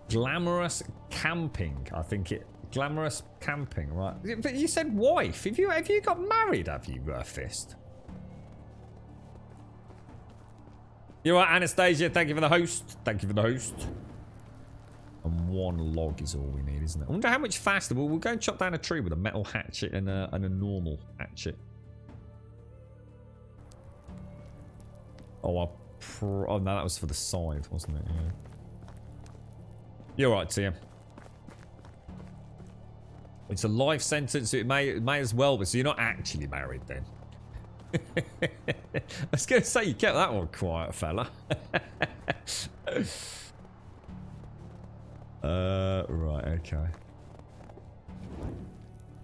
Glamorous camping, I think it. Glamorous camping, right? But you said wife. Have you got married? Have you, Fist? You're right, Anastasia. Thank you for the host. Thank you for the host. And one log is all we need, isn't it? I wonder how much faster. We'll go and chop down a tree with a metal hatchet and a normal hatchet. Oh, oh no, that was for the side, wasn't it? Yeah. You're right, Tia. It's a life sentence. So it may as well be. So you're not actually married then. I was going to say you kept that one quiet, fella. Right, okay.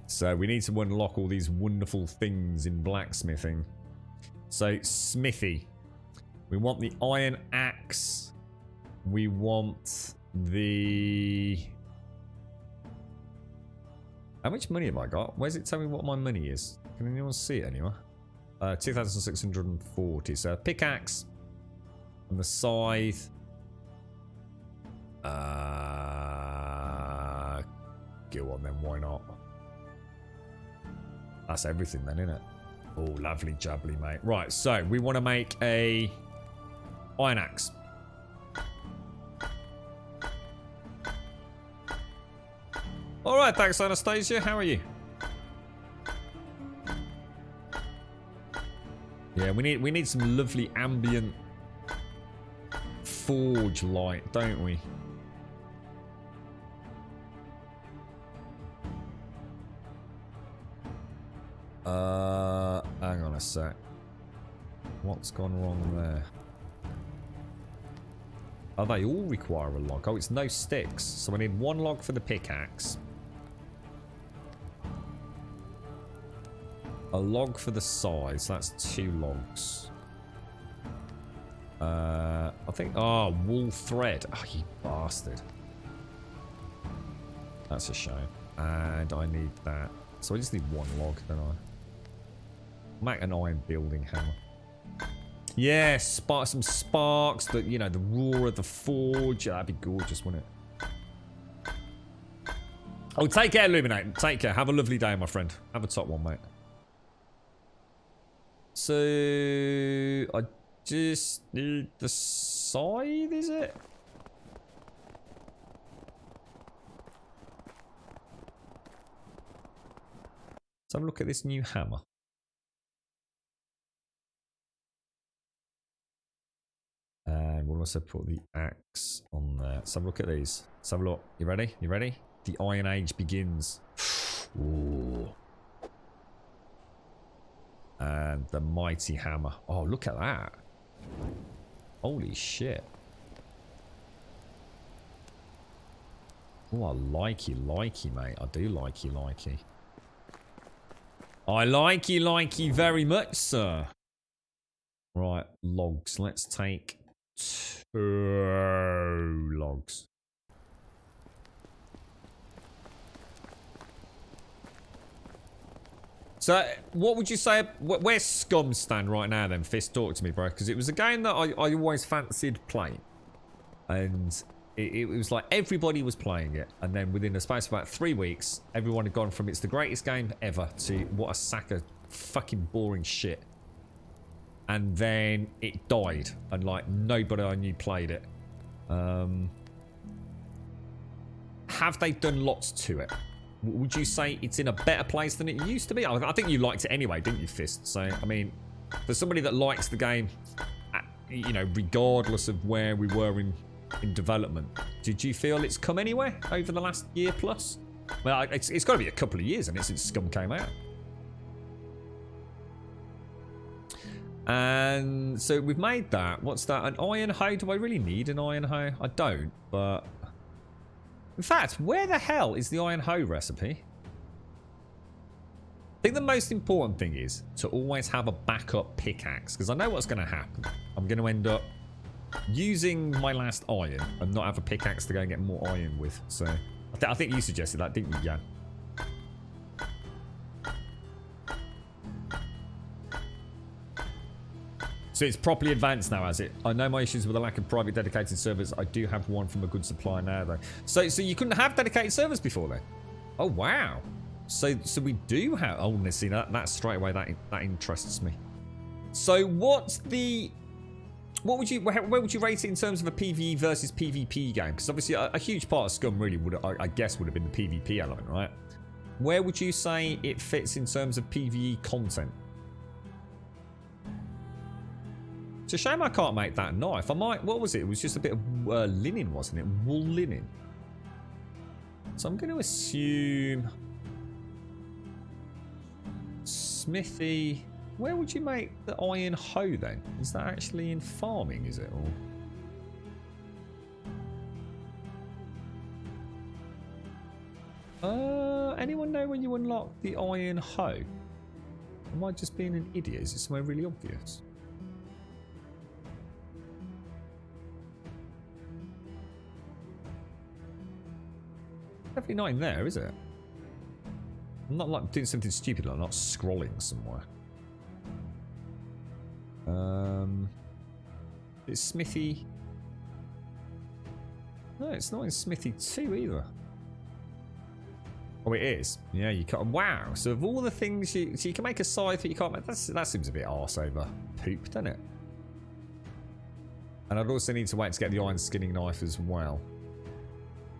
So we need to unlock all these wonderful things in blacksmithing. So smithy. We want the iron axe. We want the... How much money have I got? Where's it tell me what my money is? Can anyone see it anywhere? 2,640. So pickaxe and the scythe. Go on then, why not? That's everything then, isn't it? Oh, lovely jubbly, mate. Right, so we want to make a iron axe. All right, thanks, Anastasia. How are you? Yeah, we need some lovely ambient forge light, don't we? Hang on a sec. What's gone wrong there? Oh, they all require a log. Oh, it's no sticks. So I need one log for the pickaxe. A log for the scythe, so that's 2 logs. I think... Oh, wool thread. Oh, you bastard. That's a shame. And I need that. So I just need 1 log, don't I? Make an iron building hammer. Yeah, some sparks, you know, the roar of the forge. Yeah, that'd be gorgeous, wouldn't it? Oh, take care, Illuminate. Take care. Have a lovely day, my friend. Have a top one, mate. So, I just need the scythe, is it? Let's have a look at this new hammer. And we'll also put the axe on there. Let's have a look at these. Let's have a look. You ready? You ready? The Iron Age begins. Ooh. And the mighty hammer. Oh, look at that. Holy shit. Oh, I likey, mate. I do likey. I likey very much, sir. Right, logs. Let's take 2 logs. So, what would you say, where's Scum stand right now then? Fist, talk to me, bro. Because it was a game that I always fancied playing. And it was like everybody was playing it. And then within the space of about 3 weeks, everyone had gone from it's the greatest game ever to what a sack of fucking boring shit. And then it died. And like nobody I knew played it. Have they done lots to it? Would you say it's in a better place than it used to be? I think you liked it anyway, didn't you, Fist? So, I mean, for somebody that likes the game, you know, regardless of where we were in development, did you feel it's come anywhere over the last year plus? Well, it's got to be a couple of years, since Scum came out. And so we've made that. What's that? An iron hoe? Do I really need an iron hoe? I don't, but... In fact, where the hell is the iron hoe recipe? I think the most important thing is to always have a backup pickaxe, because I know what's going to happen. I'm going to end up using my last iron and not have a pickaxe to go and get more iron with. So, I think you suggested that, didn't you, Jan? So it's properly advanced now, has it? I know my issues with the lack of private dedicated servers. I do have one from a good supplier now, though. So you couldn't have dedicated servers before, then? Oh, wow. So we do have... Oh, let's see, that straight away, that interests me. So what's the... Where would you rate it in terms of a PvE versus PvP game? Because obviously a huge part of Scum really would, I guess, would have been the PvP element, right? Where would you say it fits in terms of PvE content? It's a shame I can't make that knife. I might... What was it? It was just a bit of linen, wasn't it? Wool linen. So I'm going to assume... Smithy... Where would you make the iron hoe then? Is that actually in farming, is it? Or... anyone know when you unlock the iron hoe? Am I just being an idiot? Is it somewhere really obvious? Definitely not in there, is it? I'm not like doing something stupid, like not scrolling somewhere. It's Smithy. No, it's not in Smithy 2 either. Oh, it is. Yeah, you can't. Wow. So of all the things so you can make a scythe, but you can't make. That seems a bit arse over poop, doesn't it? And I'd also need to wait to get the iron skinning knife as well.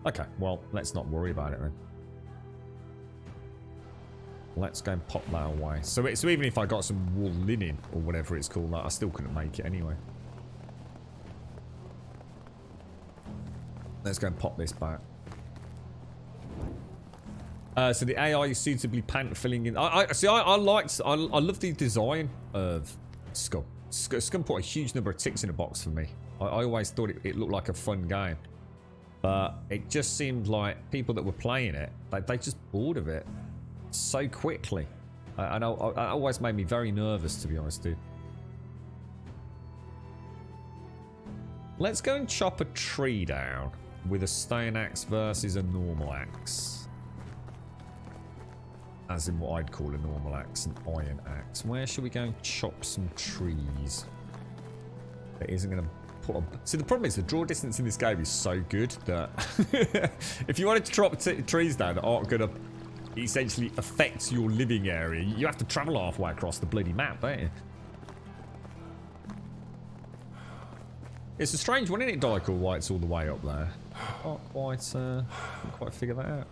Okay, well, let's not worry about it then. Let's go and pop that away. So even if I got some wool linen or whatever it's called, I still couldn't make it anyway. Let's go and pop this back. So the AI is suitably pant filling in. I love the design of Scum. Scum put a huge number of ticks in a box for me. I always thought it looked like a fun game. But it just seemed like people that were playing it, they just bored of it so quickly. And it always made me very nervous, to be honest, dude. Let's go and chop a tree down with a stone axe versus a normal axe. As in what I'd call a normal axe, an iron axe. Where should we go and chop some trees? It isn't going to... See, the problem is the draw distance in this game is so good that if you wanted to chop trees down that aren't going to essentially affect your living area, you have to travel halfway across the bloody map, don't you? It's a strange one, isn't it, Dykel, why it's all the way up there? Can't quite figure that out.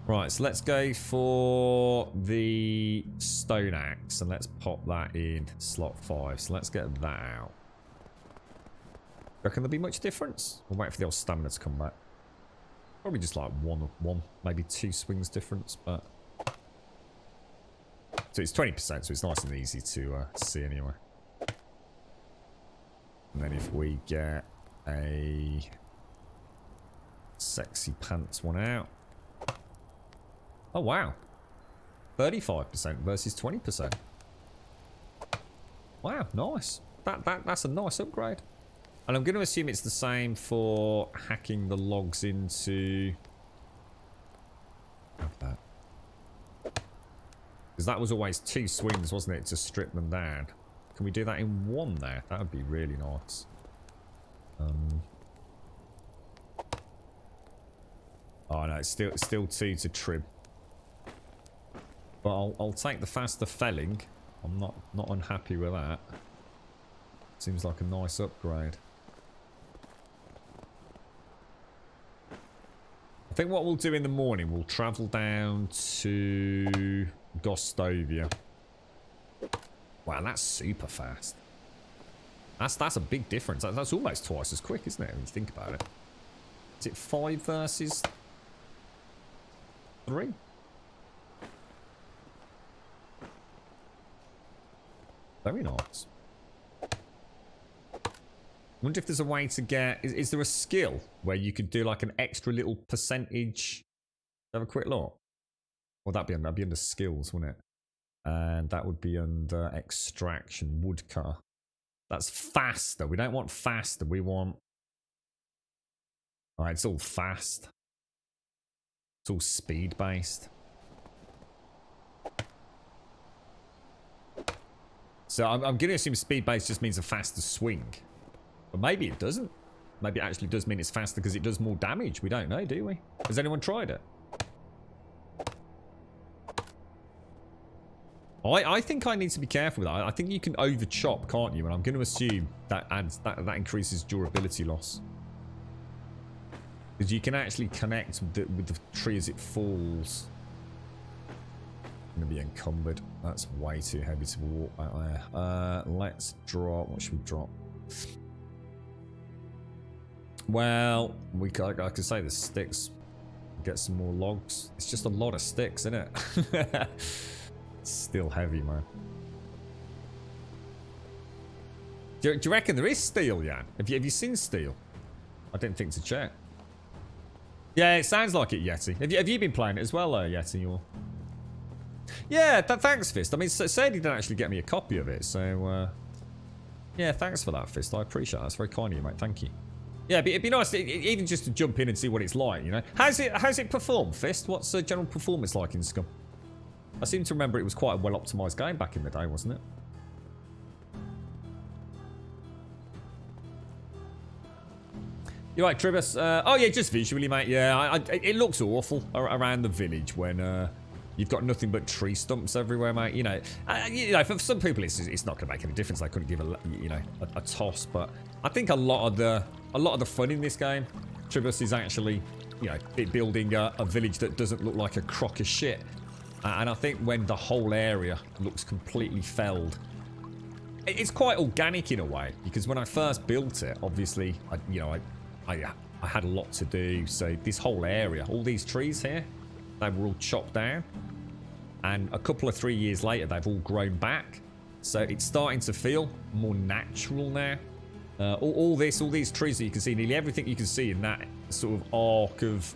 Right, so let's go for the stone axe and let's pop that in slot 5. So let's get that out. Reckon there'll be much difference? We'll wait for the old stamina to come back. Probably just like one, maybe 2 swings difference, but... So it's 20%, so it's nice and easy to see anyway. And then if we get a sexy pants one out. Oh, wow. 35% versus 20%. Wow, nice. That's a nice upgrade. And I'm going to assume it's the same for hacking the logs into... Have that. Because that was always 2 swings, wasn't it, to strip them down. Can we do that in 1 there? That would be really nice. Oh no, it's still 2 to trim. But I'll take the faster felling. I'm not unhappy with that. Seems like a nice upgrade. I think what we'll do in the morning, we'll travel down to Gostovia. Wow, that's super fast. That's a big difference. That's almost twice as quick, isn't it, when you think about it? Is it 5 versus 3? Very nice. I wonder if there's a way to get... Is there a skill where you could do like an extra little percentage? Have a quick look. Well, that'd be under skills, wouldn't it? And that would be under extraction, woodcutter. That's faster. We don't want faster. We want... Alright, it's all fast. It's all speed based. So I'm going to assume speed based just means a faster swing. But maybe it doesn't. Maybe it actually does mean it's faster because it does more damage. We don't know, do we? Has anyone tried it? I think I need to be careful with that. I think you can over chop, can't you? And I'm going to assume that that increases durability loss. Because you can actually connect with the tree as it falls. I'm going to be encumbered. That's way too heavy to walk back there. Let's drop. What should we drop? Well, I could say the sticks. Get some more logs. It's just a lot of sticks, isn't it? It's still heavy, man. Do you reckon there is steel, Jan? Have you seen steel? I didn't think to check. Yeah, it sounds like it, Yeti. Have you been playing it as well, Yeti? Or... Yeah, thanks, Fist. I mean, Sadie didn't actually get me a copy of it, so... Yeah, thanks for that, Fist. I appreciate that. That's very kind of you, mate. Thank you. Yeah, it'd be nice, even just to jump in and see what it's like, you know? How's it perform, Fist? What's the general performance like in Scum? I seem to remember it was quite a well-optimised game back in the day, wasn't it? You're right, Tribus. Oh, yeah, just visually, mate. Yeah, it looks awful around the village when you've got nothing but tree stumps everywhere, mate. You know, for some people, it's not going to make any difference. They couldn't give a toss. But I think a lot of the fun in this game, Tribus, is actually, you know, building a village that doesn't look like a crock of shit. And I think when the whole area looks completely felled, it's quite organic in a way. Because when I first built it, obviously, I had a lot to do. So this whole area, all these trees here, they were all chopped down. And a couple of 3 years later, they've all grown back. So it's starting to feel more natural now. All these trees that you can see, nearly everything you can see in that sort of arc of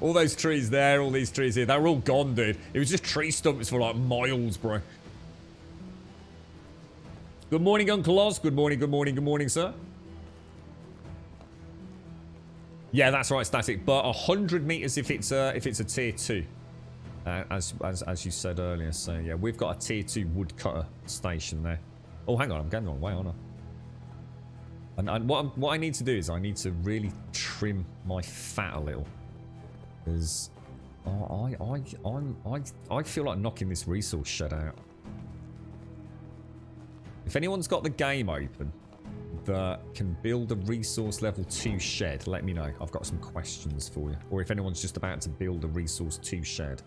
all those trees there, all these trees here, they're all gone, dude. It was just tree stumps for like miles, bro. Good morning, Uncle Oz. Good morning, sir. Yeah, that's right, Static. But 100 meters if it's a tier 2, as you said earlier. So yeah, we've got a tier 2 woodcutter station there. Oh, hang on, I'm going the wrong way, aren't I? And what I need to do is I need to really trim my fat a little, because I feel like knocking this resource shed out. If anyone's got the game open that can build a resource level 2 shed, let me know. I've got some questions for you. Or if anyone's just about to build a resource 2 shed.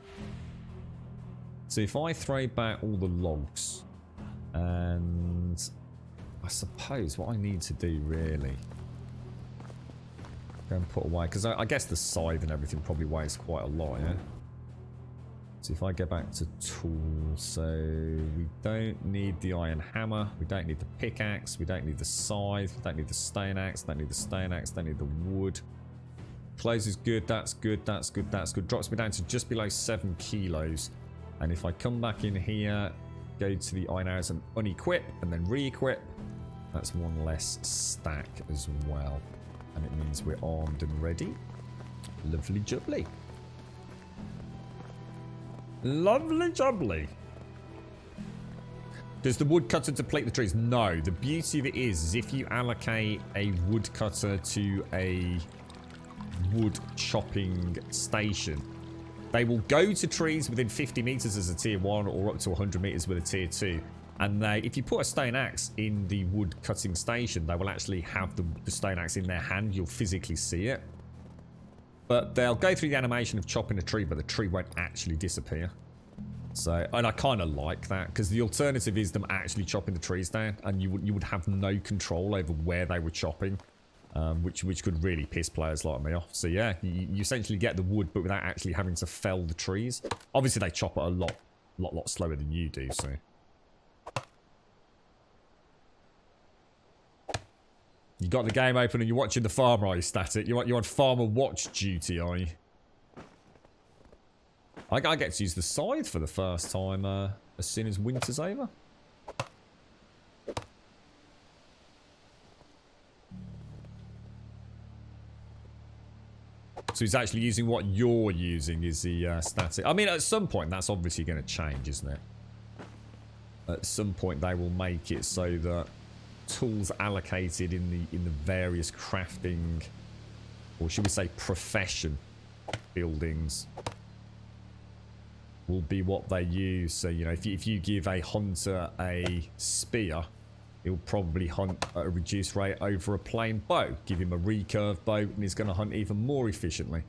So if I throw back all the logs, and I suppose what I need to do really Go and put away, because I guess the scythe and everything probably weighs quite a lot, yeah? So if I go back to tools, so we don't need the iron hammer, we don't need the pickaxe, we don't need the scythe, we don't need the stone axe, don't need the stone axe, don't need the wood. Clothes is good, that's good, that's good, that's good. Drops me down to just below 7 kilos. And if I come back in here, go to the iron arrows and unequip, and then re-equip, that's one less stack as well. And it means we're armed and ready. Lovely jubbly. Lovely jubbly. Does the woodcutter deplete the trees? No. The beauty of it is if you allocate a woodcutter to a wood chopping station, they will go to trees within 50 meters as a tier 1 or up to 100 meters with a tier 2. And if you put a stone axe in the wood cutting station, they will actually have the stone axe in their hand. You'll physically see it. But they'll go through the animation of chopping a tree, but the tree won't actually disappear. So, and I kind of like that, because the alternative is them actually chopping the trees down, and you would have no control over where they were chopping, which could really piss players like me off. So yeah, you essentially get the wood, but without actually having to fell the trees. Obviously, they chop it a lot slower than you do. So. You got the game open and you're watching the farmer, are you, Static? You're on farmer watch duty, are you? I get to use the scythe for the first time as soon as winter's over. So he's actually using what you're using, is the Static. I mean, at some point, that's obviously going to change, isn't it? At some point, they will make it so that tools allocated in the various crafting, or should we say profession buildings, will be what they use. So, you know, if you give a hunter a spear, he'll probably hunt at a reduced rate over a plain bow. Give him a recurve bow and he's going to hunt even more efficiently.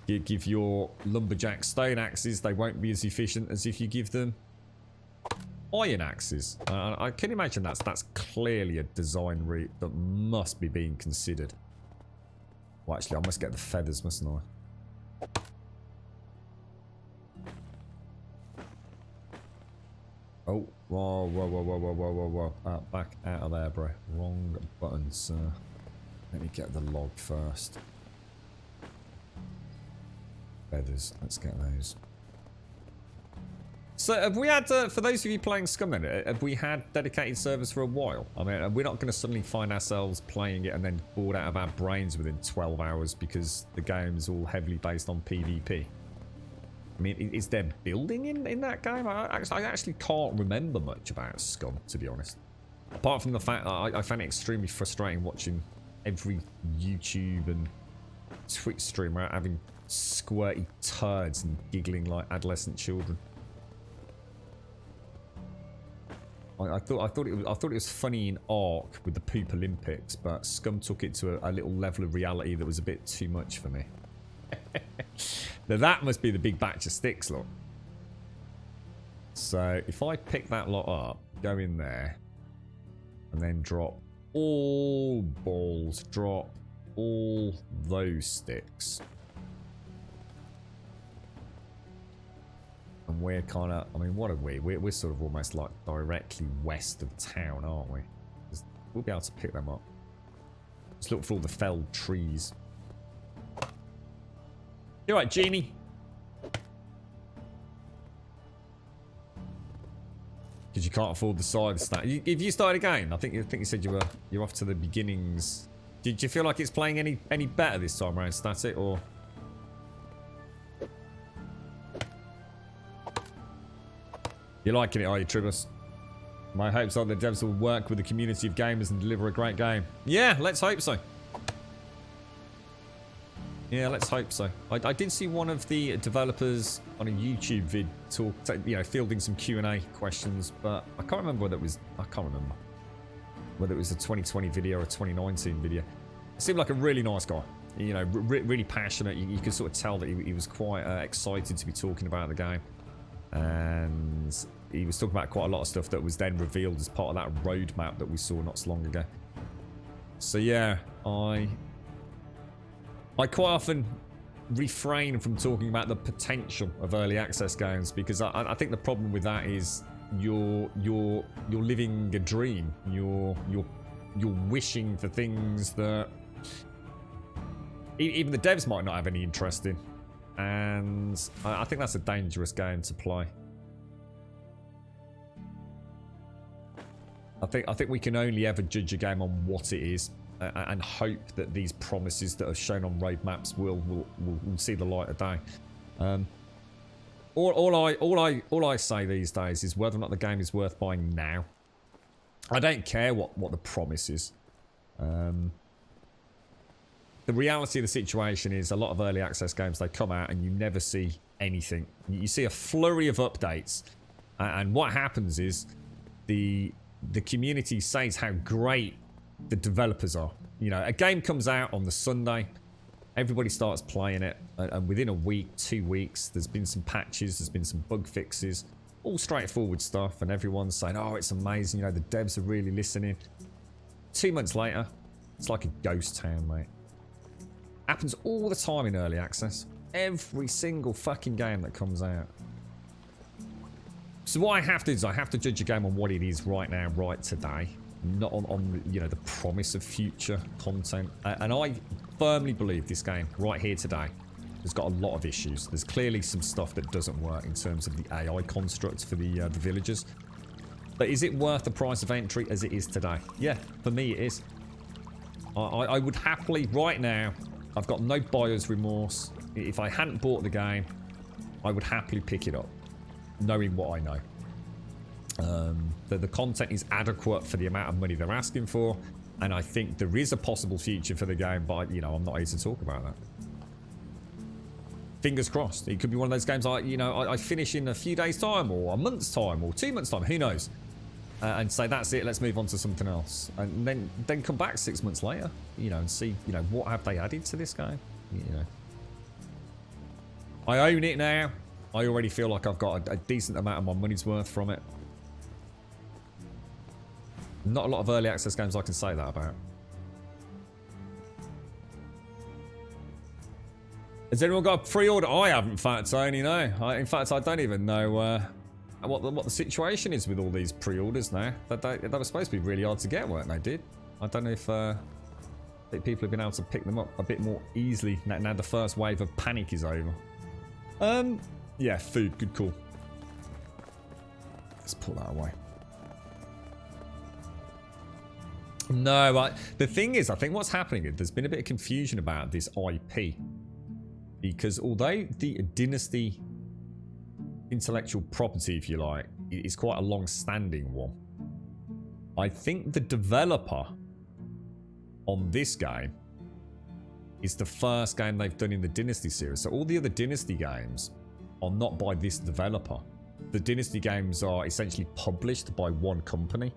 You give your lumberjack stone axes, they won't be as efficient as if you give them iron axes. I can imagine that's clearly a design route that must be being considered. Well, actually, I must get the feathers, mustn't I? Oh, whoa. Back out of there, bro. Wrong button, sir. Let me get the log first. Feathers, let's get those. So have we had, for those of you playing Scum then, have we had dedicated servers for a while? I mean, we're not going to suddenly find ourselves playing it and then bored out of our brains within 12 hours because the game is all heavily based on PvP. I mean, is there building in that game? I actually can't remember much about Scum, to be honest. Apart from the fact that I found it extremely frustrating watching every YouTube and Twitch streamer having squirty turds and giggling like adolescent children. I thought it was funny in Ark with the Poop Olympics, but Scum took it to a little level of reality that was a bit too much for me. Now that must be the big batch of sticks, look. So if I pick that lot up, go in there, and then drop all balls, drop all those sticks. And we're kind of, I mean, what are we? We're sort of almost like directly west of town, aren't we? We'll be able to pick them up. Just look for all the felled trees. You alright, Genie? Because you can't afford the side stat. If you started again, I think you said you're off to the beginnings. Did you feel like it's playing any better this time around, Static, or? You're liking it, are you, Tribus? My hopes are that devs will work with the community of gamers and deliver a great game. Yeah, let's hope so. Yeah, let's hope so. I did see one of the developers on a YouTube vid talk, you know, fielding some Q&A questions, but I can't remember whether it was. I can't remember whether it was a 2020 video or a 2019 video. It seemed like a really nice guy. You know, really passionate. You could sort of tell that he was quite excited to be talking about the game. And he was talking about quite a lot of stuff that was then revealed as part of that roadmap that we saw not so long ago. So yeah, I I quite often refrain from talking about the potential of early access games because I think the problem with that is you're living a dream. You're wishing for things that even the devs might not have any interest in, and I think that's a dangerous game to play. I think we can only ever judge a game on what it is, and hope that these promises that are shown on roadmaps will see the light of day. All I say these days is whether or not the game is worth buying now. I don't care what the promise is. The reality of the situation is a lot of early access games, they come out and you never see anything. You see a flurry of updates, and what happens is the community says how great the developers are. You know, a game comes out on the Sunday, everybody starts playing it, and within a week, 2 weeks, there's been some patches, there's been some bug fixes, all straightforward stuff, and everyone's saying, oh, it's amazing, you know, the devs are really listening. 2 months later, it's like a ghost town, mate. Happens all the time in early access. Every single fucking game that comes out. So what I have to do is I have to judge a game on what it is right now, right today. Not on you know, the promise of future content. And I firmly believe this game right here today has got a lot of issues. There's clearly some stuff that doesn't work in terms of the AI construct for the villagers. But is it worth the price of entry as it is today? Yeah, for me it is. I would happily, right now, I've got no buyer's remorse. If I hadn't bought the game, I would happily pick it up, knowing what I know. The content is adequate for the amount of money they're asking for, and I think there is a possible future for the game, but, you know, I'm not here to talk about that. Fingers crossed. It could be one of those games I finish in a few days' time, or a month's time, or 2 months' time, who knows? And say, that's it, let's move on to something else. And then come back 6 months later, you know, and see, you know, what have they added to this game? You know. I own it now. I already feel like I've got a decent amount of my money's worth from it. Not a lot of early access games I can say that about. Has anyone got a pre-order? I haven't, in fact, Tony, no. In fact, I don't even know what the situation is with all these pre-orders now. They were supposed to be really hard to get, weren't they, dude? I don't know if people have been able to pick them up a bit more easily now the first wave of panic is over. Yeah, food, good call. Let's pull that away. No, the thing is, I think what's happening is there's been a bit of confusion about this IP. Because although the Dynasty intellectual property, if you like, is quite a long-standing one, I think the developer on this game is the first game they've done in the Dynasty series. So all the other Dynasty games are not by this developer. The Dynasty games are essentially published by one company.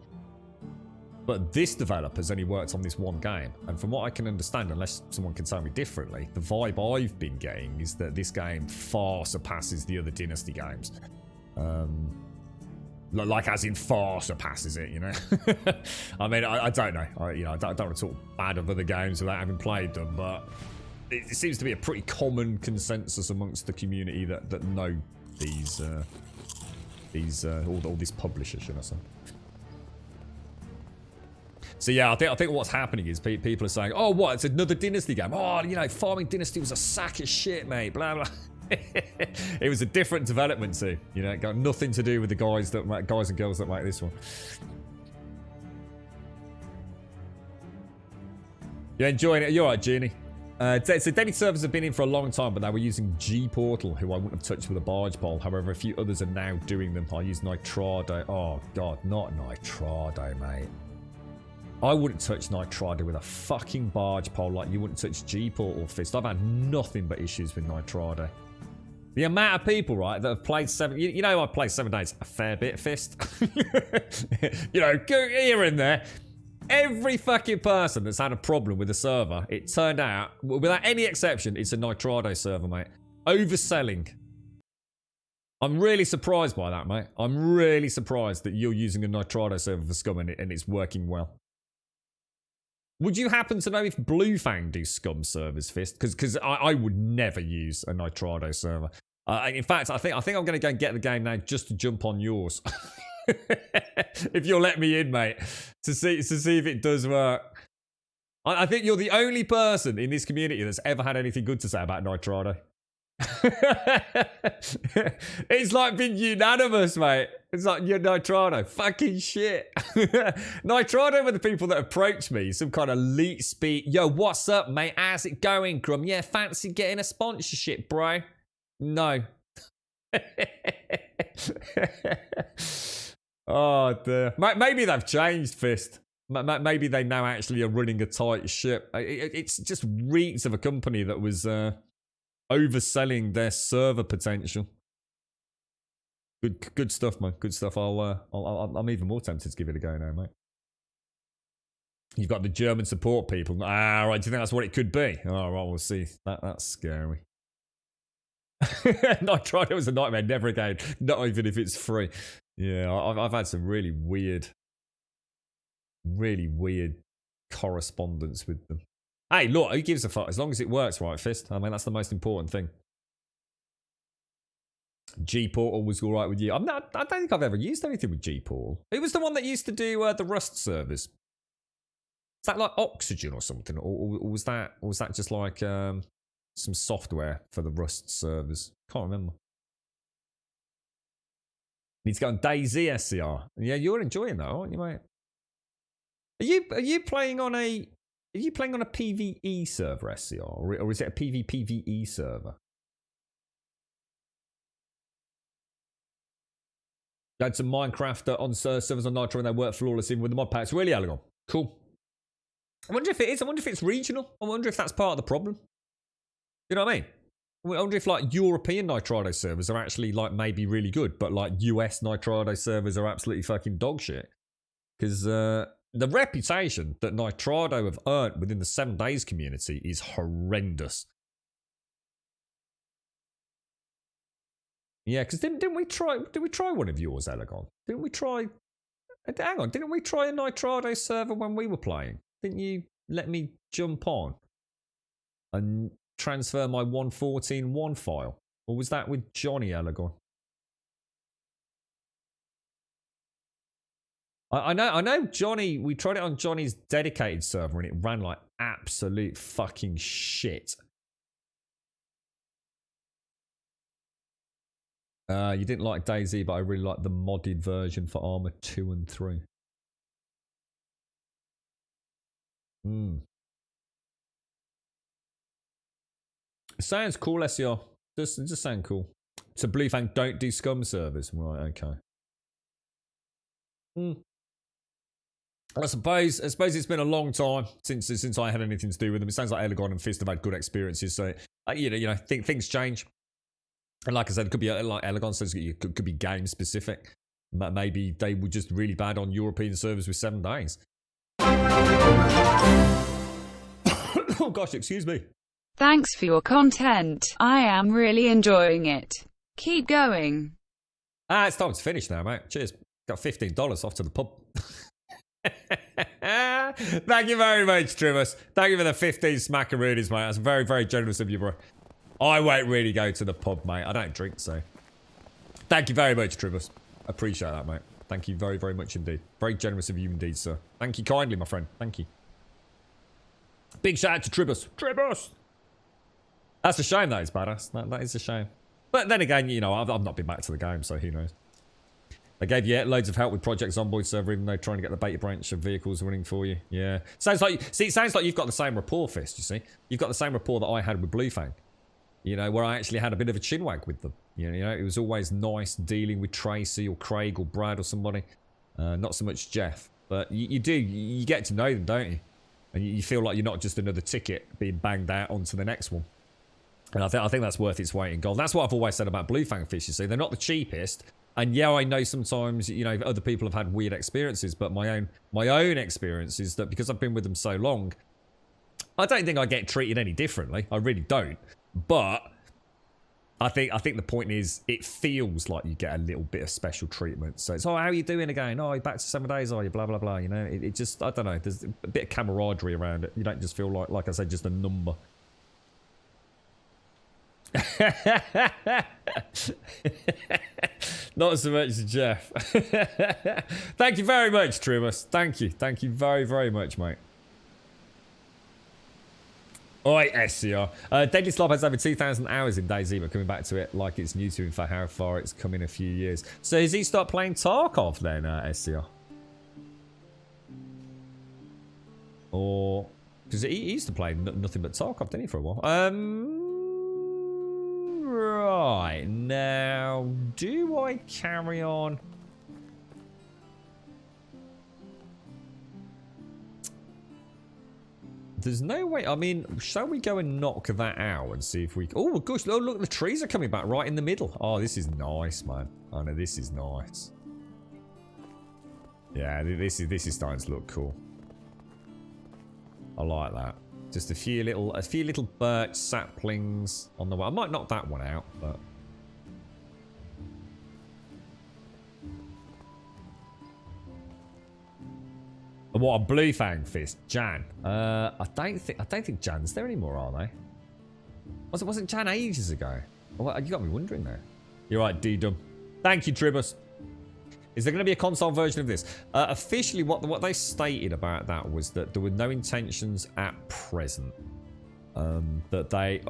But this developer's only worked on this one game. And from what I can understand, unless someone can tell me differently, the vibe I've been getting is that this game far surpasses the other Dynasty games. Like as in far surpasses it, you know? I mean, I don't know. I don't want to talk bad of other games without having played them, but it seems to be a pretty common consensus amongst the community that know all these publishers, should I say. So yeah, I think what's happening is people are saying, oh, what, it's another Dynasty game. Oh, you know, Farming Dynasty was a sack of shit, mate, blah, blah. It was a different development team, you know, it got nothing to do with the guys and girls that make this one. You're enjoying it? You're right, Genie. So Denny servers have been in for a long time, but they were using G Portal, who I wouldn't have touched with a barge pole. However, a few others are now doing them. I use Nitrado. Oh, God, not Nitrado, mate. I wouldn't touch Nitrado with a fucking barge pole like you wouldn't touch G-Portal Fist. I've had nothing but issues with Nitrado. The amount of people, right, that have played 7... You know, I've played 7 days a fair bit, Fist. You know, go here and there. Every fucking person that's had a problem with the server, it turned out, without any exception, it's a Nitrado server, mate. Overselling. I'm really surprised by that, mate. I'm really surprised that you're using a Nitrado server for Scum and it's working well. Would you happen to know if Bluefang do scum servers, Fist? Because I would never use a Nitrado server. In fact, I think I'm going to go and get the game now just to jump on yours. If you'll let me in, mate, to see if it does work. I think you're the only person in this community that's ever had anything good to say about Nitrado. It's like been unanimous, mate. It's like, you're Nitrado. Fucking shit. Nitrado were the people that approached me, some kind of elite speak. Yo, what's up, mate? How's it going, Grum? Yeah, fancy getting a sponsorship, bro? No. Oh, dear. Maybe they've changed, Fist. Maybe they now actually are running a tight ship. It's just reeks of a company that was overselling their server potential. Good stuff, man. Good stuff. I'm even more tempted to give it a go now, mate. You've got the German support people. Ah, right. Do you think that's what it could be? All right, we'll see. That's scary. Nitrado was a nightmare. Never again. Not even if it's free. Yeah, I've had some really weird correspondence with them. Hey, look, who gives a fuck? As long as it works, right, Fist? I mean, that's the most important thing. G-Portal was all right with you. I don't think I've ever used anything with G-Portal. Who was the one that used to do the Rust servers? Is that like Oxygen or something? Or was that just like some software for the Rust servers? Can't remember. Need to go on DayZ SCR. Yeah, you're enjoying that, aren't you, mate? Are you playing on a PvE server SCR, or is it a PvPvE server? You had some Minecraft on servers on Nitro and they work flawless even with the mod packs. Really, Alagon? Cool. I wonder if it is. I wonder if it's regional. I wonder if that's part of the problem. You know what I mean? I wonder if like European Nitrado servers are actually like maybe really good, but like US Nitrado servers are absolutely fucking dog shit. Because the reputation that Nitrado have earned within the 7 Days community is horrendous. Yeah, because didn't we try one of yours, Elegon? Didn't we try? Hang on, didn't we try a Nitrado server when we were playing? Didn't you let me jump on and transfer my 1.14.1 file? Or was that with Johnny, Elegon? I know Johnny, we tried it on Johnny's dedicated server and it ran like absolute fucking shit. You didn't like DayZ, but I really like the modded version for Arma 2 and 3. Sounds cool, SER. Just sound cool. So Bluefang don't do scum servers. Right, okay. I suppose it's been a long time since I had anything to do with them. It sounds like Elegon and Fist have had good experiences. So things change. And like I said, it could be like Elegon says, it could be game specific. Maybe they were just really bad on European servers with 7 days. Oh gosh, excuse me. Thanks for your content. I am really enjoying it. Keep going. It's time to finish now, mate. Cheers. Got $15 off to the pub. Thank you very much, Trimus. Thank you for the 15 smackaroonies, mate. That's very, very generous of you, bro. I won't really go to the pub, mate. I don't drink, so. Thank you very much, Trimus. Appreciate that, mate. Thank you very, very much indeed. Very generous of you indeed, sir. Thank you kindly, my friend. Thank you. Big shout out to Tribus. Tribus! That's a shame, that is badass. That is a shame. But then again, you know, I've not been back to the game, so who knows. They gave you loads of help with Project Zomboid server, even though trying to get the beta branch of vehicles running for you. Yeah. Sounds like you've got the same rapport, Fist, you see. You've got the same rapport that I had with Bluefang. You know, where I actually had a bit of a chinwag with them. You know, it was always nice dealing with Tracy or Craig or Brad or somebody. Not so much Jeff. But you get to know them, don't you? And you feel like you're not just another ticket being banged out onto the next one. And I think that's worth its weight in gold. That's what I've always said about Bluefang fish, you see. They're not the cheapest. And yeah, I know sometimes, you know, other people have had weird experiences, but my own experience is that because I've been with them so long, I don't think I get treated any differently. I really don't. But I think the point is it feels like you get a little bit of special treatment. So it's, oh, how are you doing again? Oh, you're back to 7 days, are you? Blah, blah, blah. You know, it just, I don't know. There's a bit of camaraderie around it. You don't just feel like I said, just a number. Not so much as Jeff. Thank you very much, Trumus. Thank you. Thank you very, very much, mate. Oi, SCR. Deadly Slob has over 2,000 hours in DayZ, but coming back to it like it's new to him for how far it's come in a few years. So has he stopped playing Tarkov then, SCR? Or... Because he used to play nothing but Tarkov, didn't he, for a while? Right. Now, do I carry on... There's no way. I mean, shall we go and knock that out and see if we... Oh, gosh. Oh, look, the trees are coming back right in the middle. Oh, this is nice, man. I know, this is nice. Yeah, this is starting to look cool. I like that. Just a few little birch saplings on the way. I might knock that one out, but... What, a blue fang fist? Jan. I don't think Jan's there anymore, are they? Wasn't Jan ages ago? Well, you got me wondering there. You're right, D-Dum. Thank you, Tribus. Is there going to be a console version of this? Officially, what they stated about that was that there were no intentions at present. That they...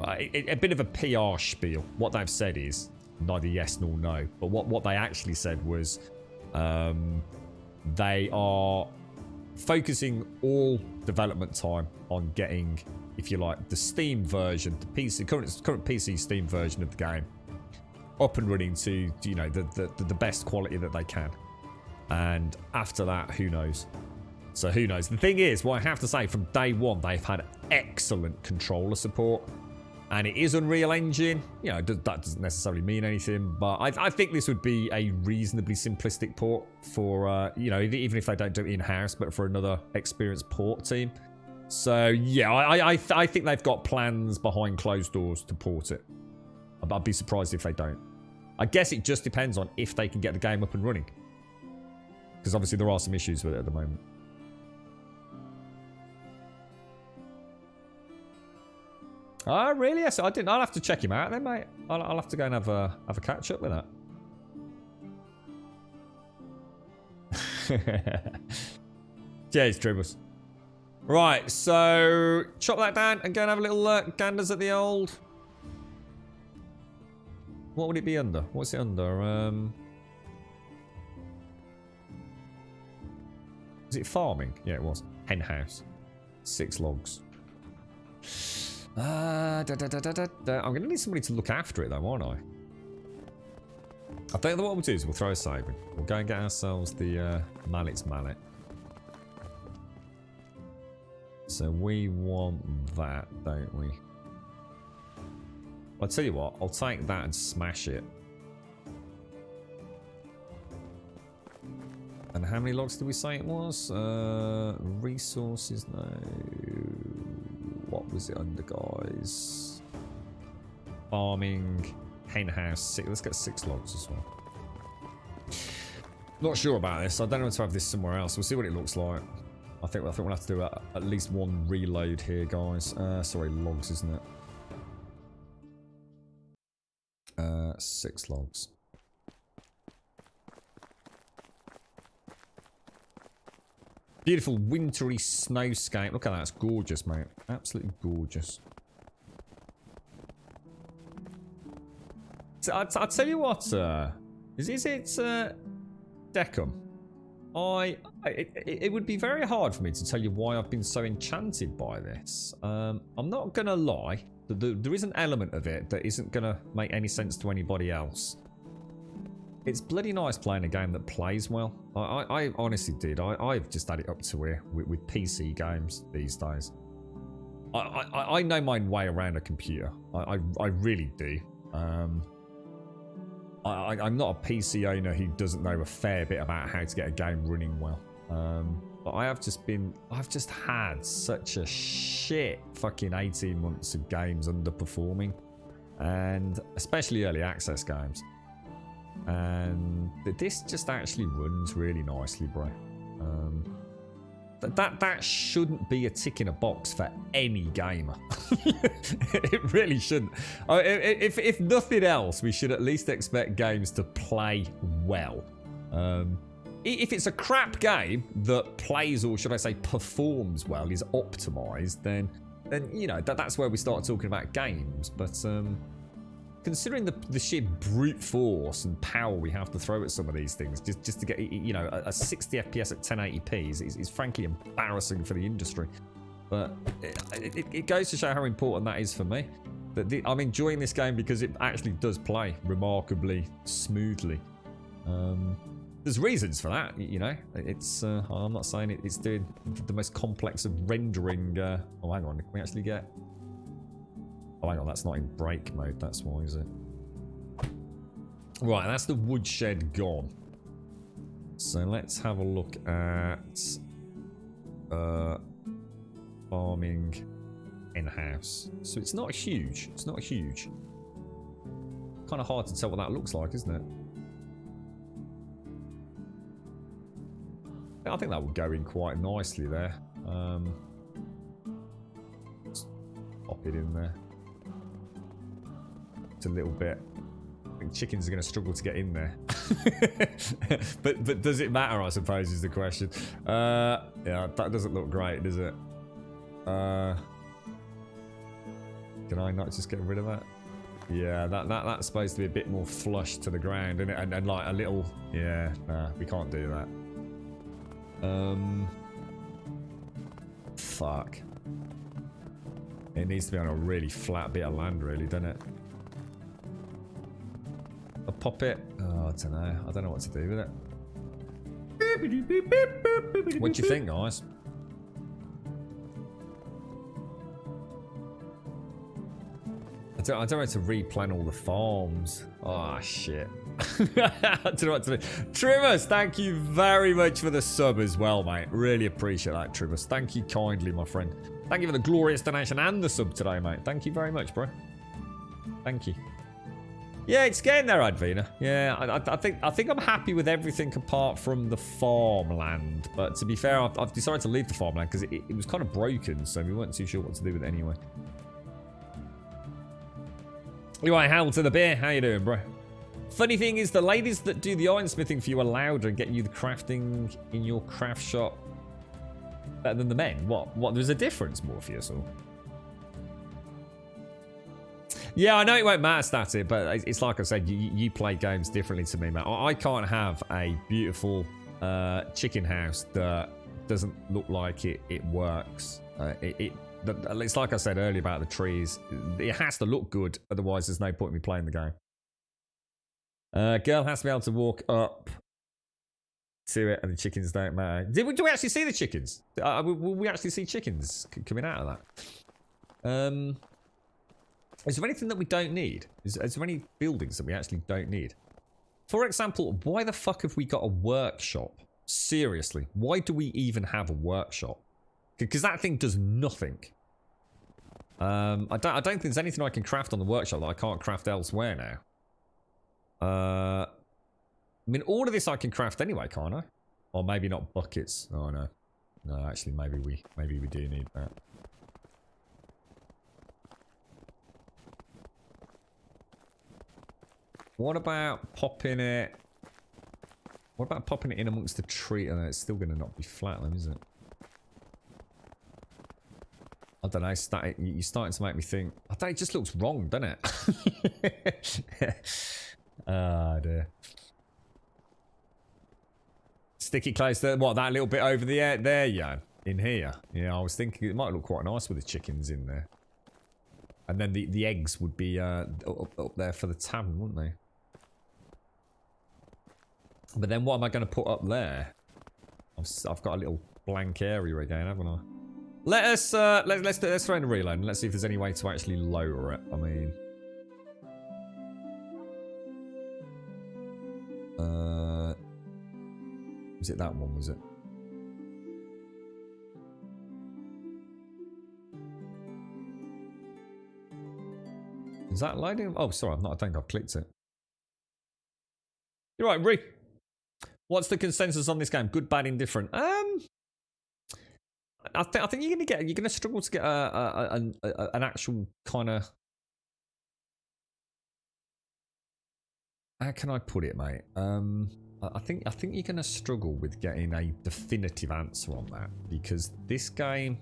a bit of a PR spiel. What they've said is neither yes nor no. But what they actually said was they are... focusing all development time on getting, if you like, the Steam version, the PC current PC Steam version of the game up and running to, you know, the best quality that they can. And after that, who knows? So who knows? The thing is, what I have to say, from day one, they've had excellent controller support. And it is Unreal Engine. You know, that doesn't necessarily mean anything, but I think this would be a reasonably simplistic port for, you know, even if they don't do it in-house, but for another experienced port team. So, yeah, I think they've got plans behind closed doors to port it. I'd be surprised if they don't. I guess it just depends on if they can get the game up and running. Because obviously there are some issues with it at the moment. Oh, really? Yes, I didn't. I'll have to check him out then, mate. I'll have to go and have a catch up with that. Cheers, Tribbles. Right, so chop that down and go and have a little ganders at the old. What would it be under? What's it under? Is it farming? Yeah, it was. Hen house. 6 logs. I'm going to need somebody to look after it, though, aren't I? I think what we'll do is we'll throw a save in. We'll go and get ourselves the mallet's mallet. So we want that, don't we? I'll tell you what, I'll take that and smash it. And how many logs did we say it was? Resources, no. What was it under, guys? Farming, hen house, 6. Let's get 6 logs as well. Not sure about this. I don't know if to have this somewhere else. We'll see what it looks like. I think we'll have to do at least one reload here, guys. Sorry, logs, isn't it? 6 logs. Beautiful wintry snowscape. Look at that. It's gorgeous, mate. Absolutely gorgeous. So I'll tell you what. Is it Decum? It would be very hard for me to tell you why I've been so enchanted by this. I'm not going to lie. There is an element of it that isn't going to make any sense to anybody else. It's bloody nice playing a game that plays well. I honestly did. I've just had it up to here with PC games these days. I know my way around a computer. I really do. I'm not a PC owner who doesn't know a fair bit about how to get a game running well. But I've just had such a shit fucking 18 months of games underperforming. and especially early access games. And this just actually runs really nicely, bro. That shouldn't be a tick in a box for any gamer. It really shouldn't. If nothing else, we should at least expect games to play well. If it's a crap game that plays, or should I say performs well, is optimized, then you know, that's where we start talking about games. But considering the sheer brute force and power we have to throw at some of these things, just to get, you know, a 60 FPS at 1080p is frankly embarrassing for the industry. But it goes to show how important that is for me. I'm enjoying this game because it actually does play remarkably smoothly. There's reasons for that, you know. It's I'm not saying it's doing the most complex of rendering. Oh, hang on, can we actually get? Oh, hang on, that's not in break mode. That's why, is it? Right, that's the woodshed gone. So let's have a look at farming in-house. So it's not huge. It's not huge. Kind of hard to tell what that looks like, isn't it? I think that would go in quite nicely there. Let's pop it in there. It's a little bit. I think chickens are going to struggle to get in there. but does it matter, I suppose, is the question. Yeah, that doesn't look great, does it? Can I not just get rid of that? Yeah, that's supposed to be a bit more flush to the ground, isn't it? And like a little. Yeah, nah, we can't do that. Fuck. It needs to be on a really flat bit of land, really, doesn't it? I'll pop it. Oh, I don't know. I don't know what to do with it. What do you think, guys? I don't know how to replan all the farms. Oh, shit. I don't know what to do. Trimmers, thank you very much for the sub as well, mate. Really appreciate that, Trimmers. Thank you kindly, my friend. Thank you for the glorious donation and the sub today, mate. Thank you very much, bro. Thank you. Yeah, it's getting there, Advina. Yeah, I think I'm happy with everything apart from the farmland. But to be fair, I've decided to leave the farmland because it was kind of broken, so we weren't too sure what to do with it anyway. Anyway, Hal to the beer. How you doing, bro? Funny thing is, the ladies that do the ironsmithing for you are louder and get you the crafting in your craft shop better than the men. What? There's a difference more for you, so. Yeah, I know it won't matter, Static, but it's like I said, you play games differently to me, man. I can't have a beautiful chicken house that doesn't look like it works. It's like I said earlier about the trees. It has to look good, otherwise there's no point in me playing the game. Girl has to be able to walk up to it, and the chickens don't matter. Do we actually see the chickens? Will we actually see chickens coming out of that? Is there anything that we don't need? Is there any buildings that we actually don't need? For example, why the fuck have we got a workshop? Seriously, why do we even have a workshop? Because that thing does nothing. I don't think there's anything I can craft on the workshop that I can't craft elsewhere now. I mean, all of this I can craft anyway, can't I? Or maybe not buckets. Oh no, no. Actually, maybe we do need that. What about popping it? What about popping it in amongst the tree? And it's still going to not be flat, then, is it? I don't know. You're starting to make me think. I don't. It just looks wrong, doesn't it? Ah, dear. Stick it close to what, that little bit over the air there, yeah, in here. Yeah, I was thinking it might look quite nice with the chickens in there, and then the eggs would be up there for the tavern, wouldn't they? But then what am I going to put up there? I've got a little blank area again, haven't I? Let's throw in a reload and let's see if there's any way to actually lower it. I mean, was it that one? Was it? Is that loading? Oh, sorry, I don't think I've clicked it. You're right, Ree. What's the consensus on this game? Good, bad, indifferent. I think you're gonna struggle to get an actual kind of. How can I put it, mate? I think you're gonna struggle with getting a definitive answer on that, because this game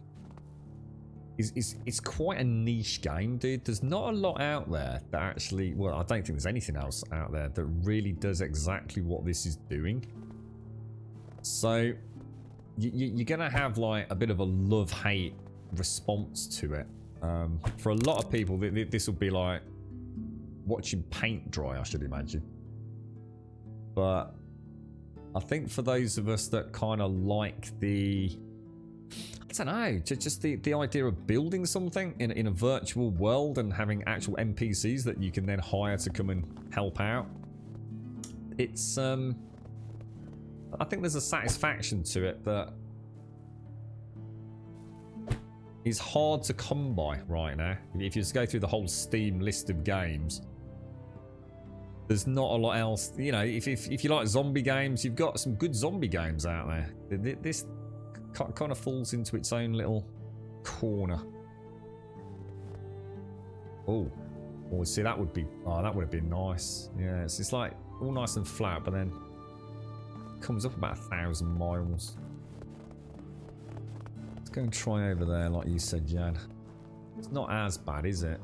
is quite a niche game, dude. There's not a lot out there that actually, well, I don't think there's anything else out there that really does exactly what this is doing. So you're gonna have like a bit of a love-hate response to it. For a lot of people, this will be like watching paint dry, I should imagine. But I think for those of us that kind of like the, I don't know, just the idea of building something in a virtual world and having actual NPCs that you can then hire to come and help out. It's I think there's a satisfaction to it that is hard to come by right now. If you just go through the whole Steam list of games, there's not a lot else. You know, if you like zombie games, you've got some good zombie games out there. This kind of falls into its own little corner. Oh, see, that would have been nice. Yeah, it's like all nice and flat, but then comes up about 1,000 miles. Let's go and try over there, like you said, Jan. It's not as bad, is it?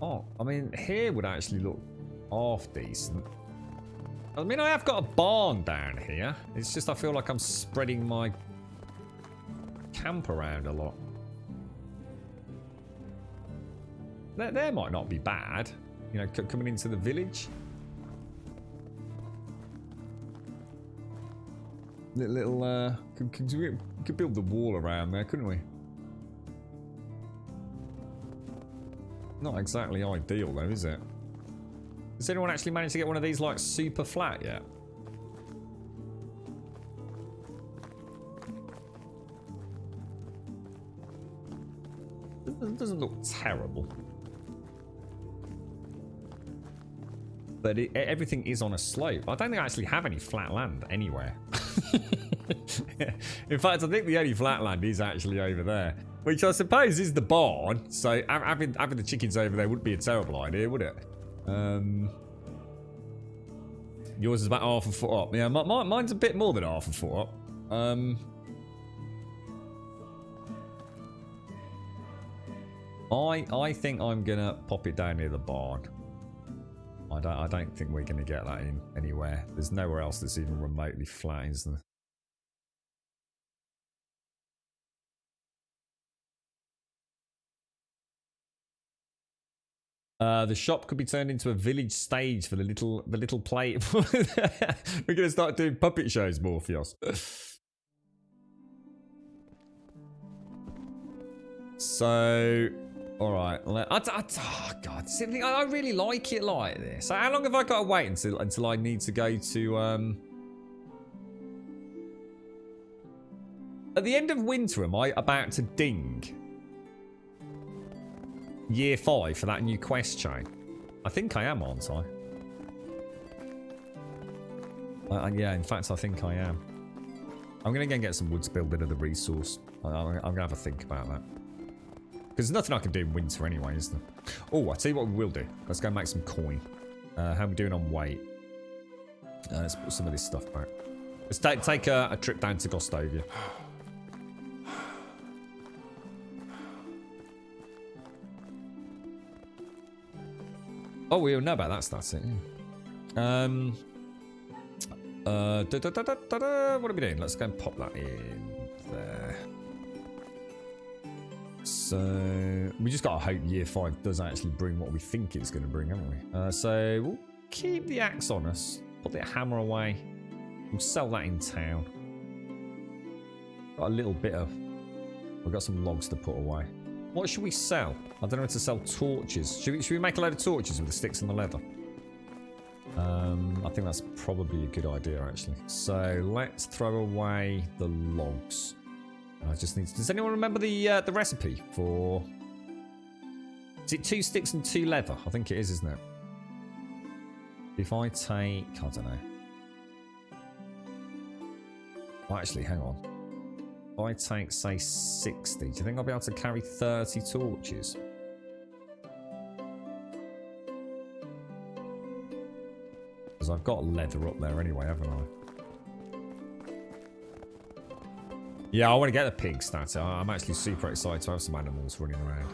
Oh, I mean, here would actually look half decent. I mean, I have got a barn down here. It's just I feel like I'm spreading my camp around a lot. There might not be bad, you know, coming into the village. Little could build the wall around there, couldn't we? Not exactly ideal though, is it? Has anyone actually managed to get one of these like super flat yet? It doesn't look terrible. But everything is on a slope. I don't think I actually have any flat land anywhere. In fact, I think the only flat land is actually over there. Which I suppose is the barn. So having the chickens over there wouldn't be a terrible idea, would it? Yours is about half a foot up. Yeah, mine's a bit more than half a foot up. I think I'm gonna pop it down near the barn. I don't think we're gonna get that in anywhere. There's nowhere else that's even remotely flat, is there? The shop could be turned into a village stage for the little play. We're gonna start doing puppet shows, Morpheus. So, all right. Oh God, simply, I really like it like this. So how long have I got to wait until I need to go to? At the end of winter, am I about to ding year 5 for that new quest chain? I think I am, aren't I? Yeah, in fact, I think I am. I'm going to go and get some wood to build a bit of the resource. I'm going to have a think about that. Because there's nothing I can do in winter anyway, is there? Oh, I'll tell you what we will do. Let's go and make some coin. How are we doing on weight? Let's put some of this stuff back. Let's take a trip down to Gostovia. Oh, we all know about that, that's it. What are we doing? Let's go and pop that in there. So, we just gotta hope year 5 does actually bring what we think it's gonna bring, haven't we? So, we'll keep the axe on us. Put the hammer away. We'll sell that in town. Got a little bit of... We've got some logs to put away. What should we sell? I don't know how to sell torches. Should we make a load of torches with the sticks and the leather? I I think that's probably a good idea, actually. So let's throw away the logs. I just need to... Does anyone remember the recipe for... Is it 2 sticks and 2 leather? I think it is, isn't it? If I take... I don't know. Well, actually, hang on. If I take, say, 60, do you think I'll be able to carry 30 torches? Because I've got leather up there anyway, haven't I? Yeah, I want to get the pig stat. I'm actually super excited to have some animals running around.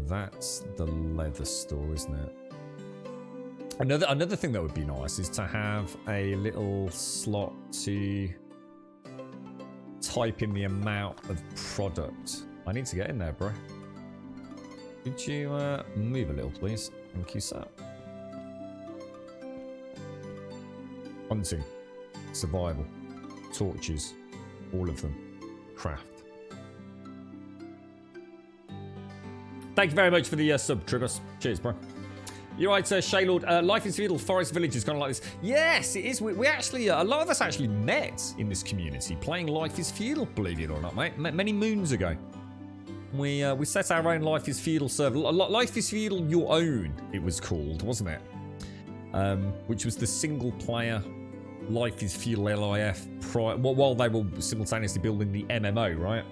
That's the leather store, isn't it? Another thing that would be nice is to have a little slot to type in the amount of product. I need to get in there, bro. Could you move a little, please? Thank you, sir. Hunting, survival, torches, all of them. Craft. Thank you very much for the sub, Tribus. Cheers, bro. You're right, Shaylord. Life is Feudal Forest Village is kind of like this. Yes, it is. We actually, a lot of us actually met in this community playing Life is Feudal, believe it or not, mate. Many moons ago. We set our own Life is Feudal server. Life is Feudal Your Own, it was called, wasn't it? Which was the single player Life is Feudal LIF while they were simultaneously building the MMO, right?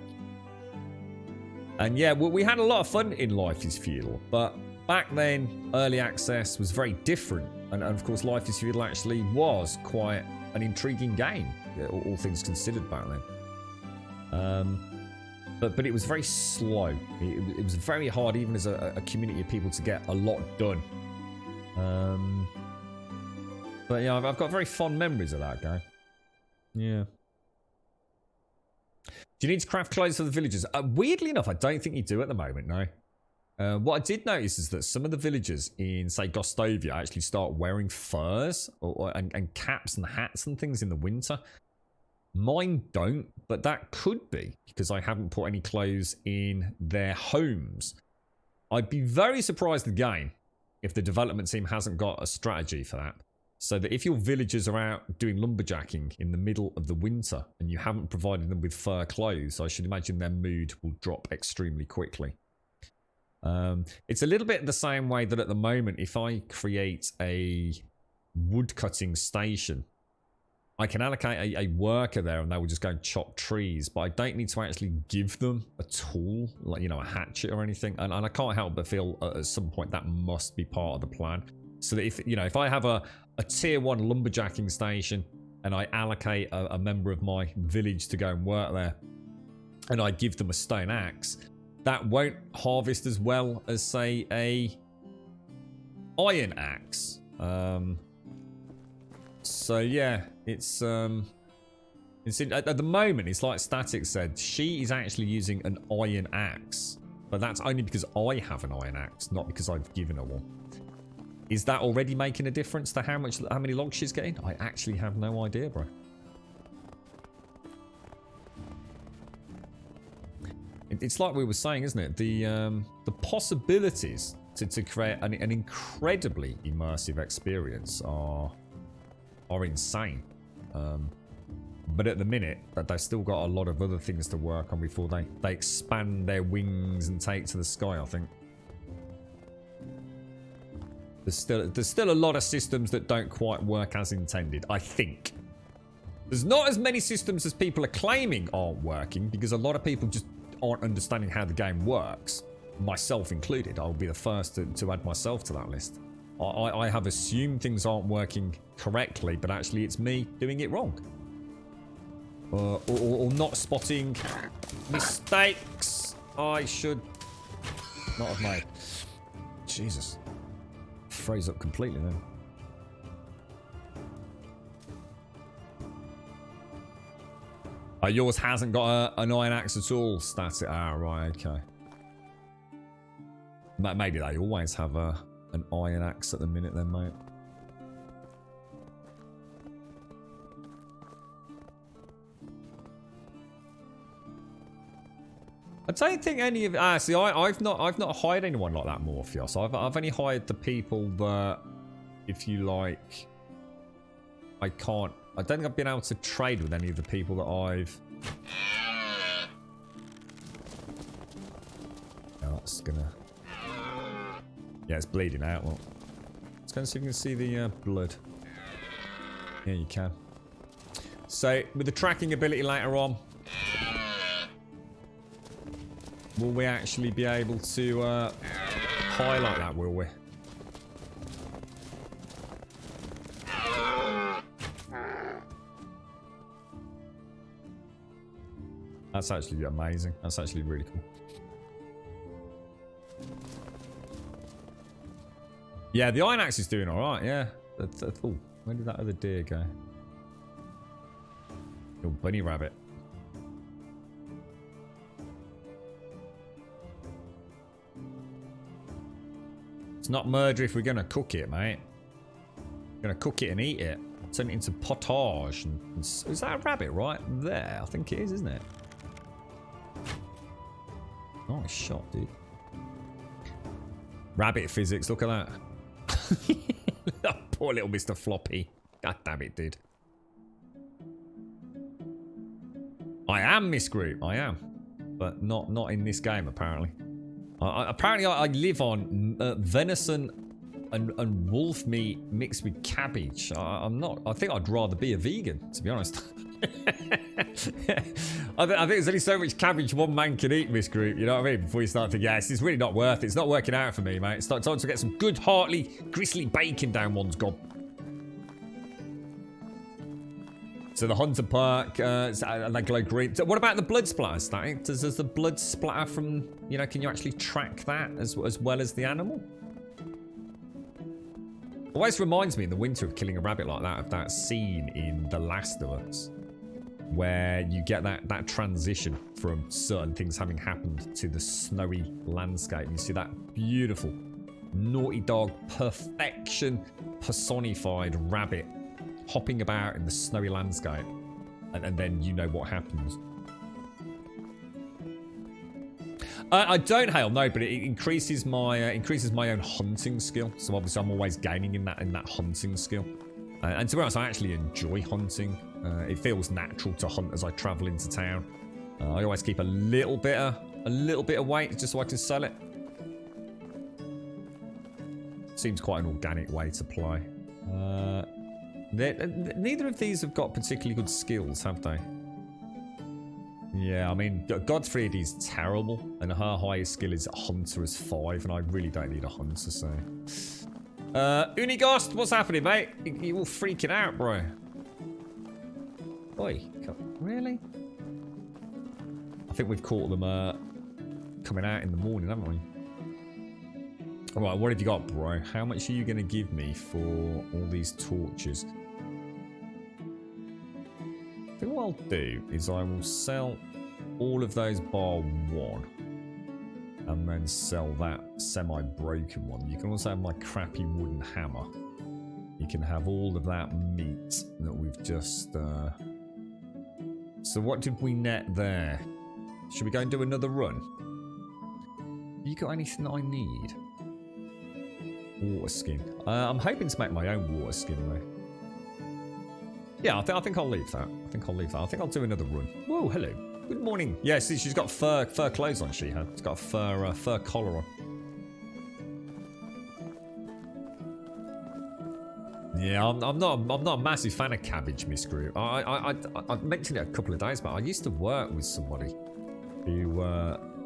And yeah, we had a lot of fun in Life is Feudal, but back then, early access was very different. And of course, Life is Feudal actually was quite an intriguing game, all things considered back then. But it was very slow. It was very hard, even as a community of people, to get a lot done. But yeah, I've got very fond memories of that game. Yeah. Do you need to craft clothes for the villagers? Weirdly enough, I don't think you do at the moment, no. What I did notice is that some of the villagers in, say, Gostovia actually start wearing furs and caps and hats and things in the winter. Mine don't, but that could be because I haven't put any clothes in their homes. I'd be very surprised again if the development team hasn't got a strategy for that. So that if your villagers are out doing lumberjacking in the middle of the winter and you haven't provided them with fur clothes, I should imagine their mood will drop extremely quickly. It's a little bit the same way that at the moment, if I create a woodcutting station, I can allocate a worker there and they will just go and chop trees, but I don't need to actually give them a tool, like, you know, a hatchet or anything. And I can't help but feel at some point that must be part of the plan. So that if, you know, if I have a tier 1 lumberjacking station and I allocate a member of my village to go and work there and I give them a stone axe, that won't harvest as well as, say, a iron axe. So yeah, it's at the moment, it's like Static said, she is actually using an iron axe, but that's only because I have an iron axe, not because I've given her one. Is that already making a difference to how many logs she's getting? I actually have no idea, bro. It's like we were saying, isn't it? The possibilities to create an incredibly immersive experience are insane. But at the minute, they've still got a lot of other things to work on before they expand their wings and take to the sky, I think. There's still a lot of systems that don't quite work as intended, I think. There's not as many systems as people are claiming aren't working, because a lot of people just aren't understanding how the game works, myself included. I'll be the first to add myself to that list. I have assumed things aren't working correctly, but actually it's me doing it wrong. Or not spotting mistakes I should not have made. Jesus. Froze up completely then. Yours hasn't got an iron axe at all, static. Ah, right, okay. Maybe they always have an iron axe at the minute then, mate. I don't think any of see I've not hired anyone like that, Morpheus. I've only hired the people that, if you like, I don't think I've been able to trade with any of the people that I've. Oh, that's gonna. Yeah, it's bleeding out. Well, let's go and see if you can see the blood. Yeah, you can. So with the tracking ability later on. Will we actually be able to highlight that, will we? That's actually amazing. That's actually really cool. Yeah, the Iron Axe is doing alright, yeah. Oh, where did that other deer go? Your bunny rabbit. It's not murder if we're going to cook it, mate. We're going to cook it and eat it. Turn it into potage. Is that a rabbit right there? I think it is, isn't it? Nice shot, dude. Rabbit physics, look at that. Poor little Mr. Floppy. God damn it, dude. I am Miss Group, I am. But not in this game, apparently. Apparently, I live on venison and wolf meat mixed with cabbage. I'm not. I think I'd rather be a vegan, to be honest. I think there's only so much cabbage one man can eat, Miss Group. You know what I mean? Before you start thinking, yes, it's really not worth it. It's not working out for me, mate. It's time to get some good, hearty, gristly bacon down one's gob. So the Hunter Park, and that glow green. So what about the blood splatter static? Does the blood splatter from, you know, can you actually track that as well as the animal? Always reminds me in the winter of killing a rabbit like that, of that scene in The Last of Us, where you get that transition from certain things having happened to the snowy landscape. You see that beautiful Naughty Dog perfection personified rabbit hopping about in the snowy landscape, and then you know what happens. I don't hail, no, but it increases my own hunting skill. So obviously I'm always gaining in that hunting skill. And to be honest, I actually enjoy hunting. It feels natural to hunt as I travel into town. I always keep a little bit of weight just so I can sell it. Seems quite an organic way to play. Neither of these have got particularly good skills, have they? Yeah, I mean, Godfried is terrible, and her highest skill is Hunter is 5, and I really don't need a Hunter, so... Unigost, what's happening, mate? You all freaking out, bro. Oi, really? I think we've caught them coming out in the morning, haven't we? Alright, what have you got, bro? How much are you going to give me for all these torches? I think what I'll do is I will sell all of those bar 1 and then sell that semi-broken one. You can also have my crappy wooden hammer. You can have all of that meat that we've just... So what did we net there? Should we go and do another run? You got anything that I need? Water skin. I'm hoping to make my own water skin though. Yeah, I think I'll leave that. I think I'll do another run. Whoa, hello. Good morning. Yeah, see, she's got fur clothes on, she has. She's got a fur collar on. Yeah, I'm not a massive fan of cabbage, Miss Group. I mentioned it a couple of days back. I used to work with somebody who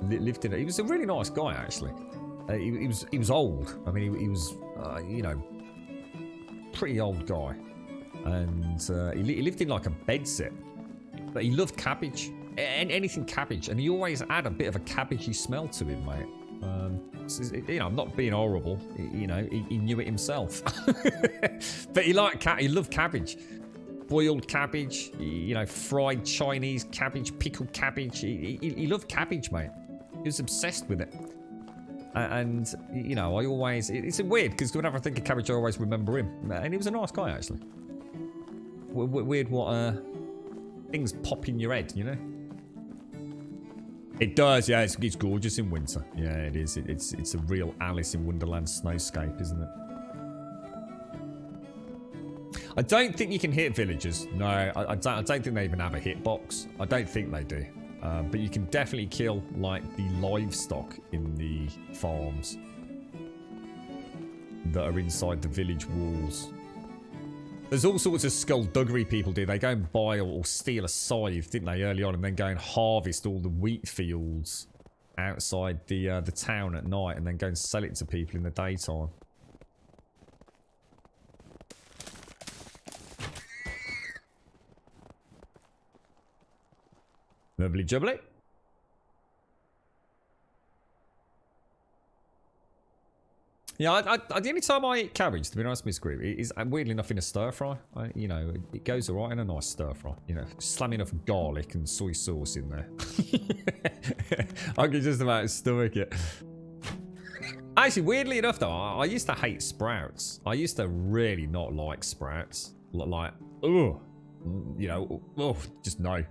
lived in it. He was a really nice guy, actually. He was old. I mean, he was you know, pretty old guy, and he lived in like a bed set, but he loved cabbage, anything cabbage, and he always had a bit of a cabbagey smell to him, mate. You know, I'm not being horrible. You know, he knew it himself, but he loved cabbage, boiled cabbage, you know, fried Chinese cabbage, pickled cabbage. He loved cabbage, mate. He was obsessed with it. And, you know, it's weird because whenever I think of cabbage, I always remember him. And he was a nice guy, actually. Weird what things pop in your head, you know? It does, yeah. It's gorgeous in winter. Yeah, it is. It's a real Alice in Wonderland snowscape, isn't it? I don't think you can hit villagers. No, I don't think they even have a hitbox. I don't think they do. But you can definitely kill, like, the livestock in the farms that are inside the village walls. There's all sorts of skullduggery people do. They go and buy or steal a scythe, didn't they, early on, and then go and harvest all the wheat fields outside the town at night and then go and sell it to people in the daytime. Lovely jubbly. Yeah, the only time I eat cabbage, to be honest, Miss Groove, is weirdly enough in a stir fry. You know, it goes alright in a nice stir fry. You know, slam enough garlic and soy sauce in there. I can just about stomach it. Actually, weirdly enough, though, I used to hate sprouts. I used to really not like sprouts. Like, ugh, you know, oh, just no.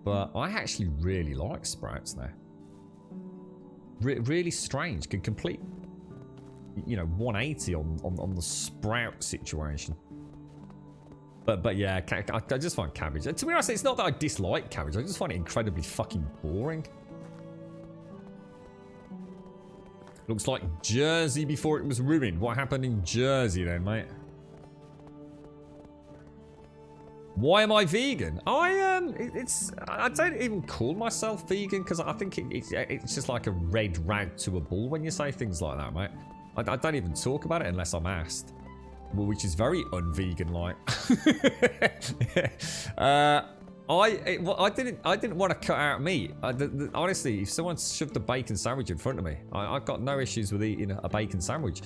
But I actually really like sprouts now. Really strange. Complete, you know, 180 on the sprout situation. But yeah, I just find cabbage. To be honest, it's not that I dislike cabbage. I just find it incredibly fucking boring. Looks like Jersey before it was ruined. What happened in Jersey then, mate? Why am I vegan? I don't even call myself vegan because I think it's just like a red rag to a bull when you say things like that, mate. I don't even talk about it unless I'm asked, which is very un-vegan-like. I didn't want to cut out meat. Honestly, if someone shoved a bacon sandwich in front of me, I've got no issues with eating a bacon sandwich.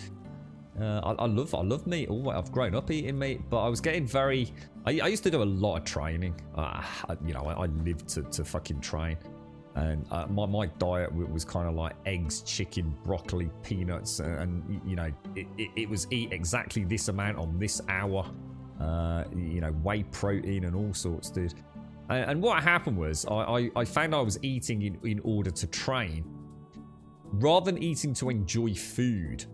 I love meat. I've grown up eating meat, but I was getting very. I used to do a lot of training. You know, I lived to fucking train, and my diet was kind of like eggs, chicken, broccoli, peanuts, and you know, it was eat exactly this amount on this hour. You know, whey protein and all sorts, dude. And what happened was, I found I was eating in order to train, rather than eating to enjoy food.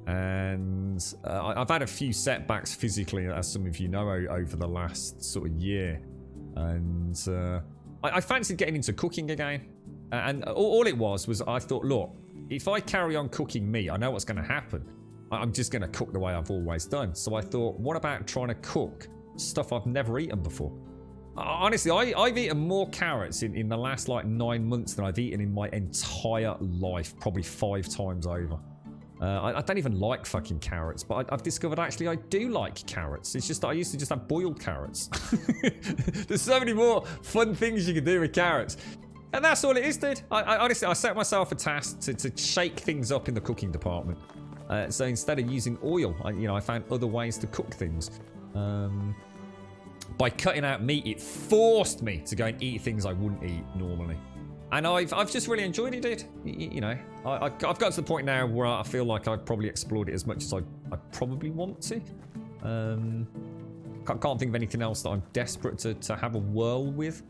And I've had a few setbacks physically, as some of you know, over the last sort of year. And I fancied getting into cooking again. And all it was I thought, look, if I carry on cooking meat, I know what's going to happen. I'm just going to cook the way I've always done. So I thought, what about trying to cook stuff I've never eaten before? Honestly, I've eaten more carrots in the last like 9 months than I've eaten in my entire life, probably 5 times over. I don't even like fucking carrots, but I've discovered actually I do like carrots. It's just that I used to just have boiled carrots. There's so many more fun things you can do with carrots. And that's all it is, dude. Honestly, I set myself a task to shake things up in the cooking department. So instead of using oil, I found other ways to cook things. By cutting out meat, it forced me to go and eat things I wouldn't eat normally. And I've just really enjoyed it, dude. You know, I've got to the point now where I feel like I've probably explored it as much as I probably want to. Can't think of anything else that I'm desperate to have a whirl with.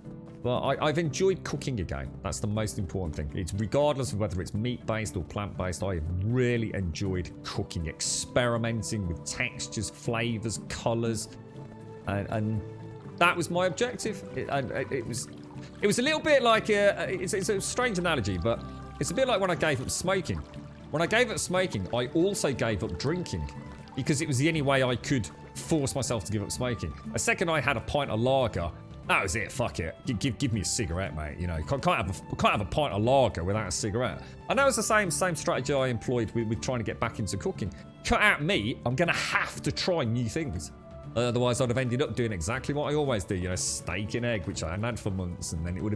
But I've enjoyed cooking again. That's the most important thing. It's regardless of whether it's meat-based or plant-based, I have really enjoyed cooking, experimenting with textures, flavors, colors, and that was my objective. It was a little bit like it's a strange analogy, but it's a bit like when I gave up smoking. When I gave up smoking, I also gave up drinking because it was the only way I could force myself to give up smoking. The second I had a pint of lager, that was it. Fuck it. Give me a cigarette, mate. You know, can't have a pint of lager without a cigarette. And that was the same strategy I employed with trying to get back into cooking. Cut out meat. I'm gonna have to try new things. Otherwise, I'd have ended up doing exactly what I always do. You know, steak and egg, which I hadn't had for months, and then I'd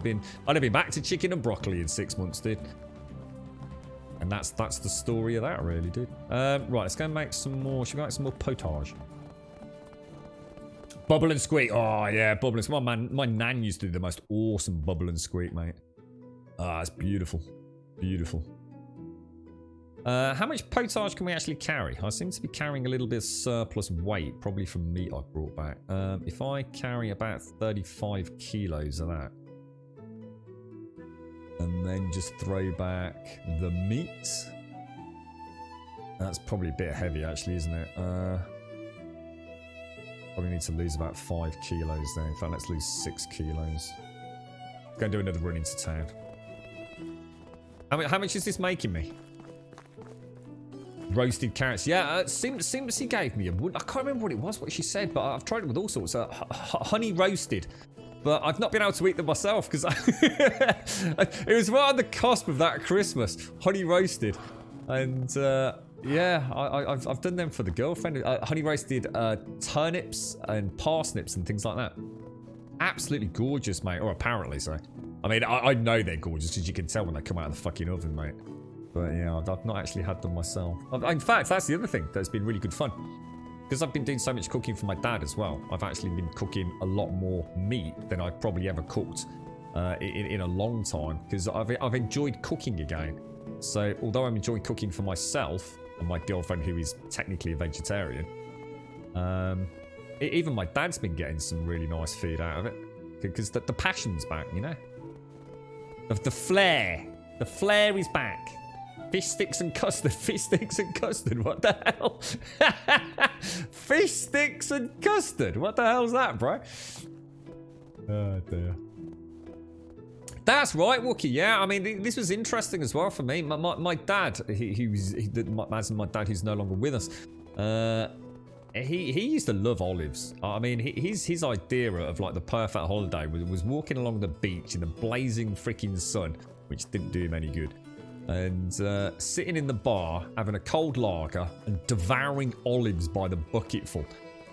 have been back to chicken and broccoli in 6 months, dude. And that's the story of that, really, dude. Right, let's go and make some more. Should we make some more potage? Bubble and squeak. Oh, yeah, bubble and squeak. My nan used to do the most awesome bubble and squeak, mate. Ah, it's beautiful. Beautiful. How much potage can we actually carry? I seem to be carrying a little bit of surplus weight, probably from meat I've brought back. If I carry about 35 kilos of that. And then just throw back the meat. That's probably a bit heavy actually, isn't it? Probably need to lose about 5 kilos there. In fact, let's lose 6 kilos. Go and do another run into town. How much is this making me? Roasted carrots. Yeah, Simpsy gave me a wood. I can't remember what it was, what she said, but I've tried it with all sorts. Honey roasted. But I've not been able to eat them myself because it was right on the cusp of that Christmas. Honey roasted. And yeah, I've done them for the girlfriend. Honey roasted turnips and parsnips and things like that. Absolutely gorgeous, mate. Or apparently so. I mean, I know they're gorgeous because you can tell when they come out of the fucking oven, mate. But yeah, I've not actually had them myself. In fact, that's the other thing that's been really good fun. Because I've been doing so much cooking for my dad as well. I've actually been cooking a lot more meat than I've probably ever cooked in a long time. Because I've enjoyed cooking again. So although I'm enjoying cooking for myself and my girlfriend who is technically a vegetarian, even my dad's been getting some really nice food out of it. Because the passion's back, you know? The flair. The flair is back. Fish sticks and custard. Fish sticks and custard. What the hell? Fish sticks and custard. What the hell's that, bro? Oh, dear. That's right, Wookie. Yeah, I mean, this was interesting as well for me. My dad, my dad who's no longer with us, he used to love olives. I mean, his idea of like the perfect holiday was walking along the beach in the blazing freaking sun, which didn't do him any good. And sitting in the bar, having a cold lager and devouring olives by the bucketful.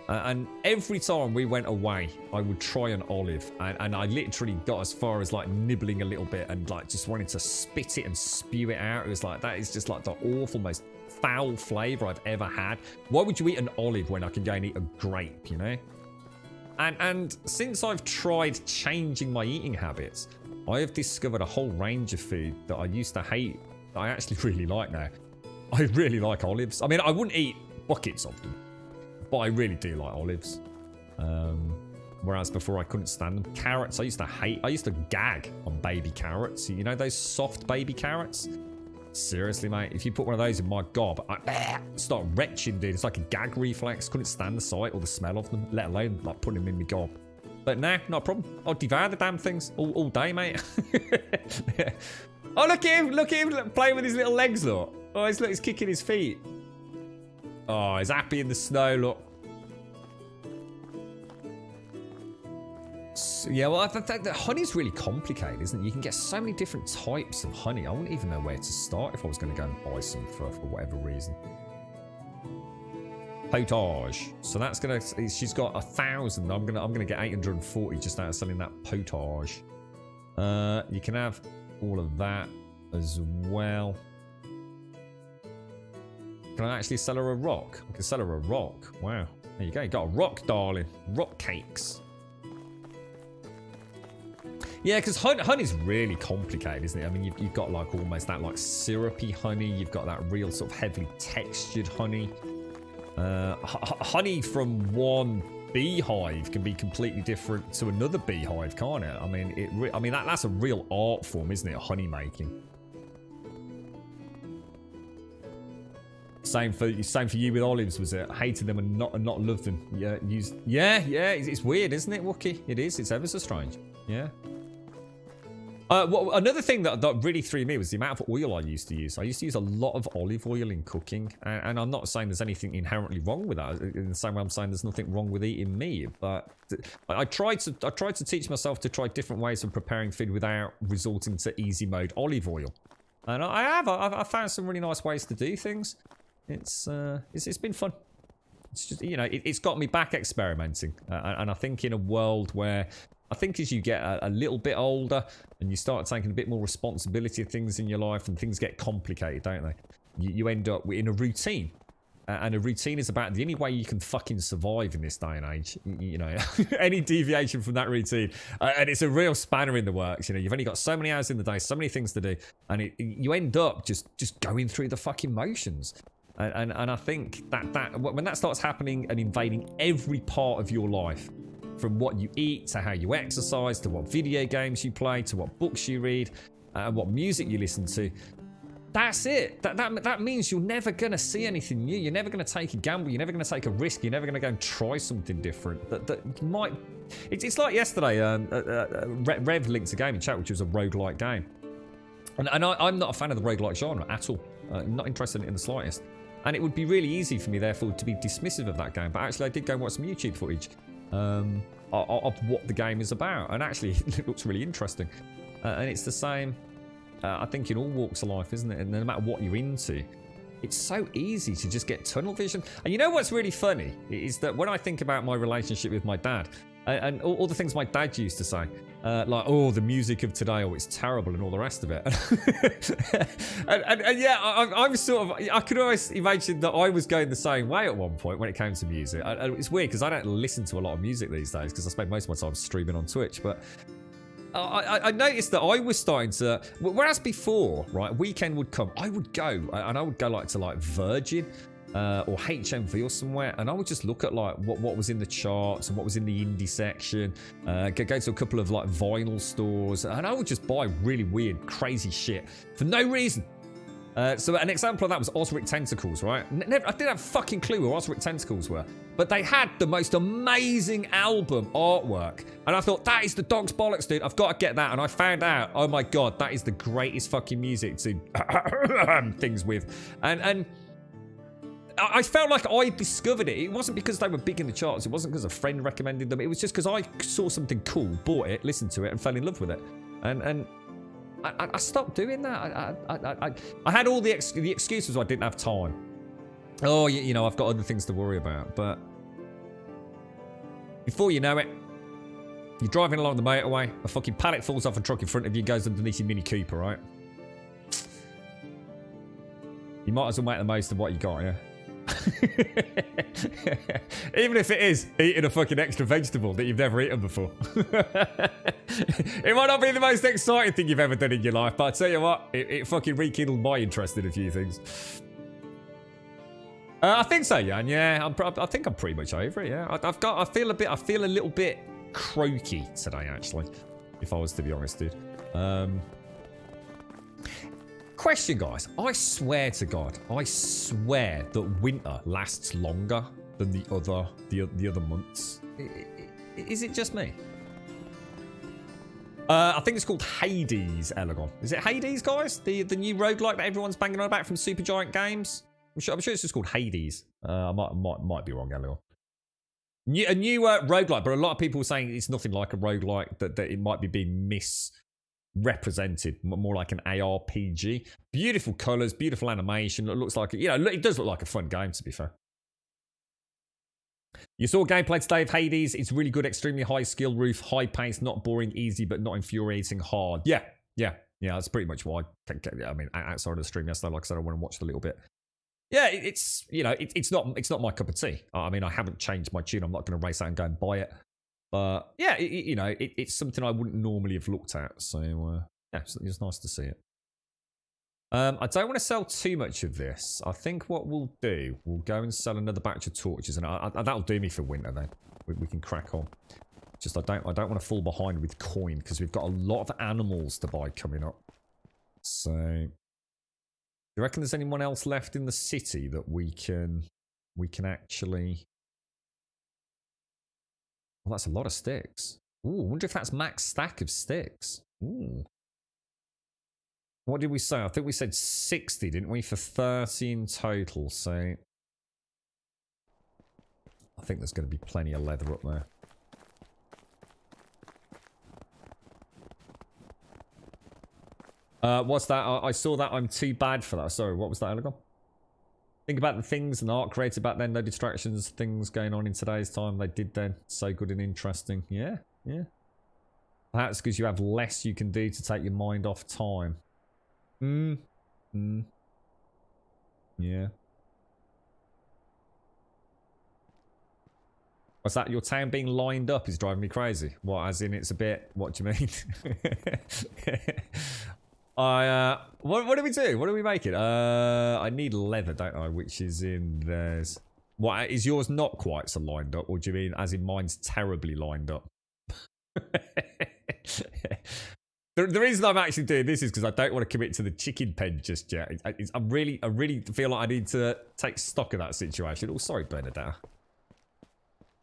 And every time we went away, I would try an olive. And I literally got as far as like nibbling a little bit and like just wanted to spit it and spew it out. It was like, that is just like the awful, most foul flavour I've ever had. Why would you eat an olive when I can go and eat a grape, you know? And since I've tried changing my eating habits, I have discovered a whole range of food that I used to hate that I actually really like now. I really like olives. I mean, I wouldn't eat buckets of them, but I really do like olives. Whereas before I couldn't stand them. Carrots, I used to gag on baby carrots. You know those soft baby carrots? Seriously, mate, if you put one of those in my gob, I start retching, dude. It's like a gag reflex. Couldn't stand the sight or the smell of them, let alone like putting them in my gob. But nah, not a problem. I'll devour the damn things all day, mate. Yeah. Oh, look at him playing with his little legs, look. Oh, he's kicking his feet. Oh, he's happy in the snow, look. So, yeah, well, the honey's really complicated, isn't it? You can get so many different types of honey. I wouldn't even know where to start if I was going to go and buy some for whatever reason. Potage. So that's gonna. She's got 1,000. I'm gonna get 840 just out of selling that potage. You can have all of that as well. Can I actually sell her a rock? I can sell her a rock. Wow. There you go. You got a rock, darling. Rock cakes. Yeah, because honey's really complicated, isn't it? I mean, you've got like almost that like syrupy honey. You've got that real sort of heavily textured honey. Honey from one beehive can be completely different to another beehive, can't it? I mean, that's a real art form, isn't it? Honey making. Same for you with olives, was it? Hated them and not loved them. Yeah. It's weird, isn't it, Wookie? It is. It's ever so strange. Yeah. Another thing that really threw me was the amount of oil I used to use. I used to use a lot of olive oil in cooking, and I'm not saying there's anything inherently wrong with that. In the same way I'm saying there's nothing wrong with eating meat, but I tried to teach myself to try different ways of preparing food without resorting to easy mode olive oil, and I've found some really nice ways to do things. It's been fun. It's just, you know, it's got me back experimenting, and I think in a world where I think as you get a little bit older and you start taking a bit more responsibility of things in your life and things get complicated, don't they? You end up in a routine. And a routine is about the only way you can fucking survive in this day and age. You know, any deviation from that routine. And it's a real spanner in the works. You know, you've only got so many hours in the day, so many things to do. And you end up just going through the fucking motions. And I think that when that starts happening and invading every part of your life, from what you eat to how you exercise to what video games you play to what books you read, and what music you listen to. That's it. That means you're never going to see anything new. You're never going to take a gamble. You're never going to take a risk. You're never going to go and try something different. That might... It's like yesterday, Rev linked a game in chat, which was a roguelike game. And I'm not a fan of the roguelike genre at all. I'm not interested in it in the slightest. And it would be really easy for me, therefore, to be dismissive of that game. But actually, I did go and watch some YouTube footage of what the game is about. And actually, it looks really interesting. And it's the same... I think in all walks of life, isn't it? And no matter what you're into, it's so easy to just get tunnel vision. And you know what's really funny is that when I think about my relationship with my dad and all the things my dad used to say, like, oh, the music of today, oh, it's terrible and all the rest of it. and yeah, I'm sort of, I could always imagine that I was going the same way at one point when it came to music. And it's weird because I don't listen to a lot of music these days because I spend most of my time streaming on Twitch, but I noticed that I was starting to, whereas before, right, weekend would come, I would go, and I would go like to like Virgin or HMV or somewhere, and I would just look at like what was in the charts and what was in the indie section, go to a couple of like vinyl stores, and I would just buy really weird, crazy shit for no reason. So an example of that was Osric Tentacles, right? I didn't have a fucking clue who Osric Tentacles were. But they had the most amazing album artwork. And I thought, that is the dog's bollocks, dude. I've got to get that. And I found out, oh my God, that is the greatest fucking music to things with. And I felt like I discovered it. It wasn't because they were big in the charts. It wasn't because a friend recommended them. It was just because I saw something cool, bought it, listened to it, and fell in love with it. And I stopped doing that. I had all the excuses why I didn't have time. Oh, you know, I've got other things to worry about. But before you know it, you're driving along the motorway, a fucking pallet falls off a truck in front of you, goes underneath your Mini Cooper, right? You might as well make the most of what you got, yeah? Even if it is eating a fucking extra vegetable that you've never eaten before. It might not be the most exciting thing you've ever done in your life, but I tell you what, it fucking rekindled my interest in a few things. I think so, Jan. Yeah, I think I'm pretty much over it. Yeah, I feel a little bit croaky today, actually. If I was to be honest, dude. Question, guys. I swear to God, I swear that winter lasts longer than the other months. Is it just me? I think it's called Hades, Elegon. Is it Hades, guys? The new roguelike that everyone's banging on about from Supergiant Games? I'm sure it's just called Hades. I might be wrong, Elegon. A new roguelike, but a lot of people are saying it's nothing like a roguelike, that it might be being misrepresented, more like an ARPG. Beautiful colours, beautiful animation. It looks like, you know, it does look like a fun game, to be fair. You saw gameplay today of Hades. It's really good, extremely high skill roof, high pace, not boring, easy, but not infuriating hard. Yeah. That's pretty much what I mean, outside of the stream yesterday, like I said, I went and watched a little bit. Yeah, it's, you know, it's not my cup of tea. I mean, I haven't changed my tune. I'm not going to race out and go and buy it. But yeah, it's something I wouldn't normally have looked at. So yeah, it's nice to see it. I don't want to sell too much of this. I think what we'll do, we'll go and sell another batch of torches, and that'll do me for winter. Then we can crack on. Just I don't want to fall behind with coin because we've got a lot of animals to buy coming up. So, do you reckon there's anyone else left in the city that we can actually? Well, that's a lot of sticks. Ooh, I wonder if that's max stack of sticks. Ooh. What did we say? I think we said 60, didn't we? For 30 in total, so I think there's going to be plenty of leather up there. What's that? I saw that. I'm too bad for that. Sorry, what was that, Elegon? Think about the things and art created back then. No distractions, things going on in today's time. They did then. So good and interesting. Yeah. Perhaps because you have less you can do to take your mind off time. Yeah. What's that? Your town being lined up is driving me crazy. What, as in it's a bit... What do you mean? What do we do? What do we make it? I need leather, don't I? Which is in theirs. What, is yours not quite so lined up? Or do you mean as in mine's terribly lined up? The reason I'm actually doing this is because I don't want to commit to the chicken pen just yet. I really feel like I need to take stock of that situation. Oh, sorry, Bernadette.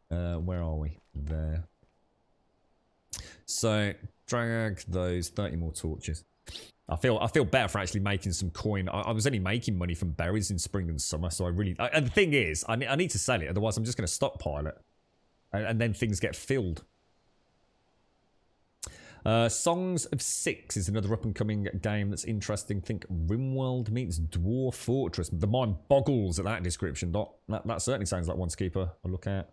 Where are we? There. So, drag those 30 more torches. I feel better for actually making some coin. I was only making money from berries in spring and summer, so I really... and the thing is, I need to sell it, otherwise I'm just going to stockpile it. And then things get filled. Songs of Six is another up-and-coming game that's interesting. Think RimWorld meets Dwarf Fortress. The mind boggles at that description, Dot. That certainly sounds like one to keep a look at.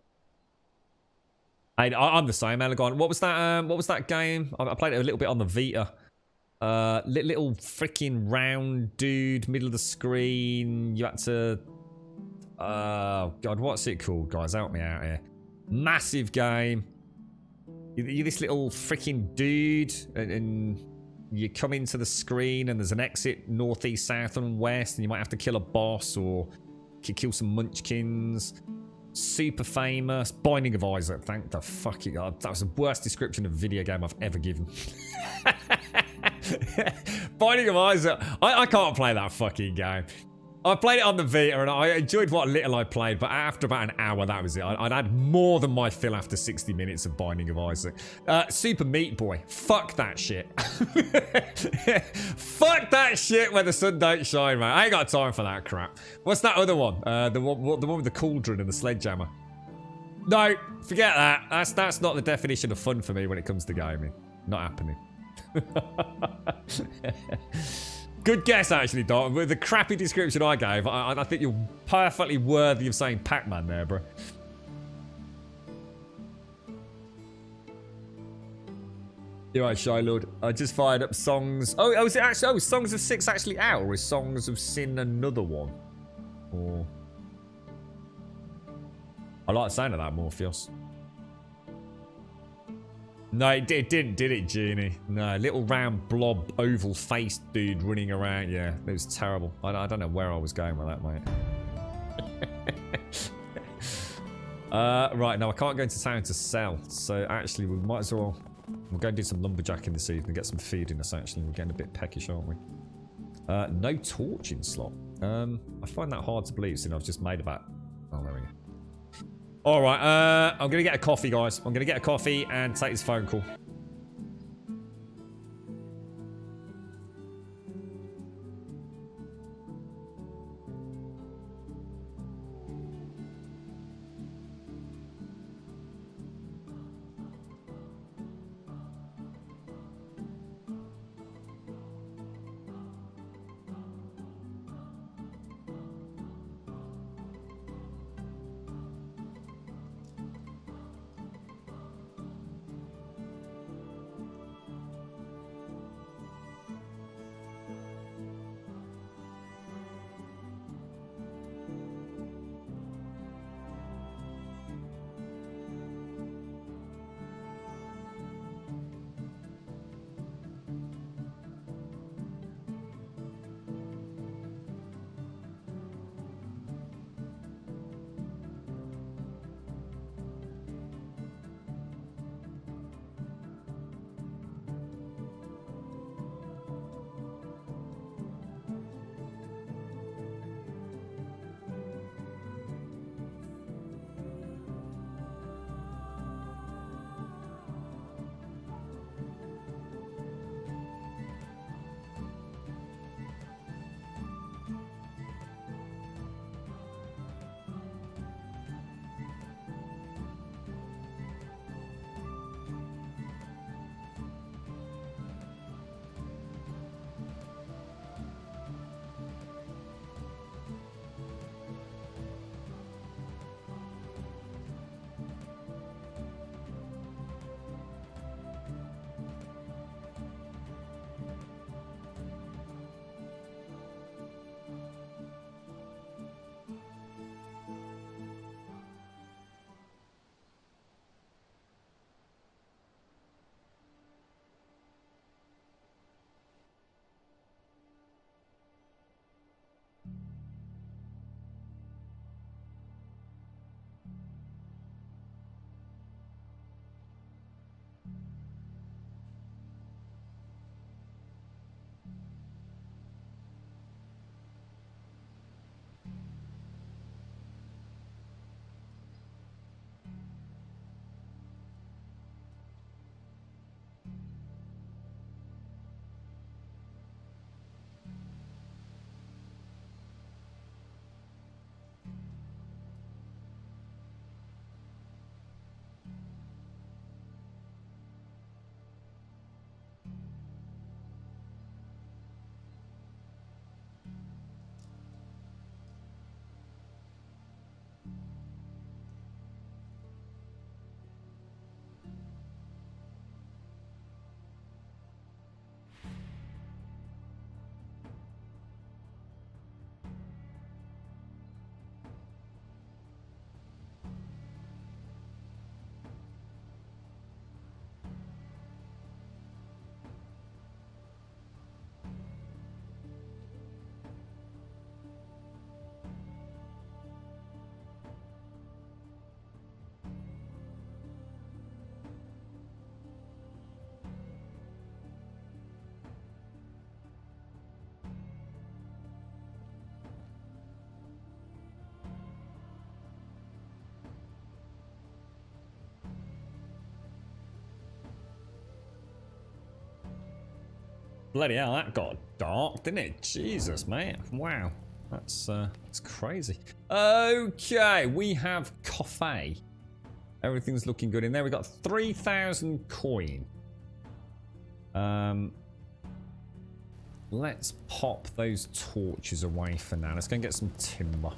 Hey, I'm the same, Elegon. What was that game? I played it a little bit on the Vita. Little freaking round dude, middle of the screen. You had to... Oh, God, what's it called, guys? Help me out here. Massive game. You're this little freaking dude, and you come into the screen, and there's an exit north, east, south, and west, and you might have to kill a boss or kill some munchkins. Super famous. Binding of Isaac. Thank the fucking God. That was the worst description of a video game I've ever given. Binding of Isaac. I can't play that fucking game. I played it on the Vita and I enjoyed what little I played, but after about an hour, that was it. I'd had more than my fill after 60 minutes of Binding of Isaac. Super Meat Boy. Fuck that shit. Fuck that shit where the sun don't shine, man. I ain't got time for that crap. What's that other one? The one with the cauldron and the sledgehammer. No, forget that. That's not the definition of fun for me when it comes to gaming. Not happening. Good guess, actually, Dot. With the crappy description I gave, I think you're perfectly worthy of saying Pac-Man there, bro. You're right, Shy Lord. I just fired up Songs... Oh, is it actually... Oh, is Songs of Six actually out? Or is Songs of Sin another one? Or... I like the sound of that, Morpheus. No, it didn't, did it, Genie? No, little round blob, oval-faced dude running around. Yeah, it was terrible. I don't know where I was going with that, mate. Right, now I can't go into town to sell. So, actually, we might as well... We'll go and do some lumberjacking this evening, get some feed in us, actually. We're getting a bit peckish, aren't we? No torching slot. I find that hard to believe, since I've just made about... Oh, there we go. Alright, I'm gonna get a coffee, guys. I'm gonna get a coffee and take this phone call. Bloody hell, that got dark, didn't it? Jesus, man. Wow. That's crazy. Okay, we have coffee. Everything's looking good in there. We got 3,000 coin. Let's pop those torches away for now. Let's go and get some timber.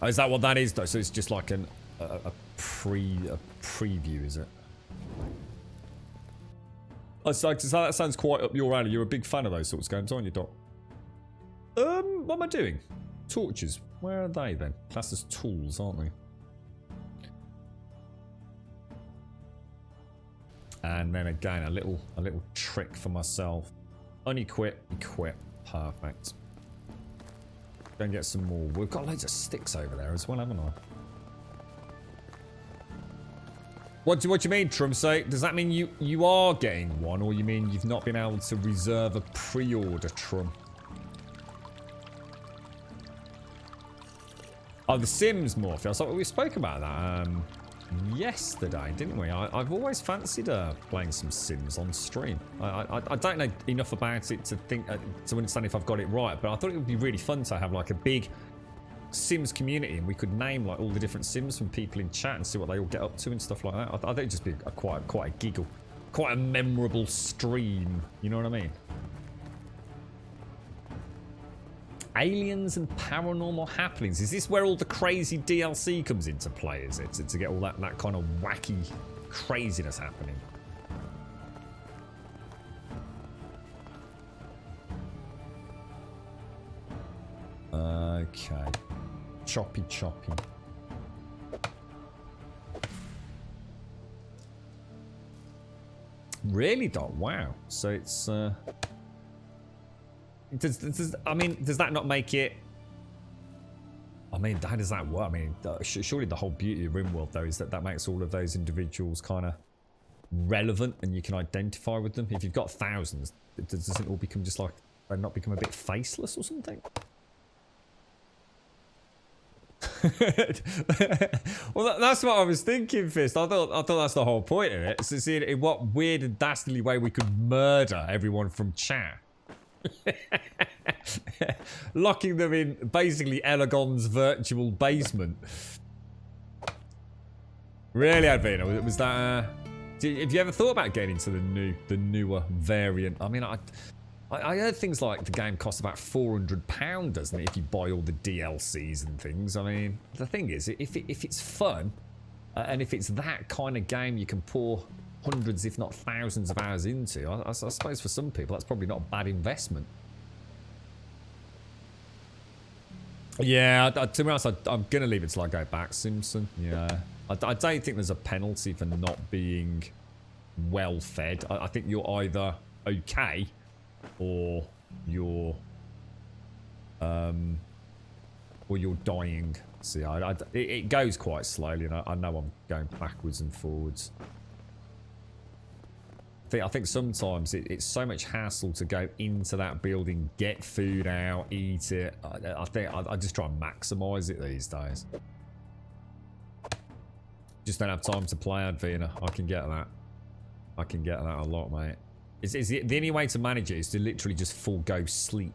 Oh, is that what that is, though? So it's just like a preview, is it? Oh, so that sounds quite up your alley. You're a big fan of those sorts of games, aren't you, Doc? What am I doing? Torches. Where are they then? Classed as tools, aren't they? And then again, a little trick for myself. Unequip, equip. Perfect. Go and get some more. We've got loads of sticks over there as well, haven't I? What do you mean, Trum? So does that mean you are getting one, or you mean you've not been able to reserve a pre-order, Trum? Oh, the Sims morph. I thought we spoke about that yesterday, didn't we? I've always fancied playing some Sims on stream. I don't know enough about it to think to understand if I've got it right, but I thought it would be really fun to have like a big Sims community, and we could name like all the different Sims from people in chat and see what they all get up to and stuff like that. I think it'd just be quite a giggle, quite a memorable stream. You know what I mean? Aliens and paranormal happenings. Is this where all the crazy DLC comes into play? Is it to get all that kind of wacky craziness happening? Okay. Choppy. Really, Doc? Wow. So it's does that not make it? I mean, how does that work? I mean, surely the whole beauty of RimWorld, though, is that makes all of those individuals kind of relevant, and you can identify with them. If you've got thousands, does it all become just like they not become a bit faceless or something? Well, that's what I was thinking, Fist. I thought that's the whole point of it. So see in what weird and dastardly way we could murder everyone from chat. Locking them in basically Elegon's virtual basement. Really, Advina? Was that have you ever thought about getting into the newer variant? I mean, I heard things like the game costs about £400, doesn't it, if you buy all the DLCs and things. I mean, the thing is, if it's fun, and if it's that kind of game you can pour hundreds, if not thousands of hours into, I suppose for some people that's probably not a bad investment. Yeah, to be honest, I'm going to leave it till I go back, Simpson. Yeah. I don't think there's a penalty for not being well fed. I think you're either okay or you're dying. See, it goes quite slowly, and I know I'm going backwards and forwards. I think sometimes it's so much hassle to go into that building, get food out, eat it. I think I just try and maximise it these days. Just don't have time to play, Advina. I can get that. I can get that a lot, mate. The only way to manage it is to literally just forego sleep.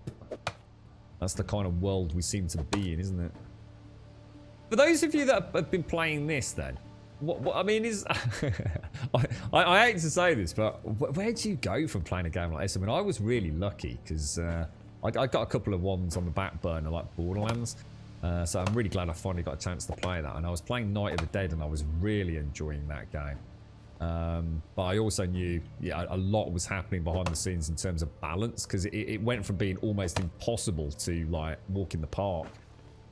That's the kind of world we seem to be in, isn't it? For those of you that have been playing this, then, what I mean is, I hate to say this, but where do you go from playing a game like this? I mean, I was really lucky because I got a couple of ones on the back burner, like Borderlands. So I'm really glad I finally got a chance to play that. And I was playing Night of the Dead, and I was really enjoying that game. But I also knew, yeah, a lot was happening behind the scenes in terms of balance, because it went from being almost impossible to like walk in the park.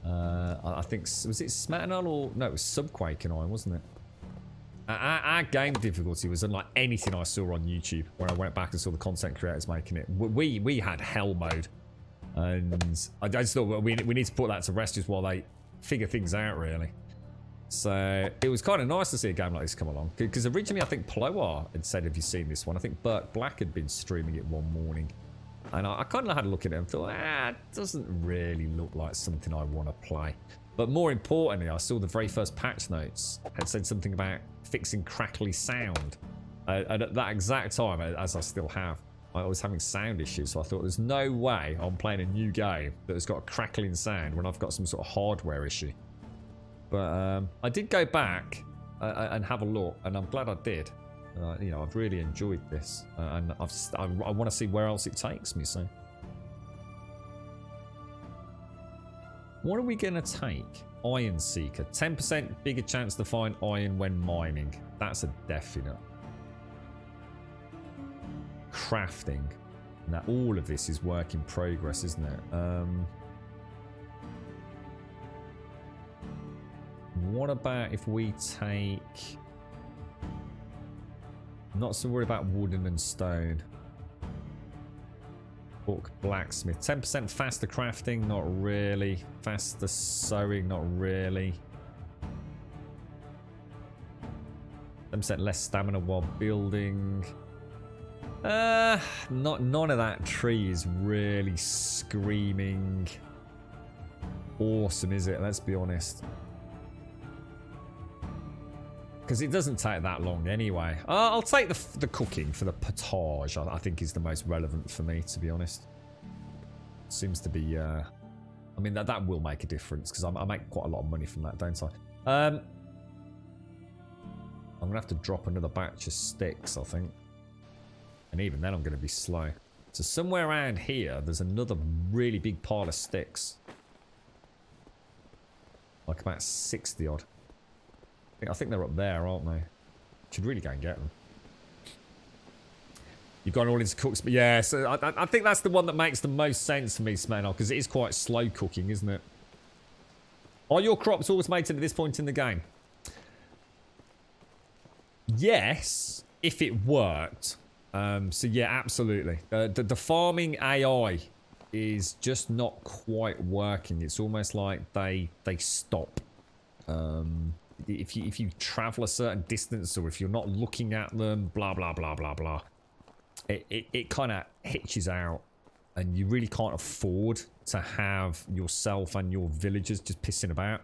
I think, was it Smatanol or no? It was Subquake wasn't it? Our game difficulty was unlike anything I saw on YouTube when I went back and saw the content creators making it. We had hell mode, and I just thought we need to put that to rest just while they figure things out, really. So it was kind of nice to see a game like this come along, because originally I think Ploar had said, have you seen this one? I think Burt Black had been streaming it one morning, and I kind of had a look at it and thought, it doesn't really look like something I want to play. But more importantly, I saw the very first patch notes had said something about fixing crackly sound. And at that exact time, as I still have, I was having sound issues, so I thought there's no way I'm playing a new game that has got a crackling sound when I've got some sort of hardware issue. But I did go back and have a look, and I'm glad I did. You know, I've really enjoyed this, and I want to see where else it takes me. So, what are we gonna take? Iron Seeker, 10% bigger chance to find iron when mining. That's a definite. Crafting. Now, all of this is work in progress, isn't it? What about if we take... I'm not so worried about wooden and stone. Book blacksmith. 10% faster crafting, not really. Faster sewing, not really. 10% less stamina while building. None of that tree is really screaming awesome, is it? Let's be honest. Because it doesn't take that long anyway. I'll take the cooking for the potage. I think is the most relevant for me, to be honest. Seems to be... I mean, that will make a difference, because I make quite a lot of money from that, don't I? I'm going to have to drop another batch of sticks, I think. And even then I'm going to be slow. So somewhere around here, there's another really big pile of sticks. Like about 60 odd. I think they're up there, aren't they? Should really go and get them. You've gone all into cooks, but yeah, so I think that's the one that makes the most sense for me, Smenol, because it is quite slow cooking, isn't it? Are your crops automated at this point in the game? Yes, if it worked. So yeah, absolutely. The farming AI is just not quite working. It's almost like they stop. If you travel a certain distance, or if you're not looking at them, blah blah blah blah blah, it kind of hitches out, and you really can't afford to have yourself and your villagers just pissing about.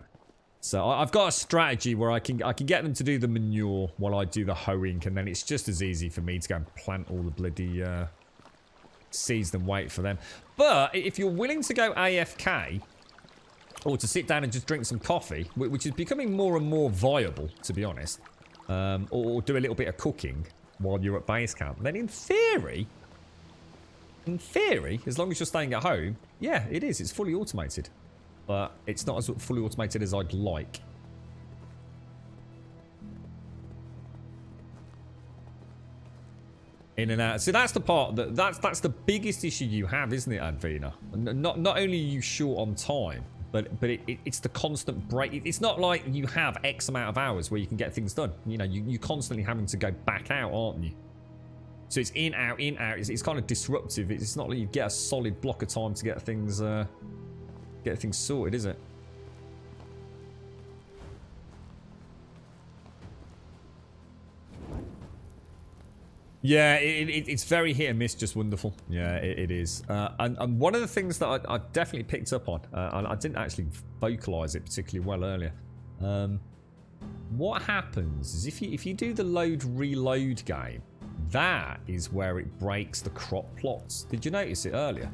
So I've got a strategy where I can get them to do the manure while I do the hoeing, and then it's just as easy for me to go and plant all the bloody seeds and wait for them. But if you're willing to go AFK, or to sit down and just drink some coffee, which is becoming more and more viable, to be honest, or do a little bit of cooking while you're at base camp, then in theory, as long as you're staying at home, yeah, it is. It's fully automated. But it's not as fully automated as I'd like. In and out. So that's the part that's the biggest issue you have, isn't it, Advina? Not only are you short on time, but it's the constant break. It's not like you have X amount of hours where you can get things done. You know, you're constantly having to go back out, aren't you? So it's in, out, in, out. It's kind of disruptive. It's not like you get a solid block of time to get things sorted, is it? Yeah, it's very hit and miss, just wonderful. Yeah, it is. And one of the things that I definitely picked up on, and I didn't actually vocalize it particularly well earlier. What happens is if you do the load reload game, that is where it breaks the crop plots. Did you notice it earlier?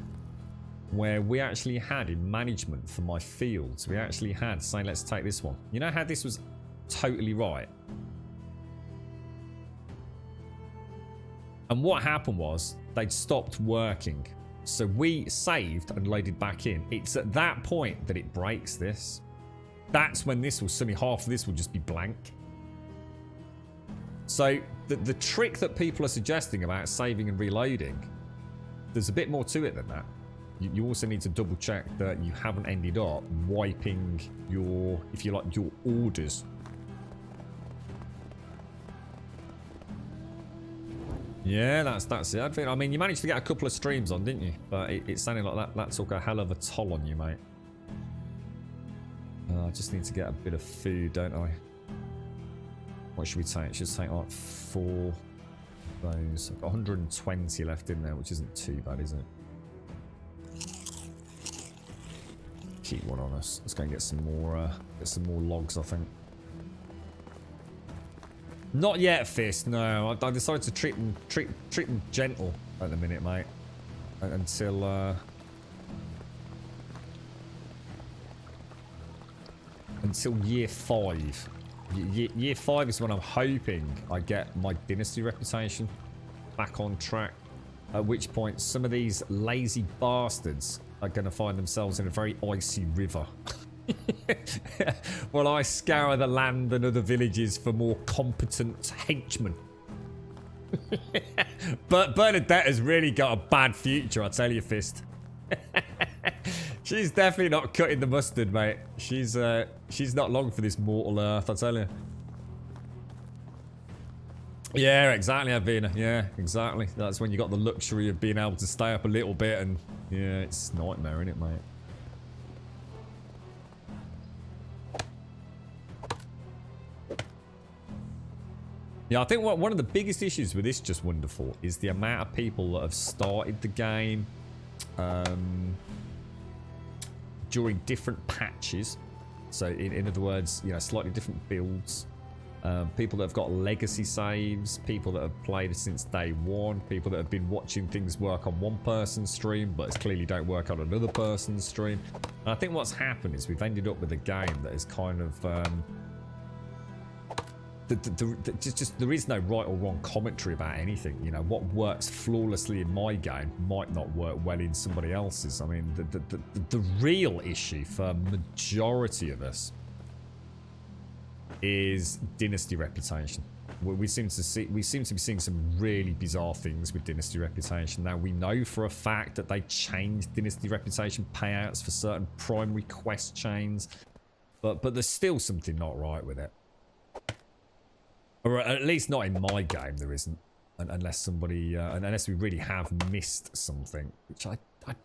Where we actually had in management for my fields, we actually had, say, let's take this one. You know how this was totally right? And what happened was they'd stopped working. So we saved and loaded back in. It's at that point that it breaks this. That's when this will, suddenly half of this will just be blank. So the trick that people are suggesting about saving and reloading, there's a bit more to it than that. You also need to double check that you haven't ended up wiping your, if you like, your orders. Yeah, that's it. I mean, you managed to get a couple of streams on, didn't you? But it sounded like that took a hell of a toll on you, mate. I just need to get a bit of food, don't I? What should we take? Should take like 4 of those. I've got 120 left in there, which isn't too bad, is it? Keep one on us. Let's go and get some more logs, I think. Not yet, Fist. No, I decided to treat them gentle at the minute, mate. Until year 5. Year 5 is when I'm hoping I get my Dynasty reputation back on track. At which point, some of these lazy bastards are going to find themselves in a very icy river. While I scour the land and other villages for more competent henchmen. But Bernadette has really got a bad future, I tell you, Fist. She's definitely not cutting the mustard, mate. She's not long for this mortal earth, I tell you. Yeah, exactly, Avina. Yeah, exactly. That's when you got the luxury of being able to stay up a little bit, and yeah, it's a nightmare, isn't it, mate? Yeah, I think one of the biggest issues with this Just Wonderful is the amount of people that have started the game during different patches. So, in other words, you know, slightly different builds. People that have got legacy saves, people that have played since day 1, people that have been watching things work on one person's stream, but clearly don't work on another person's stream. And I think what's happened is we've ended up with a game that is kind of... just there is no right or wrong commentary about anything. You know, what works flawlessly in my game might not work well in somebody else's. I mean, the real issue for majority of us is Dynasty reputation. We seem to be seeing some really bizarre things with Dynasty reputation. Now, we know for a fact that they changed Dynasty reputation payouts for certain primary quest chains, but there's still something not right with it. Or at least not in my game, there isn't. Unless somebody, unless we really have missed something, which I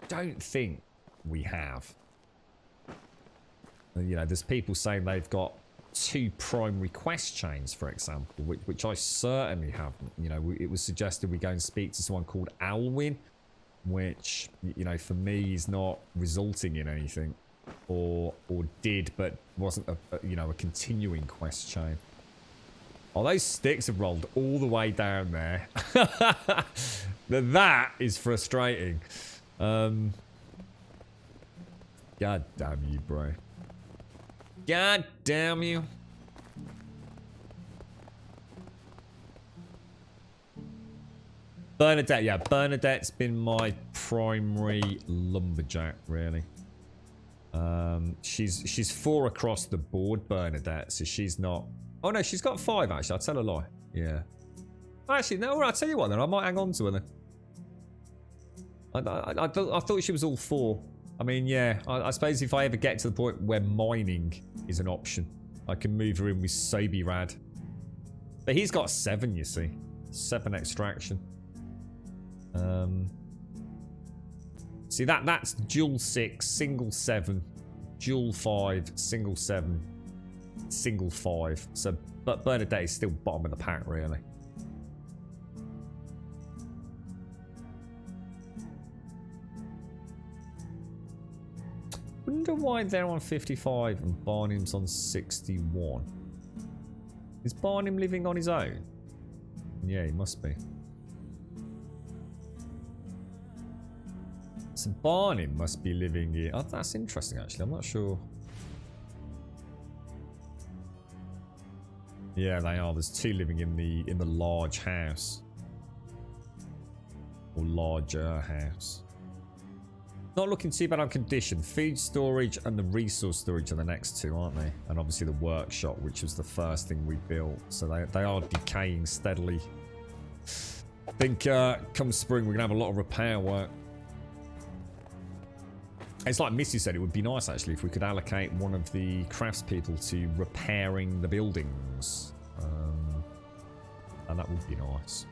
don't think we have. You know, there's people saying they've got 2 primary quest chains, for example, which I certainly haven't. You know, it was suggested we go and speak to someone called Alwyn, which, you know, for me is not resulting in anything, or did, but wasn't a continuing quest chain. Oh, those sticks have rolled all the way down there. That is frustrating. God damn you, bro. God damn you. Bernadette, yeah, Bernadette's been my primary lumberjack, really. She's 4 across the board, Bernadette, so she's not... Oh no, she's got 5 actually. I'll tell a lie. Yeah. Actually, no. I'll tell you what then. I might hang on to her then. I thought she was all 4. I mean, yeah. I suppose if I ever get to the point where mining is an option, I can move her in with Sobe Rad. But he's got 7, you see. 7 extraction. See that's dual 6, single 7, dual 5, single 7. Single 5, so but Bernadette is still bottom of the pack, really. Wonder why they're on 55 and Barnum's on 61. Is Barnum living on his own? Yeah, he must be. So Barnum must be living here. Oh, that's interesting, actually. I'm not sure. Yeah, they are. There's 2 living in the large house. Or larger house. Not looking too bad on condition. Food storage and the resource storage are the next 2, aren't they? And obviously the workshop, which was the first thing we built. So they are decaying steadily. I think come spring we're going to have a lot of repair work. It's like Missy said, it would be nice actually if we could allocate one of the craftspeople to repairing the buildings. And that would be nice.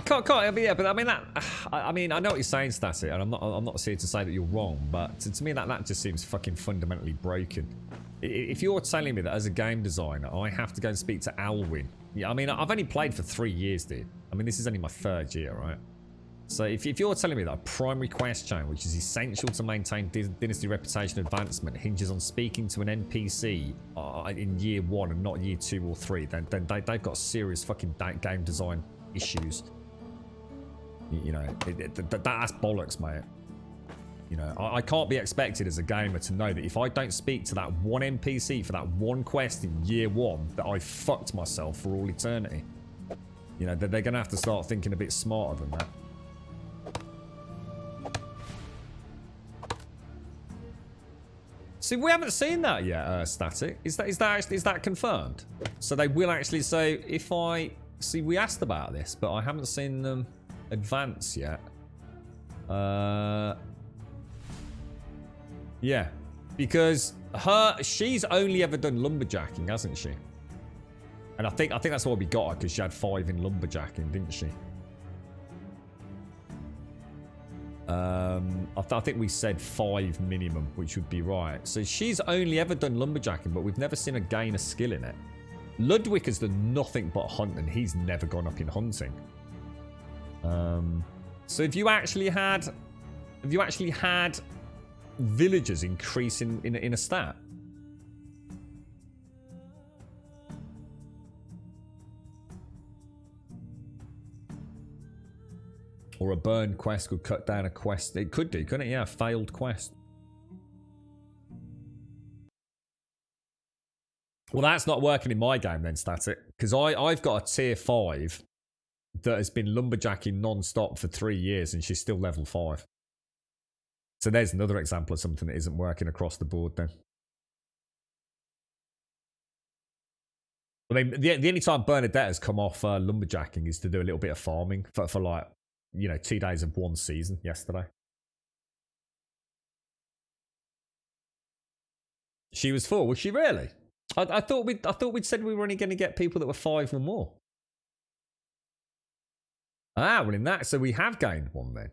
Yeah, but I mean that. I mean, I know what you're saying, Static, and I'm not here to say that you're wrong, but to me that just seems fucking fundamentally broken. If you're telling me that as a game designer, I have to go and speak to Alwyn. Yeah, I mean, I've only played for 3 years, dude. I mean, this is only my 3rd year, right? So if you're telling me that a primary quest chain, which is essential to maintain Dynasty reputation advancement, hinges on speaking to an NPC in year 1 and not year 2 or 3, then they've got serious fucking game design issues. You know, that's bollocks, mate. You know, I can't be expected as a gamer to know that if I don't speak to that one NPC for that one quest in year 1, that I fucked myself for all eternity. You know, they're going to have to start thinking a bit smarter than that. See, we haven't seen that yet, Static. Is that confirmed? So they will actually say, if I... See, we asked about this, but I haven't seen them advance yet. Yeah. Because she's only ever done lumberjacking, hasn't she? And I think that's why we got her, because she had 5 in lumberjacking, didn't she? I think we said 5 minimum, which would be right. So she's only ever done lumberjacking, but we've never seen her gain a skill in it. Ludwig has done nothing but hunt, and he's never gone up in hunting. So have you actually had villagers increase in a stat? Or a burn quest could cut down a quest. It could do, couldn't it? Yeah, a failed quest. Well, that's not working in my game then, Static. Because I've got a tier 5 that has been lumberjacking non-stop for 3 years and she's still level 5. So there's another example of something that isn't working across the board then. I mean, the only time Bernadette has come off lumberjacking is to do a little bit of farming for like, you know, 2 days of one season yesterday. She was 4, was she really? I thought we'd said we were only going to get people that were 5 or more. Ah, well in that, so we have gained 1 then.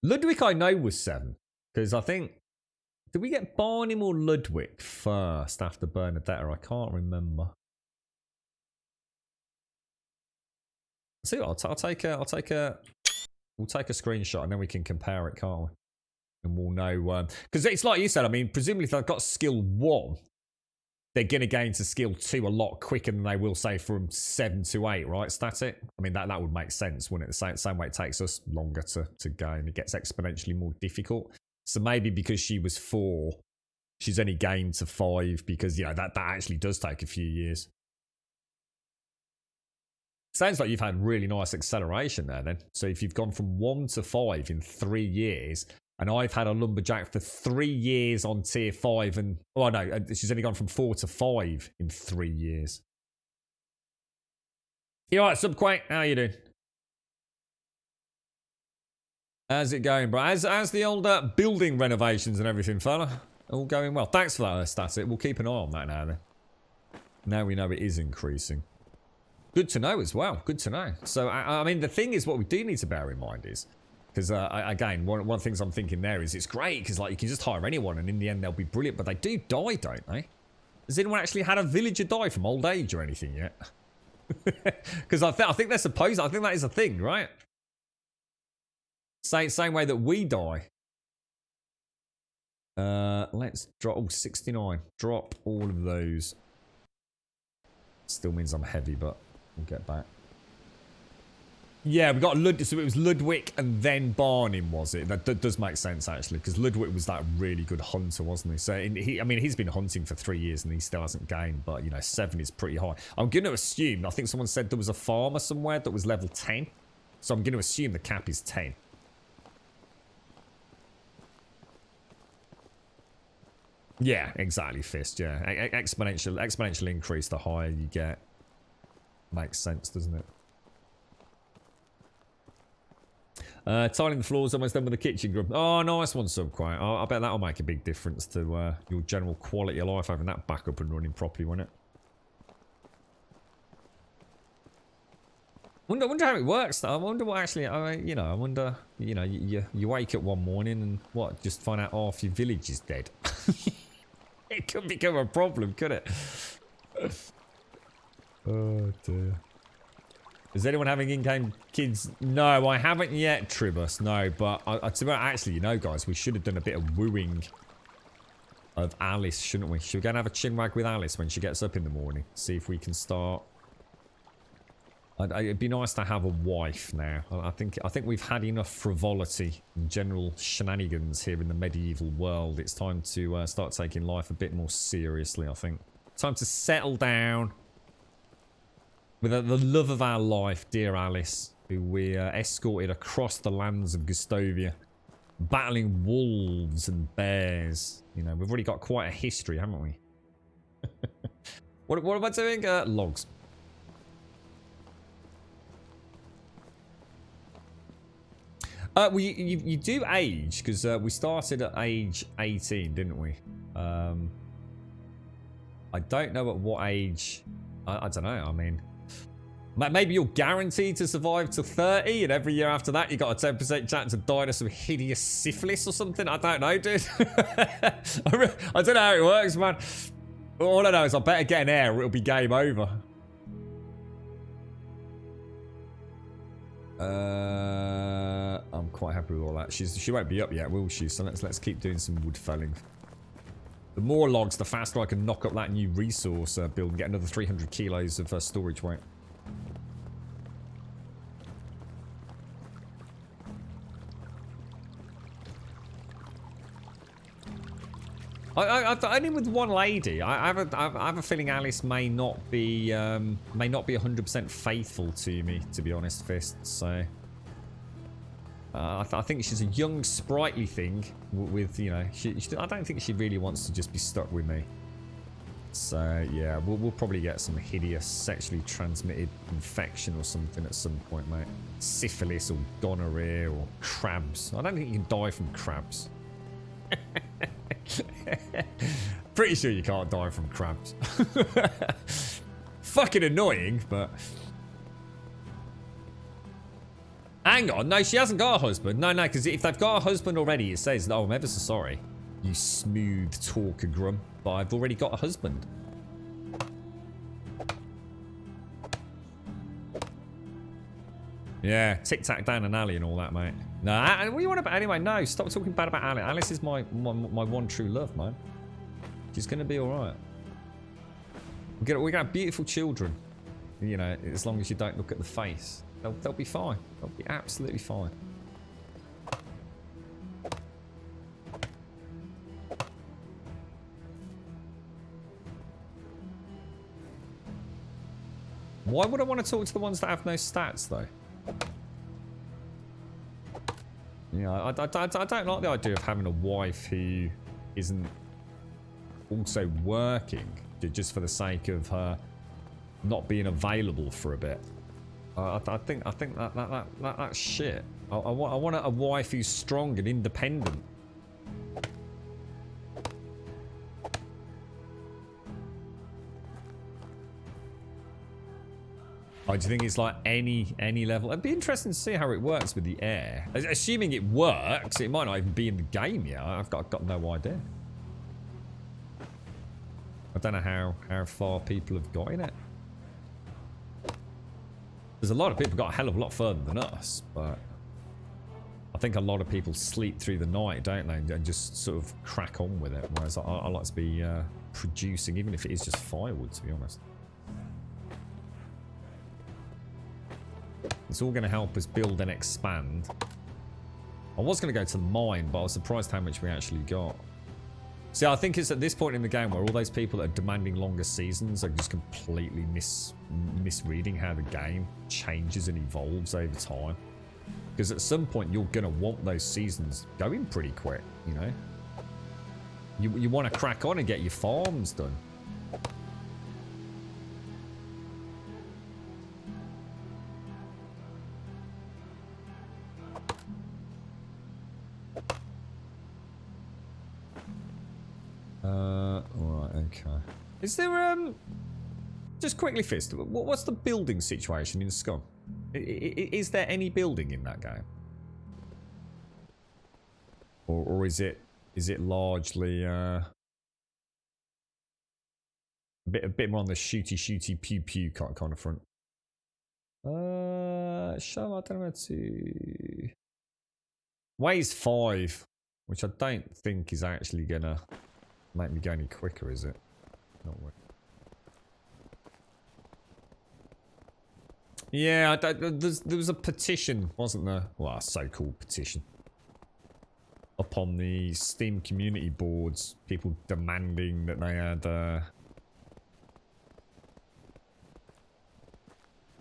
Ludwig I know was 7, because I think, did we get Barnim or Ludwig first after Bernadetta? I can't remember. See, we'll take a screenshot and then we can compare it, can't we? And we'll know, because it's like you said. I mean, presumably if they've got skill 1, they're gonna gain to skill 2 a lot quicker than they will say from 7 to 8, right? Static. I mean that would make sense, wouldn't it? The same way it takes us longer to gain. It gets exponentially more difficult. So maybe because she was 4, she's only gained to 5 because you know that actually does take a few years. Sounds like you've had really nice acceleration there then. So if you've gone from 1 to 5 in 3 years, and I've had a lumberjack for 3 years on tier 5, and oh no, she's only gone from 4 to 5 in 3 years. You alright, Subquake? How you doing? How's it going, bro? How's the old building renovations and everything, fella? All going well. Thanks for that, Static. We'll keep an eye on that now then. Now we know it is increasing. Good to know as well. Good to know. So, I mean, the thing is, what we do need to bear in mind is, because, again, one of the things I'm thinking there is it's great, because, like, you can just hire anyone, and in the end, they'll be brilliant, but they do die, don't they? Has anyone actually had a villager die from old age or anything yet? Because I think they're supposed, I think that is a thing, right? Same way that we die. Let's drop, oh, 69. Drop all of those. Still means I'm heavy, but we'll get back. Yeah, we got Ludwig, so it was Ludwig and then Barnim, was it? That does make sense, actually, because Ludwig was that really good hunter, wasn't he? So, I mean, he's been hunting for 3 years and he still hasn't gained, but, you know, 7 is pretty high. I'm going to assume, I think someone said there was a farmer somewhere that was level 10, so I'm going to assume the cap is 10. Yeah, exactly, Fist, yeah. Exponential increase the higher you get. Makes sense, doesn't it? Tiling the floors, almost done with the kitchen grub. Oh, nice one, Subquite. I bet that'll make a big difference to your general quality of life, having that back up and running properly, won't it? Wonder how it works, though. I wonder what actually, you know, I wonder, you know, you wake up one morning and what, just find out half your village is dead. It could become a problem, could it? Oh, dear. Is anyone having in-game kids? No, I haven't yet, Tribus. No, but actually, you know, guys, we should have done a bit of wooing of Alice, shouldn't we? Should we go and have a chinwag with Alice when she gets up in the morning? See if we can start. It'd be nice to have a wife now. I think we've had enough frivolity and general shenanigans here in the medieval world. It's time to start taking life a bit more seriously, I think. Time to settle down. With the love of our life, dear Alice, who we escorted across the lands of Gustovia, battling wolves and bears. You know, we've already got quite a history, haven't we? What am I doing? Logs. Well, you do age, because we started at age 18, didn't we? I don't know at what age. I don't know, I mean... Maybe you're guaranteed to survive to 30, and every year after that you got a 10% chance of dying of some hideous syphilis or something. I don't know, dude. I don't know how it works, man. All I know is I better get an heir or it'll be game over. I'm quite happy with all that. She won't be up yet, will she? So let's keep doing some wood felling. The more logs, the faster I can knock up that new resource build and get another 300 kilos of storage weight. Only with one lady. I have a feeling Alice may not be 100% faithful to me, to be honest, Fist. So I think she's a young, sprightly thing. With you know, I don't think she really wants to just be stuck with me. So yeah, we'll probably get some hideous sexually transmitted infection or something at some point, mate. Syphilis or gonorrhea or crabs. I don't think you can die from crabs. Pretty sure you can't die from crabs. Fucking annoying, but... Hang on, no, she hasn't got a husband. No, because if they've got a husband already, it says, oh, I'm ever so sorry, you smooth talker grum, but I've already got a husband. Yeah, tic-tac down an alley and all that, mate. Nah, what do you want about... Anyway, no, stop talking bad about Alice. Alice is my one true love, man. She's going to be alright. We got beautiful children. You know, as long as you don't look at the face. They'll be fine. They'll be absolutely fine. Why would I want to talk to the ones that have no stats, though? Yeah, I don't like the idea of having a wife who isn't also working just for the sake of her not being available for a bit. I think that's shit. I want a wife who's strong and independent. Oh, do you think it's like any level? It'd be interesting to see how it works with the air. Assuming it works, it might not even be in the game yet. I've got no idea. I don't know how far people have got in it. There's a lot of people got a hell of a lot further than us, but I think a lot of people sleep through the night, don't they, and just sort of crack on with it. Whereas I like to be producing, even if it is just firewood, to be honest. It's all going to help us build and expand. I was going to go to the mine, but I was surprised how much we actually got. See, I think it's at this point in the game where all those people that are demanding longer seasons are just completely misreading how the game changes and evolves over time. Because at some point, you're going to want those seasons going pretty quick, you know? You want to crack on and get your farms done. Alright, okay. Is there, just quickly, Fist, what's the building situation in Scum? Is there any building in that game? Or is it largely, a bit more on the shooty pew kind of front? Show, I don't know where to... Weighs 5, which I don't think is actually gonna make me go any quicker, is it? Not really. Yeah, there was a petition, wasn't there? Well, a so-called petition. Up on the Steam community boards, people demanding that they had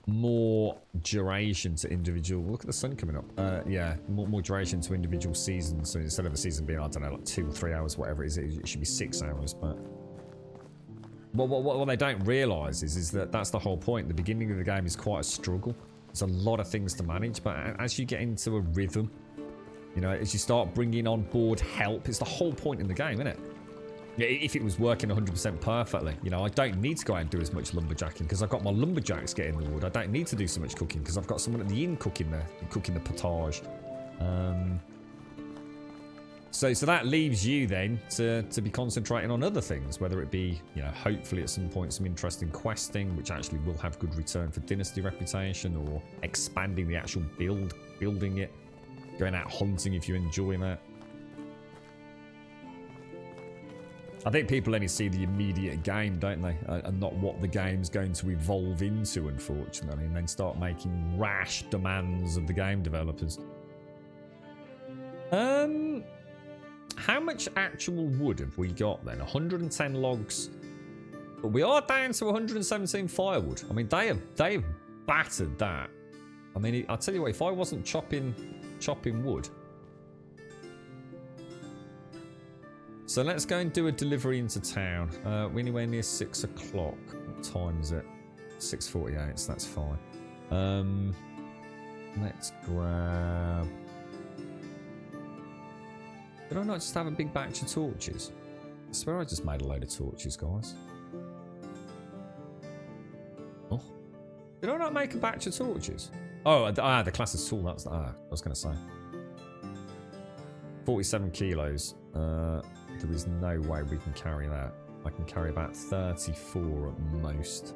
more duration to individual... Look at the sun coming up. Yeah, more duration to individual seasons. So instead of a season being, I don't know, like 2 or 3 hours, whatever it is, it should be 6 hours, but... What they don't realise is that that's the whole point. The beginning of the game is quite a struggle. There's a lot of things to manage, but as you get into a rhythm, you know, as you start bringing on board help, it's the whole point in the game, isn't it? If it was working 100% perfectly, you know, I don't need to go out and do as much lumberjacking because I've got my lumberjacks getting the wood. I don't need to do so much cooking because I've got someone at the inn cooking the potage. So that leaves you then to be concentrating on other things, whether it be, you know, hopefully at some point some interesting questing, which actually will have good return for Dynasty reputation, or expanding the actual building it, going out hunting if you enjoy that. I think people only see the immediate game, don't they? And not what the game's going to evolve into, unfortunately, and then start making rash demands of the game developers. How much actual wood have we got then? 110 logs. But we are down to 117 firewood. I mean, they have battered that. I mean, I'll tell you what, if I wasn't chopping wood. So let's go and do a delivery into town. We're anywhere near 6 o'clock. What time is it? 6:48, so that's fine. Let's grab... Did I not just have a big batch of torches? I swear I just made a load of torches, guys. Oh. Did I not make a batch of torches? Oh, the class's tool, that's... I was going to say. 47 kilos. There is no way we can carry that. I can carry about 34 at most.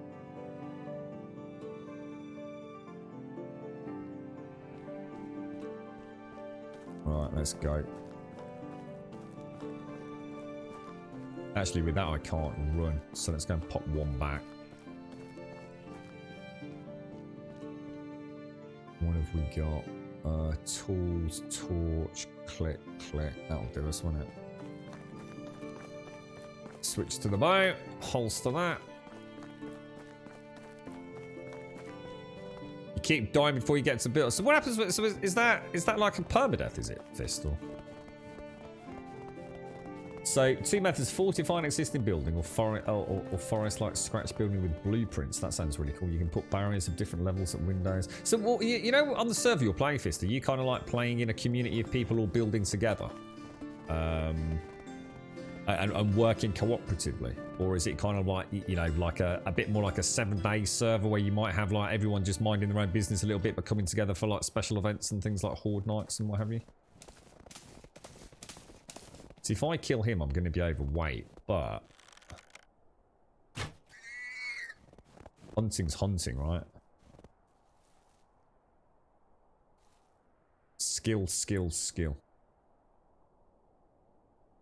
Alright, let's go. Actually, with that, I can't run. So let's go and pop one back. What have we got? Tools, torch, click. That'll do us, won't it? Switch to the bow. Holster that. You keep dying before you get to build. So what happens with... So is that like a permadeath, is it, Fist? Or... So, 2 methods: fortify an existing building, or forest-like scratch building with blueprints. That sounds really cool. You can put barriers of different levels at windows. So, well, you know, on the server you're playing, Fist, are you kind of like playing in a community of people all building together? And working cooperatively? Or is it kind of like, you know, like a bit more like a 7-day server where you might have like everyone just minding their own business a little bit but coming together for like special events and things like Horde Nights and what have you? So if I kill him, I'm going to be overweight, but... Hunting's hunting, right? Skill.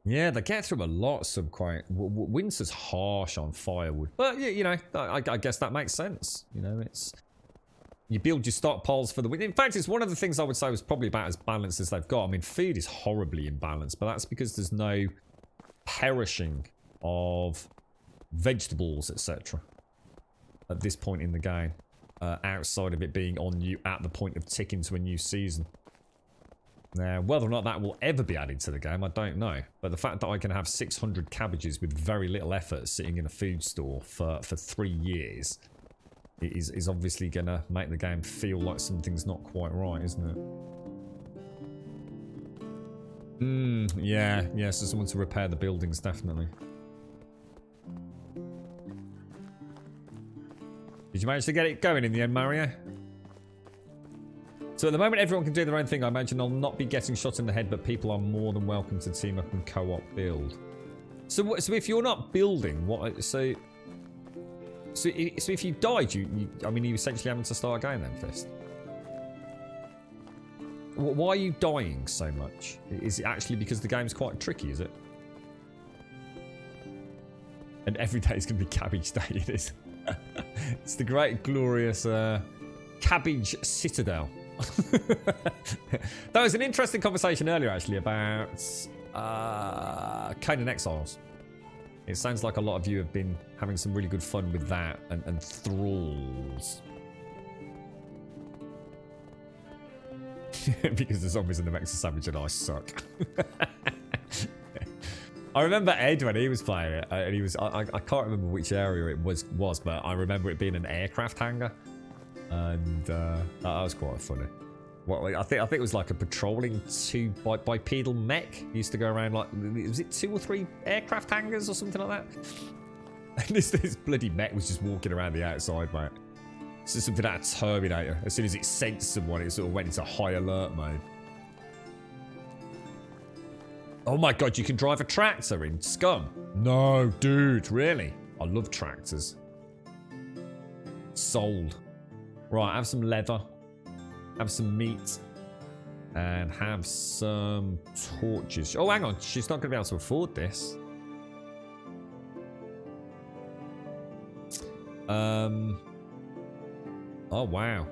Yeah, they get through a lot, Subquite. Winter's harsh on firewood. But, yeah, you know, I guess that makes sense. You know, it's... You build your stockpiles for the winter. In fact, it's one of the things I would say was probably about as balanced as they've got. I mean, food is horribly imbalanced, but that's because there's no perishing of vegetables, etc. at this point in the game. Outside of it being on you at the point of ticking to a new season. Now, whether or not that will ever be added to the game, I don't know. But the fact that I can have 600 cabbages with very little effort sitting in a food store for 3 years... is obviously going to make the game feel like something's not quite right, isn't it? Yeah, so someone to repair the buildings, definitely. Did you manage to get it going in the end, Mario? So at the moment, everyone can do their own thing. I imagine I'll not be getting shot in the head, but people are more than welcome to team up and co-op build. So if you're not building, what... So... So if you died, I mean, you essentially having to start again then, Fist? Why are you dying so much? Is it actually because the game's quite tricky, is it? And every day is going to be cabbage day, it is. It's the great, glorious cabbage citadel. That was an interesting conversation earlier, actually, about Conan Exiles. It sounds like a lot of you have been having some really good fun with that and Thralls. Because the zombies in the Mexican Savage and I suck. I remember Ed when he was playing it, and he was I can't remember which area it was, but I remember it being an aircraft hangar, and that was quite funny. Well, I think it was like a patrolling bipedal mech. He used to go around like, was it 2 or 3 aircraft hangars or something like that? And this bloody mech was just walking around the outside, mate. It's just something out of Terminator. As soon as it sensed someone, it sort of went into high alert mode. Oh my god, you can drive a tractor in Scum? No, dude, really? I love tractors. Sold. Right, have some leather. Have some meat. And have some torches. Oh, hang on. She's not going to be able to afford this. Oh, wow.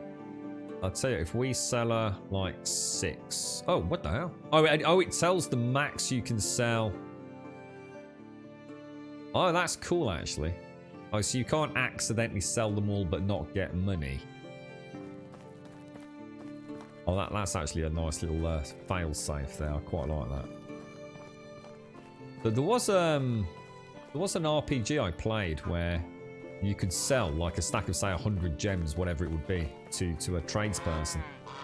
I'll tell you, if we sell her like 6. Oh, what the hell? Oh, it tells the max you can sell. Oh, that's cool, actually. Oh, so you can't accidentally sell them all but not get money. Oh, that's actually a nice little fail safe there. I quite like that. But there was an RPG I played where you could sell like a stack of, say, 100 gems, whatever it would be, to a tradesperson.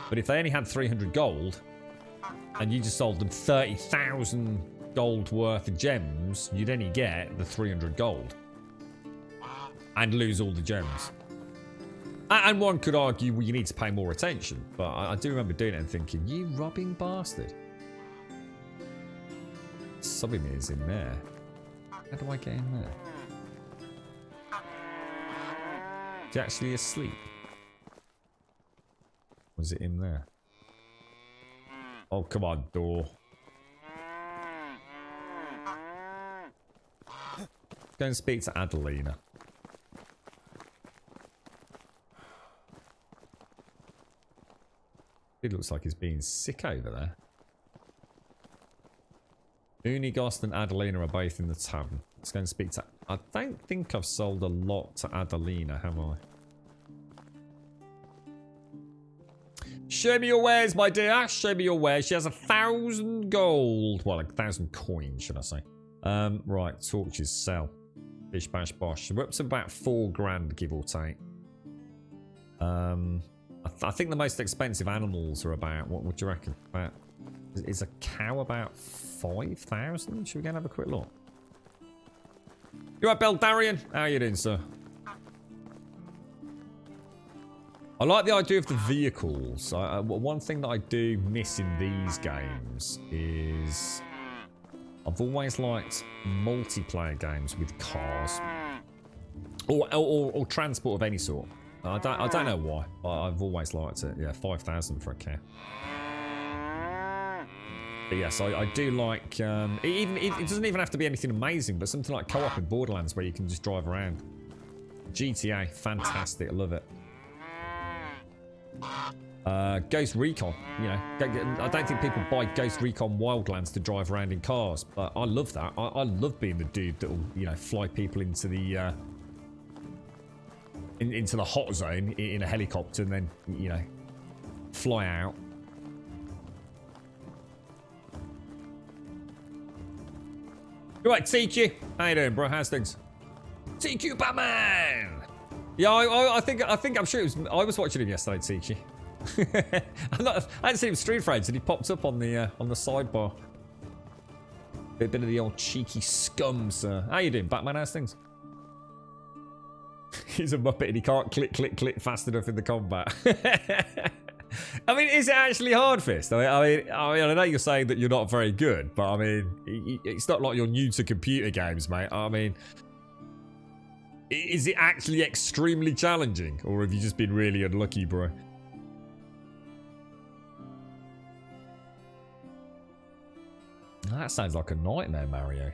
But if they only had 300 gold, and you just sold them 30,000 gold worth of gems, you'd only get the 300 gold. And lose all the gems. And one could argue, well, you need to pay more attention. But I do remember doing it and thinking, you robbing bastard. Something is in there. How do I get in there? Is he actually asleep? Was it in there? Oh, come on, door. Let's go and speak to Adelina. It looks like he's being sick over there. Unigost and Adelina are both in the tavern. Let's go and speak to... I don't think I've sold a lot to Adelina, have I? Show me your wares, my dear. Show me your wares. She has 1,000 gold. Well, 1,000 coins, should I say. Right, torches, sell. Bish, bash, bosh. We're up to about 4 grand, give or take. I think the most expensive animals are about, what would you reckon? About, is a cow about 5,000? Should we go and have a quick look? You right, Beldarian? How are you doing, sir? I like the idea of the vehicles. One thing that I do miss in these games is I've always liked multiplayer games with cars or transport of any sort. I don't know why, but I've always liked it. Yeah, 5,000 for a car. But yes, I do like. It doesn't even have to be anything amazing, but something like co-op in Borderlands where you can just drive around. GTA, fantastic, I love it. Ghost Recon, you know, I don't think people buy Ghost Recon Wildlands to drive around in cars, but I love that. I love being the dude that will, you know, fly people into the into the hot zone in a helicopter and then, you know, fly out. Right, TQ, how you doing, bro? How's things? TQ Batman. Yeah, I'm sure it was. I was watching him yesterday, TQ. I hadn't seen him Street Friends, and he popped up on the sidebar. Bit of the old cheeky scum, sir. How you doing, Batman? How's things? He's a muppet and he can't click fast enough in the combat. I mean, is it actually hard, Fist? I mean, I know you're saying that you're not very good, but I mean, it's not like you're new to computer games, mate. I mean, Is it actually extremely challenging? Or have you just been really unlucky, bro? That sounds like a nightmare, Mario.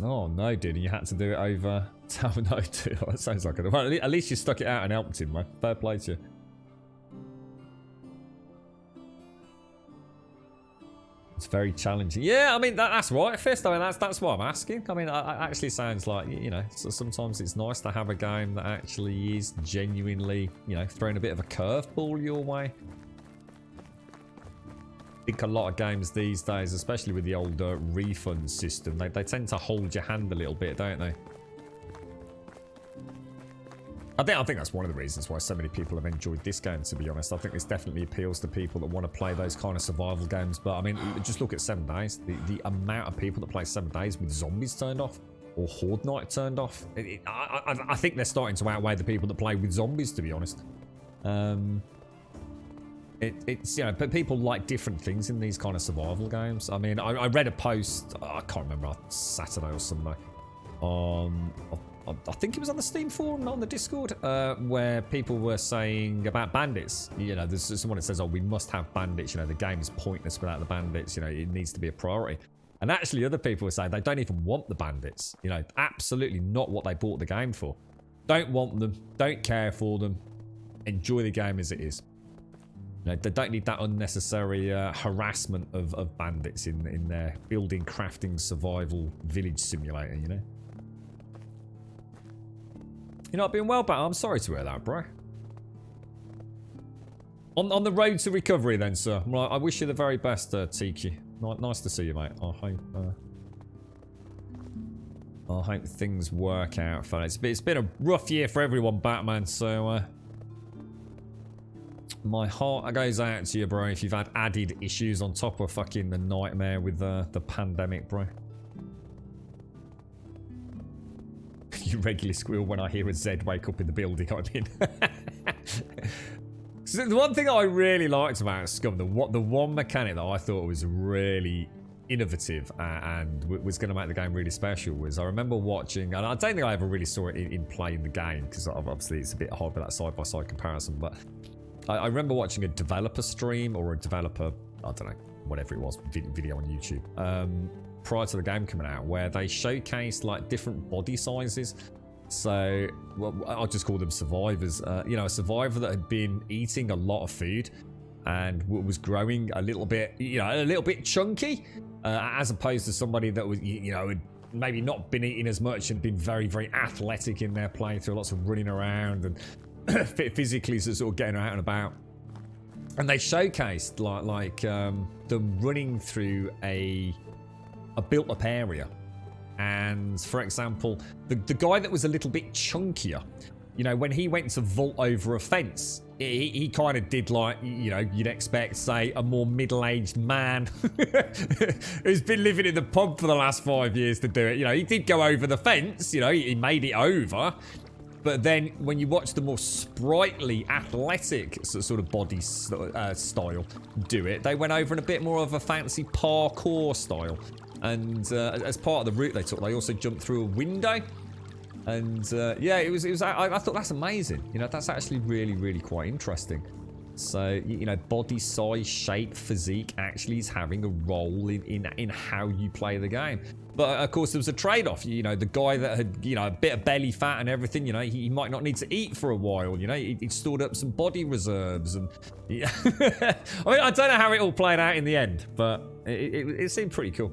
Oh no, dude, you had to do it over... Oh no, dude, that sounds like a... Well, at least you stuck it out and helped him, man. Fair play to you. It's very challenging. Yeah, I mean, that's right, Fist. I mean, that's what I'm asking. I mean, it actually sounds like, you know, so sometimes it's nice to have a game that actually is genuinely, you know, throwing a bit of a curveball your way. I think a lot of games these days, especially with the older refund system, they tend to hold your hand a little bit, don't they? I think that's one of the reasons why so many people have enjoyed this game, to be honest. I think this definitely appeals to people that want to play those kind of survival games. But I mean, just look at 7 Days. The amount of people that play 7 Days with zombies turned off or Horde Night turned off. I think they're starting to outweigh the people that play with zombies, to be honest. It's, you know, but people like different things in these kind of survival games. I mean, I read a post, I can't remember, Saturday or Sunday, I think it was on the Steam forum, not on the Discord, where people were saying about bandits. You know, there's someone that says, oh, we must have bandits. You know, the game is pointless without the bandits. You know, it needs to be a priority. And actually, other people were saying they don't even want the bandits. You know, absolutely not what they bought the game for. Don't want them. Don't care for them. Enjoy the game as it is. You know, they don't need that unnecessary harassment of bandits in their building, crafting, survival village simulator, you know? You're not being well, but I'm sorry to hear that, bro. On the road to recovery then, sir. Right, I wish you the very best, Tiki. Nice to see you, mate. I hope things work out, fella. It's been a rough year for everyone, Batman, so... my heart goes out to you, bro, if you've had added issues on top of fucking the nightmare with the pandemic, bro. You regularly squeal when I hear a Z wake up in the building, I mean. So the one thing I really liked about Scum, the one mechanic that I thought was really innovative and was going to make the game really special was, I remember watching, and I don't think I ever really saw it in play in the game, because obviously it's a bit hard with that side-by-side comparison, but I remember watching a developer stream or a developer, I don't know, whatever it was, video on YouTube, prior to the game coming out, where they showcased like different body sizes. So, well, I'll just call them survivors. You know, a survivor that had been eating a lot of food and was growing a little bit, you know, a little bit chunky, as opposed to somebody that was, you know, had maybe not been eating as much and been very, very athletic in their playthrough, lots of running around and physically sort of getting out and about. And they showcased like them running through a built-up area. And for example, the guy that was a little bit chunkier, you know, when he went to vault over a fence, he kind of did like, you know, you'd expect, say, a more middle-aged man who's been living in the pub for the last 5 years to do it. You know, he did go over the fence, you know, he made it over. But then when you watch the more sprightly, athletic sort of body style do it, they went over in a bit more of a fancy parkour style. And as part of the route they took, they also jumped through a window. And yeah, it was. I thought that's amazing. You know, that's actually really, really quite interesting. So, you know, body size, shape, physique actually is having a role in how you play the game. But of course, there was a trade-off. You know, the guy that had, you know, a bit of belly fat and everything, you know, he might not need to eat for a while. You know, he stored up some body reserves, and yeah. I mean, I don't know how it all played out in the end, but it seemed pretty cool.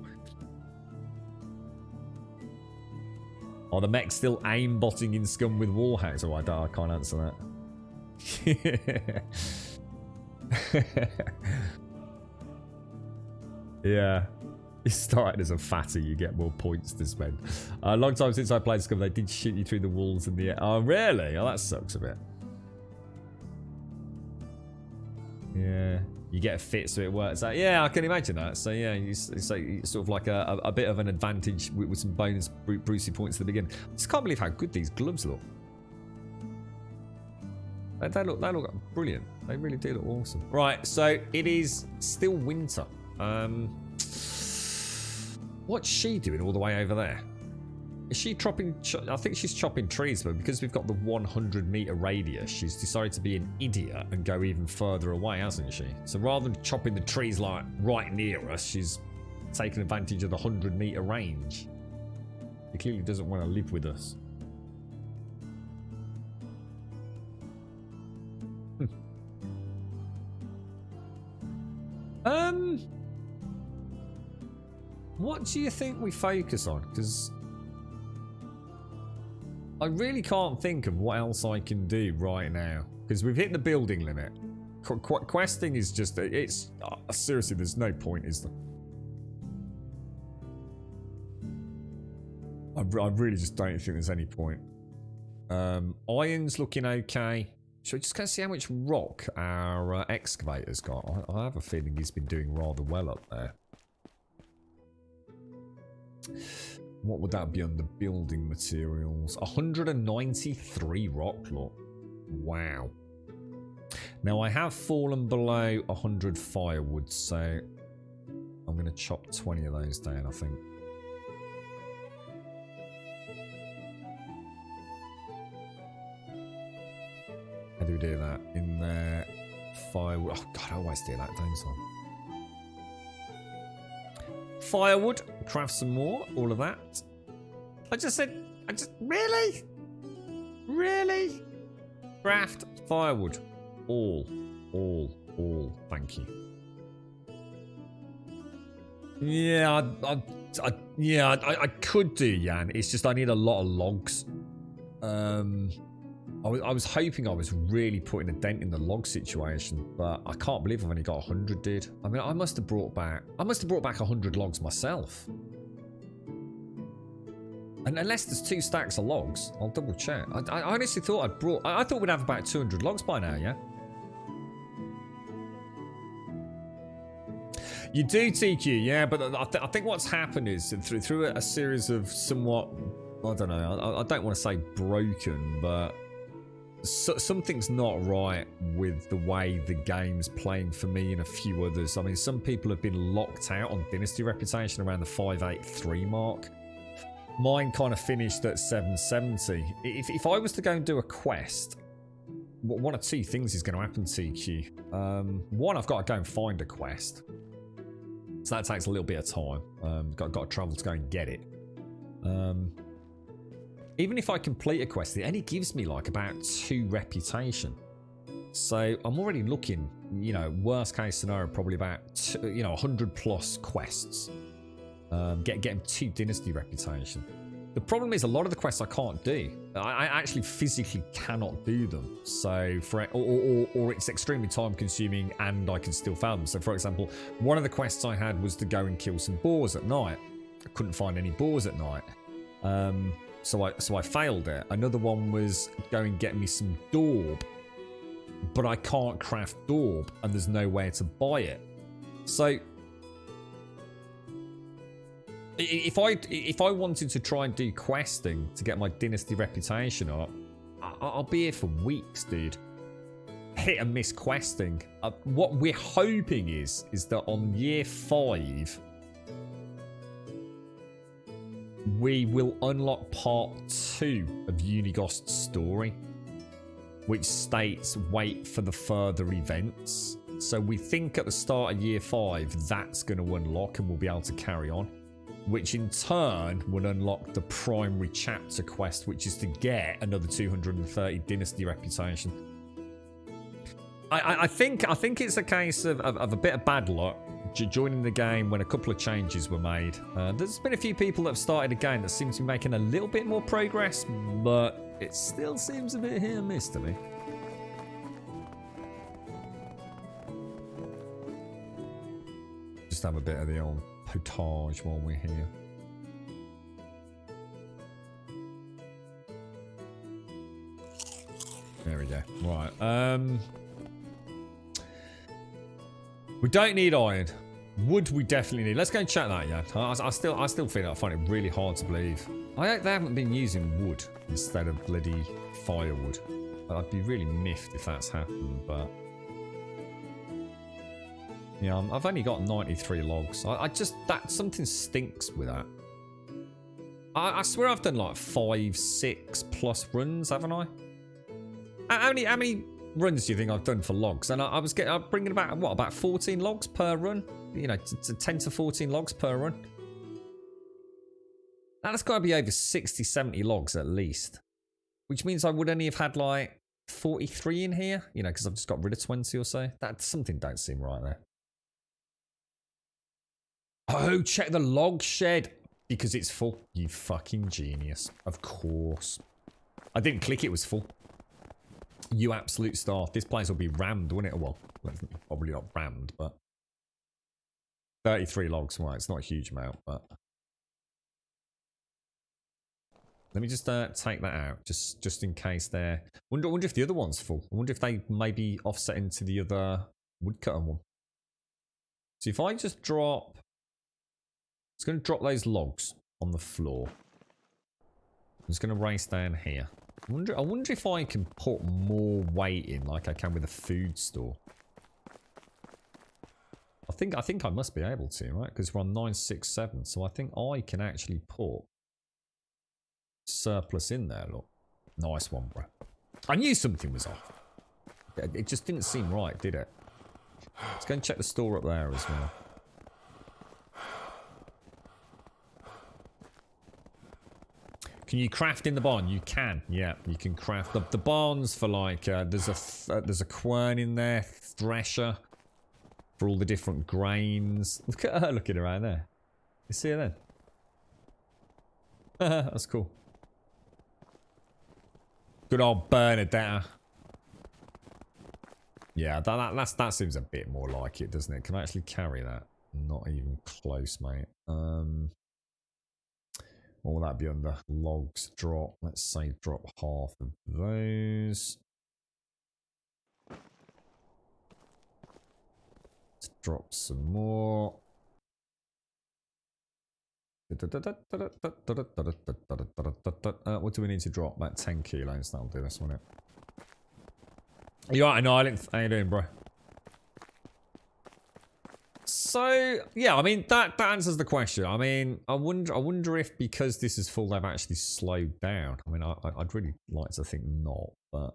Oh, the mech's still aimbotting in Scum with Warhacks. Oh, I can't answer that. Yeah. You started as a fatty, you get more points to spend. A long time since I played Scum, they did shoot you through the walls in the air. Oh, really? Oh, that sucks a bit. Yeah. You get a fit so it works out. Yeah, I can imagine that. So yeah, it's sort of like a bit of an advantage with some bonus Brucey points at the beginning. I just can't believe how good these gloves look. They look brilliant. They really do look awesome. Right, so it is still winter. What's she doing all the way over there? Is she chopping? I think she's chopping trees, but because we've got the 100-meter radius, she's decided to be an idiot and go even further away, hasn't she? So rather than chopping the trees like right near us, she's taking advantage of the 100-meter range. She clearly doesn't want to live with us. What do you think we focus on? Because I really can't think of what else I can do right now. Because we've hit the building limit. Questing is just... It's... seriously, there's no point, is there? I really just don't think there's any point. Iron's looking okay. Should we just go see how much rock our excavator's got? I have a feeling he's been doing rather well up there. What would that be on the building materials? 193 rock, look. Wow. Now, I have fallen below 100 firewood, so I'm going to chop 20 of those down, I think. How do we do that? In there, firewood. Oh, God, I always do that, don't I? Firewood, craft some more, all of that. Really? Really? Craft firewood. All. Thank you. Yeah, I could do, Jan. It's just I need a lot of logs. I was hoping I was really putting a dent in the log situation, but I can't believe I've only got 100, dude. I mean, I must have brought back 100 logs myself. And unless there's 2 stacks of logs, I'll double check. I honestly thought I thought we'd have about 200 logs by now, yeah? You do, TQ, yeah, but I think what's happened is through a series of somewhat, I don't know, I don't want to say broken, but something's not right with the way the game's playing for me and a few others. I mean, some people have been locked out on Dynasty reputation around the 583 mark. Mine kind of finished at 770. If I was to go and do a quest, one of 2 things is going to happen, TQ. One, I've got to go and find a quest. So that takes a little bit of time. Got to travel to go and get it. Even if I complete a quest, it only gives me like about 2 reputation. So I'm already looking, you know, worst case scenario, probably about 100 plus quests. Getting 2 Dynasty reputation. The problem is a lot of the quests I can't do. I actually physically cannot do them. So or it's extremely time consuming and I can still fail them. So for example, one of the quests I had was to go and kill some boars at night. I couldn't find any boars at night. So I failed it. Another one was go and get me some daub, but I can't craft daub and there's nowhere to buy it. So if I wanted to try and do questing to get my Dynasty reputation up, I'll be here for weeks, dude. Hit and miss questing. What we're hoping is that on year 5 we will unlock part 2 of Unigost's story, which states wait for the further events. So we think at the start of year 5 that's going to unlock and we'll be able to carry on, which in turn will unlock the primary chapter quest, which is to get another 230 Dynasty reputation. I think it's a case of a bit of bad luck joining the game when a couple of changes were made. There's been a few people that have started a game that seem to be making a little bit more progress, but it still seems a bit hit and miss to me. Just have a bit of the old potage while we're here. There we go. Right. We don't need iron. Wood we definitely need. Let's go and check that, yeah. I still feel I find it really hard to believe. I hope they haven't been using wood instead of bloody firewood. I'd be really miffed if that's happened, but yeah, I've only got 93 logs. I just, that something stinks with that. I swear I've done like 5, 6 plus runs, haven't I? How many runs do you think I've done for logs? And I'm bringing about 14 logs per run? You know, 10 to 14 logs per run. That's got to be over 60, 70 logs at least. Which means I would only have had like 43 in here. You know, because I've just got rid of 20 or so. Something don't seem right there. Oh, check the log shed. Because it's full. You fucking genius. Of course. I didn't click it was full. You absolute star. This place will be rammed, won't it? Well, probably not rammed, but 33 logs. Well, it's not a huge amount, but let me just take that out, just in case they're. Wonder if the other one's full. I wonder if they maybe offset into the other woodcutter one. So if I just drop, it's going to drop those logs on the floor. I'm just going to race down here. I wonder if I can put more weight in like I can with a food store. I think I must be able to, right? Because we're on 967, so I think I can actually put surplus in there. Look, nice one, bro. I knew something was off. It just didn't seem right, did it? Let's go and check the store up there as well. Can you craft in the barn? You can. Yeah, you can craft. The barn's for like, there's a quern in there, thresher, for all the different grains. Look at her looking around there. You see her then? That's cool. Good old Bernadetta. Yeah, that seems a bit more like it, doesn't it? Can I actually carry that? Not even close, mate. What will that be under? Logs drop. Let's say drop half of those. Let's drop some more. What do we need to drop? About 10 kilos. That'll do this, won't it? You alright, an island? How you doing, bro? So yeah, I mean that answers the question. I mean, I wonder if because this is full, they've actually slowed down. I mean, I'd really like to think not, but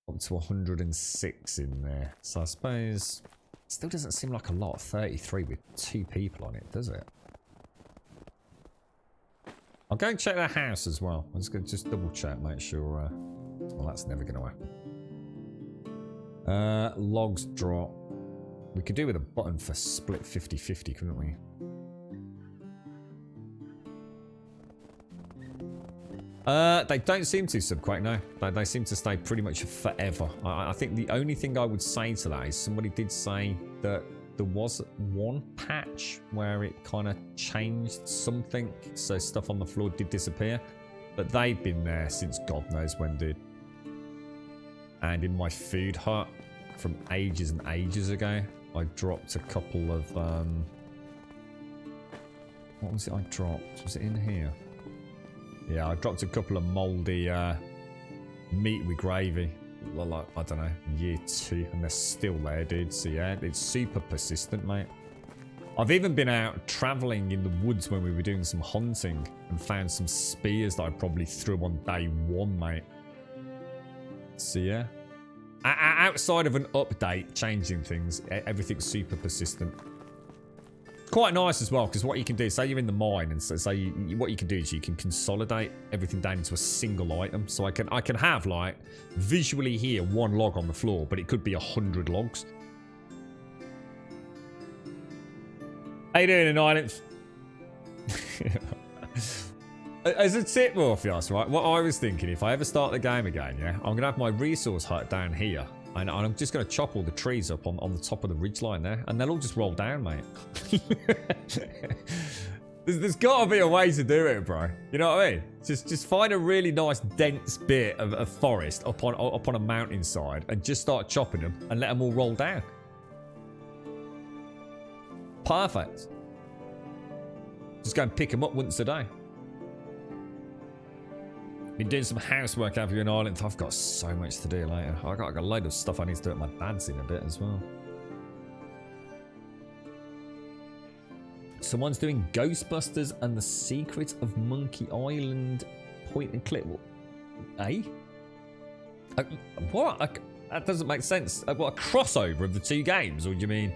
up to 106 in there. So I suppose it still doesn't seem like a lot. 33 with 2 people on it, does it? I'll go and check their house as well. I'm just gonna double check, make sure. Well, that's never gonna happen. Logs drop. We could do with a button for split 50-50, couldn't we? They don't seem to, Subquake, no. They seem to stay pretty much forever. I think the only thing I would say to that is somebody did say that there was one patch where it kind of changed something, so stuff on the floor did disappear. But they've been there since God knows when, dude. And in my food hut from ages and ages ago, I dropped a couple of what was it I dropped? Was it in here? Yeah, I dropped a couple of mouldy meat with gravy. Like, I don't know, year 2, and they're still there, dude. So yeah, it's super persistent, mate. I've even been out traveling in the woods when we were doing some hunting and found some spears that I probably threw on day 1, mate. So yeah, outside of an update changing things, everything's super persistent. Quite nice as well, because what you can do, say you're in the mine, and so say what you can do is you can consolidate everything down into a single item. So I can have like visually here 1 log on the floor, but it could be 100 logs. How you doing, an island? As a tip, Morpheus, right? What I was thinking, if I ever start the game again, yeah, I'm gonna have my resource hut down here, and I'm just gonna chop all the trees up on the top of the ridgeline there, and they'll all just roll down, mate. there's got to be a way to do it, bro. You know what I mean? Just find a really nice dense bit of forest up on a mountainside, and just start chopping them and let them all roll down. Perfect. Just go and pick them up once a day. Been doing some housework out here in Ireland. I've got so much to do later. I got a load of stuff I need to do at my dad's in a bit as well. Someone's doing Ghostbusters and the Secret of Monkey Island point and click. Eh? What? That doesn't make sense. What, a crossover of the two games, or do you mean?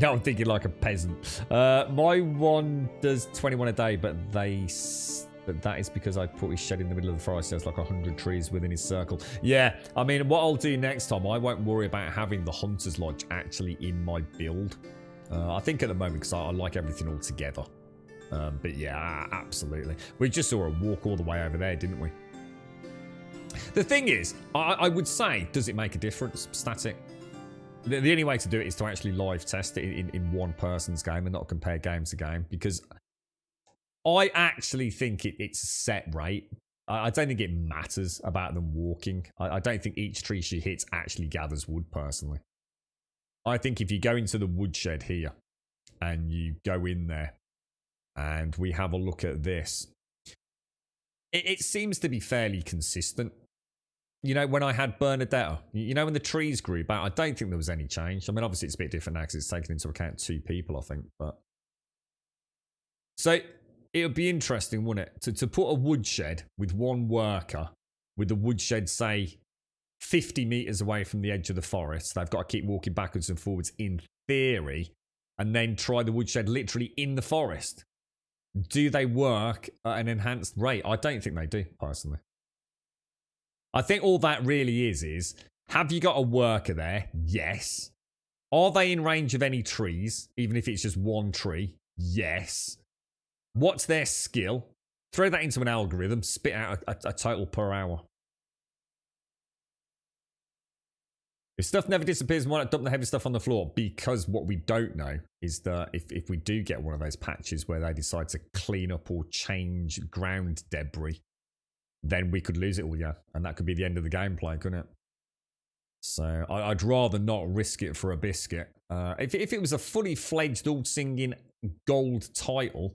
No, I'm thinking like a peasant. My one does 21 a day, but that is because I put his shed in the middle of the forest. There's like 100 trees within his circle. Yeah, I mean, what I'll do next time, I won't worry about having the Hunter's Lodge actually in my build. I think at the moment, because I like everything all together. But yeah, absolutely. We just saw a walk all the way over there, didn't we? The thing is, I would say, does it make a difference? Static. The only way to do it is to actually live test it in one person's game and not compare game to game, because I actually think it's a set rate. I don't think it matters about them walking. I don't think each tree she hits actually gathers wood, personally. I think if you go into the woodshed here and you go in there and we have a look at this, it seems to be fairly consistent. You know, when I had Bernadetta, you know, when the trees grew back, I don't think there was any change. I mean, obviously it's a bit different now because it's taken into account 2 people, I think. But so it would be interesting, wouldn't it, to put a woodshed with one worker, with the woodshed, say, 50 meters away from the edge of the forest. They've got to keep walking backwards and forwards in theory, and then try the woodshed literally in the forest. Do they work at an enhanced rate? I don't think they do, personally. I think all that really is, have you got a worker there? Yes. Are they in range of any trees, even if it's just one tree? Yes. What's their skill? Throw that into an algorithm, spit out a total per hour. If stuff never disappears, why not dump the heavy stuff on the floor? Because what we don't know is that if we do get one of those patches where they decide to clean up or change ground debris, then we could lose it all, yeah. And that could be the end of the gameplay, couldn't it? So I'd rather not risk it for a biscuit. If it was a fully fledged all singing gold title,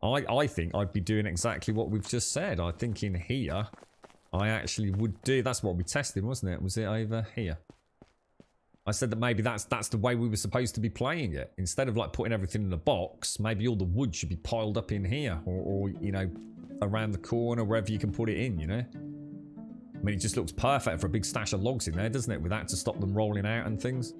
I think I'd be doing exactly what we've just said. I think in here, I actually would do. That's what we tested, wasn't it? Was it over here? I said that maybe that's the way we were supposed to be playing it. Instead of like putting everything in a box, maybe all the wood should be piled up in here, or you know, around the corner, wherever you can put it in, you know? I mean, it just looks perfect for a big stash of logs in there, doesn't it? With that to stop them rolling out and things.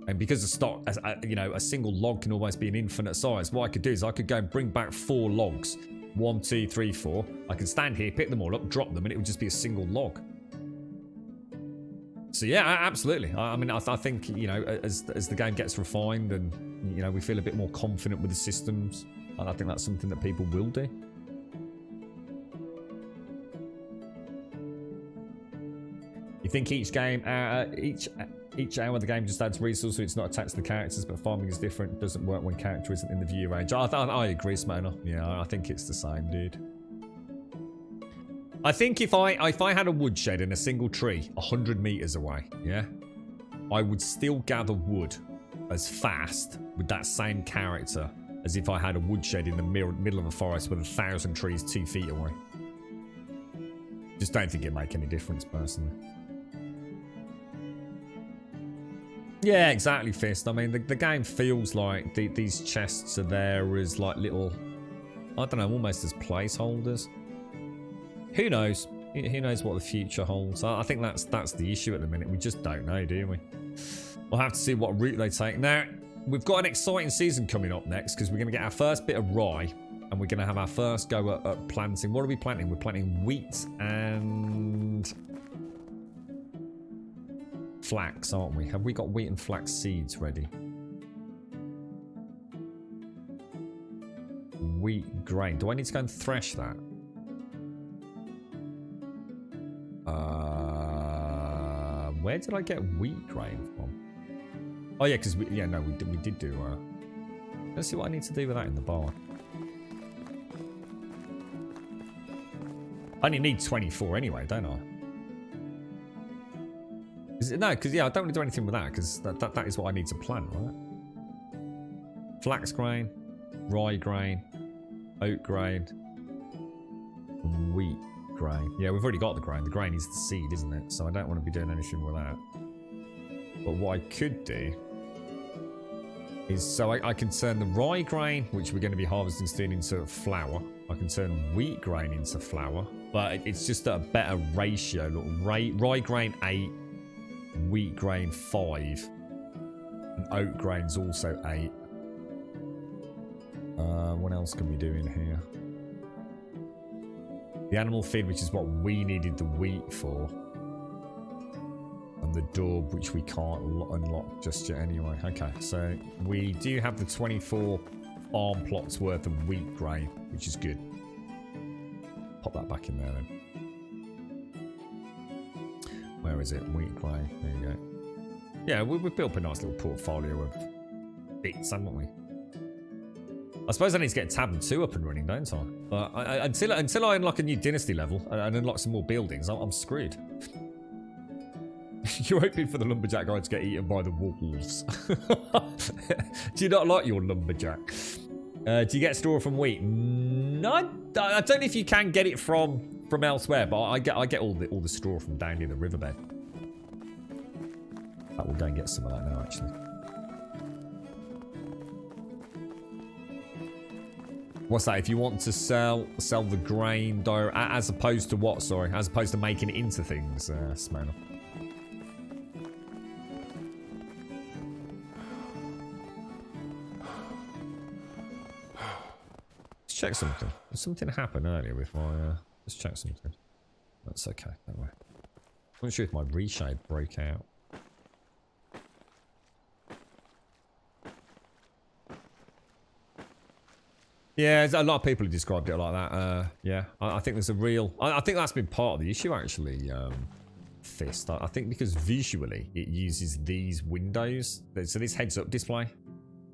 And because of stock, you know, a single log can almost be an infinite size. What I could do is I could go and bring back 4 logs. 1, 2, 3, 4. I can stand here, pick them all up, drop them, and it would just be a single log. So yeah, absolutely. I mean, I think, you know, as the game gets refined and, you know, we feel a bit more confident with the systems, I think that's something that people will do. You think each game, each hour the game just adds resources, so it's not attached to the characters, but farming is different. It doesn't work when character isn't in the view range. I agree, Smona. Yeah, I think it's the same, dude. I think if I had a woodshed in a single tree 100 meters away, yeah, I would still gather wood as fast with that same character as if I had a woodshed in the middle of a forest with 1,000 trees 2 feet away. Just don't think it'd make any difference, personally. Yeah, exactly, Fist. I mean, the game feels like these chests are there as like little, I don't know, almost as placeholders. Who knows? Who knows what the future holds? I think that's the issue at the minute. We just don't know, do we? We'll have to see what route they take. Now, we've got an exciting season coming up next because we're going to get our first bit of rye and we're going to have our first go at planting. What are we planting? We're planting wheat and flax, aren't we? Have we got wheat and flax seeds ready? Wheat grain. Do I need to go and thresh that? Where did I get wheat grain from? Oh yeah, because we did do. Let's see what I need to do with that in the barn. I only need 24 anyway, don't I? No, because yeah, I don't want to do anything with that because that is what I need to plant, right? Flax grain, rye grain, oat grain, and wheat grain. Yeah, we've already got the grain. The grain is the seed, isn't it? So I don't want to be doing anything with that. But what I could do is, so I can turn the rye grain, which we're going to be harvesting soon, into flour. I can turn wheat grain into flour, but it's just at a better ratio. Look, rye grain 8, wheat grain 5, and oat grain's also 8. What else can we do in here? The animal feed, which is what we needed the wheat for. And the daub, which we can't unlock just yet anyway. Okay, so we do have the 24 farm plots worth of wheat grain, which is good. Pop that back in there then. Where is it? Wheat grain. There you go. Yeah, we've built up a nice little portfolio of bits, haven't we? I suppose I need to get Tab 2 up and running, don't I? But until I unlock a new Dynasty level and unlock some more buildings, I'm screwed. You're hoping for the lumberjack guy to get eaten by the wolves. Do you not like your lumberjack? Do you get straw from wheat? No, I don't know if you can get it from elsewhere, but I get all the straw from down near the riverbed. I will go and get some of that now, actually. What's that? If you want to sell the grain as opposed to what? Sorry, as opposed to making it into things, Smoner. Let's check something. Something happened earlier with my. Let's check something. That's okay. Don't worry. I'm not sure if my reshade broke out. Yeah, a lot of people have described it like that. Yeah, I think there's a real... I think that's been part of the issue, actually, Fist. I think because visually it uses these windows. So this heads-up display.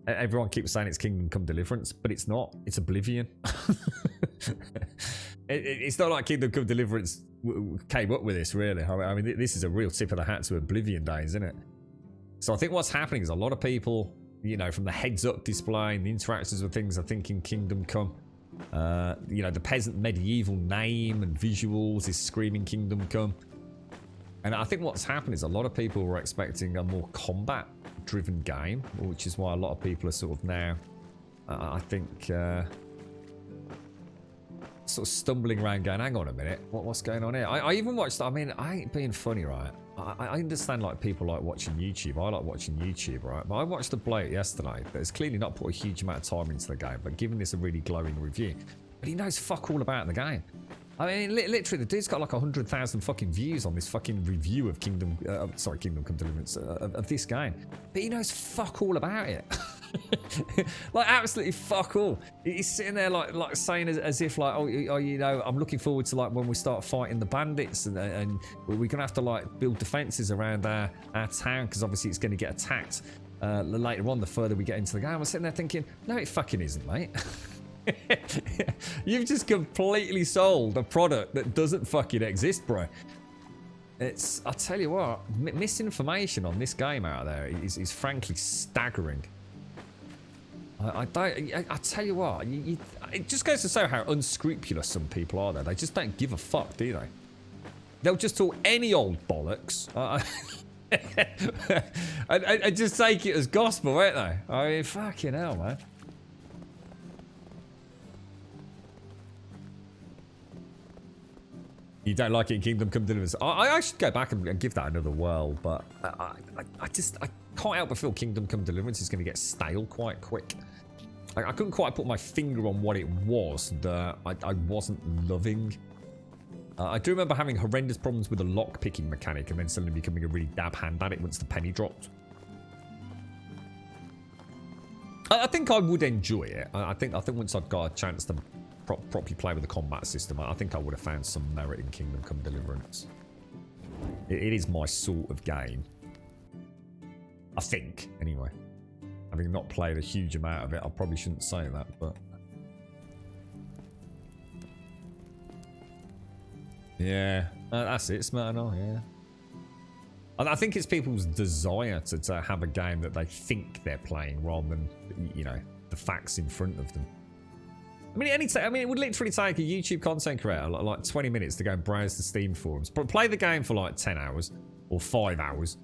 Everyone keeps saying it's Kingdom Come Deliverance, but it's not. It's Oblivion. It's not like Kingdom Come Deliverance came up with this, really. I mean, this is a real tip of the hat to Oblivion days, isn't it? So I think what's happening is a lot of people... You know, from the heads-up display and the interactions with things, I think in Kingdom Come, you know, the peasant medieval name and visuals is screaming Kingdom Come. And I think what's happened is a lot of people were expecting a more combat-driven game, which is why a lot of people are sort of now, I think, sort of stumbling around going, hang on a minute, what's going on here? I even watched, I mean, I ain't being funny, right? I understand like people like watching YouTube. I like watching YouTube, right? But I watched a bloke yesterday that has clearly not put a huge amount of time into the game, but given this a really glowing review. But he knows fuck all about the game. I mean, literally, the dude's got like 100,000 fucking views on this fucking review of Kingdom Come Deliverance of this game. But he knows fuck all about it. Like absolutely fuck all. He's sitting there like saying as if like, oh, you know, I'm looking forward to like when we start fighting the bandits and we're gonna have to like build defenses around our town because obviously it's going to get attacked later on the further we get into the game. I'm sitting there thinking, no, it fucking isn't, mate. You've just completely sold a product that doesn't fucking exist, bro. It's, I tell you what, misinformation on this game out there is frankly staggering. I tell you what, it just goes to show how unscrupulous some people are there. They just don't give a fuck, do they? They'll just talk any old bollocks. I just take it as gospel, won't they? I mean, fucking hell, man. You don't like it in Kingdom Come Deliverance. I should go back and give that another whirl, but I can't help but feel Kingdom Come Deliverance is going to get stale quite quick. I couldn't quite put my finger on what it was that I wasn't loving. I do remember having horrendous problems with the lock-picking mechanic and then suddenly becoming a really dab hand at it once the penny dropped. I think I would enjoy it. I think once I'd got a chance to properly play with the combat system, I think I would have found some merit in Kingdom Come Deliverance. It is my sort of game. I think, anyway. Having not played a huge amount of it, I probably shouldn't say that, but... Yeah, that's it, Smirnoff, yeah. I think it's people's desire to have a game that they think they're playing rather than, you know, the facts in front of them. I mean, it would literally take a YouTube content creator like 20 minutes to go and browse the Steam forums. But play the game for like 10 hours or 5 hours.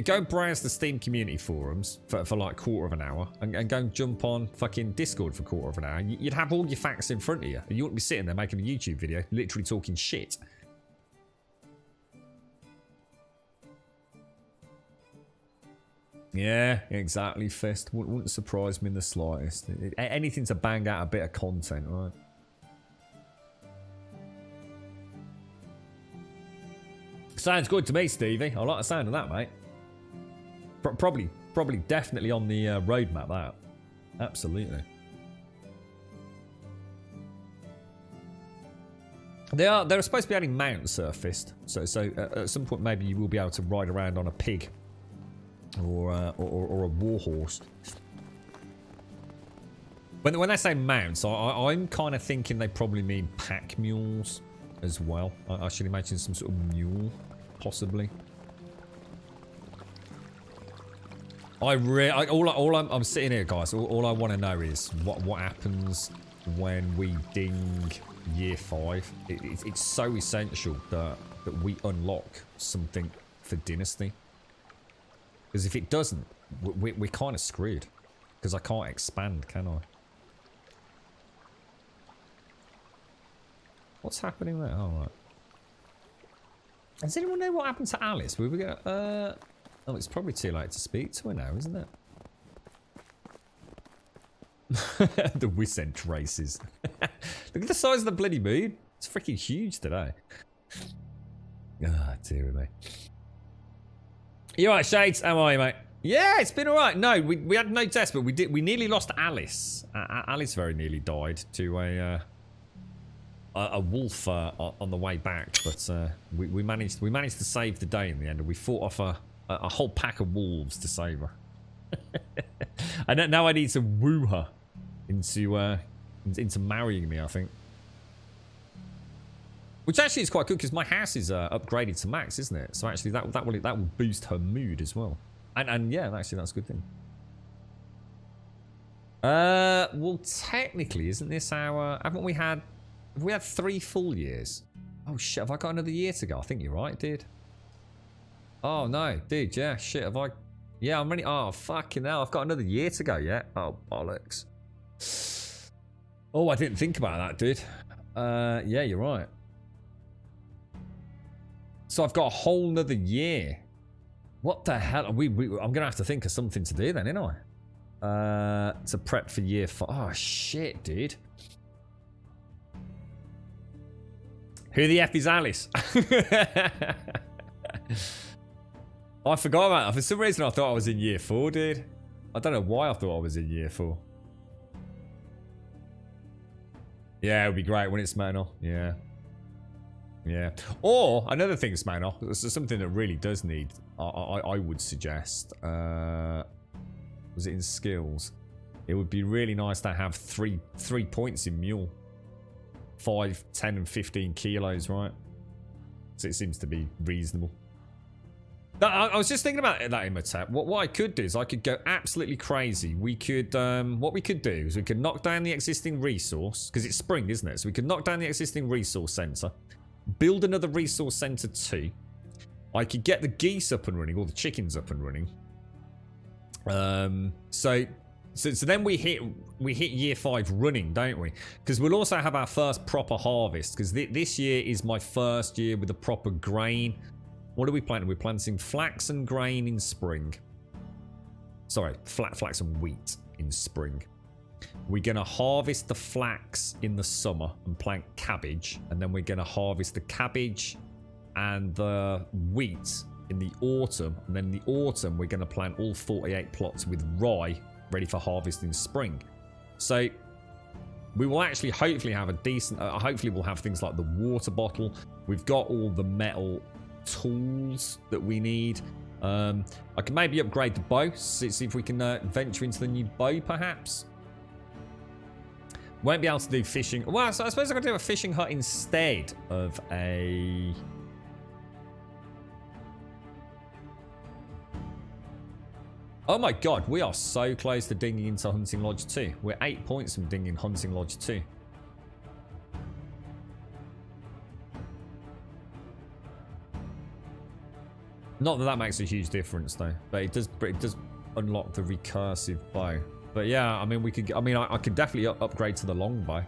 Go browse the Steam community forums for like a quarter of an hour and go and jump on fucking Discord for a quarter of an hour. You'd have all your facts in front of you. And you wouldn't be sitting there making a YouTube video, literally talking shit. Yeah, exactly, Fist. Wouldn't surprise me in the slightest. Anything to bang out a bit of content, right? Sounds good to me, Stevie. I like the sound of that, mate. Probably, definitely on the roadmap, that. Absolutely. They're supposed to be adding mounts, Fist. So at some point, maybe you will be able to ride around on a pig. Or a warhorse. When they say mounts, I'm kind of thinking they probably mean pack mules as well. I should imagine some sort of mule, possibly. I'm sitting here, guys. All I want to know is what happens when we ding year 5. It's so essential that we unlock something for Dynasty. Because if it doesn't, we're kind of screwed. Because I can't expand, can I? What's happening there? Oh, right. Does anyone know what happened to Alice? We were gonna, oh, it's probably too late to speak to her now, isn't it? The Wissent races. Look at the size of the bloody moon. It's freaking huge today. Ah, dear me. You alright, Shades? How are you, mate? Yeah, it's been alright. No, we had no test, but we nearly lost Alice. Alice very nearly died to a wolf on the way back, but we managed to save the day in the end, and we fought off a whole pack of wolves to save her. And now I need to woo her into marrying me, I think. Which actually is quite good because my house is upgraded to max, isn't it? So actually that will boost her mood as well. And yeah, actually that's a good thing. Well, technically, isn't this our? Have we had 3 full years? Oh shit! Have I got another year to go? I think you're right, dude. Oh no, dude. Yeah, shit. Have I? Yeah, I'm ready. Oh fucking hell! I've got another year to go. Yeah. Oh bollocks. Oh, I didn't think about that, dude. Yeah, you're right. So I've got a whole nother year. What the hell? I'm going to have to think of something to do then, ain't I? To prep for year 5. Oh, shit, dude. Who the F is Alice? I forgot about that. For some reason, I thought I was in year 4, dude. I don't know why I thought I was in year 4. Yeah, it would be great when it's Smanol. Yeah. Yeah. Or another thing, Smanol. This is something that really does need. I would suggest. Was it in skills? It would be really nice to have three points in mule. 5, 10, and 15 kilos, right? So it seems to be reasonable. I was just thinking about that, Imhotep. What I could do is I could go absolutely crazy. We could, what we could do is we could knock down the existing resource, because it's spring, isn't it? So we could knock down the existing resource center, build another resource center too. I could get the geese up and running, or the chickens up and running. So then we hit year 5 running, don't we? Because we'll also have our first proper harvest. Because this year is my first year with a proper grain. What are we planting? We're planting flax and grain in spring. Sorry, flax and wheat in spring. We're going to harvest the flax in the summer and plant cabbage. And then we're going to harvest the cabbage and the wheat in the autumn. And then in the autumn, we're going to plant all 48 plots with rye ready for harvest in spring. So we will actually hopefully have a decent... hopefully we'll have things like the water bottle. We've got all the metal tools that we need. I can maybe upgrade the bow, see if we can venture into the new bow perhaps. Won't be able to do fishing. Well, so I suppose I could do a fishing hut instead of a... Oh my god, we are so close to dinging into Hunting Lodge 2. We're 8 points from dinging Hunting Lodge 2. Not that that makes a huge difference though, but it does unlock the recursive bow. But yeah, I mean, I could definitely upgrade to the longbow.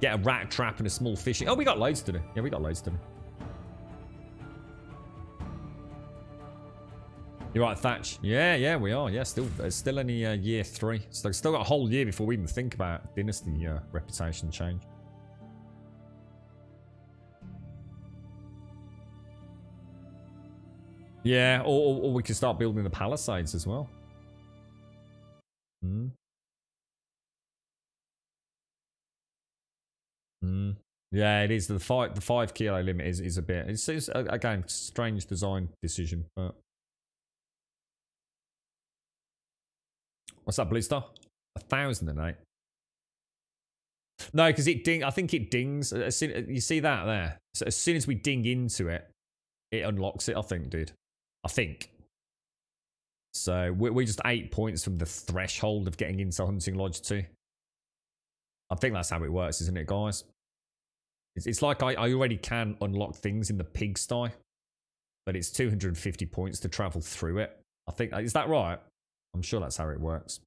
Get a rat trap and a small fishing. Oh, we got loads to do. Yeah, we got loads to do. You're right, Thatch. Yeah, we are. Yeah, there's still only year 3. So still got a whole year before we even think about Dynasty reputation change. Yeah, or we can start building the palisades as well. Yeah, it is. The 5 kilo limit is a bit. It's again strange design decision. But what's that, Blue Star? 1,008. No, because I think it dings. You see that there? So as soon as we ding into it, it unlocks it. I think, dude. I think. So we're just 8 points from the threshold of getting into Hunting Lodge 2. I think that's how it works, isn't it, guys? It's like I already can unlock things in the pigsty, but it's 250 points to travel through it. I think, is that right? I'm sure that's how it works.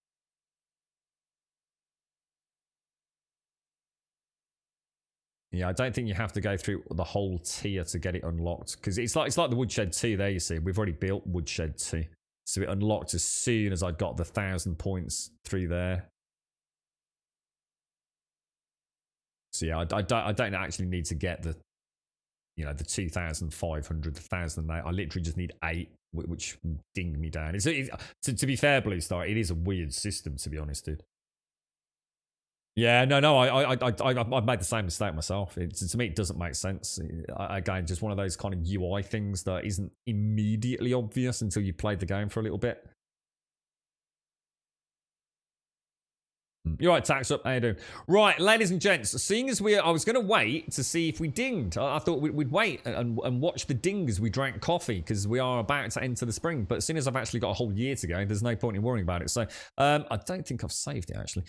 Yeah, I don't think you have to go through the whole tier to get it unlocked, because it's like the Woodshed 2 there, you see. We've already built Woodshed 2. So it unlocked as soon as I got the 1,000 points through there. So yeah, I don't actually need to get the 2,500, the 1,008. I literally just need 8, which dinged me down. To be fair, Blue Star, it is a weird system, to be honest, dude. Yeah, no, I've made the same mistake myself. To me, it doesn't make sense. Again, just one of those kind of UI things that isn't immediately obvious until you played the game for a little bit. You're right, Tax Up. How you doing? Right, ladies and gents, seeing as I was going to wait to see if we dinged. I thought we'd wait and watch the ding as we drank coffee, because we are about to enter the spring. But as soon as I've actually got a whole year to go, there's no point in worrying about it. So I don't think I've saved it, actually.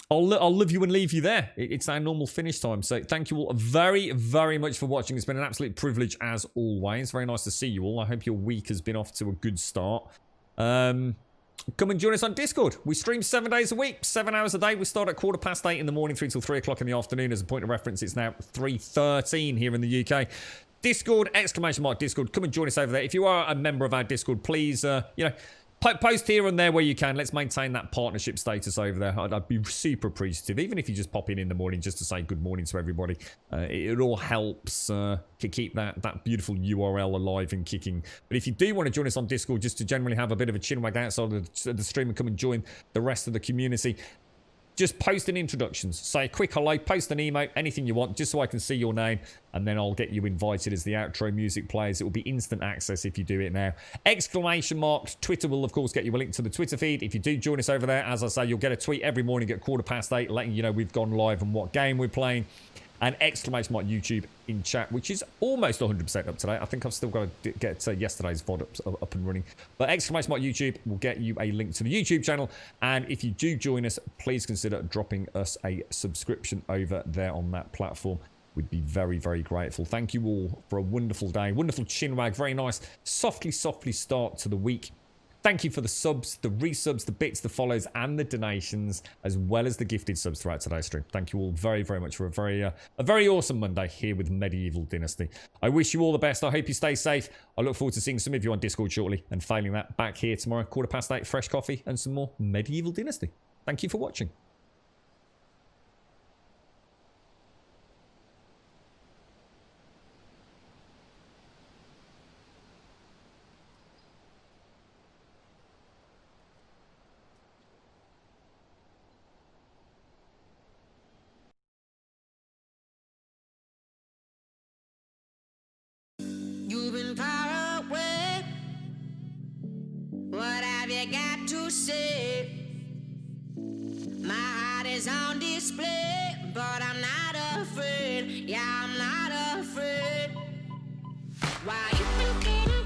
I'll love you and leave you there. It's our normal finish time. So thank you all very, very much for watching. It's been an absolute privilege as always. Very nice to see you all. I hope your week has been off to a good start. Come and join us on Discord. We stream 7 days a week, 7 hours a day. We start at 8:15 in the morning through till 3 o'clock in the afternoon. As a point of reference, it's now 3:13 here in the UK. Discord, !Discord. Come and join us over there. If you are a member of our Discord, please, post here and there where you can. Let's maintain that partnership status over there. I'd be super appreciative, even if you just pop in the morning just to say good morning to everybody. It all helps to keep that beautiful URL alive and kicking. But if you do want to join us on Discord just to generally have a bit of a chinwag outside of the stream and come and join the rest of the community, just post an introductions. Say a quick hello, post an emote, anything you want, just so I can see your name, and then I'll get you invited as the outro music plays. It will be instant access if you do it now. ! Twitter will, of course, get you a link to the Twitter feed. If you do join us over there, as I say, you'll get a tweet every morning at 8:15, letting you know we've gone live and what game we're playing. And ! YouTube in chat, which is almost 100% up to date. I think I've still got to get yesterday's VOD up and running. But ! YouTube will get you a link to the YouTube channel. And if you do join us, please consider dropping us a subscription over there on that platform. We'd be very, very grateful. Thank you all for a wonderful day. Wonderful chinwag. Very nice. Softly start to the week. Thank you for the subs, the resubs, the bits, the follows, and the donations, as well as the gifted subs throughout today's stream. Thank you all very, very much for a very awesome Monday here with Medieval Dynasty. I wish you all the best. I hope you stay safe. I look forward to seeing some of you on Discord shortly, and failing that, back here tomorrow, 8:15, fresh coffee, and some more Medieval Dynasty. Thank you for watching. You've been far away. What have you got to say? My heart is on display, but I'm not afraid. Yeah, I'm not afraid. Why you been